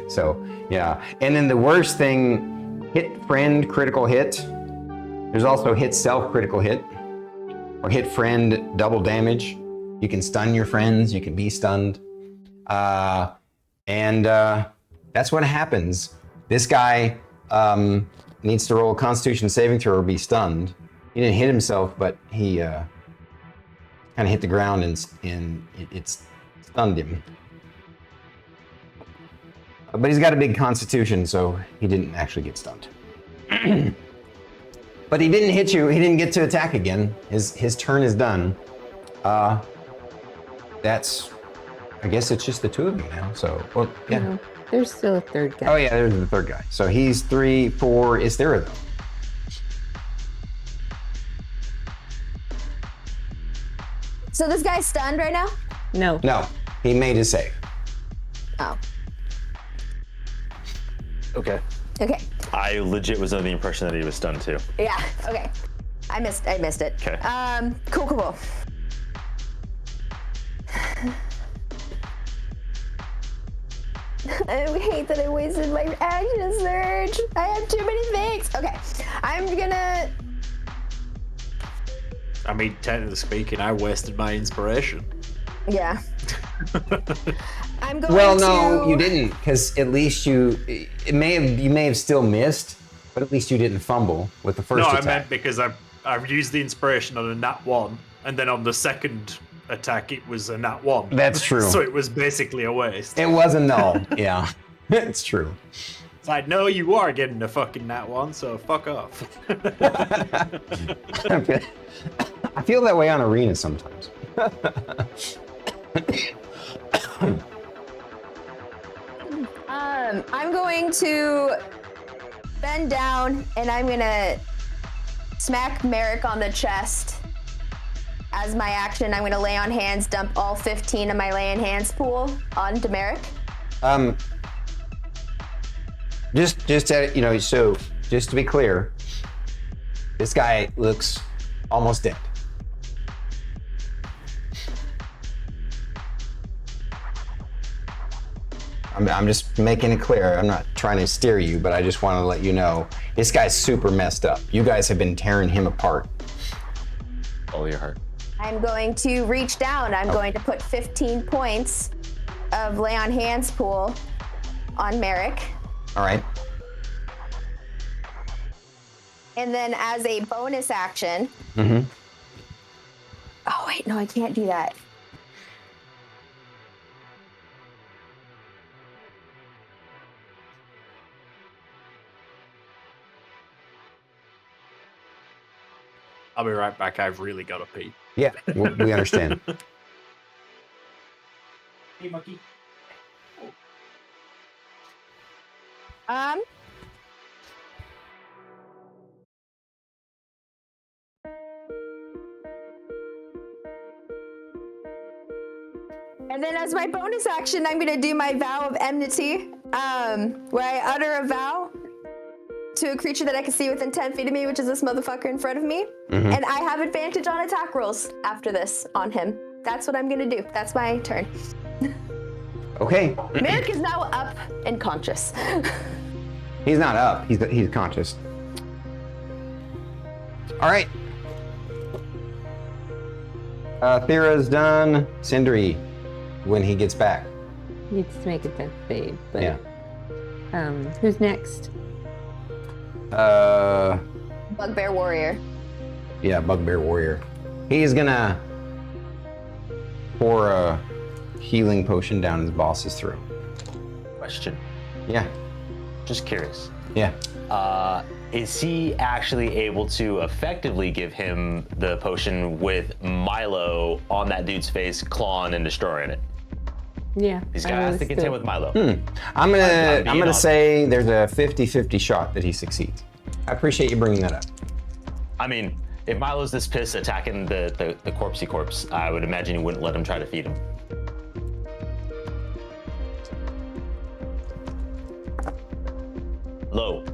So, yeah. And then the worst thing, hit friend, critical hit. There's also hit self, critical hit. Or hit friend, double damage. You can stun your friends. You can be stunned. That's what happens. This guy needs to roll a Constitution saving throw or be stunned. He didn't hit himself, but he kind of hit the ground and it stunned him. But he's got a big Constitution, so he didn't actually get stunned. But he didn't hit you. He didn't get to attack again. His turn is done. I guess it's just the 2 of you now. So, well, yeah. No, there's still a third guy. Oh yeah, there's the third guy. So he's 3, 4. Is Thyra though? So this guy's stunned right now? No. No, he made his save. Oh. Okay. Okay. I legit was under the impression that he was stunned too. Yeah. Okay. I missed it. Okay. Cool. I hate that I wasted my action surge. I have too many things. Okay. I'm gonna. I mean, technically speaking, I wasted my inspiration. Yeah. I'm going Well, to. no, you didn't, because at least you may have still missed, but at least you didn't fumble with the first No, attack. I meant because I've used the inspiration on a nat 1, and then on the second attack it was a nat 1. That's true. So it was basically a waste. It was a null. Yeah, it's true. It's like, no, you are getting a fucking nat 1, so fuck off. I feel that way on Arena sometimes. I'm going to bend down and I'm gonna smack Merrik on the chest. As my action, I'm gonna lay on hands, dump all 15 of my lay on hands pool onto Merrik. So just to be clear, this guy looks almost dead. I'm just making it clear. I'm not trying to steer you, but I just want to let you know this guy's super messed up. You guys have been tearing him apart. Follow your heart. I'm going to reach down. I'm going to put 15 points of lay on hands pool on Merrik. All right. And then as a bonus action. Mm-hmm. Oh, wait, no, I can't do that. I'll be right back. I've really got to pee. Yeah, we understand. Hey, monkey. And then as my bonus action, I'm gonna do my vow of enmity, where I utter a vow to a creature that I can see within 10 feet of me, which is this motherfucker in front of me. Mm-hmm. And I have advantage on attack rolls after this on him, That's what I'm gonna do. That's my turn. Okay. Merrik is now up and conscious. He's not up. He's conscious. All right. Thyra's done. Sindri, when he gets back. Needs to make a death save, but Yeah. Who's next? Bugbear warrior. Yeah, Bugbear Warrior. He's gonna pour a healing potion down his boss's throat. Question. Yeah. Just curious. Yeah. Is he actually able to effectively give him the potion with Milo on that dude's face, clawing and destroying it? Yeah. He's got to contend with Milo. I'm gonna being say there's a 50-50 shot that he succeeds. I appreciate you bringing that up. I mean, if Milo's this pissed attacking the corpsey corpse, I would imagine he wouldn't let him try to feed him. Low.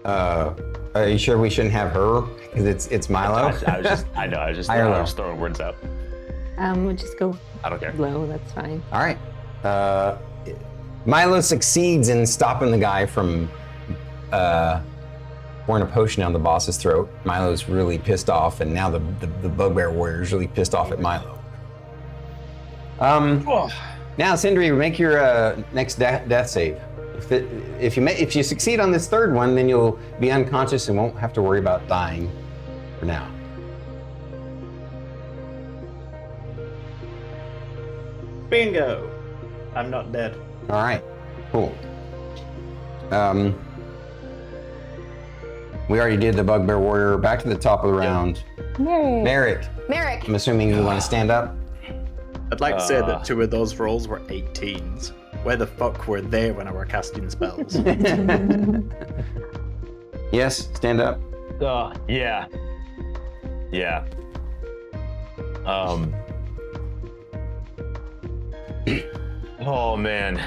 Are you sure we shouldn't have her? Because it's Milo. I was just throwing words out. We'll just go I don't care. low, that's fine. All right. Milo succeeds in stopping the guy from pouring a potion down the boss's throat. Milo's really pissed off, and now the Bugbear Warrior is really pissed off at Milo. Now, Sindri, make your next death save. If you succeed on this third one, then you'll be unconscious and won't have to worry about dying for now. Bingo! I'm not dead. All right, cool. We already did the Bugbear Warrior. Back to the top of the round. Merrik. Merrik. I'm assuming you want to stand up. I'd like to say that 2 of those rolls were 18s. Where the fuck were they when I were casting spells? Yes, stand up. Yeah. Yeah. Oh man.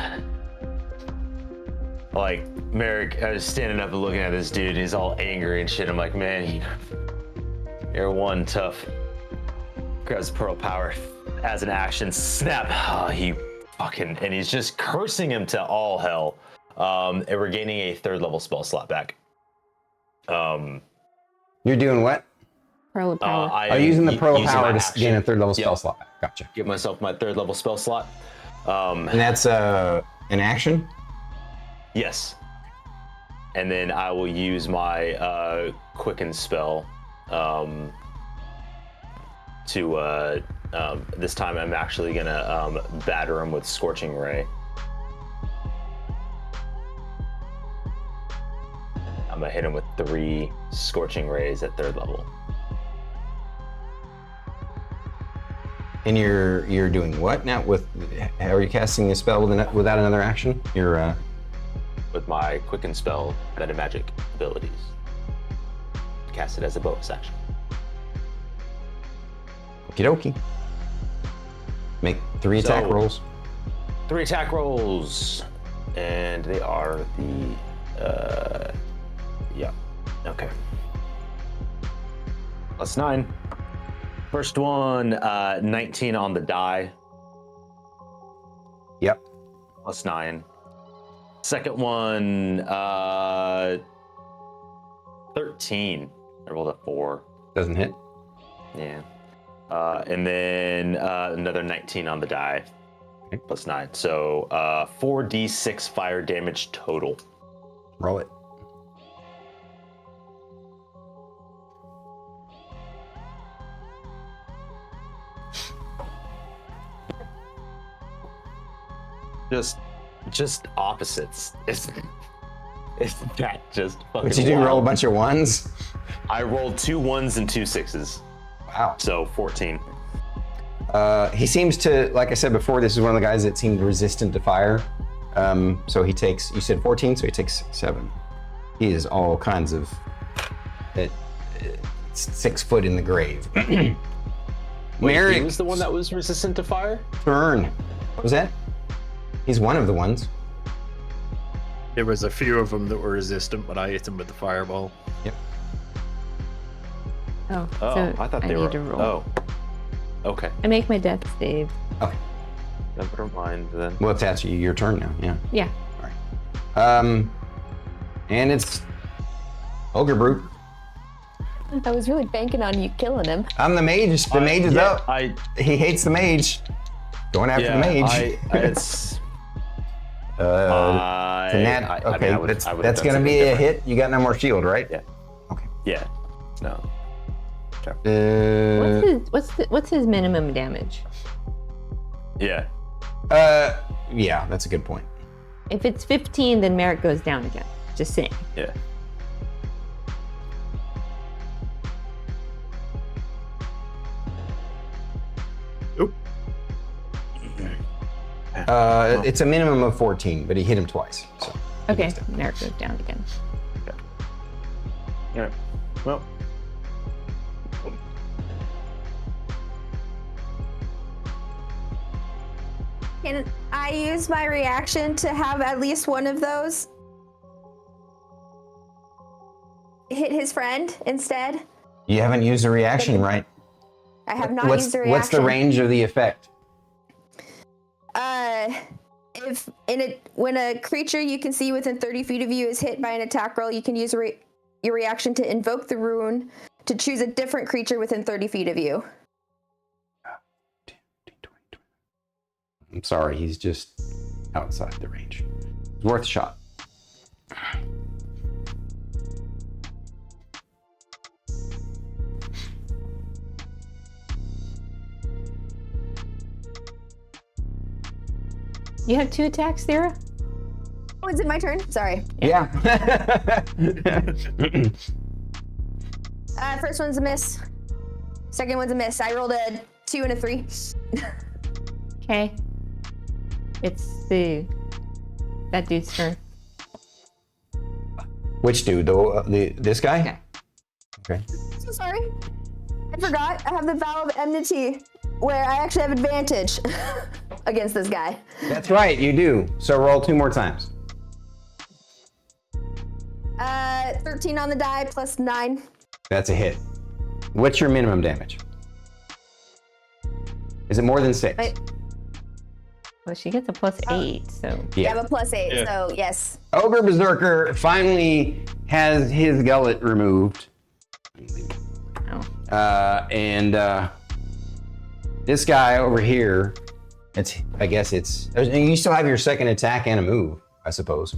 Like, Merrik, I was standing up and looking at this dude, he's all angry and shit. I'm like, man, you're one tough. Grabs Pearl Power as an action, snap. Oh, and he's just cursing him to all hell. And we're gaining a 3rd level spell slot back. You're doing what? Pearl of Power. Using the Pearl of using Power my to action. gain a 3rd level spell slot. Gotcha. Give myself my 3rd level spell slot. And that's an action? Yes. And then I will use my quicken spell to this time I'm actually gonna batter him with Scorching Ray. I'm gonna hit him with 3 Scorching Rays at 3rd level. And you're doing what now? Are you casting a spell without another action? You're with my quicken spell meta magic abilities. Cast it as a bonus action. okie dokie. Make 3 attack rolls. 3 attack rolls, and they are the yeah, okay. Plus 9. First one, 19 on the die. Yep. Plus 9. Second one, 13. I rolled a 4. Doesn't hit. Yeah. And then another 19 on the die. Okay. Plus 9. So 4d6 fire damage total. Roll it. Just opposites. It's that just fucking What did you do? wild. Roll a bunch of 1s? I rolled 2 1s and 2 6s. Wow. So 14. He seems to, like I said before, this is one of the guys that seemed resistant to fire. So he takes, you said 14, so he takes 7. He is all kinds of 6 foot in the grave. Wait, Merrik, he was the one that was resistant to fire? turn. What was that? He's one of the ones. There was a few of them that were resistant, but I hit them with the fireball. Yep. Oh, Oh, so I thought they need were. to roll. Oh. Okay. I make my death save. Okay. Never mind then. Well, it's actually your turn now. Yeah. Yeah. And it's Ogre Brute. I was really banking on you killing him. I'm the mage. The mage is up. I He hates the mage. Going after the mage. It's. Okay, that's gonna be a hit. You got no more shield, right? Yeah. Okay. Yeah. No. What's his minimum damage? Yeah. Yeah, that's a good point. If it's 15, then Merrik goes down again. Just saying. Yeah. Oop. It's a minimum of 14, but he hit him twice. So he Okay, goes down. Merrik goes down again. Yeah. Well. Can I use my reaction to have at least one of those hit his friend instead? You haven't used a reaction, right? I have not used the reaction. What's the range of the effect? If when a creature you can see within 30 feet of you is hit by an attack roll, you can use your reaction to invoke the rune to choose a different creature within 30 feet of you. I'm sorry, he's just outside the range. It's worth a shot. You have 2 attacks, Thyra? Oh, is it my turn? Sorry. Yeah. First one's a miss. Second one's a miss. I rolled a 2 and a 3. Okay. It's that dude's turn. Which dude? This guy? Okay. Okay. So sorry. I forgot. I have the Vow of Enmity, where I actually have advantage against this guy. That's right, you do. So roll 2 more times. 13 on the die plus 9. That's a hit. What's your minimum damage? Is it more than 6? Wait. Well, she gets a +8, so. I have a +8, so yes. Ogre Berserker finally has his gullet removed. Oh. This guy over here, I guess you still have your second attack and a move, I suppose.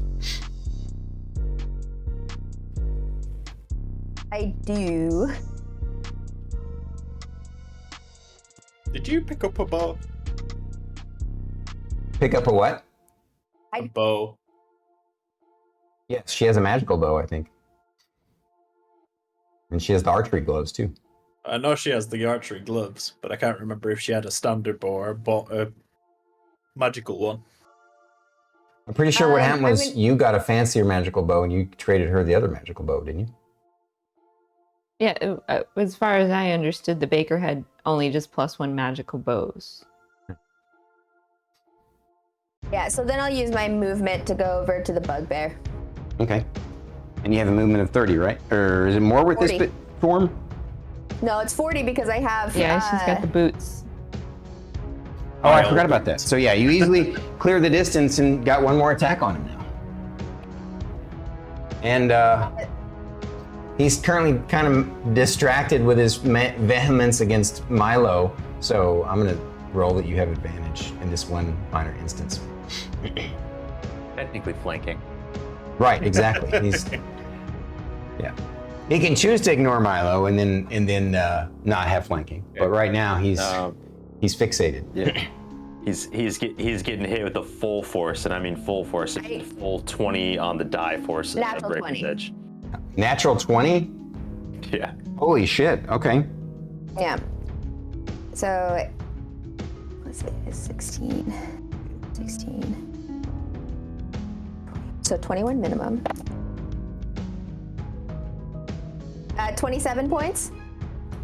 I do. Did you pick up a bow? Pick up a what? A bow. Yes, she has a magical bow, I think. And she has the archery gloves too. I know she has the archery gloves, but I can't remember if she had a standard bow or a magical one. I'm pretty sure what happened was I mean- you got a fancier magical bow and you traded her the other magical bow, didn't you? Yeah, as far as I understood, the baker had only just +1 magical bows. Yeah, so then I'll use my movement to go over to the bugbear. Okay. And you have a movement of 30, right? Or is it more with 40. this form? No, it's 40 because I have. Yeah, she's got the boots. Oh, I forgot about that. So yeah, you easily clear the distance and got one more attack on him now. And he's currently kind of distracted with his vehemence against Milo. So I'm gonna roll that you have advantage in this one minor instance. Technically flanking. Right, exactly. Yeah. He can choose to ignore Milo and then not have flanking. But right now he's fixated. Yeah. He's getting hit with the full force, and I mean full force, full 20 on the die force. Natural break 20. edge. Natural 20? Yeah. Holy shit. Okay. Yeah. So, let's see, it's 16. So 21 minimum. 27 points.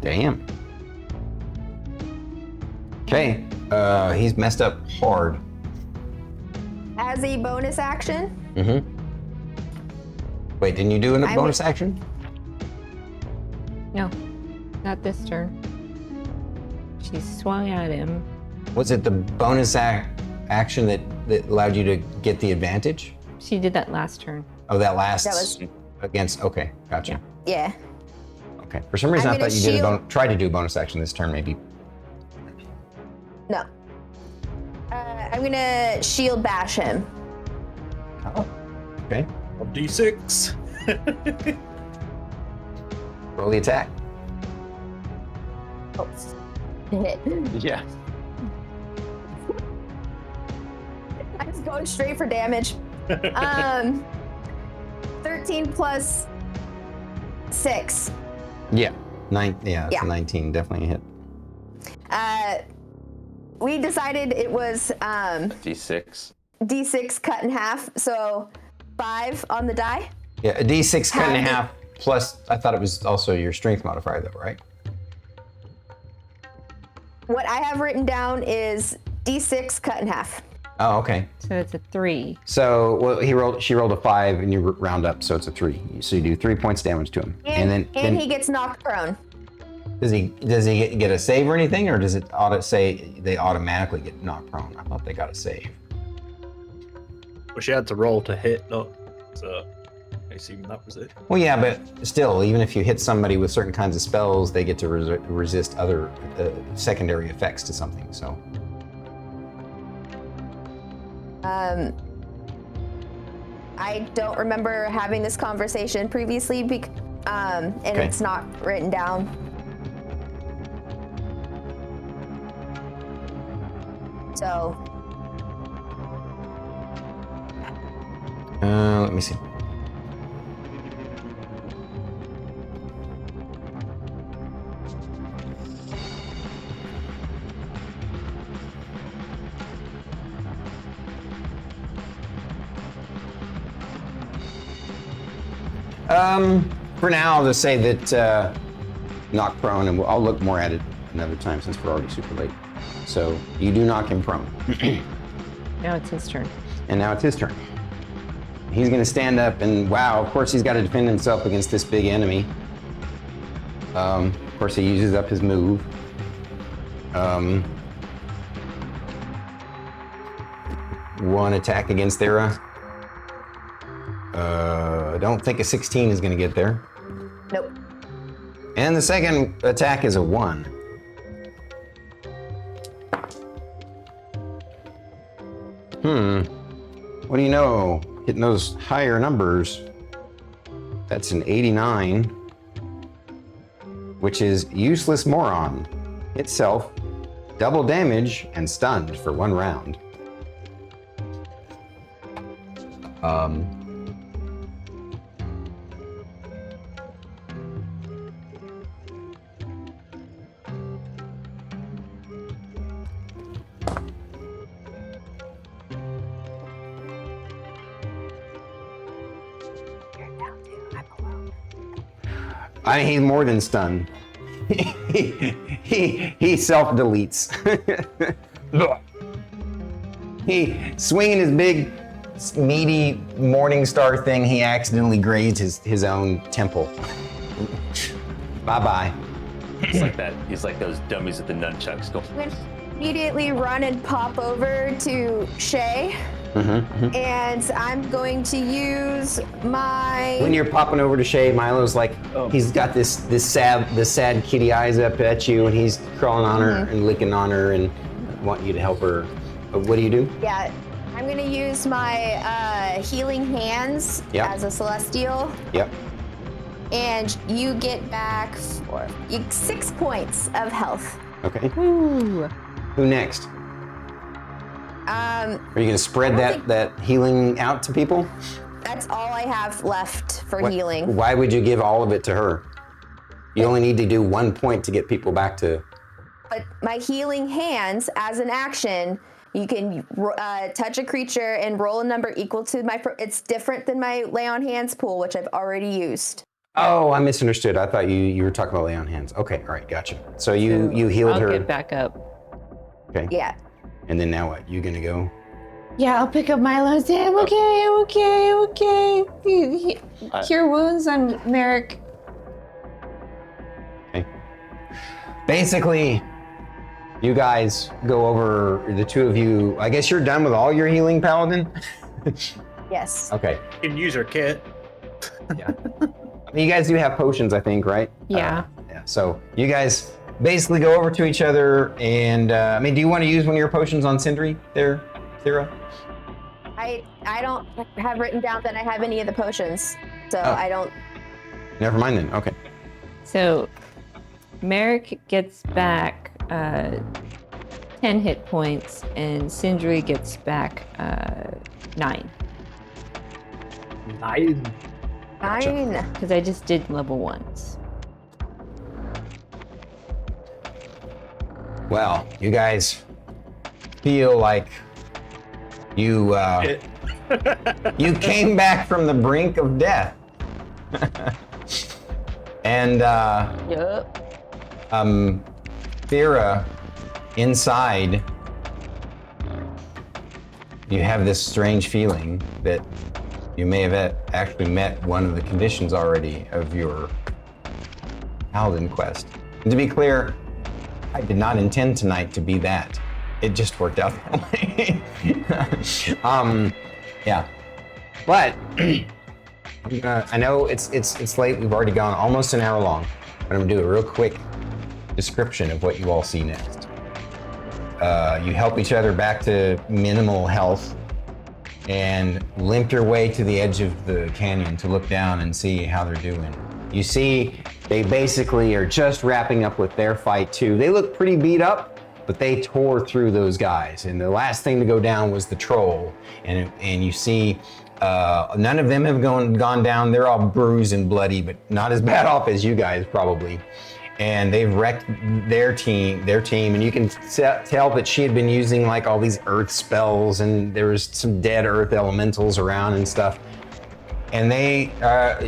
Damn. Okay. He's messed up hard. As a bonus action, Mm-hmm. Wait, didn't you do a bonus action? No. Not this turn. She swung at him. Was it the bonus action that allowed you to get the advantage? She did that last turn. Oh, that last That was- against. Okay, gotcha. Yeah. Okay. For some reason, I'm I thought gonna you shield- tried to do a bonus action this turn, maybe. No. I'm gonna shield bash him. Oh. Okay. D6. Roll the attack. Oh. Hit. Yeah. I'm just going straight for damage. 13 plus 6. Yeah. It's Yeah. a 19. Definitely a hit. We decided it was D6. D6 cut in half, so 5 on the die. Yeah, a D6 cut in Have it- half. Plus, I thought it was also your strength modifier, though, right? What I have written down is D6 cut in half. Oh, okay. So it's a 3. So, well, she rolled a 5, and you round up, so it's a 3. So you do 3 points damage to him, And then he gets knocked prone. does he get a save or anything, or does it say they automatically get knocked prone? I thought they got a save. Well, she had to roll to hit, not so. I assume that was it. Well, yeah, but still, even if you hit somebody with certain kinds of spells, they get to resist other secondary effects to something. So. I don't remember having this conversation previously, and Okay. it's not written down. So, Let me see. For now, I'll just say that knock prone, and I'll look more at it another time since we're already super late. So you do knock him prone. Now it's his turn. And now it's his turn. He's gonna stand up and wow, of course he's gotta defend himself against this big enemy. Of course he uses up his move. One attack against Thyra. I don't think a 16 is gonna get there. nope. And the second attack is a 1. What do you know? Hitting those higher numbers. That's an 89, which is useless moron. Itself, double damage, and stunned for 1 round. He's more than stunned. he self-deletes. He swinging his big, meaty morning star thing. He accidentally grazed his own temple. Bye-bye. It's like that. He's like those dummies with the nunchucks. Go. I'm gonna immediately run and pop over to Shae, and I'm going to use my. When you're popping over to Shae, Milo's like, he's got this sad kitty eyes up at you, and he's crawling on her and licking on her and want you to help her. What do you do? Yeah, I'm gonna use my healing hands Yep. as a celestial, Yep. and you get back 6 points of health. Okay. Ooh. Who next? Are you gonna spread that healing out to people? That's all I have left for healing. Why would you give all of it to her? You only need to do 1 point to get people back to. But my healing hands, as an action, you can touch a creature and roll a number equal to my. It's different than my lay on hands pool, which I've already used. Oh, I misunderstood. I thought you were talking about lay on hands. Okay, all right, gotcha. So you healed I'll her. get back up. Okay. Yeah. And then now what? You gonna go? Yeah, I'll pick up Milo and say, I'm okay. Cure wounds on Merrik. Okay. basically, you guys go over, the two of you, I guess you're done with all your healing, Paladin? Yes. Okay. You can use your kit. Yeah. I mean, you guys do have potions, I think, right? Yeah. Yeah. So you guys basically go over to each other, and I mean, do you want to use one of your potions on Sindri there, Thyra? I don't have written down that I have any of the potions, so Oh. I don't. Never mind then. Okay. So Merrik gets back 10 hit points, and Sindri gets back 9. 9. 9. Because I just did level 1s. Well, you guys feel like you you came back from the brink of death. And Yup. Thyra, inside, you have this strange feeling that you may have actually met one of the conditions already of your Paladin quest. And to be clear, I did not intend tonight to be that. It just worked out that way. Yeah. But I know it's late. We've already gone almost an hour long. But I'm gonna do a real quick description of what you all see next. You help each other back to minimal health and limp your way to the edge of the canyon to look down and see how they're doing. You see, they basically are just wrapping up with their fight too. They look pretty beat up, but they tore through those guys. And the last thing to go down was the troll. And you see, none of them have gone down. They're all bruised and bloody, but not as bad off as you guys probably. And they've wrecked their team, and you can tell that she had been using like all these earth spells, and there was some dead earth elementals around and stuff. And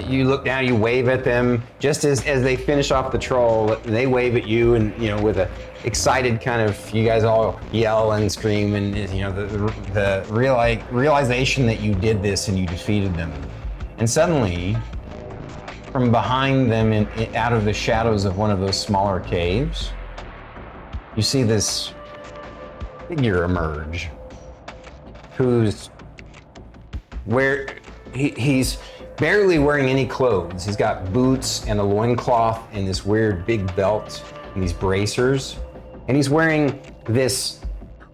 you look down, you wave at them, just as they finish off the troll, they wave at you, and with a excited kind of, you guys all yell and scream, and the realization that you did this and you defeated them. And suddenly, from behind them, out of the shadows of one of those smaller caves, you see this figure emerge, he's barely wearing any clothes. He's got boots and a loincloth and this weird big belt and these bracers. And he's wearing this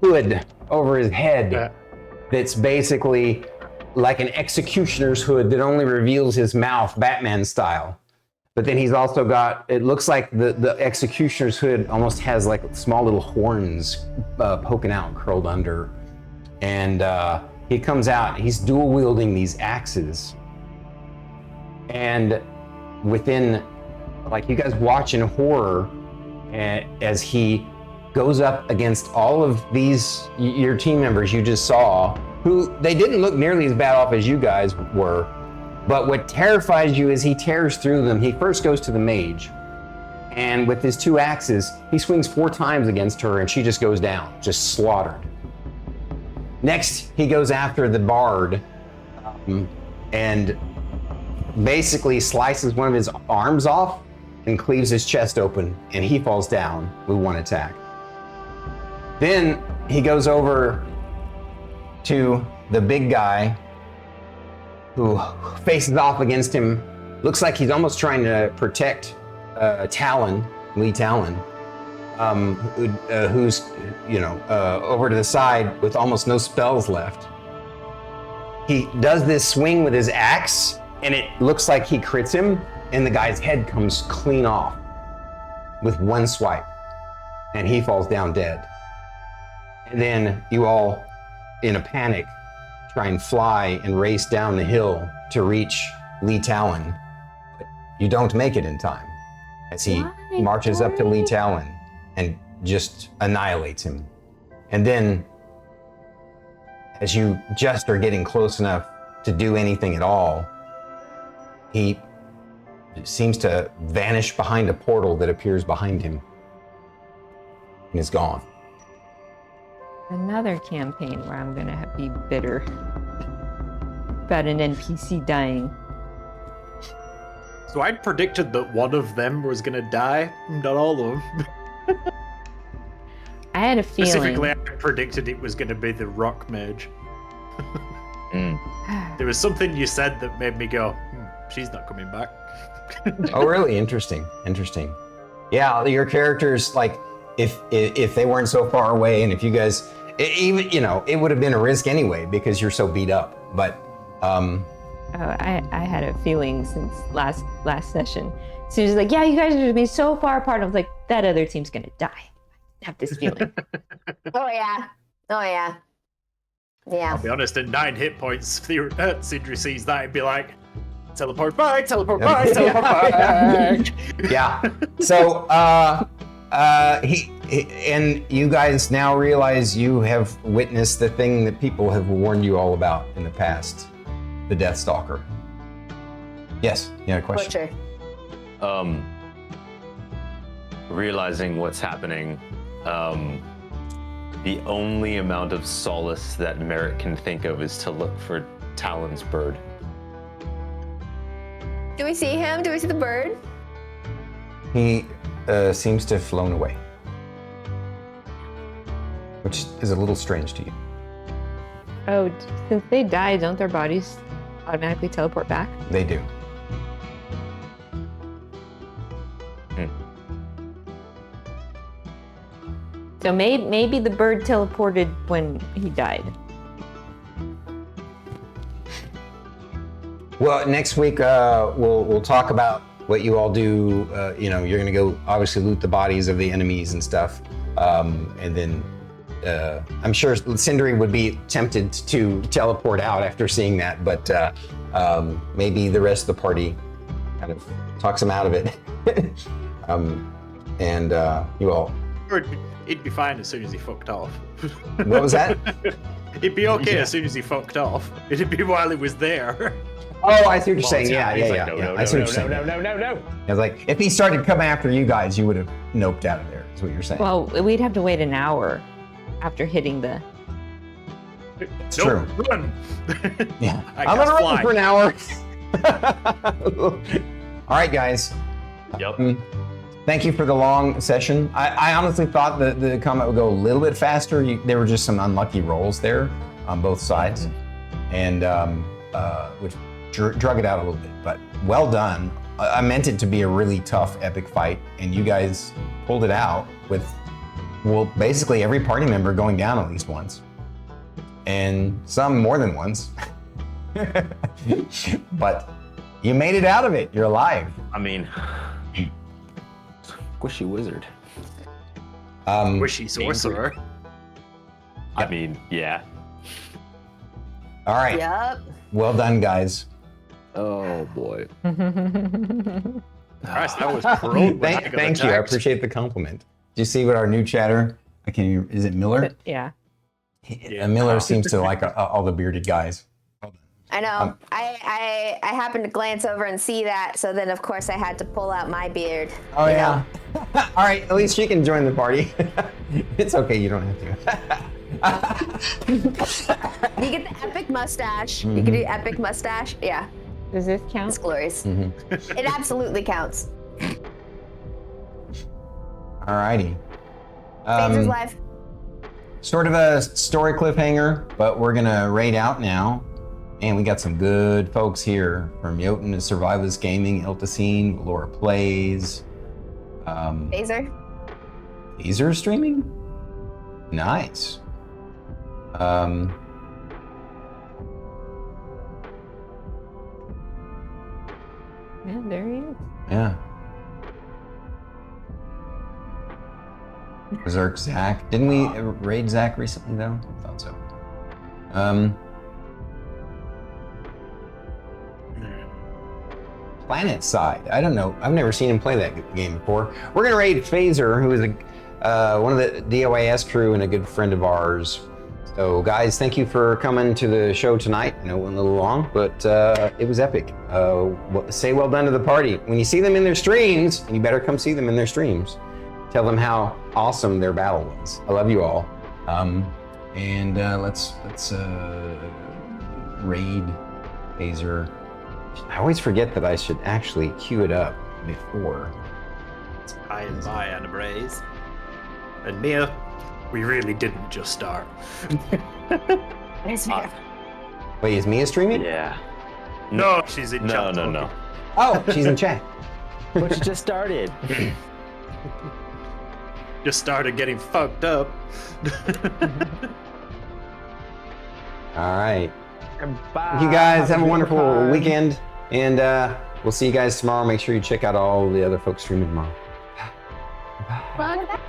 hood over his head that's basically like an executioner's hood that only reveals his mouth, Batman style. But then he's also got, it looks like the executioner's hood almost has like small little horns poking out, curled under. And he comes out, he's dual wielding these axes. And within, like, you guys watch in horror as he goes up against all of these, your team members you just saw, who they didn't look nearly as bad off as you guys were. But what terrifies you is he tears through them. He first goes to the mage, and with his 2 axes, he swings 4 times against her, and she just goes down, just slaughtered. Next, he goes after the bard, and basically slices one of his arms off and cleaves his chest open, and he falls down with 1 attack. Then he goes over to the big guy who faces off against him. Looks like he's almost trying to protect Lee Talon, who's over to the side with almost no spells left. He does this swing with his axe, and it looks like he crits him, and the guy's head comes clean off with 1 swipe, and he falls down dead. And then you all, in a panic, try and fly and race down the hill to reach Lee Talon. But you don't make it in time, as he marches up to Lee Talon and just annihilates him. And then, as you just are getting close enough to do anything at all, he seems to vanish behind a portal that appears behind him and is gone. Another campaign where I'm gonna be bitter about an NPC dying. So I predicted that one of them was gonna die, not all of them. had a feeling. Specifically, I predicted it was going to be the rock mage. There was something you said that made me go, she's not coming back. Oh, really? Interesting. Yeah, your characters, like, if they weren't so far away, and if you guys, even, you know, it would have been a risk anyway because you're so beat up. But I had a feeling since last session. So he was like, yeah, you guys are going to be so far apart. I was like, that other team's going to die. I have this feeling. Oh yeah. Yeah. I'll be honest, at 9 hit points, Sindri sees that and be like, teleport back, teleport back, teleport back. Yeah. So he and you guys now realize you have witnessed the thing that people have warned you all about in the past, the DeathStalker. Yes, you had a question. Butcher. Realizing what's happening, the only amount of solace that Merrik can think of is to look for Talon's bird. Do we see him? Do we see the bird? He seems to have flown away, which is a little strange to you. Oh, since they die, don't their bodies automatically teleport back? They do. So maybe the bird teleported when he died. Well, next week we'll talk about what you all do. You know, you're gonna go obviously loot the bodies of the enemies and stuff, and then I'm sure Sindri would be tempted to teleport out after seeing that, but maybe the rest of the party kind of talks him out of it. And you all. He'd be fine as soon as he fucked off. What was that? He'd be okay as soon as he fucked off. It'd be while he was there. Oh, I see what you're saying. Yeah. No, I see what you're saying. No. It's like if he started coming after you guys, you would have noped out of there. Is what you're saying? Well, we'd have to wait an hour after hitting the. It's true. Run. Yeah. I'm gonna run for an hour. All right, guys. Yep. Thank you for the long session. I honestly thought that the combat would go a little bit faster. There were just some unlucky rolls there on both sides, and which drug it out a little bit. But well done. I meant it to be a really tough, epic fight, and you guys pulled it out with, well, basically every party member going down at least once, and some more than once. But you made it out of it. You're alive. I mean, squishy wizard. Squishy sorcerer. I mean, yeah. All right. Yep. Well done, guys. Oh boy. Christ, that was pro. Thank you. I appreciate the compliment. Do you see what our new chatter? Is it Miller? Yeah. Miller seems to like all the bearded guys. I know. I happened to glance over and see that, so then of course I had to pull out my beard. Oh yeah. All right. At least she can join the party. It's okay. You don't have to. You get the epic mustache. You can do epic mustache. Yeah. Does this count? It's glorious. It absolutely counts. All righty. Phaser's live. Sort of a story cliffhanger, but we're gonna raid out now. And we got some good folks here from Jotun to Survivalist Gaming, Iltacine, Laura Plays. Phaser. Phaser streaming? Nice. Yeah, there he is. Yeah. Berserk Zach. Didn't we raid Zach recently though? I thought so. Planet Side. I don't know. I've never seen him play that game before. We're gonna raid Phaser, who is one of the DOAS crew and a good friend of ours. So guys, thank you for coming to the show tonight. I know it went a little long, but it was epic. Say well done to the party. When you see them in their streams, and you better come see them in their streams, tell them how awesome their battle was. I love you all. And let's raid Phaser. I always forget that I should actually queue it up before. I and my Anna Braze. And Mia, We really didn't just start. Wait, is Mia streaming? Yeah. No, she's in No, chat. no, no. Oh, she's in chat. But you just started. Just started getting fucked up. All right. Bye. Thank you guys. Have a good wonderful time. weekend. And we'll see you guys tomorrow. Make sure you check out all the other folks streaming tomorrow. Bye.